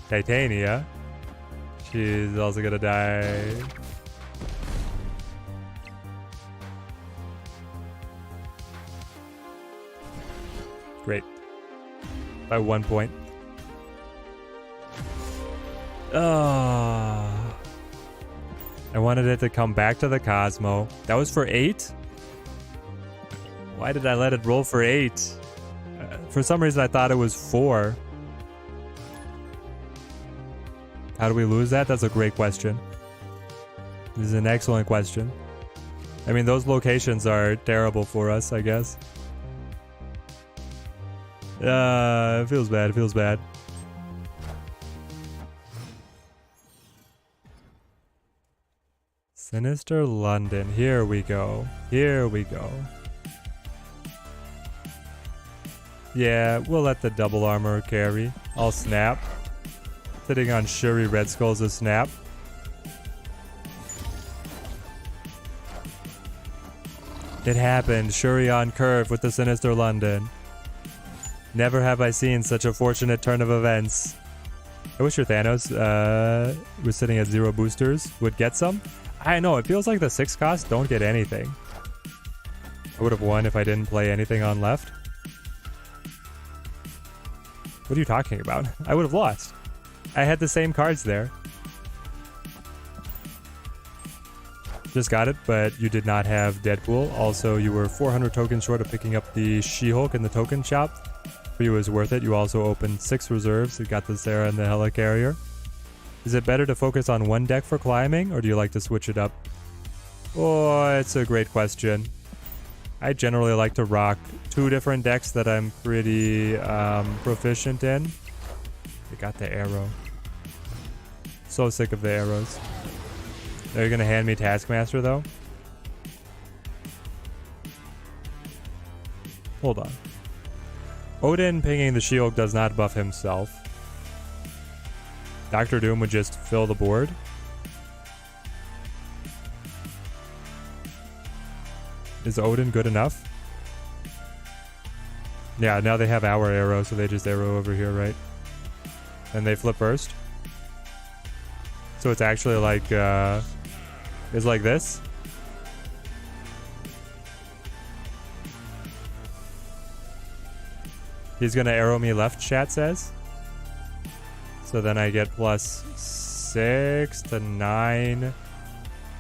Titania. She's also gonna die. Great. By 1 point. I wanted it to come back to the Cosmo. That was for 8? Why did I let it roll for 8? For some reason, I thought it was 4. How do we lose that? That's a great question. This is an excellent question. I mean, those locations are terrible for us, I guess. It feels bad. It feels bad. Sinister London. Here we go. Here we go. Yeah, we'll let the double armor carry. I'll snap. Sitting on Shuri Red Skull's a snap. It happened. Shuri on curve with the Sinister London. Never have I seen such a fortunate turn of events. I wish your Thanos was sitting at 0 boosters would get some. I know, it feels like the 6 costs don't get anything. I would have won if I didn't play anything on left. What are you talking about? I would have lost. I had the same cards there. Just got it, but you did not have Deadpool. Also, you were 400 tokens short of picking up the She-Hulk in the token shop. For you, it was worth it. You also opened 6 reserves. You got the Sarah and the Helicarrier. Is it better to focus on one deck for climbing, or do you like to switch it up? Oh, it's a great question. I generally like to rock 2 different decks that I'm pretty proficient in. I got the arrow. So sick of the arrows. Are you going to hand me Taskmaster, though? Hold on. Odin pinging the She-Hulk does not buff himself. Doctor Doom would just fill the board. Is Odin good enough? Yeah, now they have our arrow, so they just arrow over here, right? And they flip first. So it's actually like, it's like this. He's gonna arrow me left, chat says. So then I get plus 6 to 9,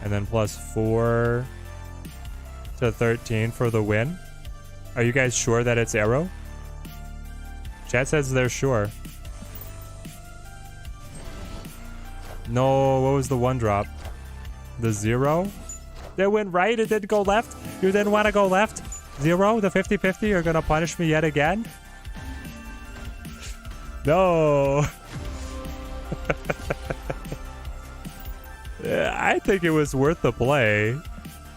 and then plus 4 to 13 for the win. Are you guys sure that it's arrow? Chat says they're sure. No, what was the 1 drop? The 0? It went right, it didn't go left? You didn't want to go left? 0, the 50-50, you're gonna punish me yet again? No. I think it was worth the play.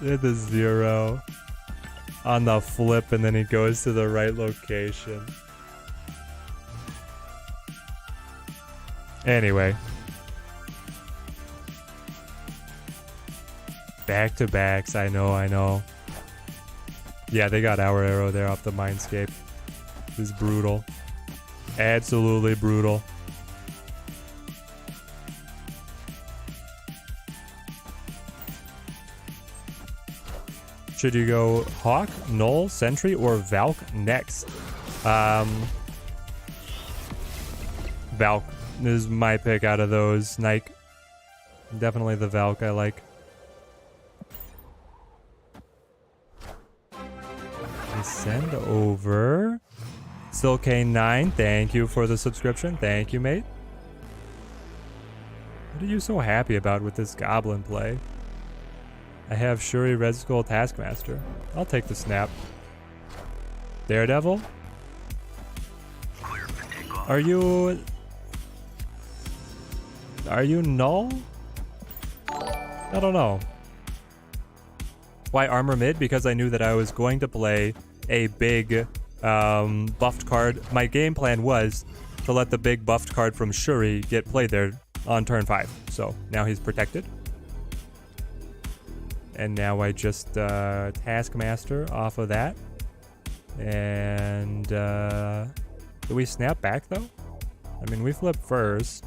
The 0 on the flip, and then he goes to the right location. Anyway. Back to backs, I know. Yeah, they got our arrow there off the Mindscape. This is brutal. Absolutely brutal. Should you go Hawk, Null, Sentry, or Valk next? Valk is my pick out of those. Nike. Definitely the Valk I like. Send over Silkane9. Thank you for the subscription. Thank you, mate. What are you so happy about with this goblin play? I have Shuri Red Skull Taskmaster. I'll take the snap. Daredevil? Are you null? I don't know. Why armor mid? Because I knew that I was going to play a big buffed card. My game plan was to let the big buffed card from Shuri get played there on turn 5. So now he's protected. And now I just Taskmaster off of that. And do we snap back though? I mean, we flip first.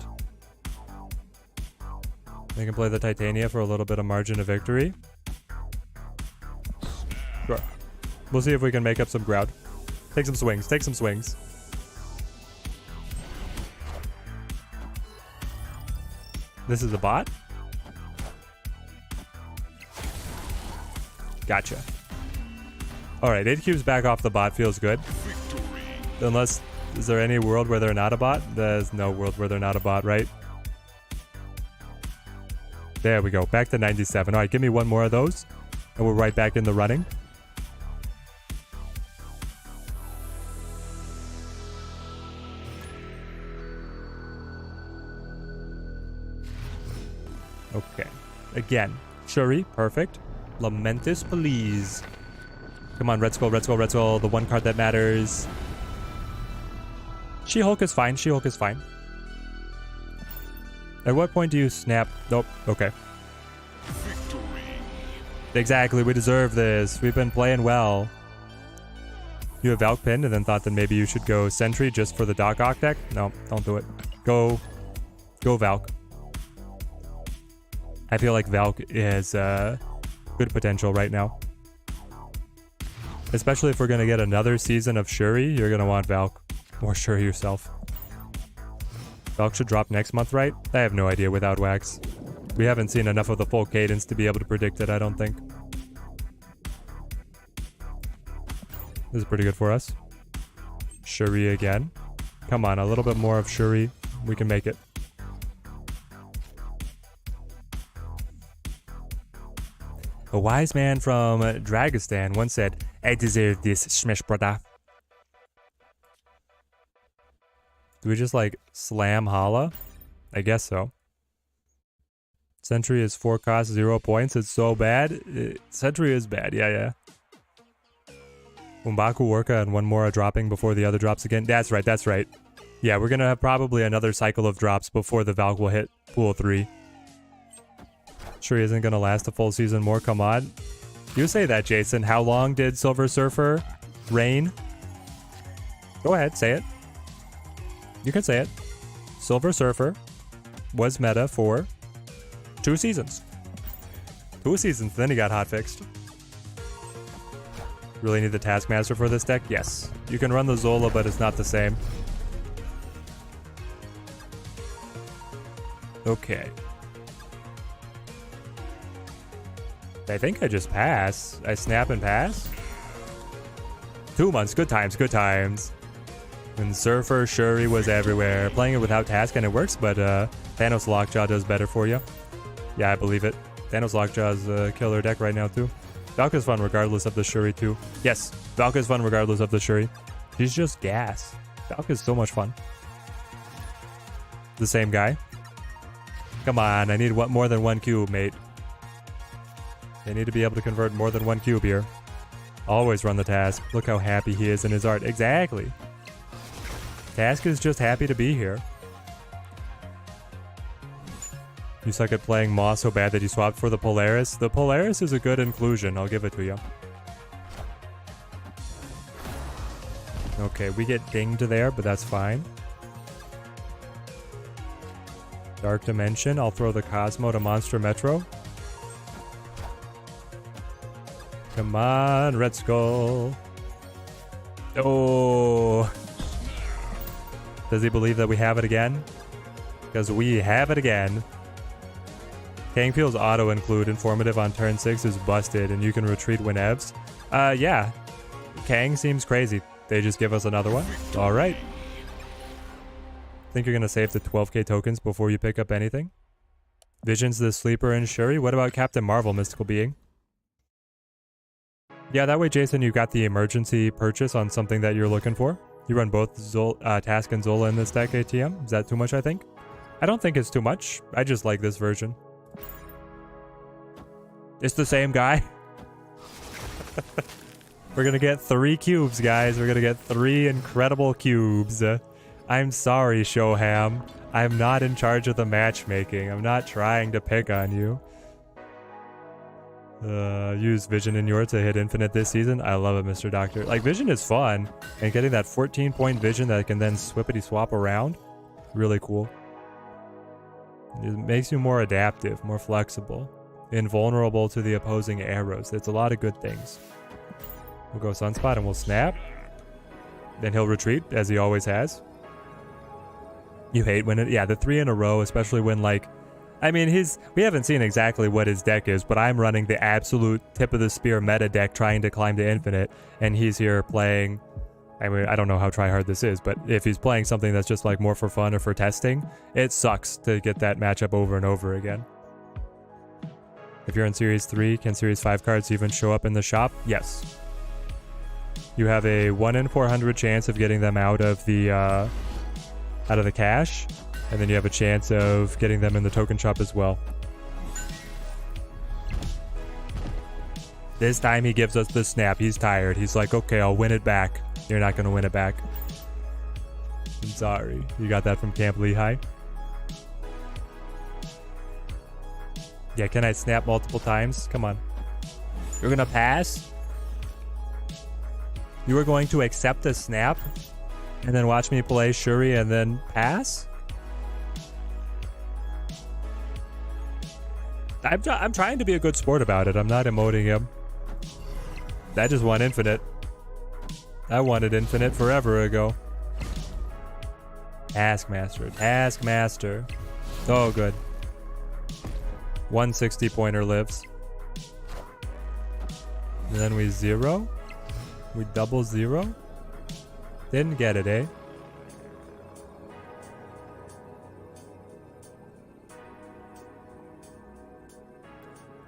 We can play the Titania for a little bit of margin of victory. Sure. We'll see if we can make up some ground. Take some swings. Take some swings. This is a bot? Gotcha. Alright, 8 cubes back off the bot feels good. Victory. Unless, is there any world where they're not a bot? There's no world where they're not a bot, right? There we go. Back to 97. Alright, give me one more of those. And we're right back in the running. Okay. Again. Shuri, perfect. Lamentus, please. Come on, Red Skull, Red Skull, Red Skull. The one card that matters. She-Hulk is fine. She-Hulk is fine. At what point do you snap? Nope. Okay. Victory. Exactly. We deserve this. We've been playing well. You have Valk pinned and then thought that maybe you should go Sentry just for the Doc Ock deck? No, don't do it. Go Valk. I feel like Valk is good potential right now. Especially if we're going to get another season of Shuri, you're going to want Valk. Or Shuri yourself. Valk should drop next month, right? I have no idea without Wax. We haven't seen enough of the full cadence to be able to predict it, I don't think. This is pretty good for us. Shuri again. Come on, a little bit more of Shuri. We can make it. A wise man from Dragistan once said, "I deserve this, Smash brother." Do we just like slam Hala? I guess so. Sentry is 4 cost, 0 points. It's so bad. Sentry is bad. Yeah. Umbaku Orca and one more dropping before the other drops again. That's right. That's right. Yeah, we're going to have probably another cycle of drops before the Valk will hit pool 3. Sure isn't going to last a full season more. Come on. You say that, Jason. How long did Silver Surfer reign? Go ahead. Say it. You can say it. Silver Surfer was meta for 2 seasons. 2 seasons, then he got hotfixed. Really need the Taskmaster for this deck? Yes. You can run the Zola, but it's not the same. Okay. I think I just pass. I snap and pass? 2 months. Good times. Good times. When Surfer, Shuri was everywhere. Playing it without Task and it works, but Thanos Lockjaw does better for you. Yeah, I believe it. Thanos Lockjaw is a killer deck right now, too. Valk is fun regardless of the Shuri, too. Yes, Valk is fun regardless of the Shuri. She's just gas. Valk is so much fun. The same guy. Come on, I need more than 1 cube, mate. They need to be able to convert more than 1 cube here. Always run the Task. Look how happy he is in his art. Exactly. Task is just happy to be here. You suck at playing Moss so bad that you swapped for the Polaris. The Polaris is a good inclusion. I'll give it to you. Okay, we get dinged there, but that's fine. Dark Dimension. I'll throw the Cosmo to Monster Metro. Come on, Red Skull. Oh. Does he believe that we have it again? Because we have it again. Kangpeel's auto-include informative on turn 6 is busted, and you can retreat whenevs. Yeah. Kang seems crazy. They just give us another one? Alright. Think you're going to save the 12k tokens before you pick up anything? Vision's the sleeper in Shuri? What about Captain Marvel, Mystical Being? Yeah, that way, Jason, you got the emergency purchase on something that you're looking for. You run both Task and Zola in this deck, ATM. Is that too much, I think? I don't think it's too much. I just like this version. It's the same guy. We're gonna get 3 cubes, guys. We're gonna get 3 incredible cubes. I'm sorry, Shoham. I'm not in charge of the matchmaking. I'm not trying to pick on you. Use Vision in your to hit infinite this season. I love it, Mr. Doctor. Like, Vision is fun. And getting that 14-point Vision that can then swippity swap around. Really cool. It makes you more adaptive, more flexible. Invulnerable to the opposing arrows. It's a lot of good things. We'll go Sunspot and we'll snap. then he'll retreat, as he always has. You hate when it... Yeah, the 3 in a row, especially when, like... I mean, we haven't seen exactly what his deck is, but I'm running the absolute tip of the spear meta deck trying to climb to infinite, and he's here playing... I mean, I don't know how tryhard this is, but if he's playing something that's just like more for fun or for testing, it sucks to get that matchup over and over again. If you're in Series 3, can Series 5 cards even show up in the shop? Yes. You have a 1 in 400 chance of getting them out of the cache, and then you have a chance of getting them in the token shop as well. This time he gives us the snap. He's tired. He's like, okay, I'll win it back. You're not going to win it back. I'm sorry. You got that from Camp Lehigh? Yeah, can I snap multiple times? Come on. You're going to pass? You are going to accept a snap? And then watch me play Shuri and then pass? I'm trying to be a good sport about it. I'm not emoting him. I just want infinite. I wanted infinite forever ago. Taskmaster. Taskmaster. Oh, good. 160 pointer lives. And then we 0. We double 0. Didn't get it, eh?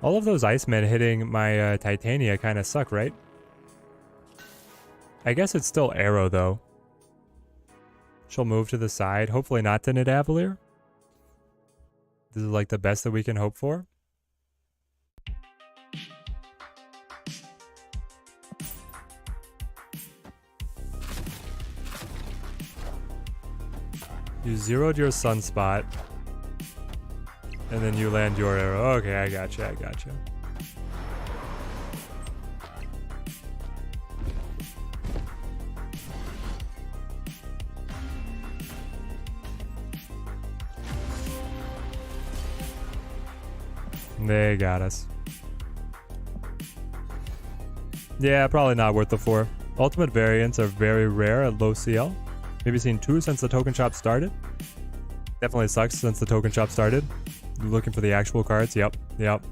All of those Icemen hitting my Titania kind of suck, right? I guess it's still Arrow, though. She'll move to the side. Hopefully not to Nidavellir. This is like the best that we can hope for. You zeroed your sunspot. And then you land your arrow. Okay, I gotcha, I gotcha. They got us. Yeah, probably not worth the 4. Ultimate variants are very rare at low CL. Maybe seen 2 since the token shop started. Definitely sucks since the token shop started. You're looking for the actual cards? Yep, yep.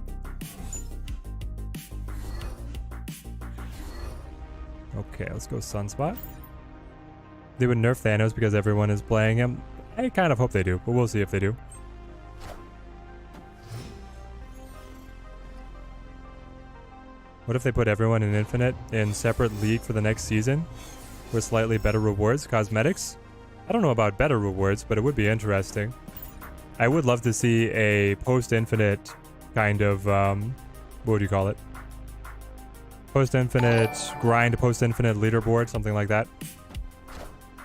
Okay, let's go Sunspot. They would nerf Thanos because everyone is playing him. I kind of hope they do, but we'll see if they do. What if they put everyone in Infinite in separate league for the next season with slightly better rewards, cosmetics? I don't know about better rewards, but it would be interesting. I would love to see a post-Infinite kind of, what would you call it? Post-Infinite grind, post-Infinite leaderboard, something like that.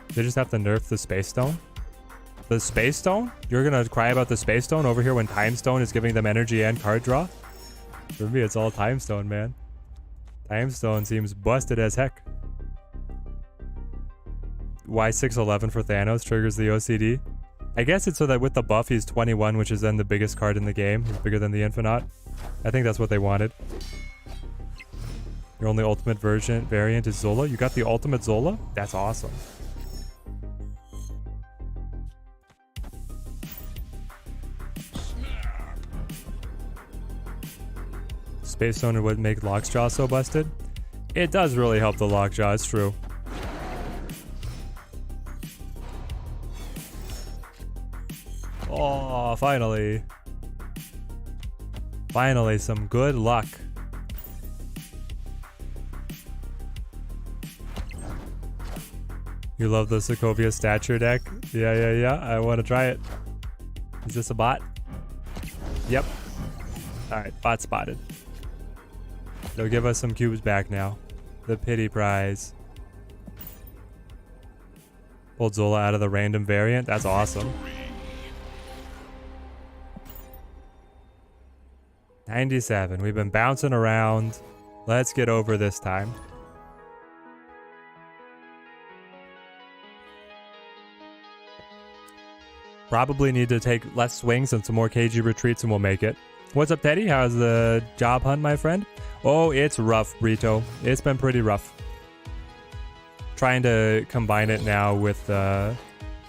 They just have to nerf the Space Stone. The Space Stone? You're gonna cry about the Space Stone over here when Time Stone is giving them energy and card draw? For me, it's all Time Stone, man. Time Stone seems busted as heck. Why 611 for Thanos triggers the OCD? I guess it's so that with the buff he's 21, which is then the biggest card in the game. He's bigger than the Infinite. I think that's what they wanted. Your only ultimate variant is Zola? You got the ultimate Zola? That's awesome. Space Stone would make Lockjaw so busted? It does really help the Lockjaw, it's true. Oh, finally. Finally, some good luck. You love the Sokovia Stature deck? Yeah. I want to try it. Is this a bot? Yep. Alright, bot spotted. They'll give us some cubes back now. The pity prize. Pulled Zola out of the random variant. That's awesome. 97. We've been bouncing around. Let's get over this time. Probably need to take less swings and some more KG retreats and we'll make it. What's up, Teddy? How's the job hunt, my friend? Oh, it's rough, Brito. It's been pretty rough. trying to combine it now with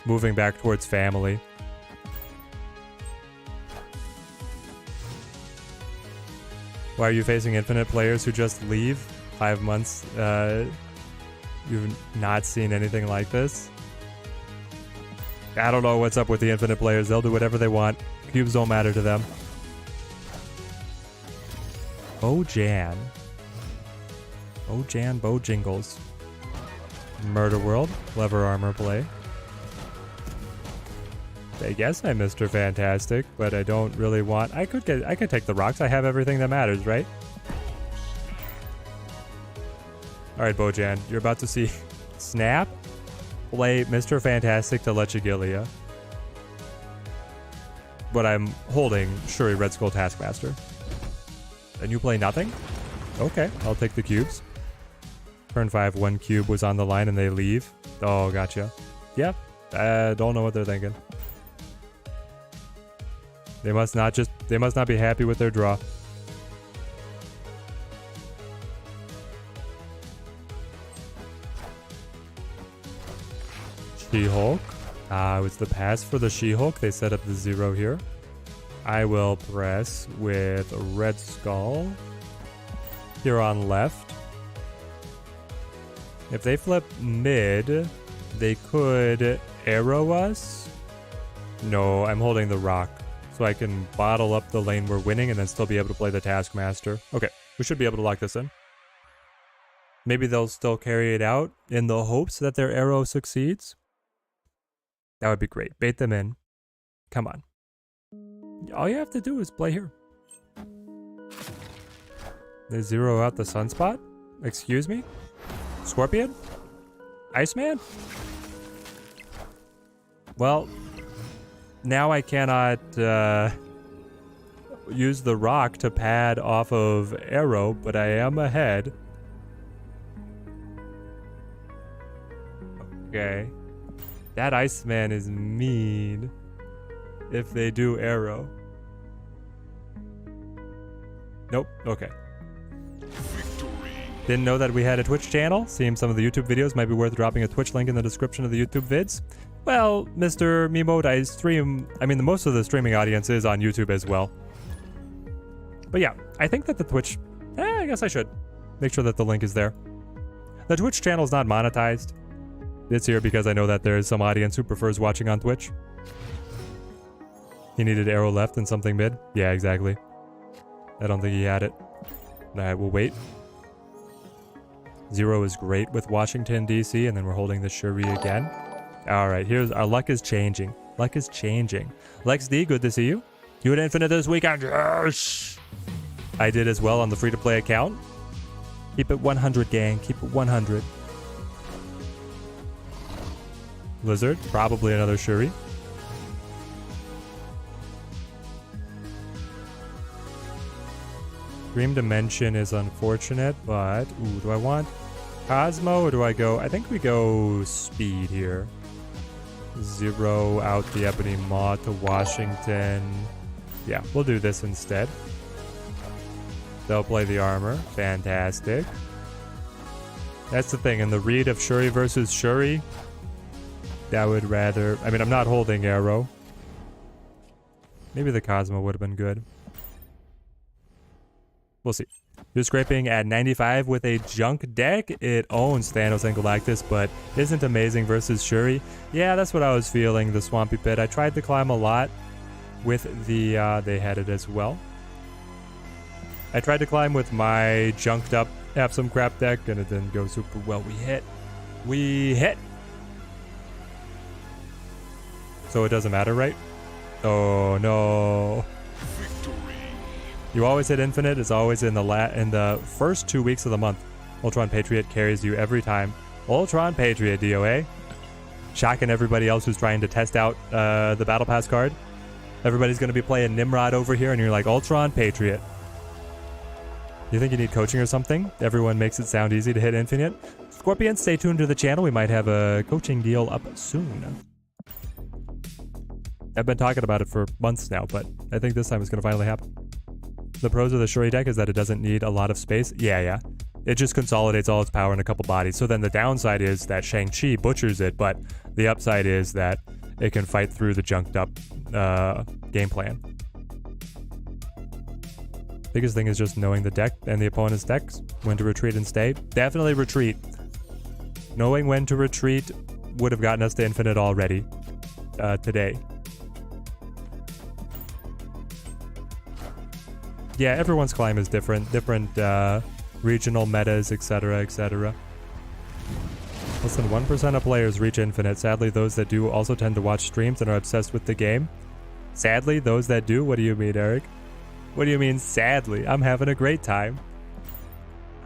moving back towards family. Why are you facing infinite players who just leave? 5 months. You've not seen anything like this. I don't know what's up with the infinite players. They'll do whatever they want. Cubes don't matter to them. Bojan. Bojingles. Murder World. Clever armor play. I guess I'm Mr. Fantastic, but I don't really want... I could take the rocks. I have everything that matters, right? Alright, Bojan. You're about to see Snap play Mr. Fantastic to Lechigilia. But I'm holding Shuri Red Skull Taskmaster. And you play nothing? Okay, I'll take the cubes. Turn 5, 1 cube was on the line and they leave. Oh, gotcha. Yep. Don't know what they're thinking. They must not be happy with their draw. She-Hulk. It's the pass for the She-Hulk. They set up the 0 here. I will press with Red Skull here on left. If they flip mid, they could arrow us. No, I'm holding the rock, so I can bottle up the lane we're winning and then still be able to play the Taskmaster. Okay, we should be able to lock this in. Maybe they'll still carry it out in the hopes that their arrow succeeds. That would be great. Bait them in. Come on. All you have to do is play here. They 0 out the Sunspot? Excuse me? Scorpion? Iceman? Well, now I cannot use the rock to pad off of arrow, but I am ahead. Okay. That Iceman is mean if they do arrow. Nope. Okay. Victory. Didn't know that we had a Twitch channel. Seeing some of the YouTube videos might be worth dropping a Twitch link in the description of the YouTube vids. Well, Mr. Memote, I stream... I mean, most of the streaming audience is on YouTube as well. But yeah, I think that the Twitch... I guess I should make sure that the link is there. The Twitch channel is not monetized. It's here because I know that there is some audience who prefers watching on Twitch. He needed arrow left and something mid? Yeah, exactly. I don't think he had it. Alright, we'll wait. 0 is great with Washington, D.C., and then we're holding the Shuri again. Alright, here's... Our luck is changing. Luck is changing. Lex D, good to see you. You had Infinite this weekend. Yes! I did as well on the free-to-play account. Keep it 100, gang. Keep it 100. Lizard, probably another Shuri. Dream Dimension is unfortunate, but... Ooh, do I want Cosmo or do I go... I think we go Speed here. 0 out the Ebony Maw to Washington. Yeah, we'll do this instead. They'll play the armor. Fantastic. That's the thing. In the read of Shuri versus Shuri, I would rather... I mean, I'm not holding arrow. Maybe the Cosmo would have been good. We'll see. You're scraping at 95 with a junk deck. It owns Thanos and Galactus, but isn't amazing versus Shuri. Yeah, that's what I was feeling, the Swampy Pit. I tried to climb a lot with the... they had it as well. I tried to climb with my junked up have some crap deck, and it didn't go super well. We hit. We hit! So it doesn't matter, right? Oh, no. Victory. You always hit infinite. It's always in the first 2 weeks of the month. Ultron Patriot carries you every time. Ultron Patriot, DOA. Shocking everybody else who's trying to test out the Battle Pass card. Everybody's going to be playing Nimrod over here, and you're like, Ultron Patriot. You think you need coaching or something? Everyone makes it sound easy to hit infinite. Scorpion, stay tuned to the channel. We might have a coaching deal up soon. I've been talking about it for months now, but I think this time it's going to finally happen. The pros of the Shuri deck is that it doesn't need a lot of space. Yeah. It just consolidates all its power in a couple bodies. So then the downside is that Shang-Chi butchers it, but the upside is that it can fight through the junked up game plan. Biggest thing is just knowing the deck and the opponent's decks, when to retreat and stay. Definitely retreat. Knowing when to retreat would have gotten us to infinite already today. Yeah, everyone's climb is different. Different regional metas, etc., etc. Less than 1% of players reach infinite. Sadly, those that do also tend to watch streams and are obsessed with the game. Sadly, those that do? What do you mean, Eric? What do you mean, sadly? I'm having a great time.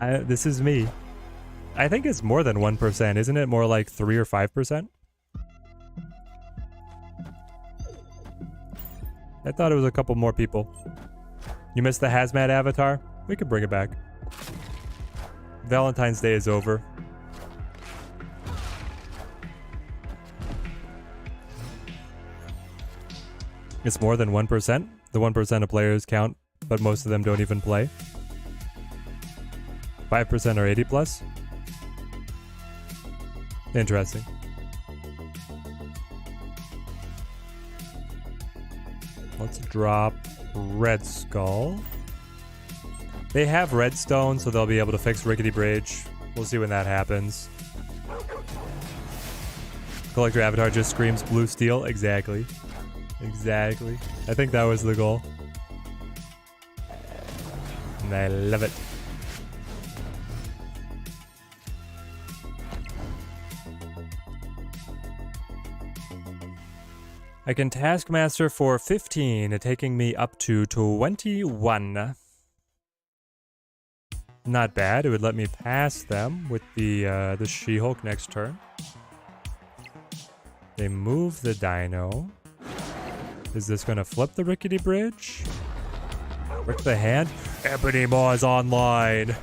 This is me. I think it's more than 1%. Isn't it more like 3 or 5%? I thought it was a couple more people. You missed the hazmat avatar? We could bring it back. Valentine's Day is over. It's more than 1%. The 1% of players count, but most of them don't even play. 5% are 80 plus. Interesting. Let's drop Red Skull. They have redstone, so they'll be able to fix Rickety Bridge. We'll see when that happens. Collector Avatar just screams blue steel. Exactly. Exactly. I think that was the goal. And I love it. I can Taskmaster for 15, taking me up to 21. Not bad. It would let me pass them with the She-Hulk next turn. They move the Dino. Is this gonna flip the Rickety Bridge? Rick the hand? Ebony Maw is online.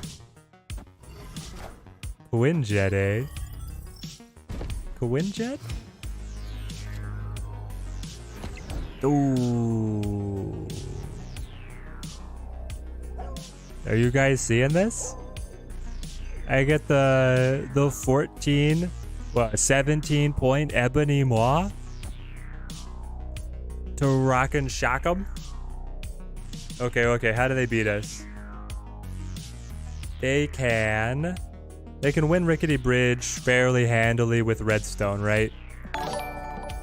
Quinjet, eh? Quinjet? Ooh. Are you guys seeing this? I get the 14, 17 point Ebony Maw to rock and shock 'em. Okay, how do they beat us? They can win Rickety Bridge fairly handily with redstone, right?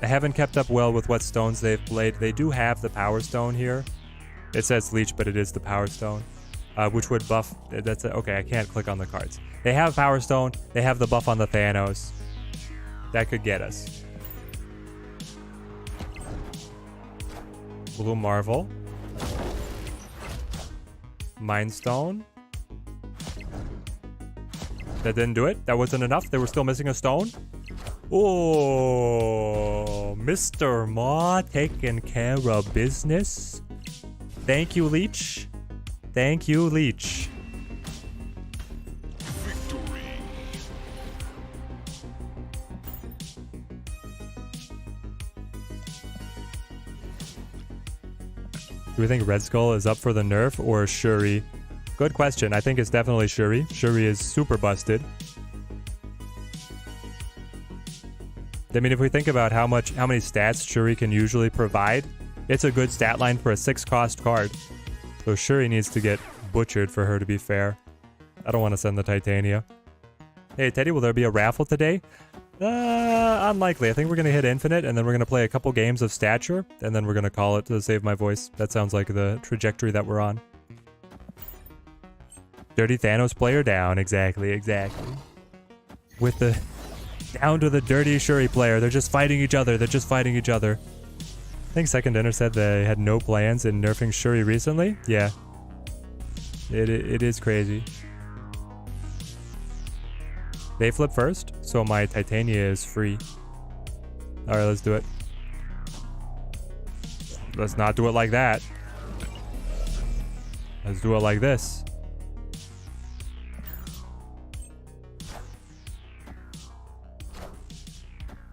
I haven't kept up well with what stones they've played. They do have the Power Stone here. It says Leech, but it is the Power Stone, which would buff. Okay, I can't click on the cards. They have Power Stone. They have the buff on the Thanos. That could get us. Blue Marvel. Mind Stone. That didn't do it. That wasn't enough. They were still missing a stone. Oh, Mr. Maw taking care of business. Thank you, Leech. Thank you, Leech. Victory. Do we think Red Skull is up for the nerf or Shuri? Good question. I think it's definitely Shuri. Shuri is super busted. I mean, if we think about how many stats Shuri can usually provide, it's a good stat line for a 6-cost card. So Shuri needs to get butchered for her to be fair. I don't want to send the Titania. Hey, Teddy, will there be a raffle today? Unlikely. I think we're going to hit infinite, and then we're going to play a couple games of Stature, and then we're going to call it to save my voice. That sounds like the trajectory that we're on. Dirty Thanos player down. Exactly. With the... down to the dirty Shuri player. They're just fighting each other. I think Second Dinner said they had no plans in nerfing Shuri recently. Yeah. It is crazy. They flip first, so my Titania is free. Alright, let's do it. Let's not do it like that. Let's do it like this.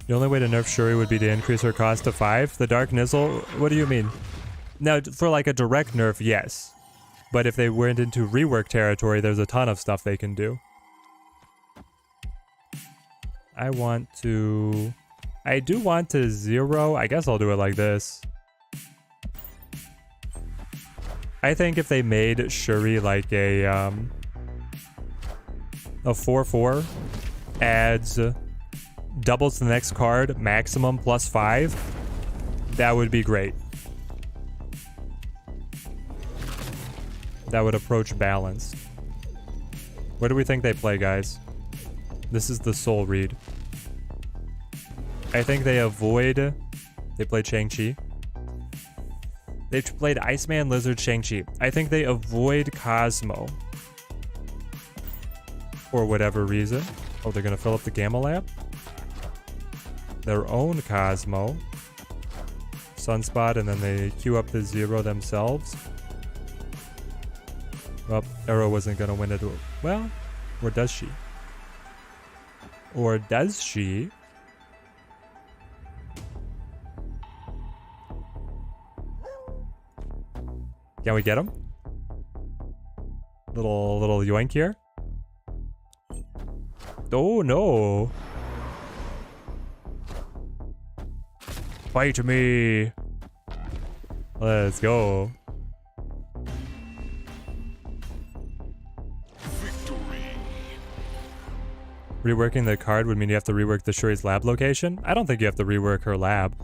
The only way to nerf Shuri would be to increase her cost to 5. The Dark Nizzle? What do you mean? No, for like a direct nerf, yes. But if they went into rework territory, there's a ton of stuff they can do. I do want to 0. I guess I'll do it like this. I think if they made Shuri like a 4/4, adds doubles the next card, maximum +5, that would be great. That would approach balanced. What do we think they play, guys? This is the soul read. I think they avoid... They played Shang-Chi. They played Iceman, Lizard, Shang-Chi. I think they avoid Cosmo. For whatever reason. Oh, they're going to fill up the Gamma Lab? Their own Cosmo. Sunspot, and then they queue up the 0 themselves. Well, Arrow wasn't going to win it. Well, or does she? Or does she? Can we get him? Little yoink here. Oh no! Fight me! Let's go. Reworking the card would mean you have to rework the Shuri's lab location. I don't think you have to rework her lab.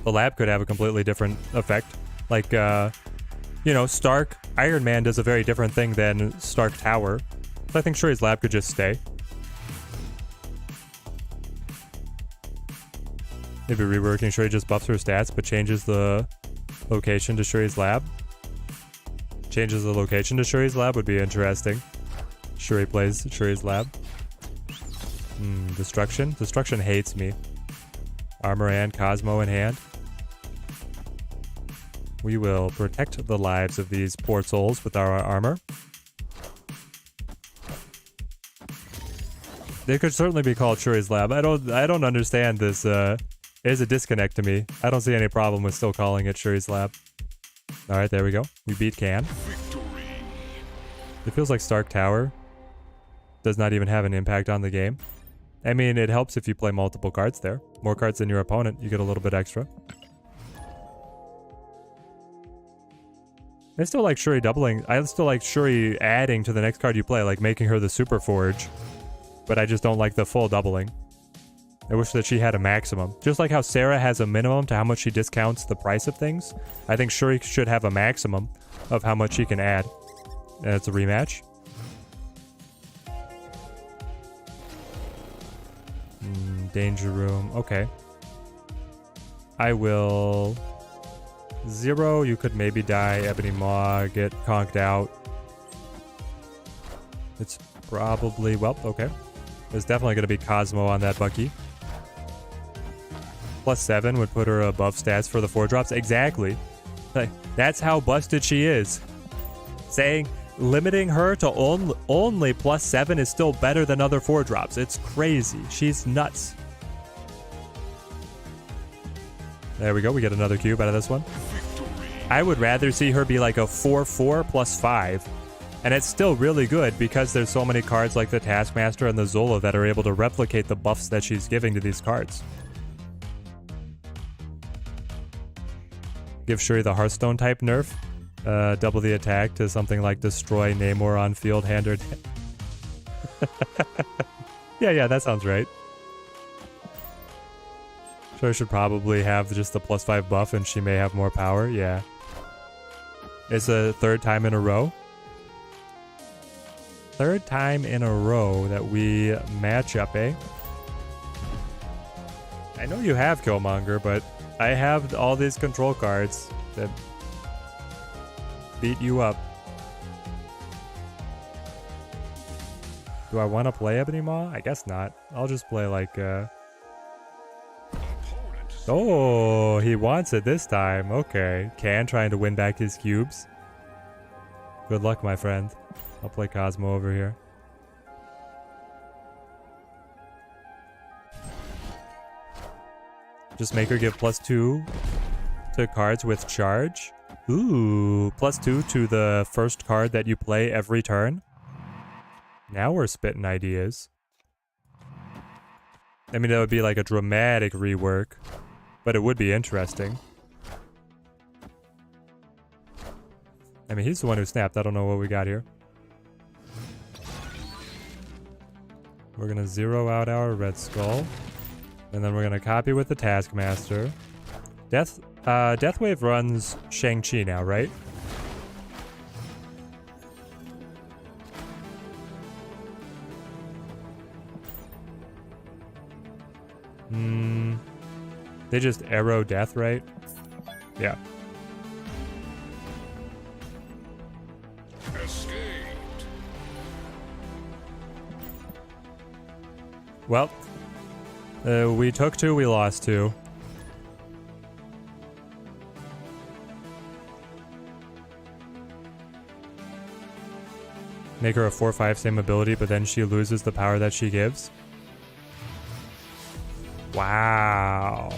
The lab could have a completely different effect. Like, you know, Stark, Iron Man does a very different thing than Stark Tower. So I think Shuri's lab could just stay. Maybe reworking Shuri just buffs her stats, but changes the location to Shuri's lab. Changes the location to Shuri's lab would be interesting. Shuri plays Shuri's lab. Destruction? Destruction hates me. Armor and Cosmo in hand. We will protect the lives of these poor souls with our armor. They could certainly be called Shuri's lab. I don't understand this. There's a disconnect to me. I don't see any problem with still calling it Shuri's lab. Alright, there we go. We beat Can. Victory. It feels like Stark Tower does not even have an impact on the game. I mean, it helps if you play multiple cards there. More cards than your opponent, you get a little bit extra. I still like Shuri doubling. I still like Shuri adding to the next card you play, like making her the Super Forge. But I just don't like the full doubling. I wish that she had a maximum. Just like how Sarah has a minimum to how much she discounts the price of things, I think Shuri should have a maximum of how much she can add. And it's a rematch. Danger room. Okay. I will 0. You could maybe die. Ebony Maw, get conked out. It's probably... Well, okay. There's definitely going to be Cosmo on that Bucky. +7 would put her above stats for the 4 drops. Exactly. Like, that's how busted she is. Saying limiting her to only +7 is still better than other 4 drops. It's crazy. She's nuts. There we go. We get another cube out of this one. I would rather see her be like a 4/4 +5. And it's still really good because there's so many cards like the Taskmaster and the Zola that are able to replicate the buffs that she's giving to these cards. Give Shuri the Hearthstone type nerf. Double the attack to something like destroy Namor on field, hand or... yeah, that sounds right. Shuri should probably have just the +5 buff and she may have more power, yeah. It's a 3rd time in a row. 3rd time in a row that we match up, eh? I know you have Killmonger, but I have all these control cards that beat you up. Do I want to play Ebony Maw? I guess not. I'll just play like, Oh, he wants it this time. Okay. Can trying to win back his cubes. Good luck, my friend. I'll play Cosmo over here. Just make her give +2 to cards with charge. Ooh, +2 to the first card that you play every turn. Now we're spitting ideas. I mean, that would be like a dramatic rework, but it would be interesting. I mean, he's the one who snapped. I don't know what we got here. We're gonna zero out our Red Skull. And then we're gonna copy with the Taskmaster. Deathwave runs Shang-Chi now, right? They just arrow death, right? Yeah. Escaped. Well, we took 2, we lost 2. Make her a 4/5 same ability, but then she loses the power that she gives. Wow.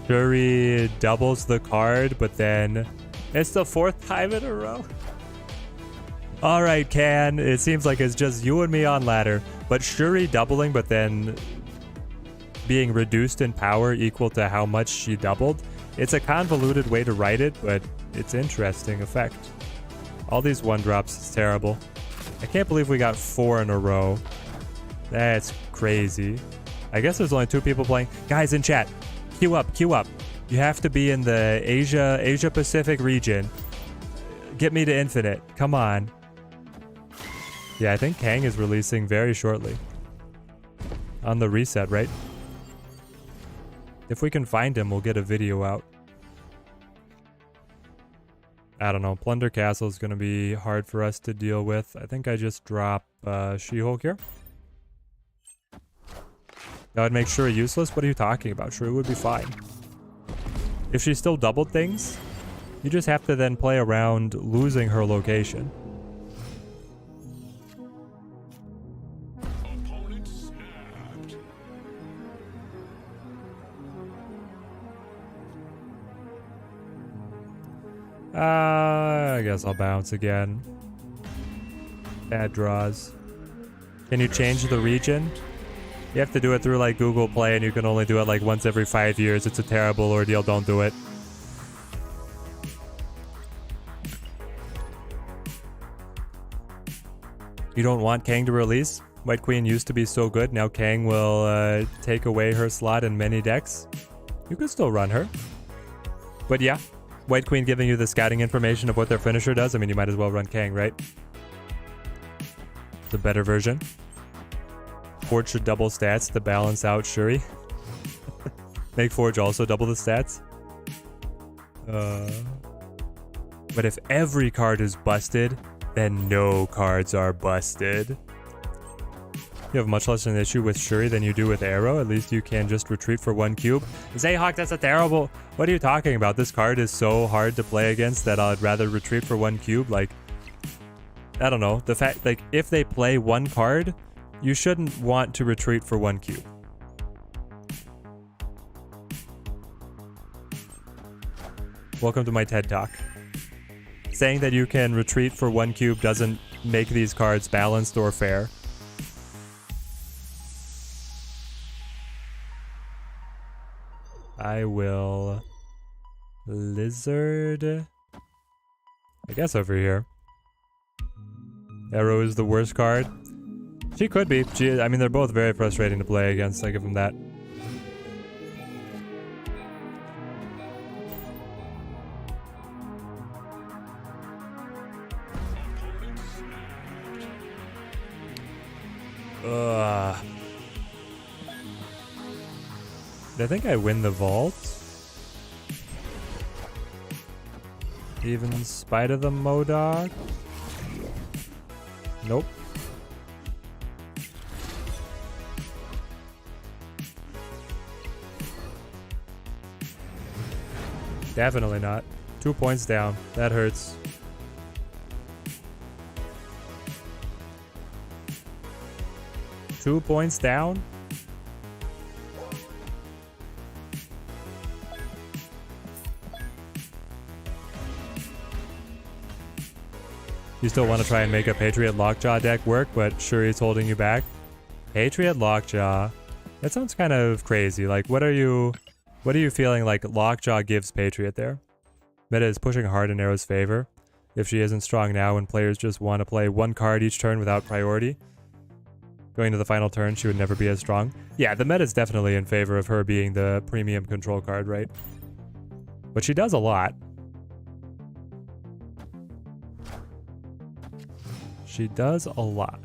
Shuri doubles the card, but then it's the 4th time in a row. Alright, Can. It seems like it's just you and me on ladder. But Shuri doubling, but then being reduced in power equal to how much she doubled. It's a convoluted way to write it, but it's interesting effect. All these 1-drops is terrible. I can't believe we got 4 in a row. That's crazy. I guess there's only 2 people playing. Guys in chat, queue up, queue up. You have to be in the Asia Pacific region. Get me to infinite. Come on. Yeah, I think Kang is releasing very shortly. On the reset, right? If we can find him, we'll get a video out. I don't know. Plunder Castle is going to be hard for us to deal with. I think I just drop She-Hulk here. That would make Shuri useless? What are you talking about? Shuri would be fine. If she still doubled things, you just have to then play around losing her location. Opponent snapped. I guess I'll bounce again. Bad draws. Can you change the region? You have to do it through like Google Play, and you can only do it like once every 5 years. It's a terrible ordeal. Don't do it. You don't want Kang to release? White Queen used to be so good. Now Kang will take away her slot in many decks. You can still run her. But yeah, White Queen giving you the scouting information of what their finisher does. I mean, you might as well run Kang, right? The better version. Forge should double stats to balance out Shuri. Make Forge also double the stats. But if every card is busted, then no cards are busted. You have much less an issue with Shuri than you do with Arrow. At least you can just retreat for 1 cube. Zayhawk, that's a terrible... What are you talking about? This card is so hard to play against that I'd rather retreat for 1 cube. Like, I don't know. The fact, like, if they play 1 card, you shouldn't want to retreat for 1 cube. Welcome to my TED Talk. Saying that you can retreat for 1 cube doesn't make these cards balanced or fair. I will... Lizard... I guess over here. Arrow is the worst card. She could be. I mean, they're both very frustrating to play against. I give them that. Ugh. I think I win the vault. Even in spite of the MODOK. Nope. Definitely not. 2 points down. That hurts. Two points down? You still want to try and make a Patriot Lockjaw deck work, but Shuri's holding you back. Patriot Lockjaw. That sounds kind of crazy. Like, what are you feeling like Lockjaw gives Patriot there? Meta is pushing hard in Arrow's favor. If she isn't strong now and players just want to play one card each turn without priority, going to the final turn, she would never be as strong. Yeah, the meta is definitely in favor of her being the premium control card, right? But she does a lot. She does a lot.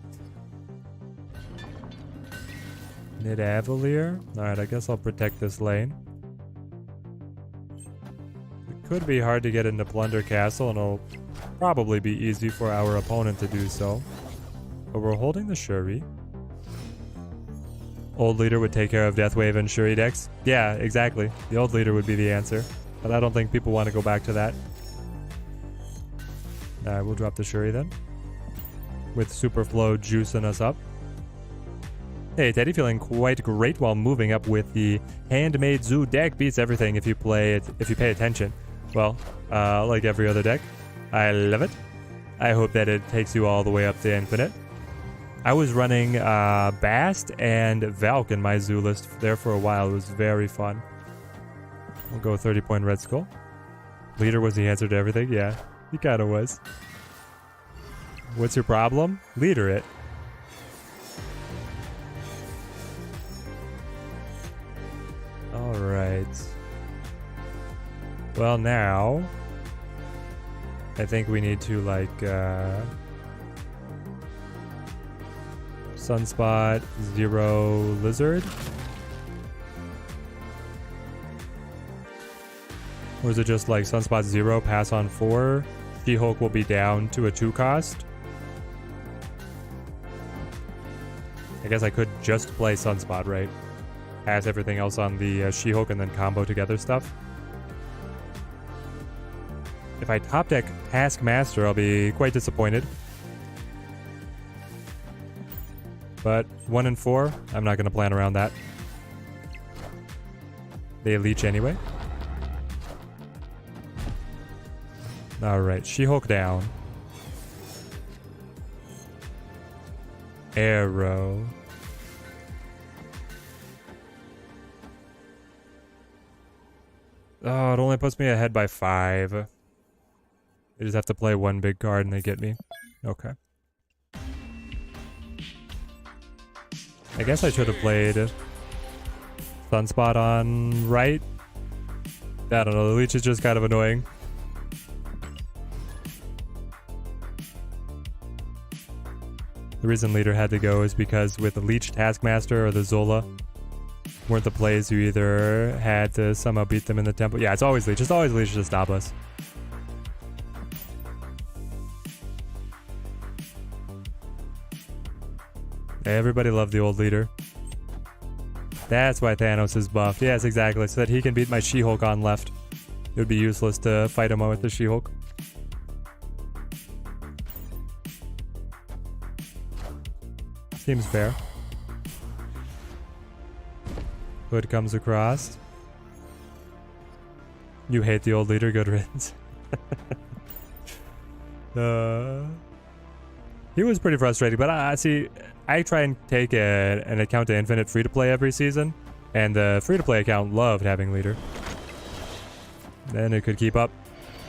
Mid-Avalier. Alright, I guess I'll protect this lane. It could be hard to get into Plunder Castle, and it'll probably be easy for our opponent to do so. But we're holding the Shuri. Old leader would take care of Deathwave and Shuri decks. Yeah, exactly. The old leader would be the answer. But I don't think people want to go back to that. Alright, we'll drop the Shuri then. With Superflow juicing us up. Hey, Teddy, feeling quite great while moving up with the Handmade Zoo deck. Beats everything if you play it, if you pay attention. Well, like every other deck. I love it. I hope that it takes you all the way up to infinite. I was running Bast and Valk in my zoo list there for a while. It was very fun. We'll go 30-point Red Skull. Leader was the answer to everything. Yeah, he kind of was. What's your problem? Leader it. Alright. Well, now I think we need to, like, Sunspot, 0 Lizard. Or is it just like Sunspot 0, pass on 4? She-Hulk will be down to a 2 cost. I guess I could just play Sunspot, right? Pass everything else on the She-Hulk and then combo together stuff. If I top deck Taskmaster, I'll be quite disappointed. But 1 and 4, I'm not going to plan around that. They leech anyway. Alright, She-Hulk down. Arrow. Oh, it only puts me ahead by 5. I just have to play one big card and they get me. Okay. I guess I should have played Sunspot on right. I don't know, the leech is just kind of annoying. The reason leader had to go is because with the leech Taskmaster or the Zola weren't the plays you either had to somehow beat them in the temple. Yeah, it's always leech. It's always leech to stop us. Everybody loved the old leader. That's why Thanos is buffed. Yes, exactly. So that he can beat my She-Hulk on left. It would be useless to fight him with the She-Hulk. Seems fair. Hood comes across. You hate the old leader, good riddance. He was pretty frustrating, but I see. I try and take an account to infinite free-to-play every season, and the free-to-play account loved having leader. Then it could keep up.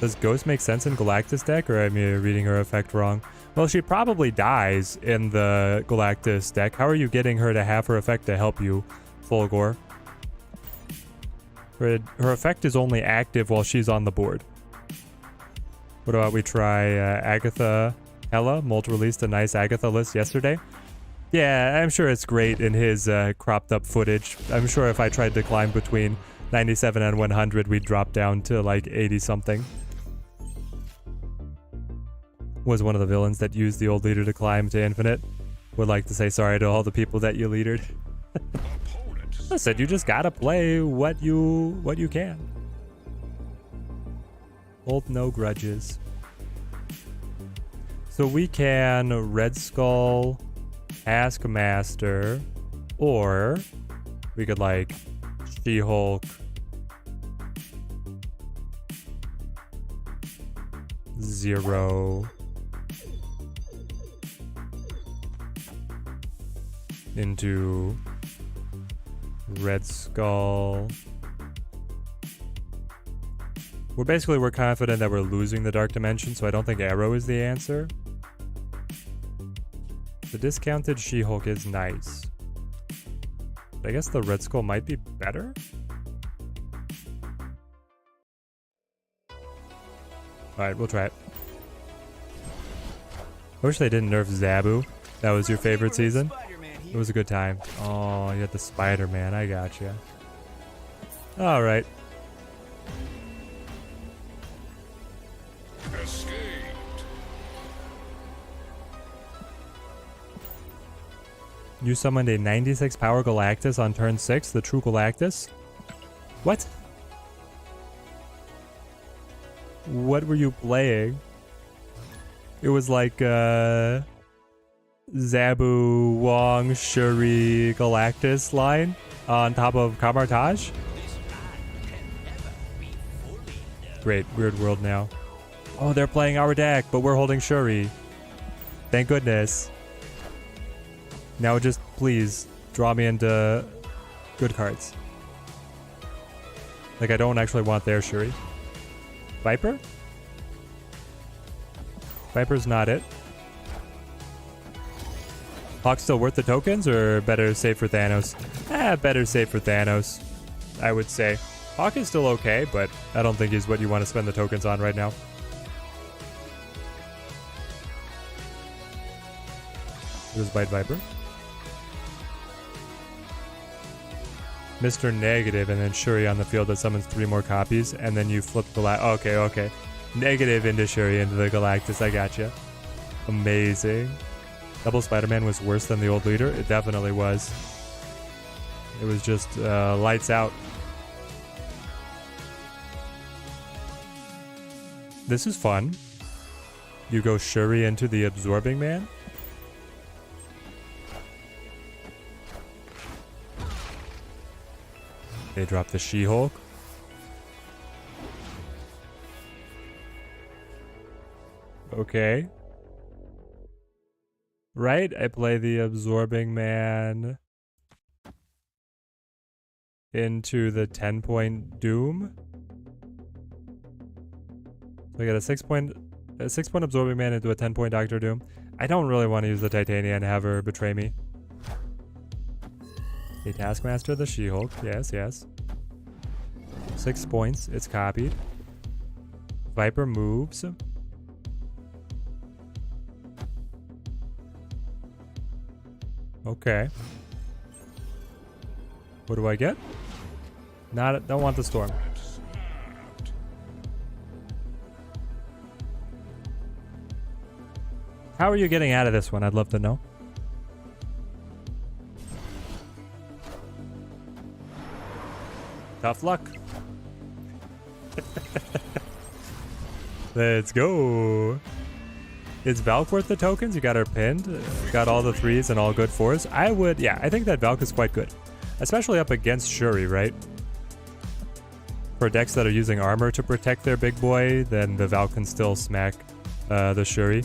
Does Ghost make sense in Galactus deck, or am I reading her effect wrong? Well, she probably dies in the Galactus deck. How are you getting her to have her effect to help you, Fulgor? Her effect is only active while she's on the board. What about we try Agatha Hella? Molt released a nice Agatha list yesterday. Yeah, I'm sure it's great in his cropped up footage. I'm sure if I tried to climb between 97 and 100, we'd drop down to like 80 something. Was one of the villains that used the old leader to climb to infinite. Would like to say sorry to all the people that you leadered. I said you just gotta play what you can. Hold no grudges. So we can Red Skull, Taskmaster, or we could like She-Hulk, 0 into Red Skull. We're confident that we're losing the Dark Dimension, so I don't think Arrow is the answer. The discounted She-Hulk is nice. But I guess the Red Skull might be better? Alright, we'll try it. I wish they didn't nerf Zabu. That was your favorite season? It was a good time. Oh, you had the Spider-Man. I gotcha. Alright. Escaped. You summoned a 96 power Galactus on turn 6, the true Galactus? What? What were you playing? It was like, Zabu, Wong, Shuri, Galactus line on top of Kamartaj? Great, weird world now. Oh, they're playing our deck, but we're holding Shuri. Thank goodness. Now just, please, draw me into good cards. Like, I don't actually want their Shuri. Viper? Viper's not it. Hawk's still worth the tokens, or better save for Thanos? Better save for Thanos, I would say. Hawk is still okay, but I don't think he's what you want to spend the tokens on right now. Just bite Viper. Mr. Negative, and then Shuri on the field that summons 3 more copies, and then you flip the okay. Negative into Shuri into the Galactus, I gotcha. Amazing. Double Spider-Man was worse than the old leader? It definitely was. It was just lights out. This is fun. You go Shuri into the Absorbing Man? They drop the She-Hulk. Okay. Right? I play the Absorbing Man into the 10-point Doom. So I got a 6-point Absorbing Man into a 10-point Doctor Doom. I don't really want to use the Titania and have her betray me. A Taskmaster, the She-Hulk. Yes, yes. 6 points. It's copied. Viper moves. Okay. What do I get? Don't want the Storm. How are you getting out of this one? I'd love to know. Tough luck. Let's go. Is Valk worth the tokens? You got her pinned. Got all the 3s and all good 4s. I think that Valk is quite good. Especially up against Shuri, right? For decks that are using armor to protect their big boy, then the Valk can still smack the Shuri.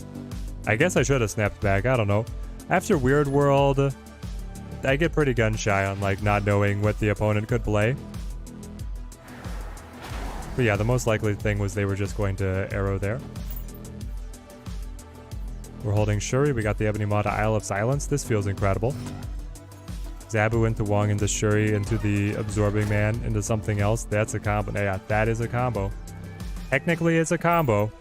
I guess I should have snapped back. I don't know. After Weird World, I get pretty gun shy on like not knowing what the opponent could play. But yeah, the most likely thing was they were just going to arrow there. We're holding Shuri. We got the Ebony Maw to Isle of Silence. This feels incredible. Zabu into Wong into Shuri into the Absorbing Man into something else. That's a combo. Yeah, that is a combo. Technically, it's a combo.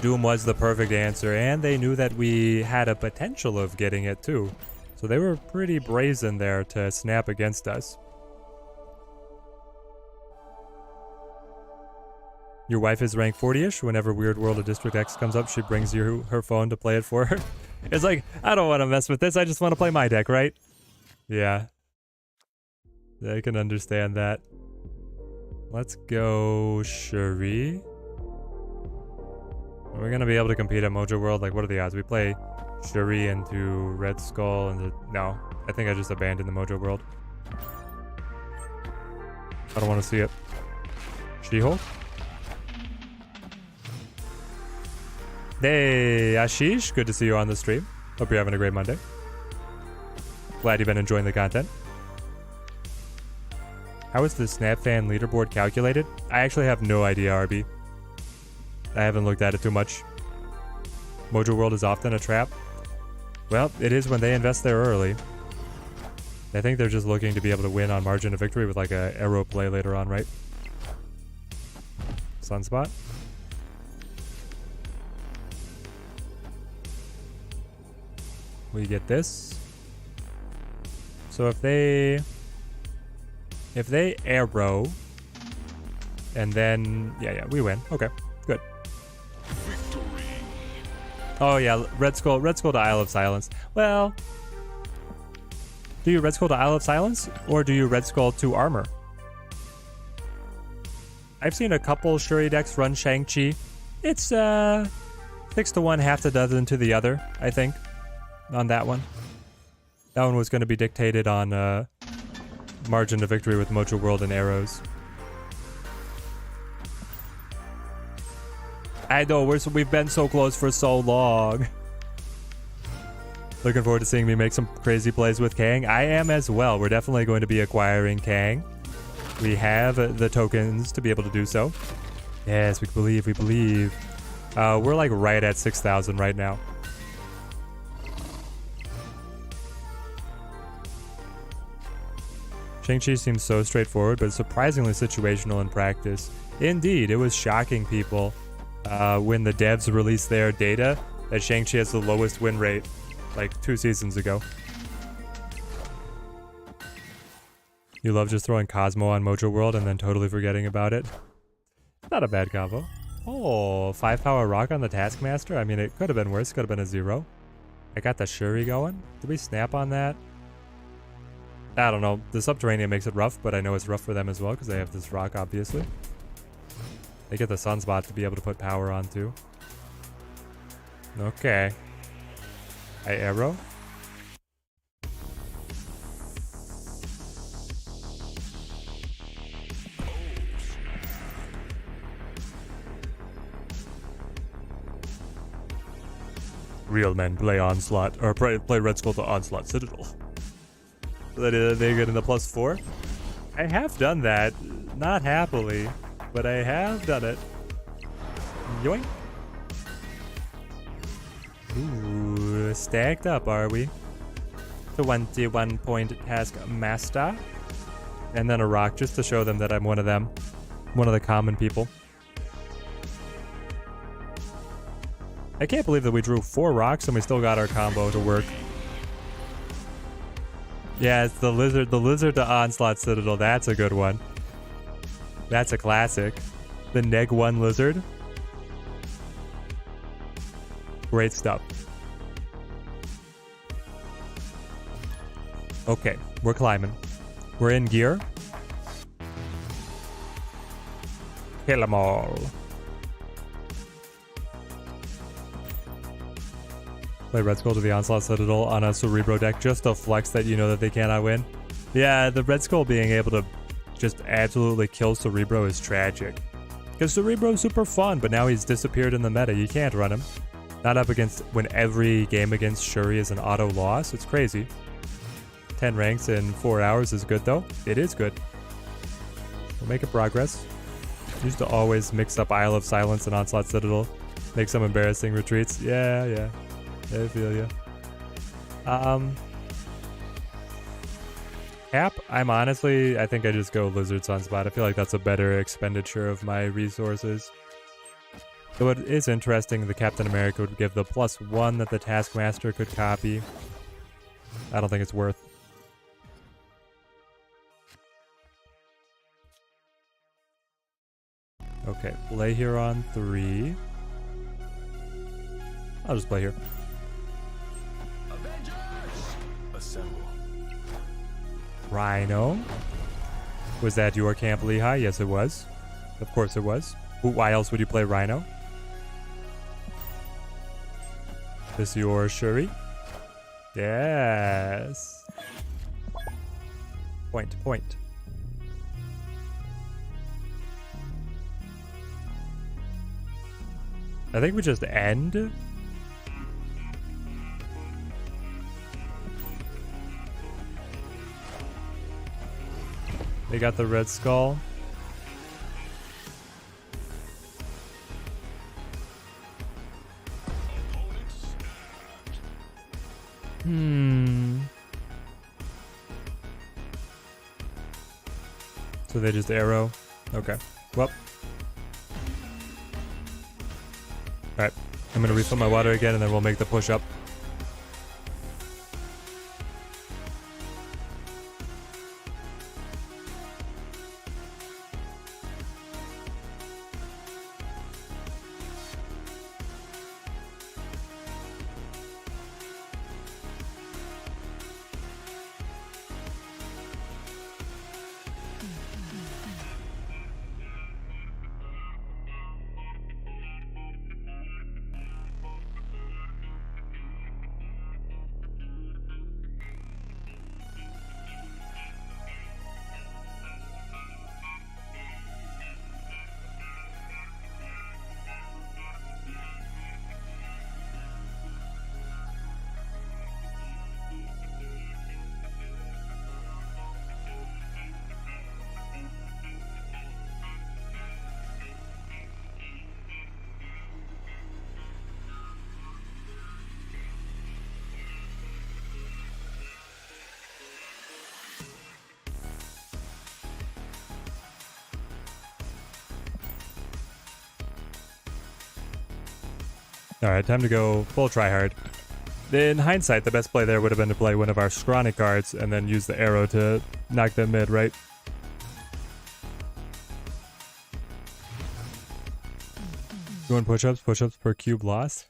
Doom was the perfect answer, and they knew that we had a potential of getting it too. So they were pretty brazen there to snap against us. Your wife is rank 40-ish. Whenever Weird World of District X comes up, she brings you her phone to play it for her. It's like, I don't want to mess with this. I just want to play my deck, right? Yeah. I can understand that. Let's go Shuri. Are we going to be able to compete at Mojo World? Like, what are the odds? We play Shuri into Red Skull and no. I think I just abandoned the Mojo World. I don't want to see it. She-Hulk? Hey, Ashish, good to see you on the stream. Hope you're having a great Monday. Glad you've been enjoying the content. How is the Snap Fan leaderboard calculated? I actually have no idea, RB. I haven't looked at it too much. Mojo World is often a trap. Well, it is when they invest there early. I think they're just looking to be able to win on margin of victory with like a arrow play later on, right? Sunspot. We get this. So if they arrow and then yeah, we win. Okay, good. Victory. Oh yeah, Red Skull to Isle of Silence. Well, do you Red Skull to Isle of Silence or do you Red Skull to armor? I've seen a couple Shuri decks run Shang-Chi. It's 6 to 1, half a dozen to the other, I think, on that one. That one was going to be dictated on margin of victory with Mojo World and arrows. I know, we've been so close for so long. Looking forward to seeing me make some crazy plays with Kang. I am as well. We're definitely going to be acquiring Kang. We have the tokens to be able to do so. Yes, we believe, we believe. We're like right at 6,000 right now. Shang-Chi seems so straightforward, but surprisingly situational in practice. Indeed, it was shocking people when the devs released their data that Shang-Chi has the lowest win rate like 2 seasons ago. You love just throwing Cosmo on Mojo World and then totally forgetting about it. Not a bad combo. Oh, 5 power rock on the Taskmaster? I mean, it could have been worse. Could have been a 0. I got the Shuri going. Did we snap on that? I don't know. The Subterranean makes it rough, but I know it's rough for them as well because they have this rock, obviously. They get the Sunspot to be able to put power on, too. Okay. I arrow. Real men play Onslaught, or play Red Skull to Onslaught Citadel. They get in the +4. I have done that, not happily, but I have done it. Yoink. Ooh, stacked up, are we? 21 point Taskmaster. And then a rock just to show them that I'm one of them. One of the common people. I can't believe that we drew 4 rocks and we still got our combo to work. Yeah, it's the lizard to Onslaught Citadel. That's a good one. That's a classic. The Neg-1 lizard. Great stuff. Okay, we're climbing. We're in gear. Kill them all. Play Red Skull to the Onslaught Citadel on a Cerebro deck just to flex that you know that they cannot win. Yeah, the Red Skull being able to just absolutely kill Cerebro is tragic. Because Cerebro's super fun, but now he's disappeared in the meta. You can't run him. Not up against when every game against Shuri is an auto loss. It's crazy. 10 ranks in 4 hours is good though. It is good. We're making progress. Used to always mix up Isle of Silence and Onslaught Citadel. Make some embarrassing retreats. Yeah. I feel you. Cap, I think I just go Lizard Sunspot. I feel like that's a better expenditure of my resources. So it is interesting the Captain America would give the +1 that the Taskmaster could copy. I don't think it's worth. Okay, play here on 3. I'll just play here. Assemble. Rhino. Was that your camp, Lehigh? Yes, it was. Of course it was. Why else would you play Rhino? This your Shuri? Yes. Point. I think we just end. They got the red skull. So they just arrow. Okay. Well. Alright. I'm gonna refill my water again and then we'll make the push up. Alright, time to go full tryhard. In hindsight, the best play there would have been to play one of our scrawny cards and then use the arrow to knock them mid, right? Doing push-ups per cube loss.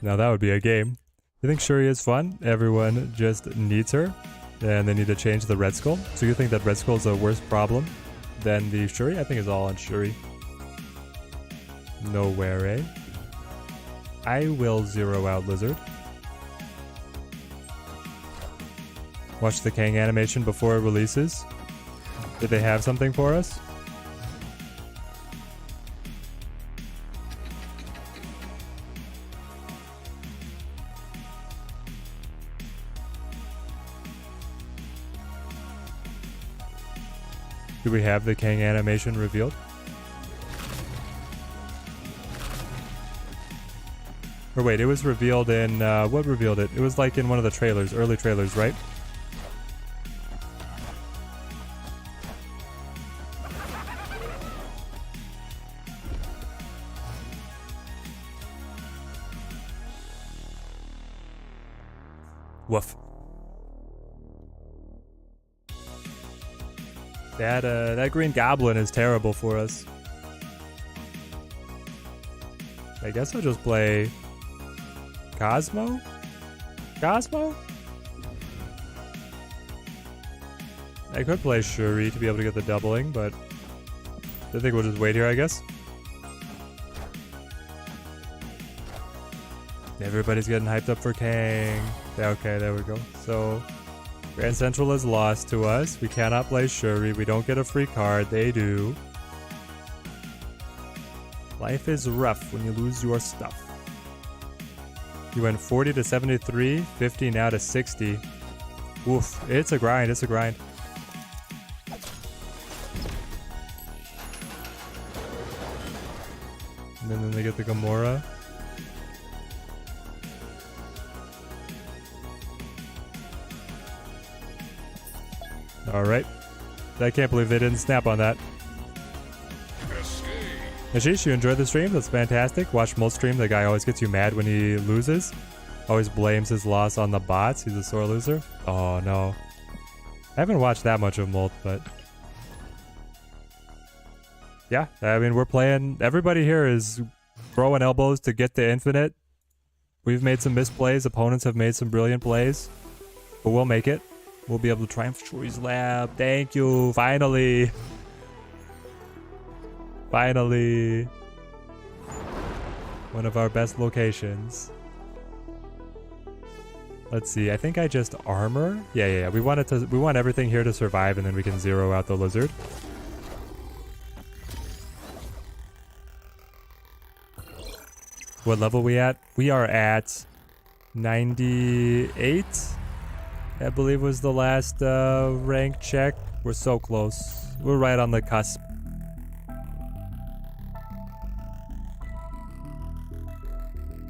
Now that would be a game. You think Shuri is fun? Everyone just needs her. And they need to change the red skull. So you think that red skull is a worse problem than the Shuri? I think it's all on Shuri. Nowhere, eh? I will zero out Lizard. Watch the Kang animation before it releases. Did they have something for us? Do we have the Kang animation revealed? Or wait, it was revealed in, what revealed it? It was like in one of the trailers, early trailers, right? Woof. That green goblin is terrible for us. I guess I'll just play Cosmo? Cosmo? I could play Shuri to be able to get the doubling, but I think we'll just wait here, I guess. Everybody's getting hyped up for Kang. Yeah, okay, there we go. So, Grand Central is lost to us. We cannot play Shuri. We don't get a free card. They do. Life is rough when you lose your stuff. You went 40 to 73, 50 now to 60. Oof, it's a grind, it's a grind. And then they get the Gamora. Alright. I can't believe they didn't snap on that. Ashish, you enjoyed the stream? That's fantastic. Watch Molt stream. The guy always gets you mad when he loses. Always blames his loss on the bots. He's a sore loser. Oh, no. I haven't watched that much of Molt, but... yeah, I mean, we're playing... everybody here is throwing elbows to get to infinite. We've made some misplays. Opponents have made some brilliant plays. But we'll make it. We'll be able to triumph Shuri's lab. Thank you. Finally. Finally. One of our best locations. Let's see. I think I just armor. Yeah. We want everything here to survive, and then we can zero out the lizard. What level we at? We are at 98. I believe was the last rank check. We're so close. We're right on the cusp.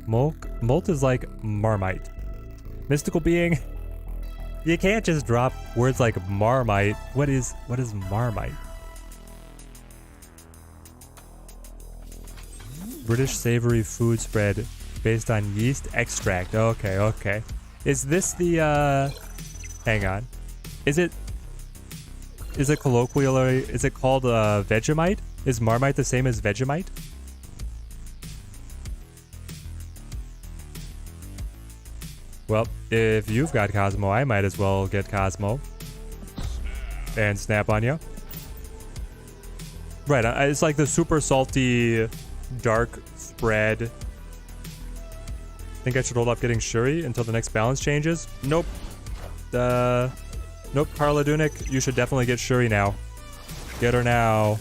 Molt is like Marmite. Mystical being. You can't just drop words like Marmite. What is Marmite? British savory food spread based on yeast extract. Okay, okay. Is this the hang on. Is it colloquially, is it called Vegemite? Is Marmite the same as Vegemite? Well, if you've got Cosmo, I might as well get Cosmo. And snap on you. Right, it's like the super salty, dark spread. Think I should hold up getting Shuri until the next balance changes? Nope. Nope, Carla Dunic, you should definitely get Shuri now. Get her now.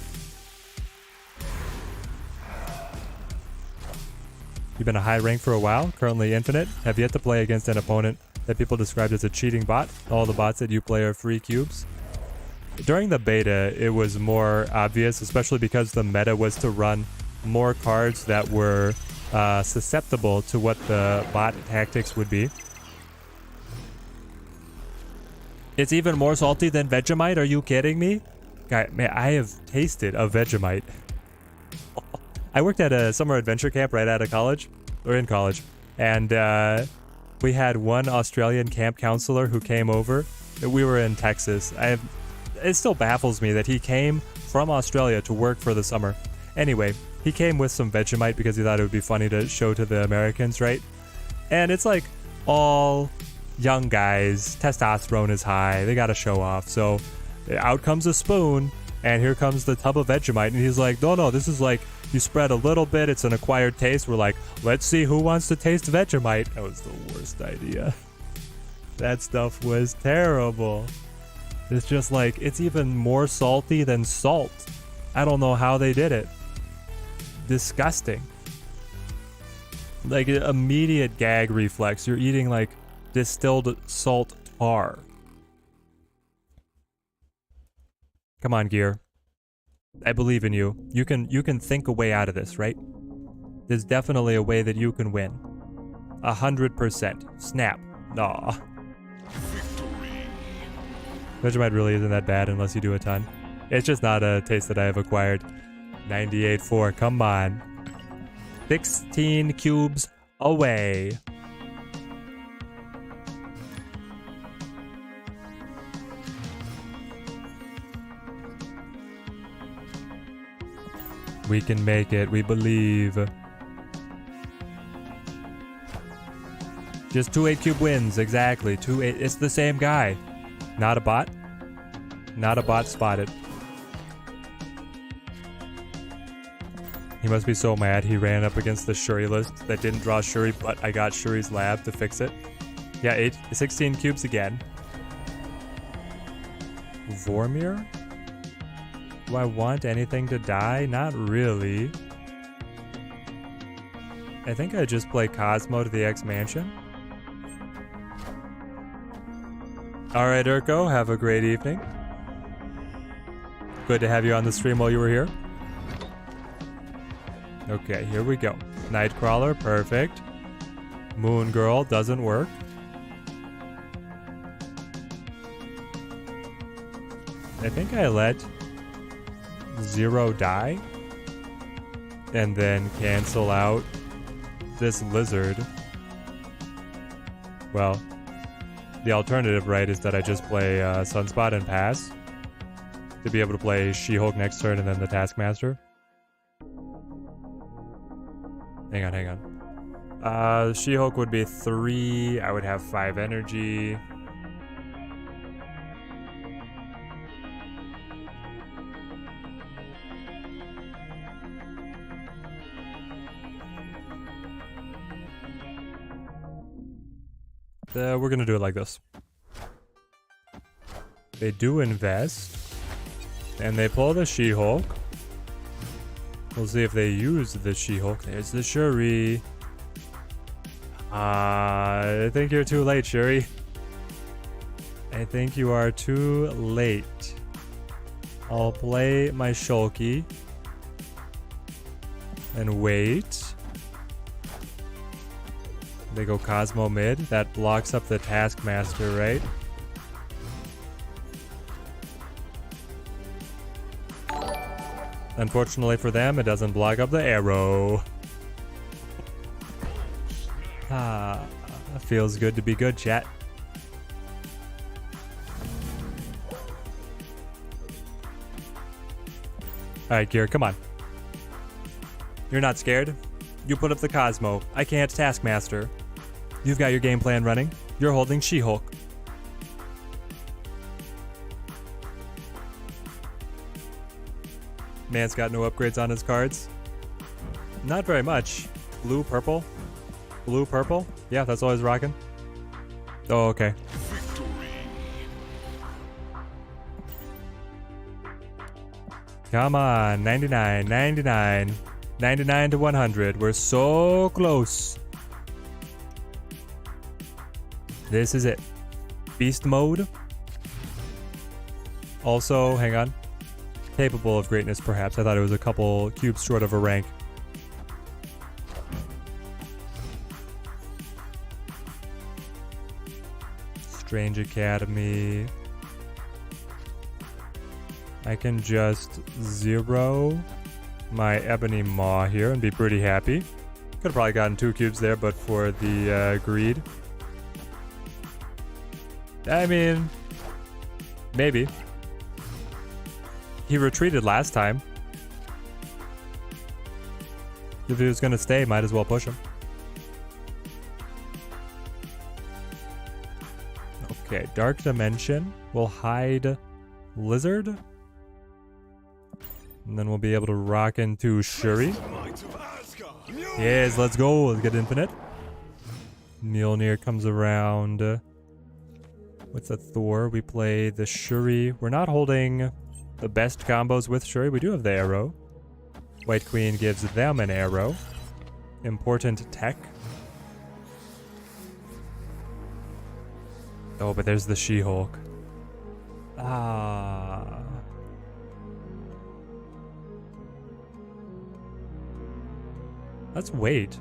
You've been a high rank for a while, currently infinite, have yet to play against an opponent that people described as a cheating bot. All the bots that you play are free cubes. During the beta, it was more obvious, especially because the meta was to run more cards that were susceptible to what the bot tactics would be. It's even more salty than Vegemite? Are you kidding me? Guy, man, I have tasted a Vegemite. I worked at a summer adventure camp right out of college, or in college, and we had one Australian camp counselor who came over. We were in Texas. It still baffles me that he came from Australia to work for the summer. Anyway, he came with some Vegemite because he thought it would be funny to show to the Americans, right? And it's like all young guys, testosterone is high, they gotta show off. So out comes a spoon, and here comes the tub of Vegemite, and he's like, no, this is like, you spread a little bit, it's an acquired taste. We're like, let's see who wants to taste Vegemite. That was the worst idea. That stuff was terrible. It's just like, it's even more salty than salt. I don't know how they did it. Disgusting. Like, immediate gag reflex. You're eating like distilled salt tar. Come on, Gear. I believe in you. You can think a way out of this, right? There's definitely a way that you can win. 100%. Snap. Aw. Vegemite really isn't that bad unless you do a ton. It's just not a taste that I have acquired. 98.4. Come on. 16 cubes away. We can make it. We believe. Just 2 8-cube wins. Exactly. 2 8. It's the same guy. Not a bot. Not a bot spotted. He must be so mad he ran up against the Shuri list that didn't draw Shuri, but I got Shuri's lab to fix it. Yeah, 16 cubes again. Vormir? Do I want anything to die? Not really. I think I just play Cosmo to the X Mansion. Alright, Urko, have a great evening. Good to have you on the stream while you were here. Okay, here we go. Nightcrawler, perfect. Moon Girl doesn't work. I think I let 0 die and then cancel out this lizard. Well, the alternative, right, is that I just play Sunspot and pass to be able to play She-Hulk next turn and then the Taskmaster. Hang on. She-Hulk would be 3. I would have 5 energy. We're gonna do it like this. They do invest, and they pull the She-Hulk. We'll see if they use the She-Hulk. There's the Shuri. I think you're too late, Shuri. I think you are too late. I'll play my Shulky. And wait. They go Cosmo mid. That blocks up the Taskmaster, right? Unfortunately for them, it doesn't block up the arrow. Feels good to be good, chat. Alright, Gear, come on. You're not scared? You put up the Cosmo. I can't Taskmaster. You've got your game plan running. You're holding She-Hulk. Man's got no upgrades on his cards. Not very much. Blue, purple. Blue, purple. Yeah, that's all he's rocking. Oh, okay. Victory. Come on. 99, 99. 99 to 100. We're so close. This is it. Beast mode. Also, hang on. Capable of greatness, perhaps. I thought it was a couple cubes short of a rank. Strange Academy. I can just zero my Ebony Maw here and be pretty happy. Could have probably gotten 2 cubes there, but for the greed. I mean, maybe. He retreated last time. If he was gonna stay, might as well push him. Okay, Dark Dimension will hide Lizard. And then we'll be able to rock into Shuri. Yes, let's go. Let's get infinite. Mjolnir comes around. What's a Thor? We play the Shuri. We're not holding the best combos with Shuri. We do have the arrow. White Queen gives them an arrow. Important tech. Oh, but there's the She-Hulk. Ah. Let's wait.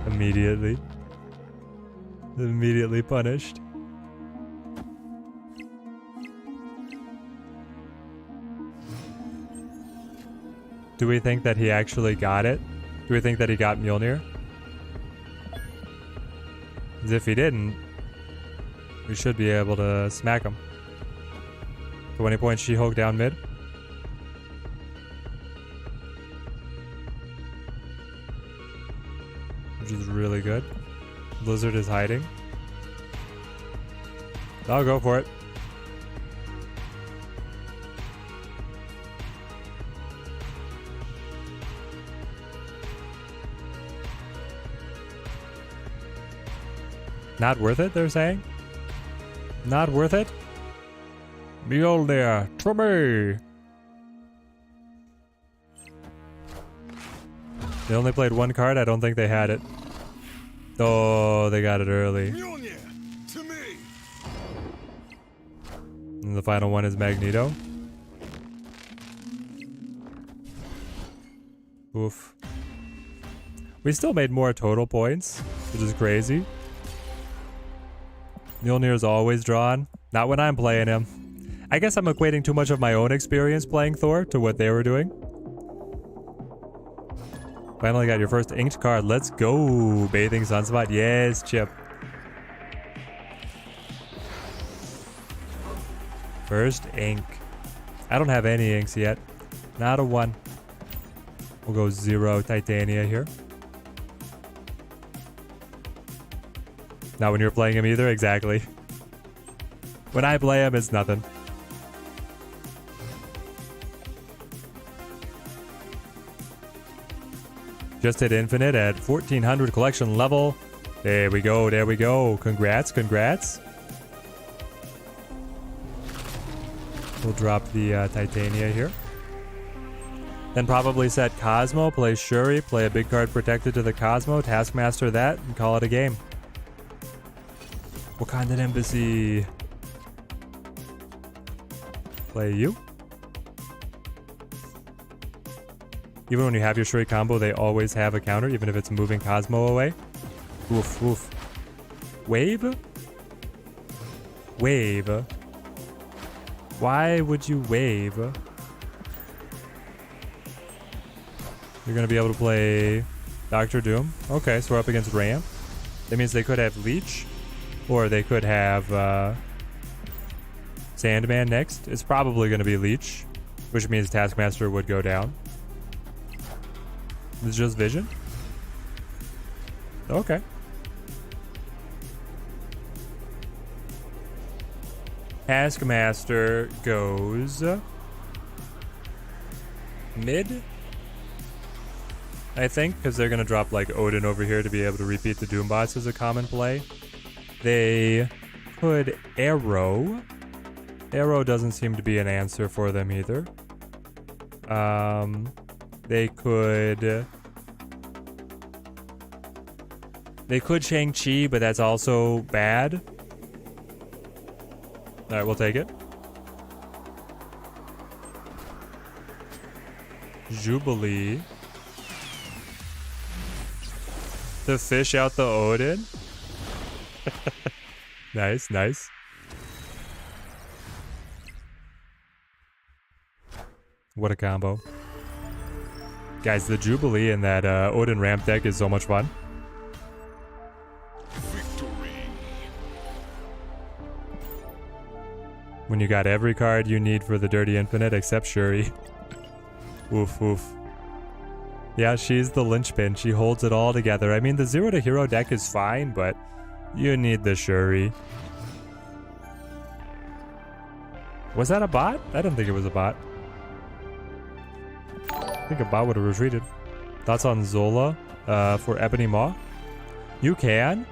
Immediately. Immediately punished. Do we think that he actually got it? Do we think that he got Mjolnir? As if he didn't, we should be able to smack him. 20 points She-Hulk down mid. Which is really good. Blizzard is hiding. I'll go for it. Not worth it, they're saying? Not worth it? Mjolnir, to me! They only played 1 card, I don't think they had it. Oh, they got it early. Mjolnir, to me. And the final one is Magneto. Oof. We still made more total points, which is crazy. Mjolnir is always drawn. Not when I'm playing him. I guess I'm equating too much of my own experience playing Thor to what they were doing. Finally got your first inked card. Let's go. Bathing Sunspot. Yes, Chip. First ink. I don't have any inks yet. Not a 1. We'll go 0 Titania here. Not when you're playing him either, exactly. When I play him, it's nothing. Just hit infinite at 1400 collection level. There we go, there we go. Congrats, congrats. We'll drop the Titania here. Then probably set Cosmo, play Shuri, play a big card protected to the Cosmo, Taskmaster that, and call it a game. Wakandan Embassy. Play you. Even when you have your Shuri combo, they always have a counter, even if it's moving Cosmo away. Oof, oof. Wave? Wave. Why would you wave? You're going to be able to play Dr. Doom. Okay, so we're up against Ramp. That means they could have Leech, or they could have Sandman next. It's probably going to be Leech, which means Taskmaster would go down. It's just Vision? Okay. Taskmaster goes mid, I think, because they're going to drop like Odin over here to be able to repeat the Doom bots as a common play. They could Arrow. Arrow doesn't seem to be an answer for them either. They could Shang-Chi, but that's also bad. Alright, we'll take it. Jubilee. To fish out the Odin. Nice, nice. What a combo. Guys, the Jubilee in that Odin ramp deck is so much fun. When you got every card you need for the Dirty Infinite except Shuri. Oof, oof. Yeah, she's the linchpin. She holds it all together. I mean, the 0 to hero deck is fine, but you need the Shuri. Was that a bot? I didn't think it was a bot. I think a bot would have retreated. Thoughts on Zola for Ebony Maw? You can.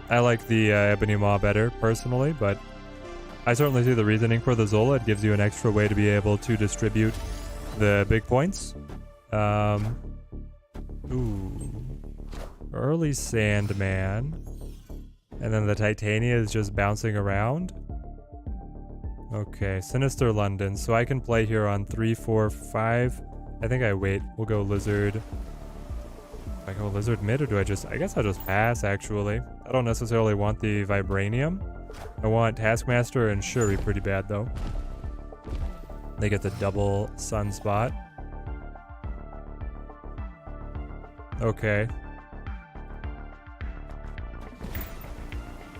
I like the Ebony Maw better, personally, but I certainly see the reasoning for the Zola. It gives you an extra way to be able to distribute the big points. Ooh. Early Sandman. And then the Titania is just bouncing around. Okay, Sinister London. So I can play here on 3, 4, 5. I think I wait. We'll go Lizard. Do I go Lizard mid, or do I guess I'll just pass, actually. I don't necessarily want the Vibranium. I want Taskmaster and Shuri pretty bad, though. They get the double Sunspot. Okay.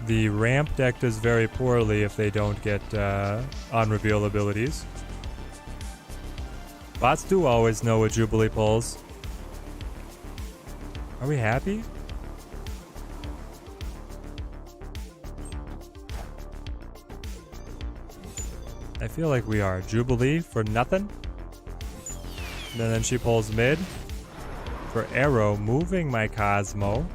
The ramp deck does very poorly if they don't get on-reveal abilities. Bots do always know what Jubilee pulls. Are we happy? I feel like we are. Jubilee for nothing. And then she pulls mid. For Arrow, moving my Cosmo.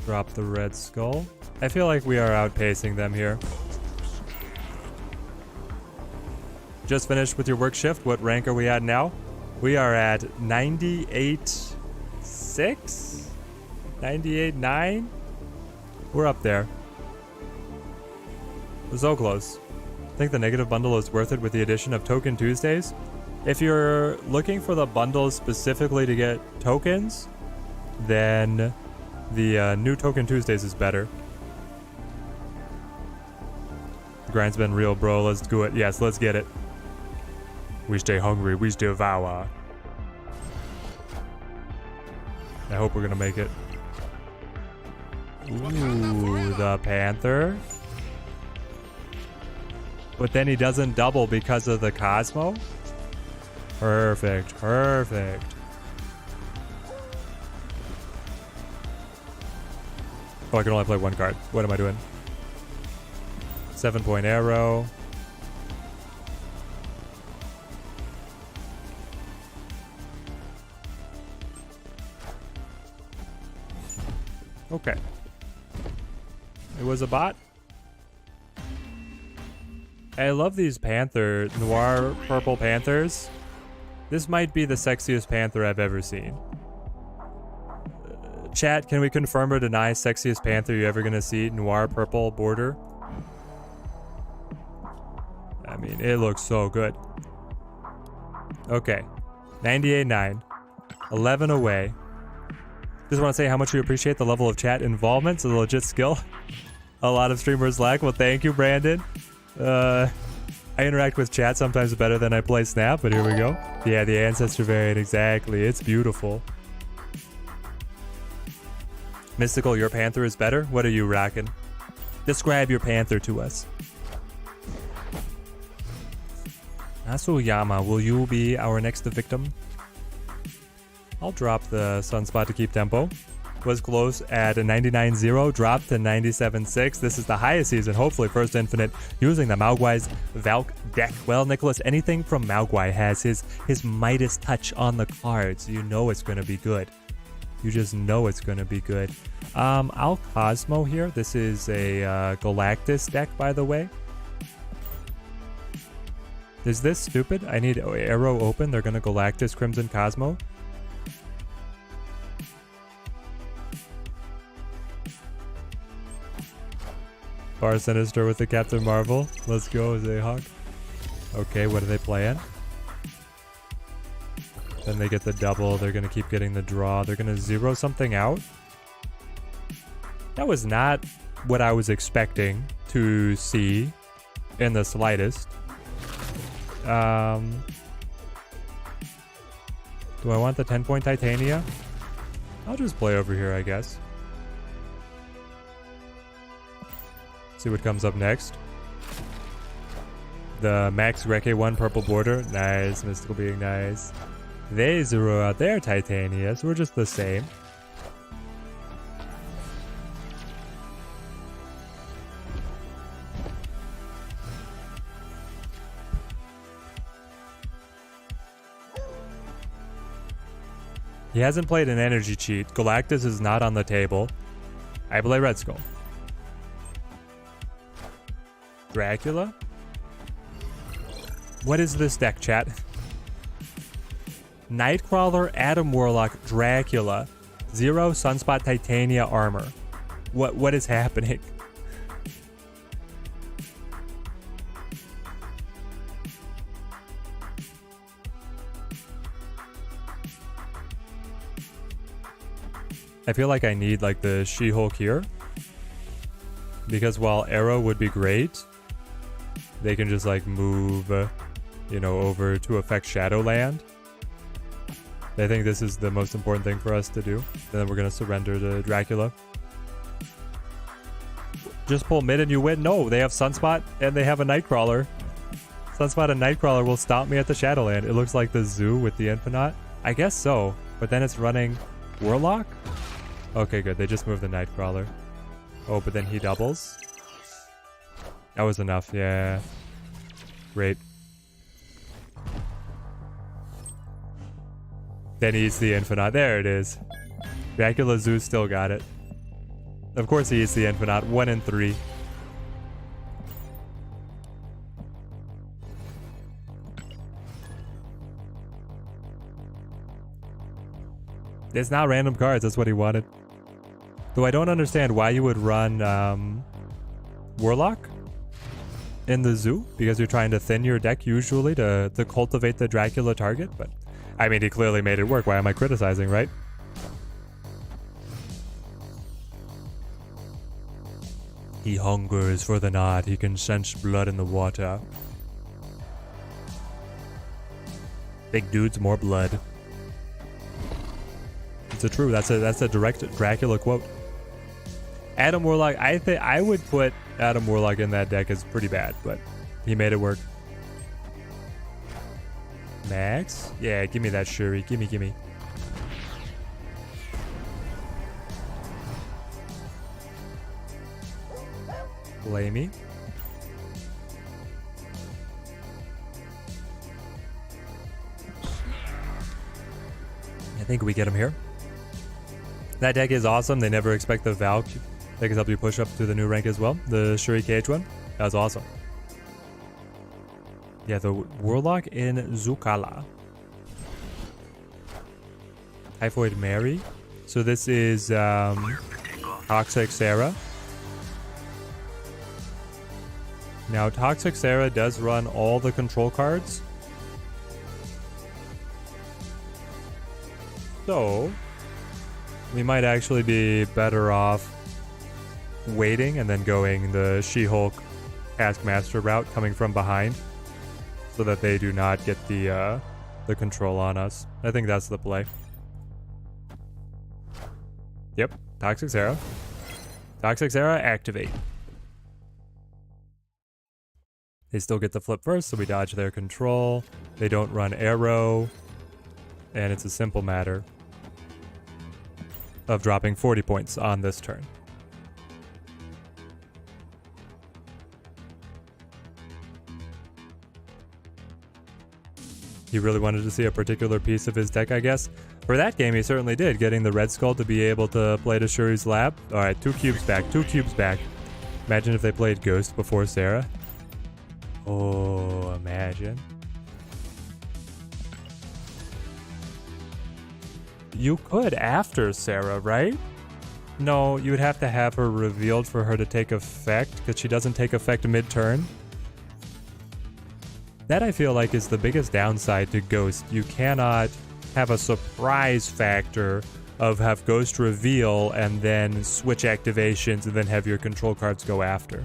Drop the Red Skull. I feel like we are outpacing them here. Just finished with your work shift. What rank are we at now? We are at 98.6? 98.9? We're up there. So close. I think the negative bundle is worth it with the addition of Token Tuesdays. If you're looking for the bundles specifically to get tokens, then the new Token Tuesdays is better. The grind's been real, bro. Let's do it. Yes, let's get it. We stay hungry. We devour. I hope we're gonna make it. Ooh, the Panther. But then he doesn't double because of the Cosmo? Perfect, perfect. Oh, I can only play one card. What am I doing? 7-point arrow. Okay. It was a bot. I love these panther, noir purple panthers. This might be the sexiest panther I've ever seen. Chat, can we confirm or deny sexiest panther you're ever gonna see? Noir purple border. I mean, it looks so good. Okay. 98.9. 11 away. Just want to say how much we appreciate the level of chat involvement. It's a legit skill. A lot of streamers lack. Well, thank you, Brandon. I interact with chat sometimes better than I play Snap, but here we go. Yeah, the ancestor variant, exactly. It's beautiful. Mystical, your panther is better? What are you rocking? Describe your panther to us. Asuyama, will you be our next victim? I'll drop the sunspot to keep tempo. Was close at a 99.0, dropped to 97.6. This is the highest season, hopefully first infinite, using the Maugwai's Valk deck. Well, Nicholas, anything from Maugwai has his Midas touch on the cards. You know it's going to be good. You just know it's going to be good. I'll Cosmo here. This is a Galactus deck, by the way. Is this stupid? I need Arrow open. They're going to Galactus Crimson Cosmo. Bar Sinister with the Captain Marvel. Let's go, Zayhawk. Okay, what are they playing? Then they get the double. They're going to keep getting the draw. They're going to zero something out. That was not what I was expecting to see in the slightest. Do I want the 10-point Titania? I'll just play over here, I guess. See what comes up next. The Max Reke 1 purple border. Nice. Mystical Being, nice. They zero out their Titania, so we're just the same. He hasn't played an energy cheat. Galactus is not on the table. I play Red Skull. Dracula? What is this deck, chat? Nightcrawler, Adam Warlock, Dracula, 0 Sunspot Titania armor. What is happening? I feel like I need like the She-Hulk here. Because while Arrow would be great, they can just like move, you know, over to affect Shadowland. I think this is the most important thing for us to do. Then we're going to surrender to Dracula. Just pull mid and you win. No, they have Sunspot and they have a Nightcrawler. Sunspot and Nightcrawler will stop me at the Shadowland. It looks like the zoo with the Infinite. I guess so, but then it's running Warlock? Okay, good. They just moved the Nightcrawler. Oh, but then he doubles. That was enough, yeah. Great. Then he eats the Infinite. There it is. Dracula Zoo still got it. Of course he eats the Infinite. 1 in 3. It's not random cards. That's what he wanted. Though I don't understand why you would run Warlock in the zoo, because you're trying to thin your deck usually to cultivate the Dracula target, but I mean, he clearly made it work. Why am I criticizing, right? He hungers for the knot. He can sense blood in the water. Big dudes, more blood. It's a true. That's a direct Dracula quote. Adam Warlock. I would put Adam Warlock in that deck as pretty bad, but he made it work. Max? Yeah, give me that Shuri. Gimme. Play me. I think we get him here. That deck is awesome. They never expect the Valk. They can help you push up to the new rank as well. The Shuri Cage one. That was awesome. Yeah, the Warlock in Zukala. Typhoid Mary. So this is Toxic Sarah. Now Toxic Sarah does run all the control cards. So we might actually be better off waiting and then going the She-Hulk Taskmaster route coming from behind so that they do not get the control on us. I think that's the play. Yep, Toxic Sarah. Toxic Sarah, activate. They still get the flip first, so we dodge their control. They don't run arrow. And it's a simple matter of dropping 40 points on this turn. He really wanted to see a particular piece of his deck, I guess. For that game, he certainly did, getting the Red Skull to be able to play to Shuri's Lab. Alright, 2 cubes back, 2 cubes back. Imagine if they played Ghost before Sarah. Oh, imagine. You could after Sarah, right? No, you would have to have her revealed for her to take effect, because she doesn't take effect mid-turn. That I feel like is the biggest downside to Ghost. You cannot have a surprise factor of have Ghost reveal and then switch activations and then have your control cards go after.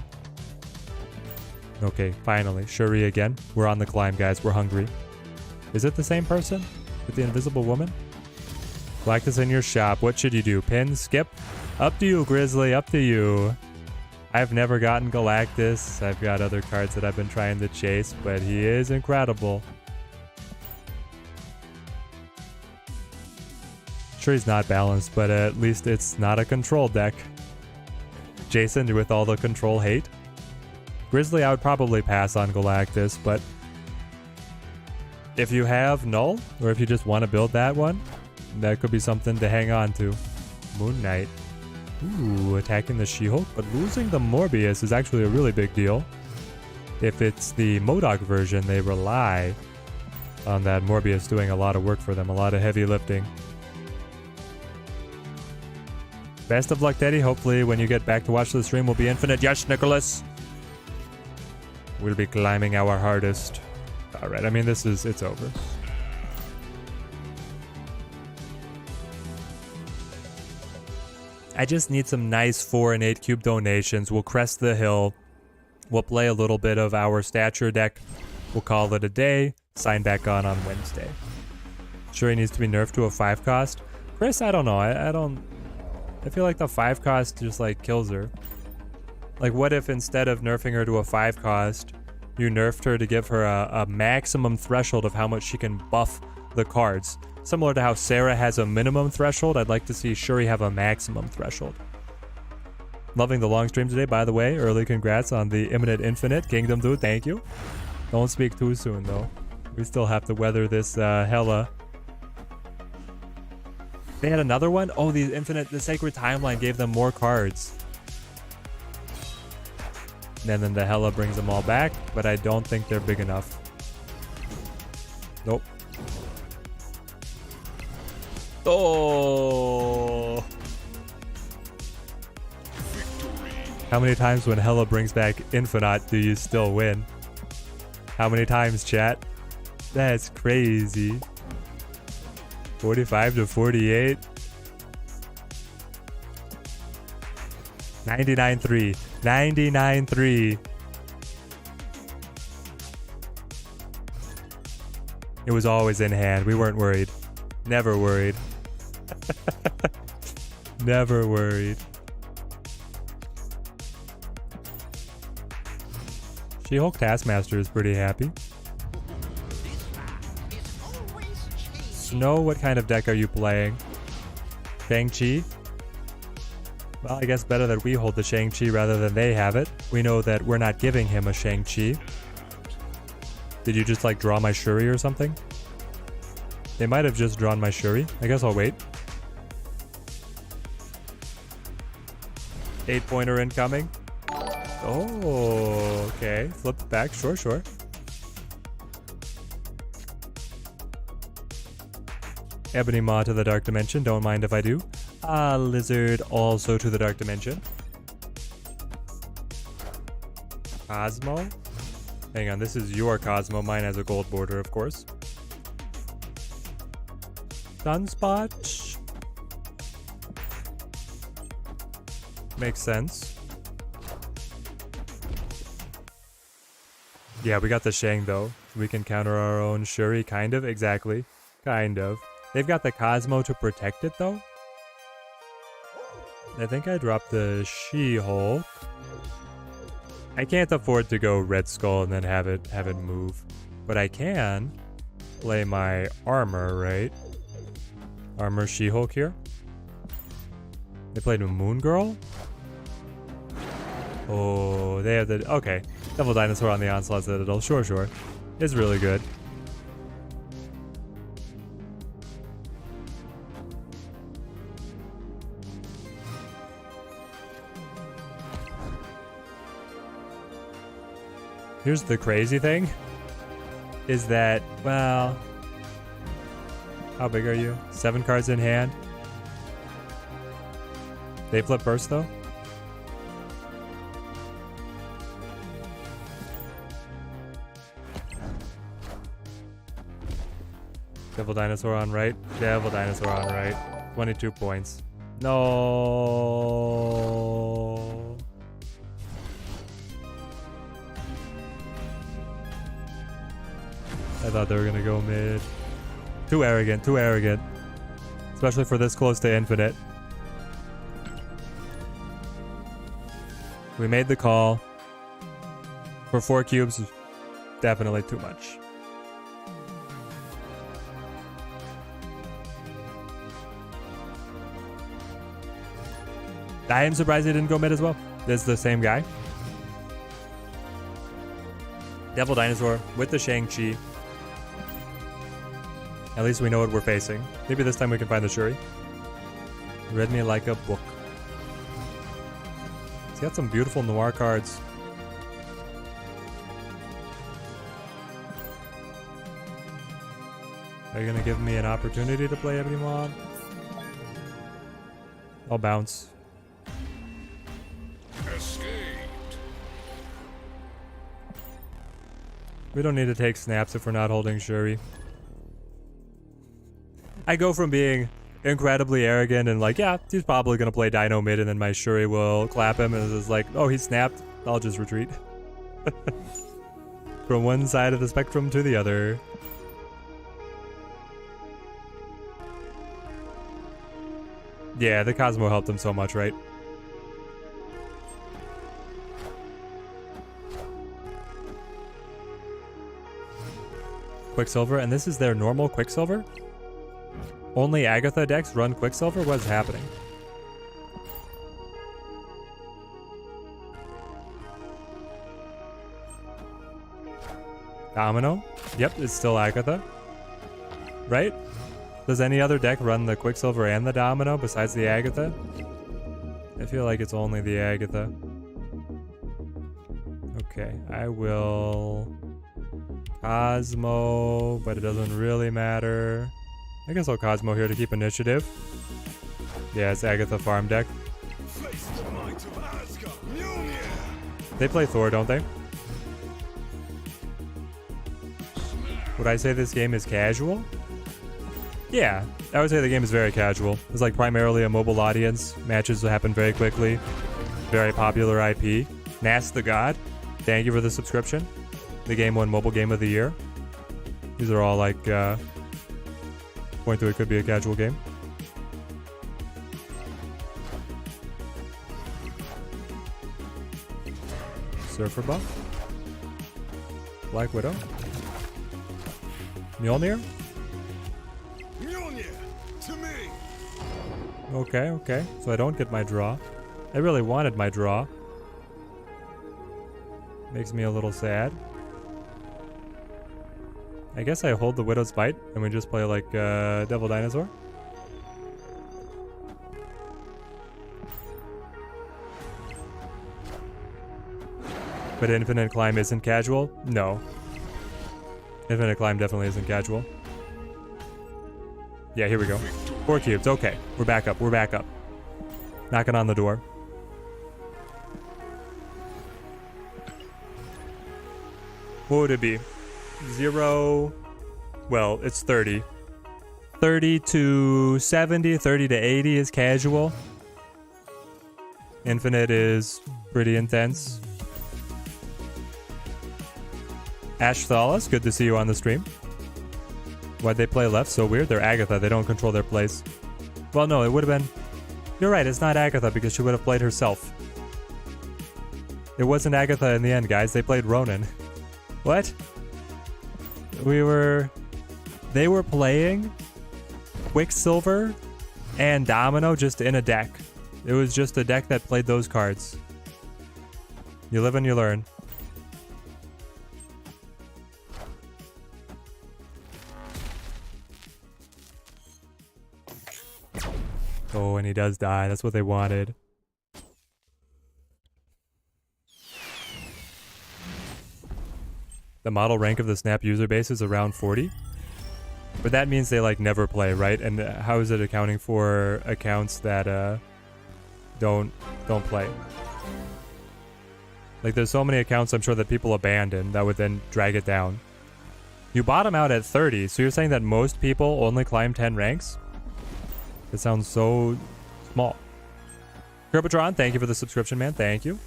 Okay, finally. Shuri again. We're on the climb, guys. We're hungry. Is it the same person with the invisible woman? Galactus in your shop. What should you do? Pin? Skip? Up to you, Grizzly. Up to you. I've never gotten Galactus. I've got other cards that I've been trying to chase, but he is incredible. Sure, he's not balanced, but at least it's not a control deck. Jason with all the control hate. Grizzly, I would probably pass on Galactus, but if you have Null, or if you just want to build that one, that could be something to hang on to. Moon Knight. Ooh, attacking the She-Hulk, but losing the Morbius is actually a really big deal. If it's the MODOK version, they rely on that Morbius doing a lot of work for them, a lot of heavy lifting. Best of luck, Teddy. Hopefully when you get back to watch the stream will be infinite. Yes, Nicholas! We'll be climbing our hardest. Alright, I mean, it's over. I just need some nice 4 and 8 cube donations. We'll crest the hill. We'll play a little bit of our Stature deck. We'll call it a day. Sign back on Wednesday. Sure, he needs to be nerfed to a 5 cost. Chris, I don't know. I feel like the 5 cost just like kills her. Like, what if instead of nerfing her to a 5 cost, you nerfed her to give her a maximum threshold of how much she can buff the cards? Similar to how Sarah has a minimum threshold, I'd like to see Shuri have a maximum threshold. Loving the long stream today, by the way. Early congrats on the imminent infinite Kingdom, dude. Thank you. Don't speak too soon, though. We still have to weather this Hela. They had another one? Oh, the Sacred Timeline gave them more cards. And then the Hela brings them all back, but I don't think they're big enough. Nope. Oh! How many times when Hela brings back Infinite do you still win? How many times, chat? That's crazy. 45 to 48. 99-3. 99-3. It was always in hand. We weren't worried. Never worried. Never worried. She-Hulk Taskmaster is pretty happy. Snow, what kind of deck are you playing? Shang-Chi? Well, I guess better that we hold the Shang-Chi rather than they have it. We know that we're not giving him a Shang-Chi. Did you just like draw my Shuri or something? They might have just drawn my Shuri. I guess I'll wait. 8-pointer incoming. Oh, okay. Flip it back. Sure, sure. Ebony Maw to the Dark Dimension. Don't mind if I do. Lizard also to the Dark Dimension. Cosmo? Hang on, this is your Cosmo. Mine has a gold border, of course. Sunspot? Makes sense. Yeah, we got the Shang though. We can counter our own Shuri, kind of. Exactly. Kind of. They've got the Cosmo to protect it though. I think I dropped the She-Hulk. I can't afford to go Red Skull and then have it move. But I can play my armor, right? Armor She-Hulk here. They played a Moon Girl? Oh, they have the... Okay. Devil Dinosaur on the Onslaught Citadel. Sure, sure. It's really good. Here's the crazy thing. Is that, well... How big are you? 7 cards in hand. They flip burst though. Devil Dinosaur on right. Devil Dinosaur on right. 22 points. No. I thought they were gonna go mid. Too arrogant, too arrogant. Especially for this close to infinite. We made the call. For 4 cubes, definitely too much. I am surprised he didn't go mid as well. This is the same guy. Devil Dinosaur with the Shang-Chi. At least we know what we're facing. Maybe this time we can find the Shuri. Read me like a book. He's got some beautiful noir cards. Are you gonna give me an opportunity to play Ebony Maw? I'll bounce. Escaped. We don't need to take snaps if we're not holding Shuri. I go from being incredibly arrogant and like, yeah, he's probably going to play Dino mid and then my Shuri will clap him and it's like, oh, he snapped. I'll just retreat. From one side of the spectrum to the other. Yeah, the Cosmo helped him so much, right? Quicksilver, and this is their normal Quicksilver? Only Agatha decks run Quicksilver? What's happening? Domino? Yep, it's still Agatha. Right? Does any other deck run the Quicksilver and the Domino besides the Agatha? I feel like it's only the Agatha. Okay, I will... Cosmo, but it doesn't really matter. I guess I'll Cosmo here to keep initiative. Yeah, it's Agatha farm deck. They play Thor, don't they? Would I say this game is casual? Yeah, I would say the game is very casual. It's like primarily a mobile audience. Matches will happen very quickly. Very popular IP. Nas the God, thank you for the subscription. The game won Mobile Game of the Year. These are all like, point to it could be a casual game. Surfer buff. Black Widow. Mjolnir. Mjolnir, to me. Okay, okay. So I don't get my draw. I really wanted my draw. Makes me a little sad. I guess I hold the Widow's Bite and we just play like Devil Dinosaur. But Infinite Climb isn't casual? No. Infinite Climb definitely isn't casual. Yeah, here we go. 4 cubes. Okay. We're back up. We're back up. Knocking on the door. What would it be? 0. Well, it's 30. 30 to 70, 30 to 80 is casual. Infinite is pretty intense. Ash Thalas, good to see you on the stream. Why'd they play left? So weird. They're Agatha. They don't control their plays. Well, no, it would have been... You're right, it's not Agatha because she would have played herself. It wasn't Agatha in the end, guys. They played Ronin. What? They were playing Quicksilver and Domino just in a deck. It was just a deck that played those cards. You live and you learn. Oh, and he does die. That's what they wanted. The model rank of the Snap user base is around 40. But that means they like never play, right? And how is it accounting for accounts that don't play? Like there's so many accounts I'm sure that people abandon that would then drag it down. You bottom out at 30, so you're saying that most people only climb 10 ranks? It sounds so small. Kerpatron, thank you for the subscription, man. Thank you.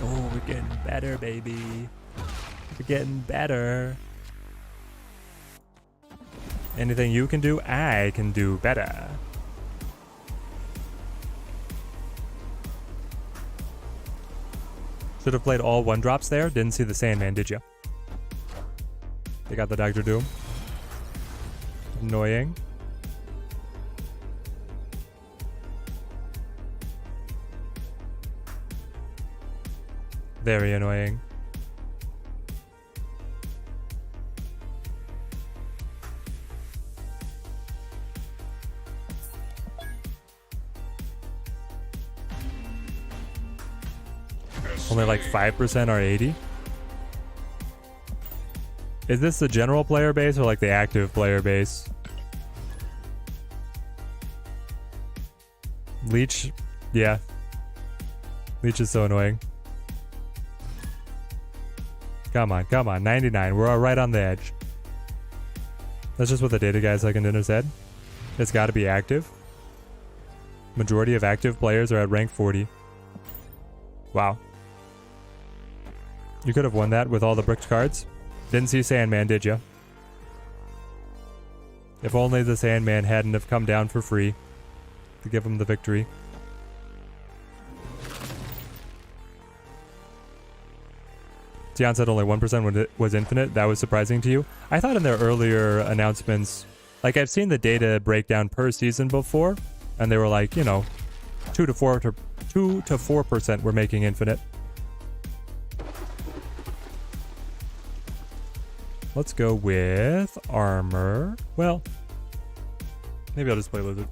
Oh, we're getting better, baby. We're getting better. Anything you can do, I can do better. Should have played all 1-drops there. Didn't see the Sandman, did you? They got the Dr. Doom. Annoying. Very annoying. Only like 5% are 80. Is this the general player base or like the active player base? Leech? Yeah. Leech is so annoying. Come on, come on. 99. We're all right on the edge. That's just what the data guy second dinner said. It's got to be active. Majority of active players are at rank 40. Wow. You could have won that with all the bricked cards. Didn't see Sandman, did you? If only the Sandman hadn't have come down for free to give him the victory. Tion said only 1% was infinite. That was surprising to you. I thought in their earlier announcements, like I've seen the data breakdown per season before, and they were like, you know, 2 to 4% were making infinite. Let's go with armor. Well, maybe I'll just play lizard.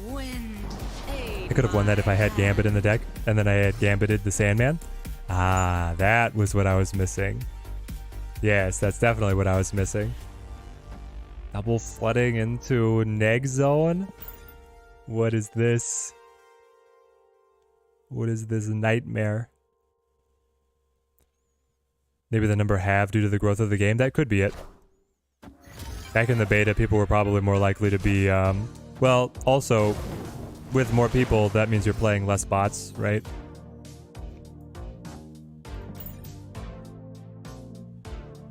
I could have won that if I had Gambit in the deck, and then I had Gambited the Sandman. Ah, that was what I was missing. Yes, that's definitely what I was missing. Double flooding into neg zone? What is this? What is this nightmare? Maybe the number halved due to the growth of the game? That could be it. Back in the beta, people were probably more likely to be, well, also, with more people, that means you're playing less bots, right?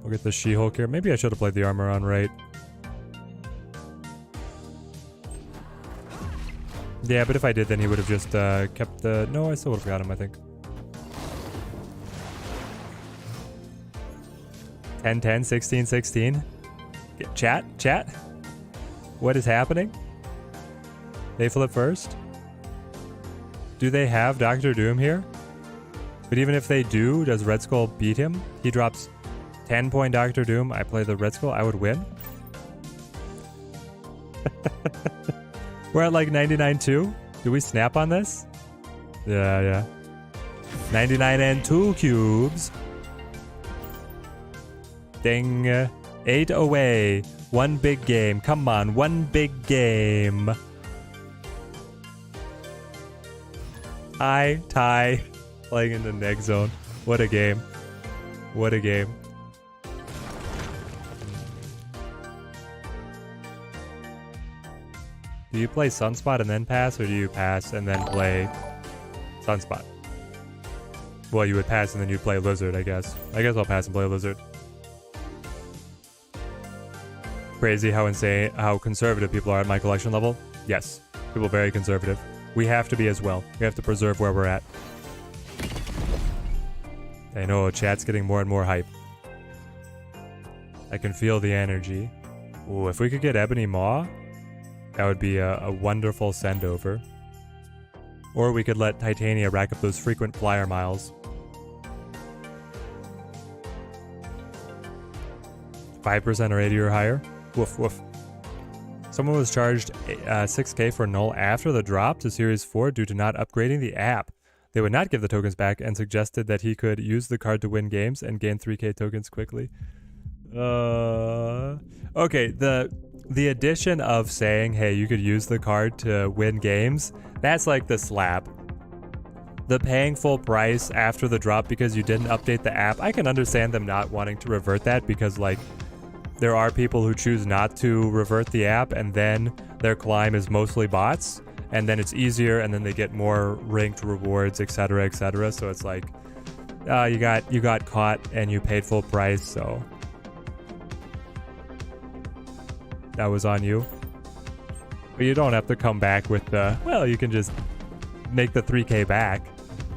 We'll get the She-Hulk here. Maybe I should have played the armor on right. Yeah, but if I did, then he would have just kept the... No, I still would have got him, I think. 10-10, 16-16. Chat? What is happening? They flip first? Do they have Dr. Doom here? But even if they do, does Red Skull beat him? He drops 10-point Dr. Doom. I play the Red Skull. I would win. We're at like 99-2. Do we snap on this? Yeah. 99 and 2 cubes. Ding. 8 away. One big game. Come on, one big game. Tie. Playing in the neg zone. What a game. What a game. Do you play Sunspot and then pass, or do you pass and then play Sunspot? Well, you would pass and then you'd play Lizard, I guess. I guess I'll pass and play Lizard. Crazy how insane, how conservative people are at my collection level. Yes, people are very conservative. We have to be as well. We have to preserve where we're at. I know, chat's getting more and more hype. I can feel the energy. Ooh, if we could get Ebony Maw, that would be a wonderful send-over. Or we could let Titania rack up those frequent flyer miles. 5% or 80 or higher. Woof, woof. Someone was charged 6k for null after the drop to Series 4 due to not upgrading the app. They would not give the tokens back and suggested that he could use the card to win games and gain 3k tokens quickly. Okay, the addition of saying, hey, you could use the card to win games, that's like the slap. The paying full price after the drop because you didn't update the app, I can understand them not wanting to revert that because, like, there are people who choose not to revert the app and then their climb is mostly bots and then it's easier and then they get more ranked rewards, etc., etc. So it's like, you got caught and you paid full price, so that was on you. But you don't have to come back with the, well, you can just make the 3k back,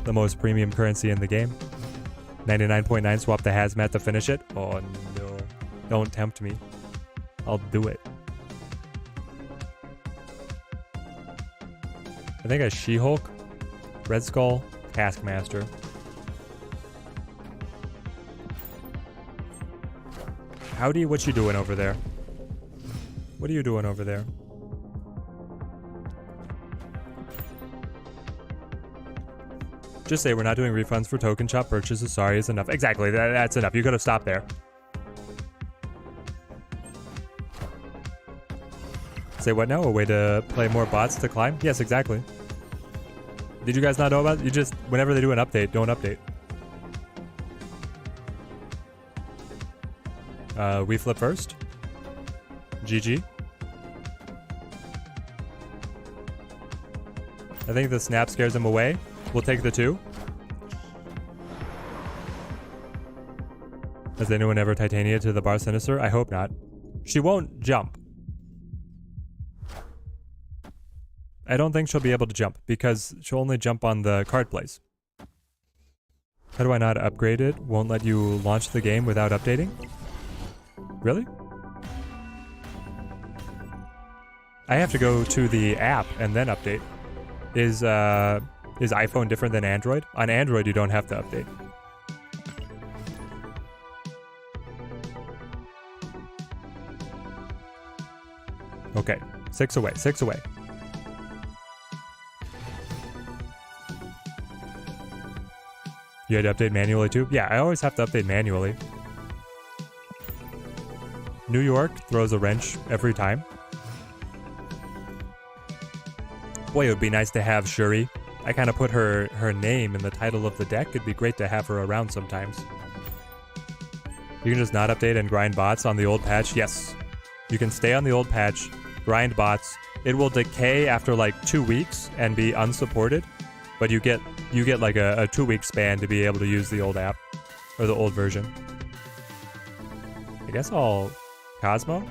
the most premium currency in the game. 99.9 swap the hazmat to finish it. Oh no. Don't tempt me. I'll do it. I think I She-Hulk, Red Skull, Taskmaster. Howdy, what you doing over there? What are you doing over there? Just say we're not doing refunds for token shop purchases. Sorry is enough. Exactly, that's enough. You gotta stop there. Say what now? A way to play more bots to climb? Yes, exactly. Did you guys not know about it? You just, whenever they do an update, don't update. We flip first. GG. I think the snap scares him away. We'll take the 2. Has anyone ever Titania to the bar sinister? I hope not. She won't jump. I don't think she'll be able to jump because she'll only jump on the card plays. How do I not upgrade it? Won't let you launch the game without updating? Really? I have to go to the app and then update. Is iPhone different than Android? On Android, you don't have to update. Okay, 6 away, 6 away. You had to update manually too? Yeah, I always have to update manually. New York throws a wrench every time. Boy, it would be nice to have Shuri. I kind of put her name in the title of the deck. It'd be great to have her around sometimes. You can just not update and grind bots on the old patch? Yes. You can stay on the old patch, grind bots. It will decay after like 2 weeks and be unsupported, but you get like a 2-week span to be able to use the old app or the old version. I guess I'll Cosmo.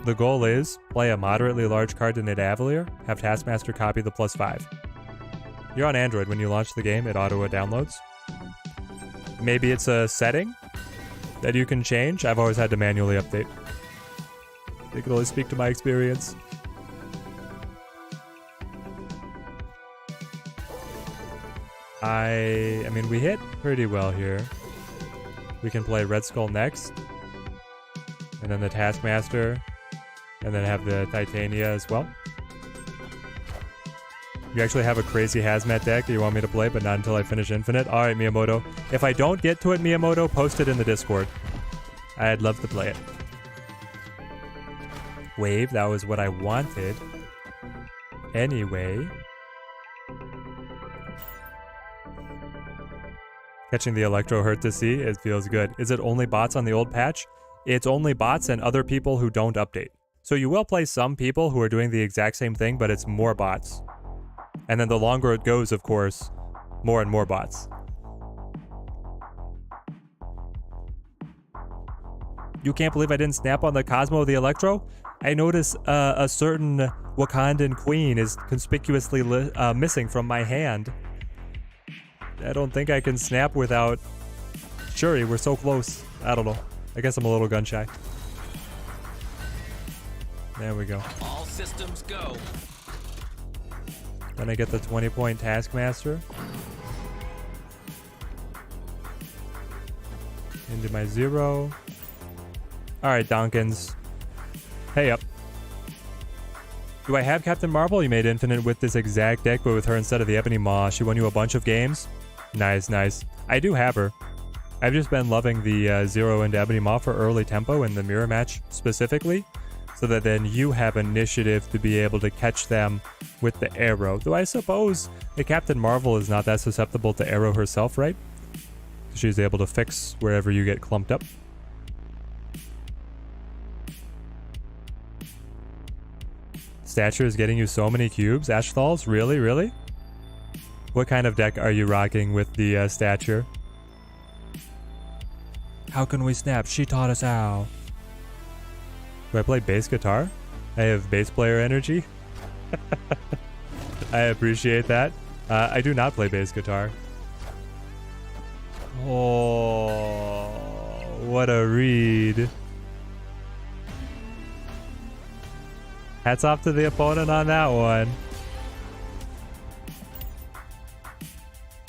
The goal is play a moderately large card to Nidavellir, have Taskmaster copy the +5. You're on Android. When you launch the game, it auto-downloads. Maybe it's a setting that you can change. I've always had to manually update. They can only speak to my experience. I mean, we hit pretty well here. We can play Red Skull next. And then the Taskmaster. And then have the Titania as well. You actually have a crazy hazmat deck that you want me to play, but not until I finish Infinite? Alright, Miyamoto. If I don't get to it, Miyamoto, post it in the Discord. I'd love to play it. Wave, that was what I wanted. Anyway. Catching the Electro hurt to see. It feels good. Is it only bots on the old patch? It's only bots and other people who don't update. So you will play some people who are doing the exact same thing, but it's more bots. And then the longer it goes, of course, more and more bots. You can't believe I didn't snap on the Cosmo of the Electro? I notice a certain Wakandan queen is conspicuously missing from my hand. I don't think I can snap without Shuri. We're so close. I don't know. I guess I'm a little gun shy. There we go. All systems go. Then I get the 20-point Taskmaster. Into my 0. Alright, Donkins. Hey up. Do I have Captain Marvel? You made Infinite with this exact deck, but with her instead of the Ebony Maw. She won you a bunch of games. Nice, nice. I do have her. I've just been loving the 0 into Ebony Maw for early tempo in the mirror match specifically, so that then you have initiative to be able to catch them with the arrow. Though I suppose the Captain Marvel is not that susceptible to arrow herself, right? She's able to fix wherever you get clumped up. Stature is getting you so many cubes. Ashthal's? Really? Really? What kind of deck are you rocking with the Stature? How can we snap? She taught us how. Do I play bass guitar? I have bass player energy. I appreciate that. I do not play bass guitar. Oh, what a read. Hats off to the opponent on that one.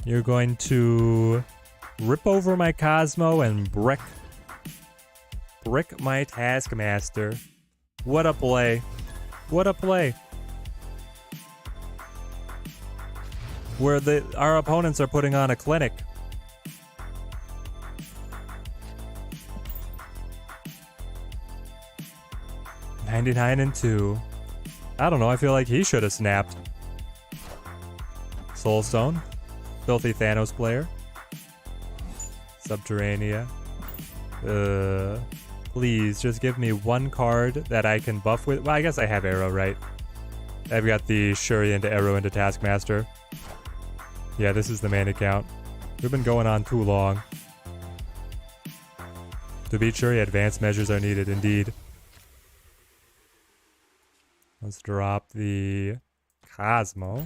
You're going to rip over my Cosmo and brick my Taskmaster. What a play. What a play. Where our opponents are putting on a clinic. $99-2. I don't know, I feel like he should have snapped. Soulstone. Filthy Thanos player. Subterranea. Please, just give me one card that I can buff with. Well, I guess I have Arrow, right? I've got the Shuri into Arrow into Taskmaster. Yeah, this is the main account. We've been going on too long. To beat Shuri, advanced measures are needed, indeed. Let's drop the Cosmo.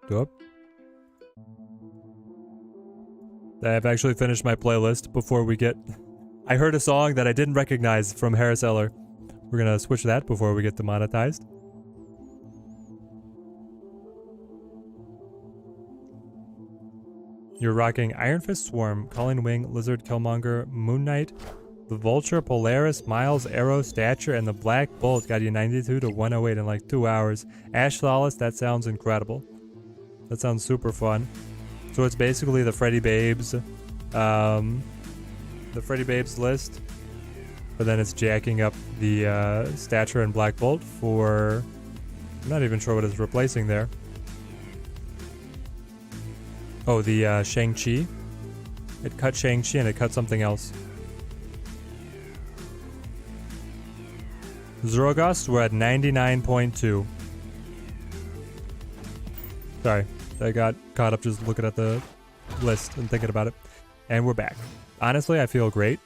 Dope. I have actually finished my playlist before we get... I heard a song that I didn't recognize from Harris Eller. We're gonna switch that before we get demonetized. You're rocking Iron Fist Swarm, Calling Wing, Lizard Killmonger, Moon Knight, the Vulture, Polaris, Miles, Arrow, Stature, and the Black Bolt got you 92 to 108 in like 2 hours. Ash Flawless, that sounds incredible. That sounds super fun. So it's basically the Freddy Babes, list, but then it's jacking up the Stature and Black Bolt for... I'm not even sure what it's replacing there. Oh, the Shang-Chi. It cut Shang-Chi and it cut something else. Zrogust, we're at 99.2. Sorry, I got caught up just looking at the list and thinking about it. And we're back. Honestly, I feel great.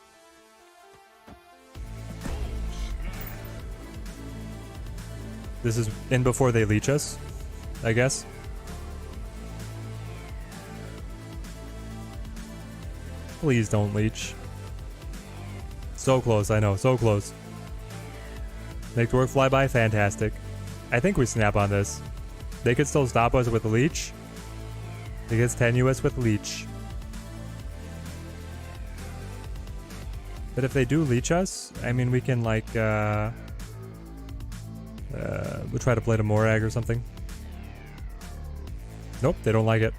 This is in before they leech us, I guess. Please don't leech. So close, I know, so close. Make dwarf fly by, fantastic. I think we snap on this. They could still stop us with the leech. It gets tenuous with leech. But if they do leech us, I mean, we can like, we'll try to play to Morag or something. Nope, they don't like it.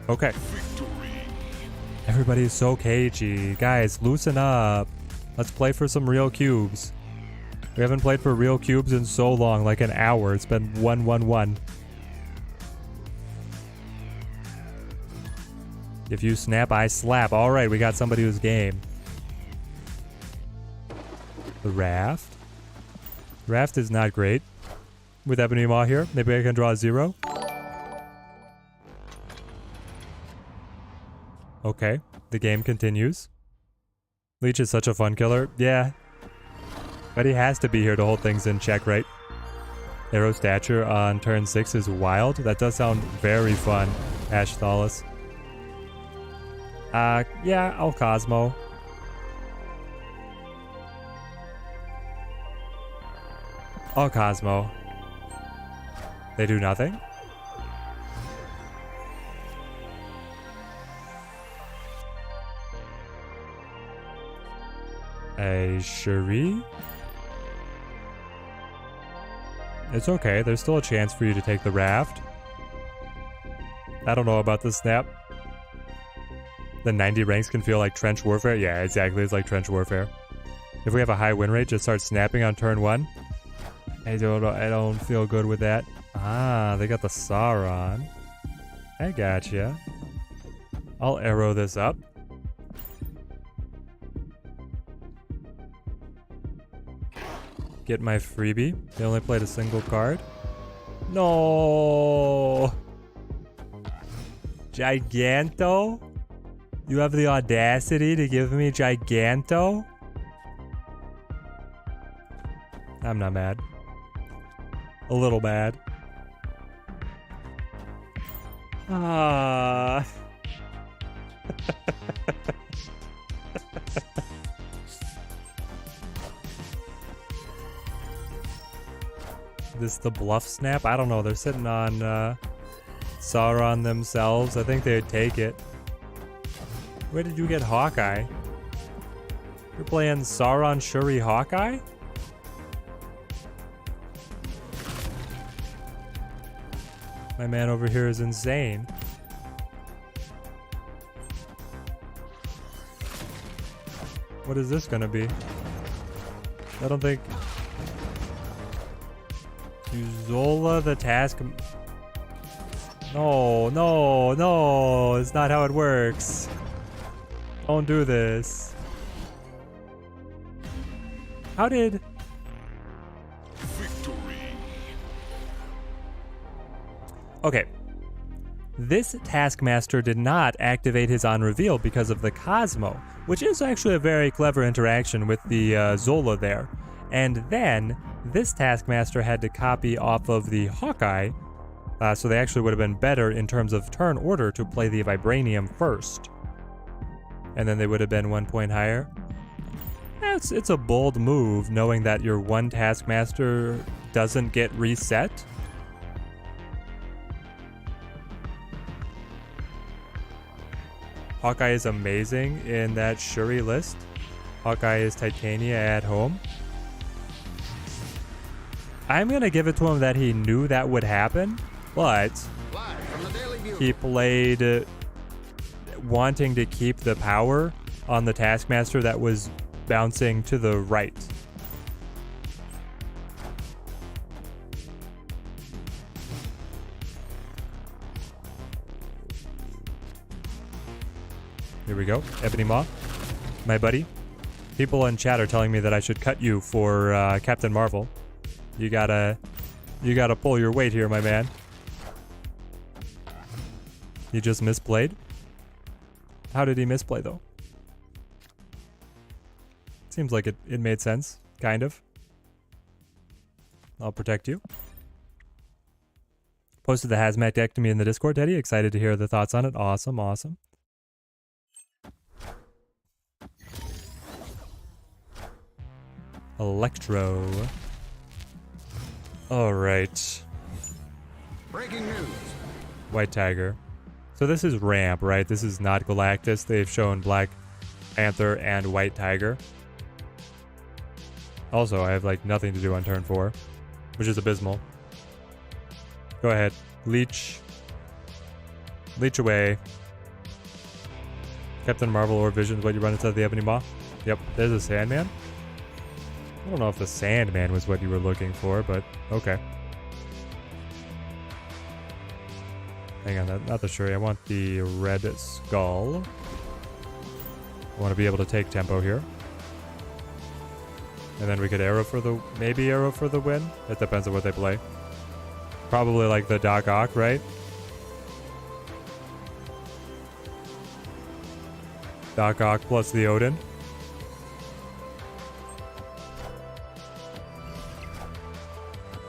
Okay. Everybody is so cagey. Guys, loosen up. Let's play for some real cubes. We haven't played for real cubes in so long, like an hour. It's been 1-1-1. If you snap, I slap. All right, we got somebody who's game. The Raft. Raft is not great. With Ebony Maw here, maybe I can draw a 0. Okay, the game continues. Leech is such a fun killer. Yeah. But he has to be here to hold things in check, right? Arrow Stature on turn 6 is wild. That does sound very fun, Ash Thalos. Yeah, I'll Cosmo. I'll Cosmo. They do nothing? A Shuri? It's okay, there's still a chance for you to take the raft. I don't know about the snap. The 90 ranks can feel like trench warfare. Yeah, exactly, it's like trench warfare. If we have a high win rate, just start snapping on turn 1. I don't feel good with that. Ah, they got the Sauron. I gotcha. I'll arrow this up. Get my freebie. They only played a single card. No! Giganto? You have the audacity to give me Giganto? I'm not mad. A little mad. Ah. This the bluff snap? I don't know. They're sitting on Sauron themselves. I think they'd take it. Where did you get Hawkeye? You're playing Sauron, Shuri, Hawkeye? My man over here is insane. What is this gonna be? I don't think... Zola the task... No, no, no! It's not how it works. Don't do this. How did... Okay. This Taskmaster did not activate his on reveal because of the Cosmo, which is actually a very clever interaction with the Zola there. And then this Taskmaster had to copy off of the Hawkeye, so they actually would have been better in terms of turn order to play the Vibranium first. And then they would have been 1 point higher. It's a bold move, knowing that your one Taskmaster doesn't get reset. Hawkeye is amazing in that Shuri list. Hawkeye is Titania at home. I'm going to give it to him that he knew that would happen, but he played wanting to keep the power on the Taskmaster that was bouncing to the right. Here we go. Ebony Maw, my buddy. People in chat are telling me that I should cut you for Captain Marvel. You gotta pull your weight here, my man. He just misplayed? How did he misplay, though? Seems like it made sense, kind of. I'll protect you. Posted the hazmat deck to me in the Discord, Teddy. Excited to hear the thoughts on it. Awesome, awesome. Electro. All right. Breaking news. White Tiger. So this is ramp, right? This is not Galactus. They've shown Black Panther and White Tiger. Also, I have like nothing to do on turn 4, which is abysmal. Go ahead. Leech. Leech away. Captain Marvel or Vision is what you run inside the Ebony Maw. Yep, there's a Sandman. I don't know if the Sandman was what you were looking for, but okay. Hang on, not the Shuri. I want the Red Skull. I want to be able to take tempo here. And then we could arrow for the... maybe arrow for the win. It depends on what they play. Probably like the Doc Ock, right? Doc Ock plus the Odin.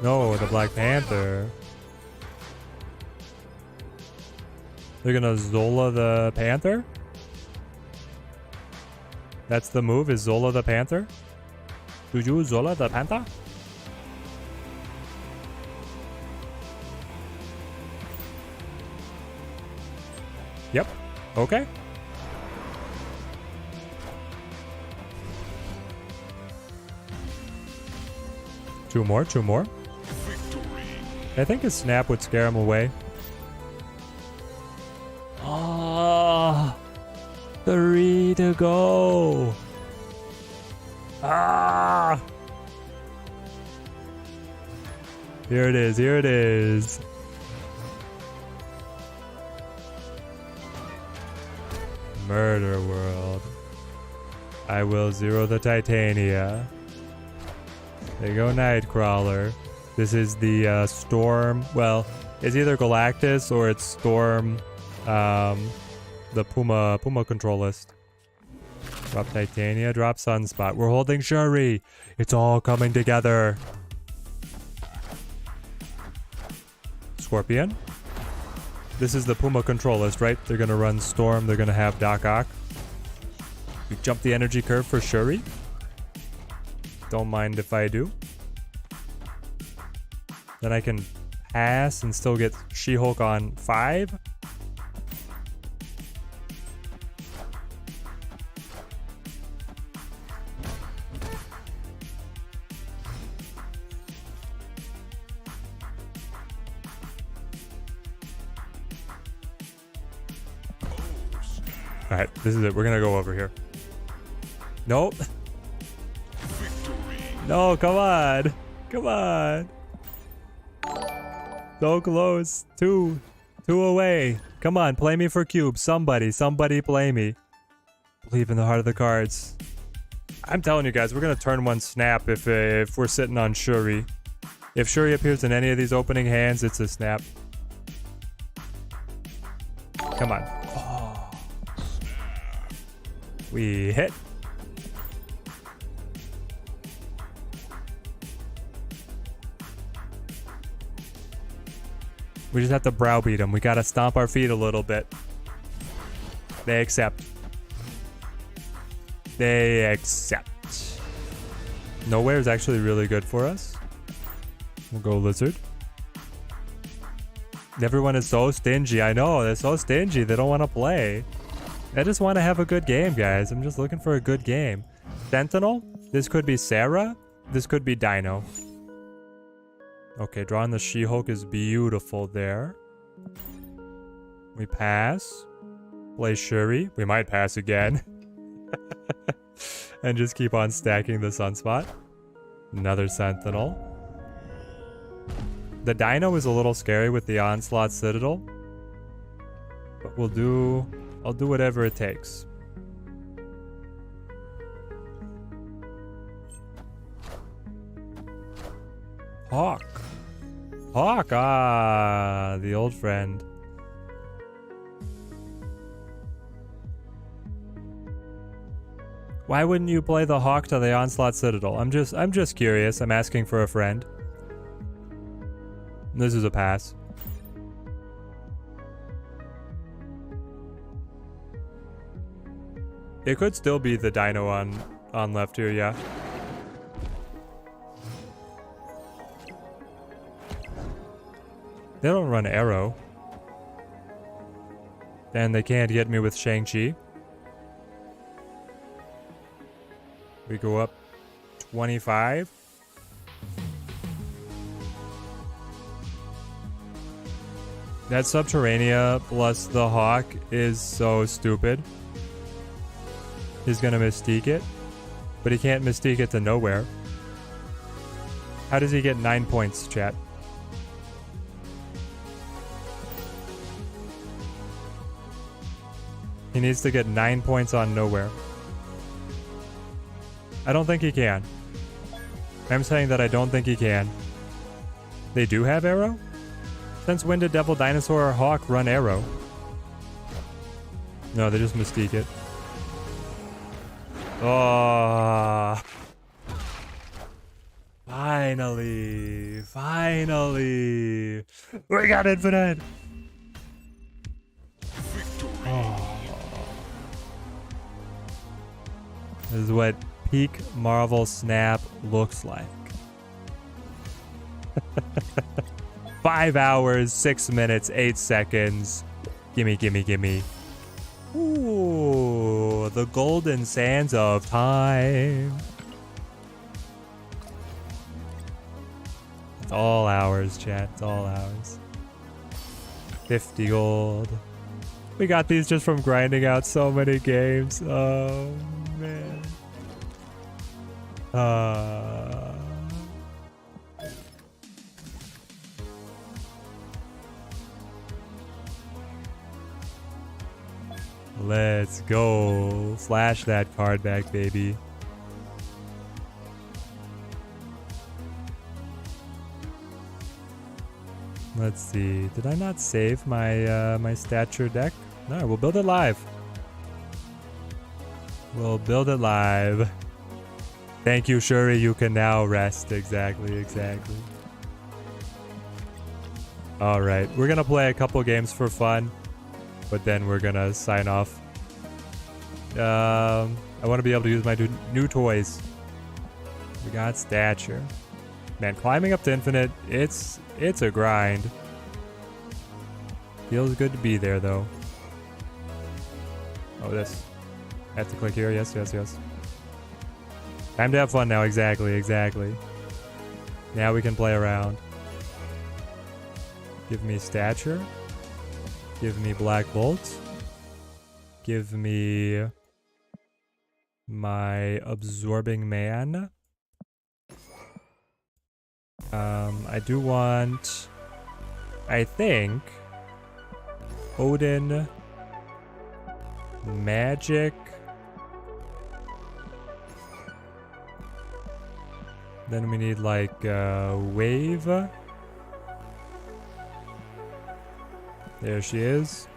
No, the Black Panther. They're gonna Zola the Panther? That's the move, is Zola the Panther? Do you Zola the Panther? Yep. Okay. Two more. Victory. I think his snap would scare him away. Ah, 3 to go. Ah. Here it is. Murder World. I will zero the Titania. There you go, Nightcrawler. This is the Storm. Well, it's either Galactus or it's Storm. The Puma control list. Drop Titania, drop Sunspot. We're holding Shuri. It's all coming together. Scorpion. This is the Puma control list, right? They're gonna run Storm. They're gonna have Doc Ock. We jump the energy curve for Shuri. Don't mind if I do. Then I can pass and still get She-Hulk on 5. Alright, this is it. We're gonna go over here. Nope. Victory. No, come on. Come on. So close. Two away. Come on, play me for cube. Somebody play me. Believe in the heart of the cards. I'm telling you guys, we're gonna turn 1 snap if we're sitting on Shuri. If Shuri appears in any of these opening hands, it's a snap. Come on. Oh. We hit. We just have to browbeat them. We gotta stomp our feet a little bit. They accept. Nowhere is actually really good for us. We'll go Lizard. Everyone is so stingy. I know, they're so stingy. They don't want to play. I just want to have a good game, guys. I'm just looking for a good game. Sentinel? This could be Sarah. This could be Dino. Okay, drawing the She-Hulk is beautiful there. We pass. Play Shuri. We might pass again. And just keep on stacking the Sunspot. Another Sentinel. The Dino is a little scary with the Onslaught Citadel. But I'll do whatever it takes. Hawk. Hawk, the old friend. Why wouldn't you play the Hawk to the Onslaught Citadel? I'm just curious. I'm asking for a friend. This is a pass. It could still be the Dino on left here, yeah. They don't run Arrow. And they can't get me with Shang-Chi. We go up 25. That Subterranea plus the Hawk is so stupid. He's gonna Mystique it, but he can't Mystique it to nowhere. How does he get 9 points, chat? He needs to get 9 points on nowhere. I don't think he can. I'm saying that I don't think he can. They do have Arrow? Since when did Devil Dinosaur or Hawk run Arrow? No, they just Mystique it. Oh. Finally. Finally. We got Infinite. Oh. This is what peak Marvel Snap looks like. 5 hours, 6 minutes, 8 seconds. Gimme, gimme, gimme. Ooh, the golden sands of time. It's all ours, chat. It's all ours. 50 gold. We got these just from grinding out so many games. Oh, man. Let's go. Flash that card back, baby. Let's see. Did I not save my my Stature deck? No, we'll build it live. We'll build it live. Thank you, Shuri. You can now rest. Exactly, exactly. All right, we're gonna play a couple games for fun, but then we're gonna sign off. I want to be able to use my new toys. We got Stature. Man, climbing up to Infinite, it's a grind. Feels good to be there, though. Oh, this. I have to click here. Yes, yes, yes. Time to have fun now. Exactly, exactly. Now we can play around. Give me Stature. Give me Black Bolt. Give me my Absorbing Man. I do want, I think, Odin, Magic, then we need like Wave. There she is.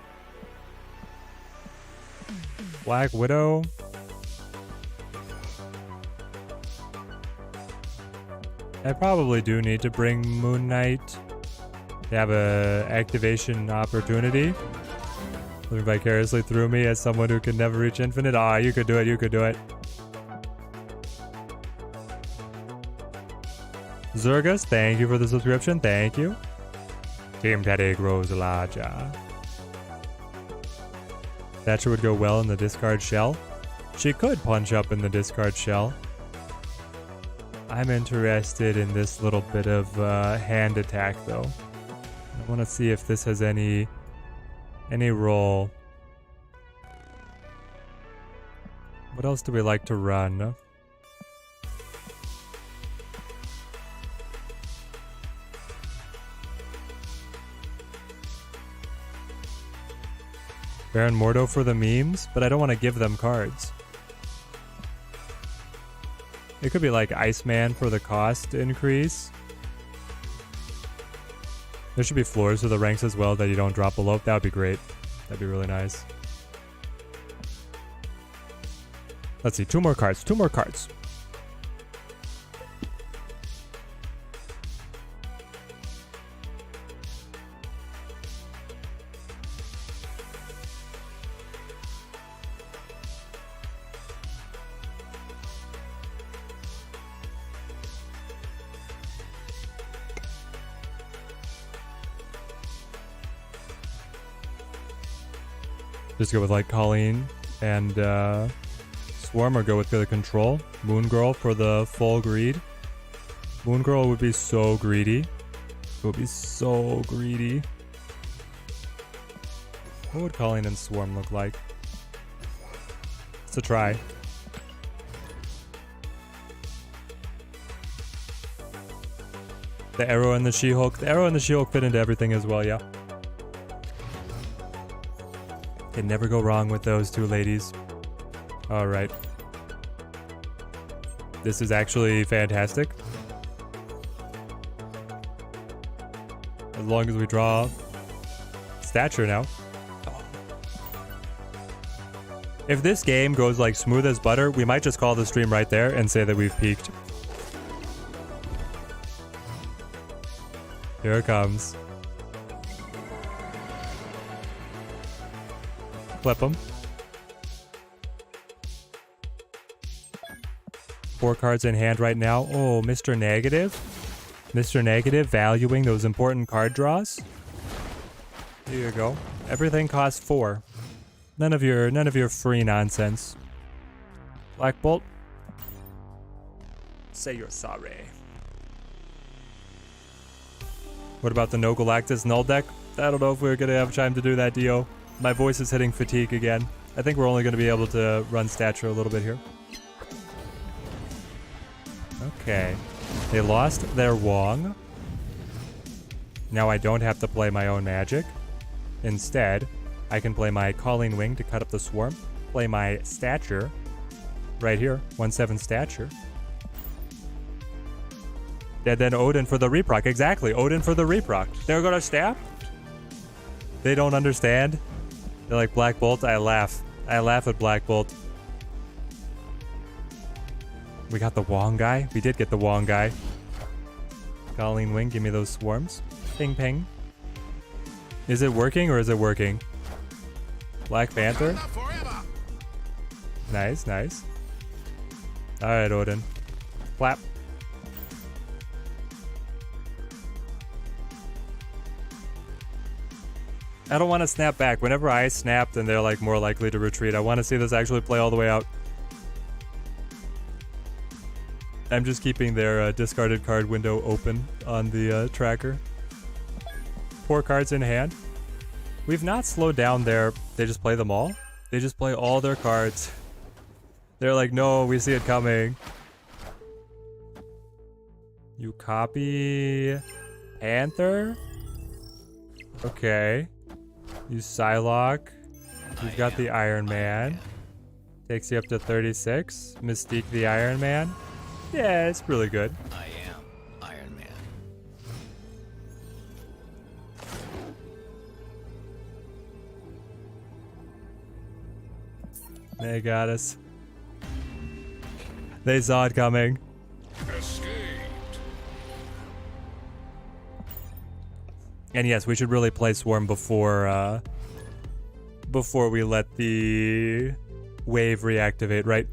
Black Widow. I probably do need to bring Moon Knight to have a activation opportunity. Living vicariously through me as someone who can never reach Infinite. Ah, you could do it, you could do it. Zergus, thank you for the subscription, thank you. Team Teddy grows larger. Thatcher would go well in the discard shell. She could punch up in the discard shell. I'm interested in this little bit of hand attack, though. I want to see if this has any role. What else do we like to run? Baron Mordo for the memes, but I don't want to give them cards. It could be like Iceman for the cost increase. There should be floors for the ranks as well that you don't drop below. That would be great. That'd be really nice. Let's see, 2 more cards, 2 more cards. Just go with like Colleen and Swarm, or go with the control. Moon Girl for the full greed. Moon Girl would be so greedy. It would be so greedy. What would Colleen and Swarm look like? It's a try. The arrow and the She-Hulk. The arrow and the She-Hulk fit into everything as well, yeah. Can never go wrong with those two ladies. Alright. This is actually fantastic. As long as we draw Stature now. If this game goes like smooth as butter, we might just call the stream right there and say that we've peaked. Here it comes. Flip them. 4 cards in hand right now. Oh, Mr. Negative. Mr. Negative valuing those important card draws. Here you go. Everything costs 4. None of your free nonsense. Black Bolt. Say you're sorry. What about the no Galactus null deck? I don't know if we're gonna have time to do that, Dio. My voice is hitting fatigue again. I think we're only gonna be able to run Stature a little bit here. Okay. They lost their Wong. Now I don't have to play my own magic. Instead, I can play my Calling Wing to cut up the Swarm. Play my Stature. Right here. 1/7 Stature. And then Odin for the reproc. Exactly. Odin for the reproc. They're gonna stab? They don't understand. They're like, Black Bolt. I laugh. I laugh at Black Bolt. We got the Wong guy. We did get the Wong guy. Calling Wing. Give me those swarms. Ping ping. Is it working or is it working? Black Panther. Nice, nice. Alright, Odin. Clap. I don't want to snap back. Whenever I snap, then they're like more likely to retreat. I want to see this actually play all the way out. I'm just keeping their discarded card window open on the tracker. 4 cards in hand. We've not slowed down their... They just play them all? They just play all their cards. They're like, no, we see it coming. You copy... Panther? Okay. You Psylocke. You've got the Iron Man. Takes you up to 36. Mystique the Iron Man. Yeah, it's really good. I am Iron Man. They got us. They saw it coming. Escaped. And yes, we should really play Swarm before we let the wave reactivate, right?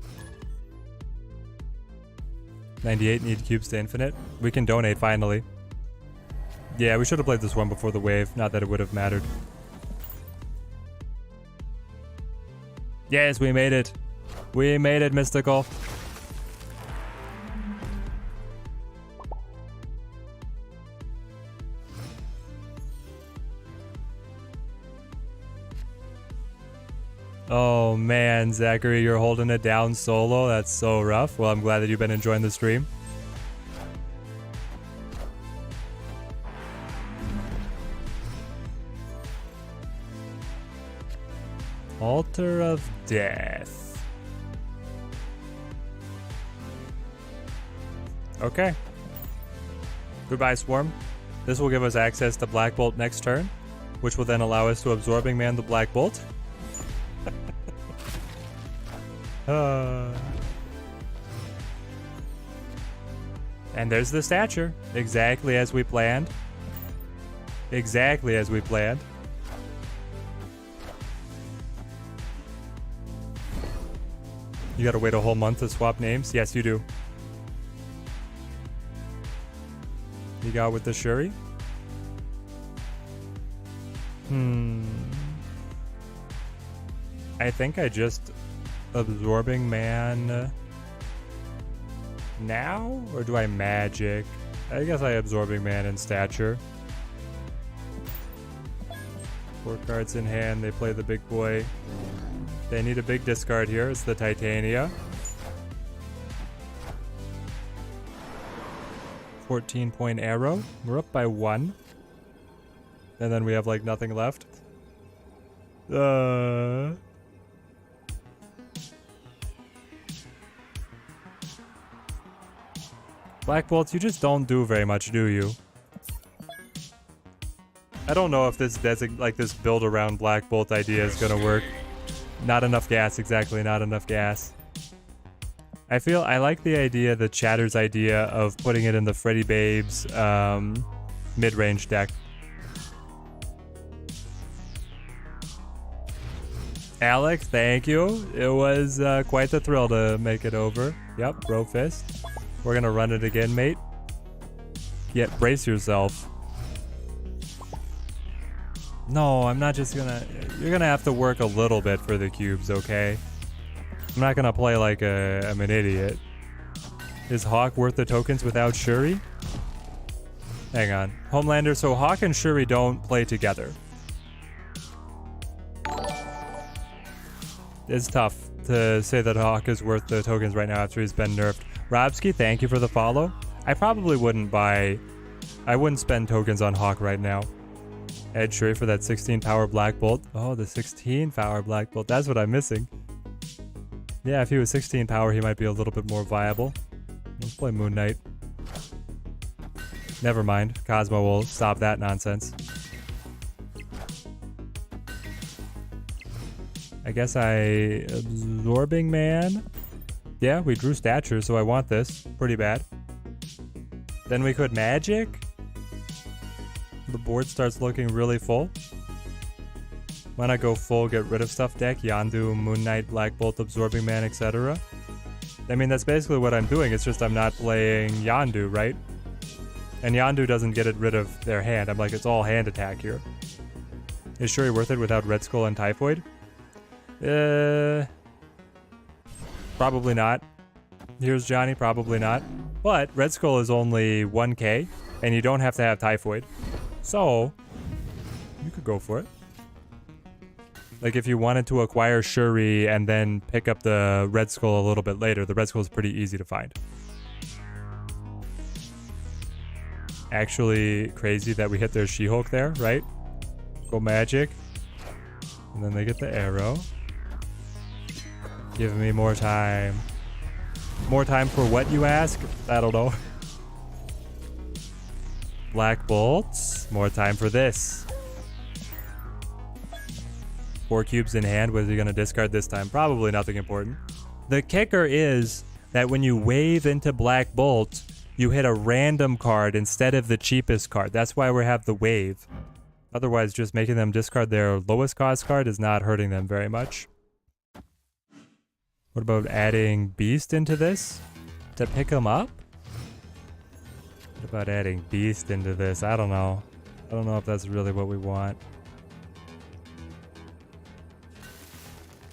98 need cubes to infinite. We can donate finally. Yeah, we should have played this one before the wave. Not that it would have mattered. Yes, we made it. We made it, Mystical. Oh man, Zachary, you're holding it down solo. That's so rough. Well, I'm glad that you've been enjoying the stream. Altar of Death. Okay. Goodbye, Swarm. This will give us access to Black Bolt next turn, which will then allow us to Absorbing Man the Black Bolt. And there's the Stature. Exactly as we planned. Exactly as we planned. You gotta wait a whole month to swap names? Yes, you do. You got with the Shuri? I think I just absorbing man now, or do I magic? I guess I absorbing man in stature. 4 cards in hand, they play the big boy. They need a big discard here. It's the Titania. 14-point arrow. We're up by 1. And then we have like nothing left. Black bolts, you just don't do very much, do you? I don't know if this this build around Black Bolt idea is gonna work. Not enough gas, exactly, not enough gas. I like the idea, the Chatter's idea of putting it in the Freddy Babes mid-range deck. Alec, thank you. It was quite the thrill to make it over. Yep, bro fist. We're gonna run it again, mate. Brace yourself. No, I'm not just gonna... You're gonna have to work a little bit for the cubes, okay? I'm not gonna play like I'm an idiot. Is Hawk worth the tokens without Shuri? Hang on. Homelander, so Hawk and Shuri don't play together. It's tough to say that Hawk is worth the tokens right now after he's been nerfed. Robski, thank you for the follow. I probably wouldn't buy... I wouldn't spend tokens on Hawk right now. Add Shuri for that 16 power Black Bolt. Oh, the 16 power Black Bolt. That's what I'm missing. Yeah, if he was 16 power, he might be a little bit more viable. Let's play Moon Knight. Never mind. Cosmo will stop that nonsense. I guess absorbing man. Yeah, we drew Stature, so I want this. Pretty bad. Then we could magic. The board starts looking really full. Why not go full, get rid of stuff deck? Yondu, Moon Knight, Black Bolt, Absorbing Man, etc. I mean, that's basically what I'm doing. It's just I'm not playing Yondu, right? And Yondu doesn't get rid of their hand. I'm like, it's all hand attack here. Is Shuri worth it without Red Skull and Typhoid? Probably not. Here's Johnny, probably not. But Red Skull is only 1k, and you don't have to have Typhoid. So, you could go for it. Like if you wanted to acquire Shuri and then pick up the Red Skull a little bit later, the Red Skull is pretty easy to find. Actually crazy that we hit their She-Hulk there, right? Go magic. And then they get the arrow. Give me more time. More time for what, you ask? I don't know. Black bolts. More time for this. 4 cubes in hand. What is he going to discard this time? Probably nothing important. The kicker is that when you wave into Black Bolt, you hit a random card instead of the cheapest card. That's why we have the wave. Otherwise, just making them discard their lowest cost card is not hurting them very much. What about adding Beast into this to pick them up? What about adding Beast into this? I don't know. I don't know if that's really what we want.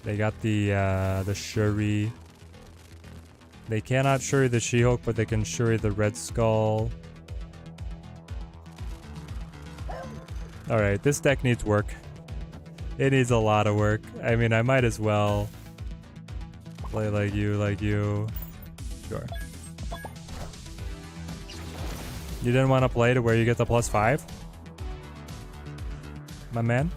They got the Shuri. They cannot Shuri the She-Hulk, but they can Shuri the Red Skull. Alright, this deck needs work. It needs a lot of work. I mean, I might as well play like you. Sure. You didn't want to play to where you get the +5? My man?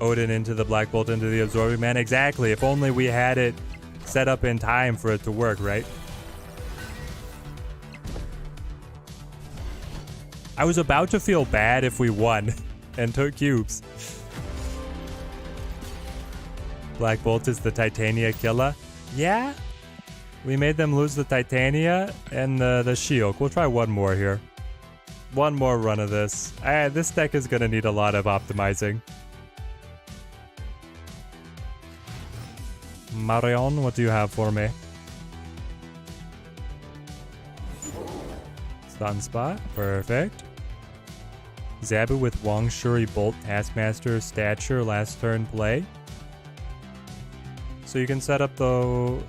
Odin into the Black Bolt into the Absorbing Man. Exactly. If only we had it set up in time for it to work, right? I was about to feel bad if we won and took cubes. Black Bolt is the Titania killer. Yeah? We made them lose the Titania and the She-Hulk. We'll try one more here. One more run of this. This deck is going to need a lot of optimizing. Marion, what do you have for me? Sunspot, perfect. Zabu with Wong, Shuri, Bolt, Taskmaster, Stature, last turn play. So you can set up the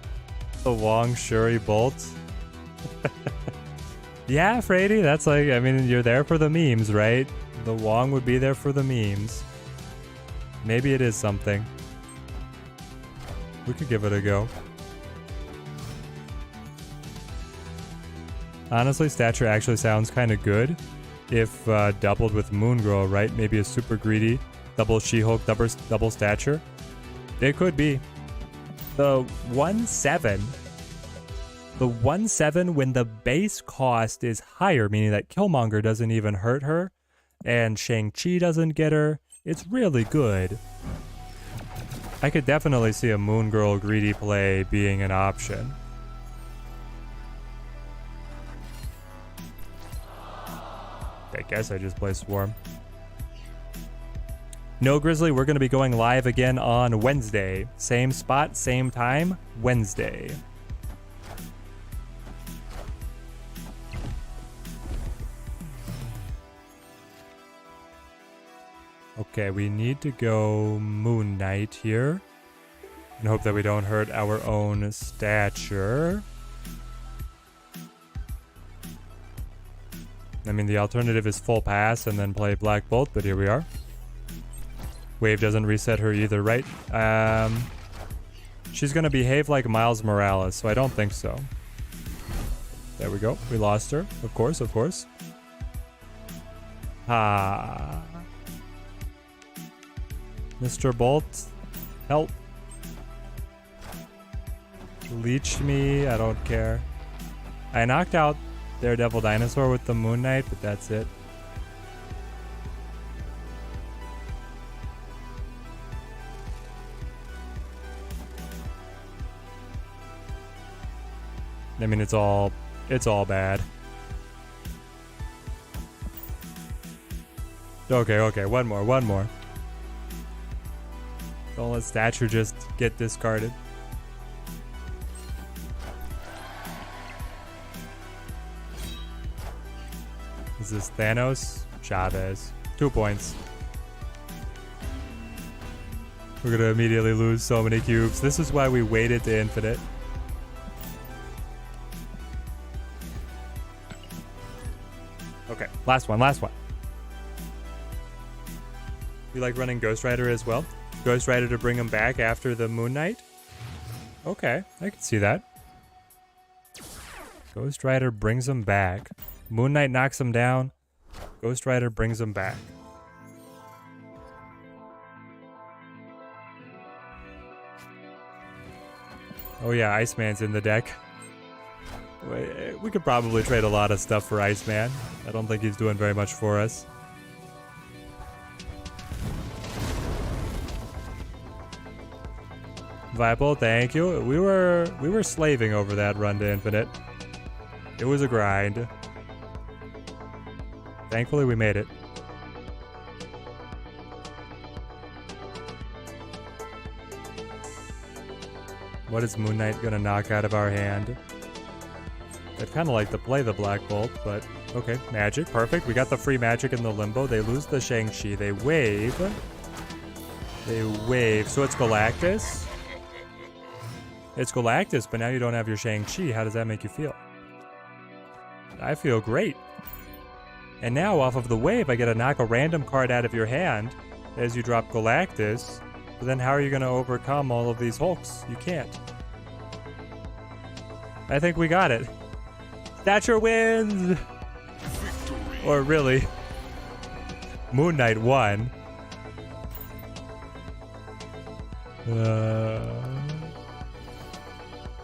Wong, Shuri, Bolt. Yeah, Frady, that's like, I mean, you're there for the memes, right? The Wong would be there for the memes. Maybe it is something. We could give it a go. Honestly, Stature actually sounds kind of good if doubled with Moon Girl, right? Maybe a super greedy double She-Hulk, double Stature. It could be. The 1/7. The 1/7 when the base cost is higher, meaning that Killmonger doesn't even hurt her, and Shang-Chi doesn't get her. It's really good. I could definitely see a Moon Girl greedy play being an option. I guess I just play Swarm. No, Grizzly, we're going to be going live again on Wednesday. Same spot, same time, Wednesday. Okay, we need to go Moon Knight here. And hope that we don't hurt our own Stature. I mean, the alternative is full pass and then play Black Bolt, but here we are. Wave doesn't reset her either, right? She's going to behave like Miles Morales, so I don't think so. There we go. We lost her. Of course, of course. Mr. Bolt, help. Leech me, I don't care. I knocked out Daredevil Dinosaur with the Moon Knight, but that's it. I mean, it's all bad. Okay, one more. Don't let Stature just get discarded. Is this Thanos? Chavez. 2 points. We're gonna immediately lose so many cubes. This is why we waited to infinite. Okay, last one. You like running Ghost Rider as well? Ghost Rider to bring him back after the Moon Knight? Okay, I can see that. Ghost Rider brings him back. Moon Knight knocks him down. Ghost Rider brings him back. Oh yeah, Iceman's in the deck. We could probably trade a lot of stuff for Iceman. I don't think he's doing very much for us. Viable, thank you. We were slaving over that run to infinite. It was a grind. Thankfully, we made it. What is Moon Knight gonna knock out of our hand? I'd kind of like to play the Black Bolt, but okay. Magic, perfect. We got the free magic in the Limbo. They lose the Shang-Chi. They wave. So it's Galactus. It's Galactus, but now you don't have your Shang-Chi. How does that make you feel? I feel great. And now, off of the wave, I get to knock a random card out of your hand as you drop Galactus. But then how are you going to overcome all of these Hulks? You can't. I think we got it. Stature wins! Victory. Or really, Moon Knight won.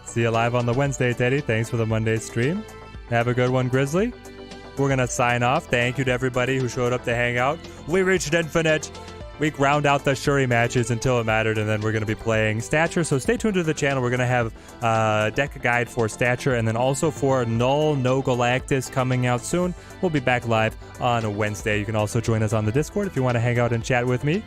See you live on the Wednesday, Teddy. Thanks for the Monday stream. Have a good one, Grizzly. We're going to sign off. Thank you to everybody who showed up to hang out. We reached infinite. We ground out the Shuri matches until it mattered, and then we're going to be playing Stature. So stay tuned to the channel. We're going to have a deck guide for Stature, and then also for Null No Galactus coming out soon. We'll be back live on a Wednesday. You can also join us on the Discord if you want to hang out and chat with me.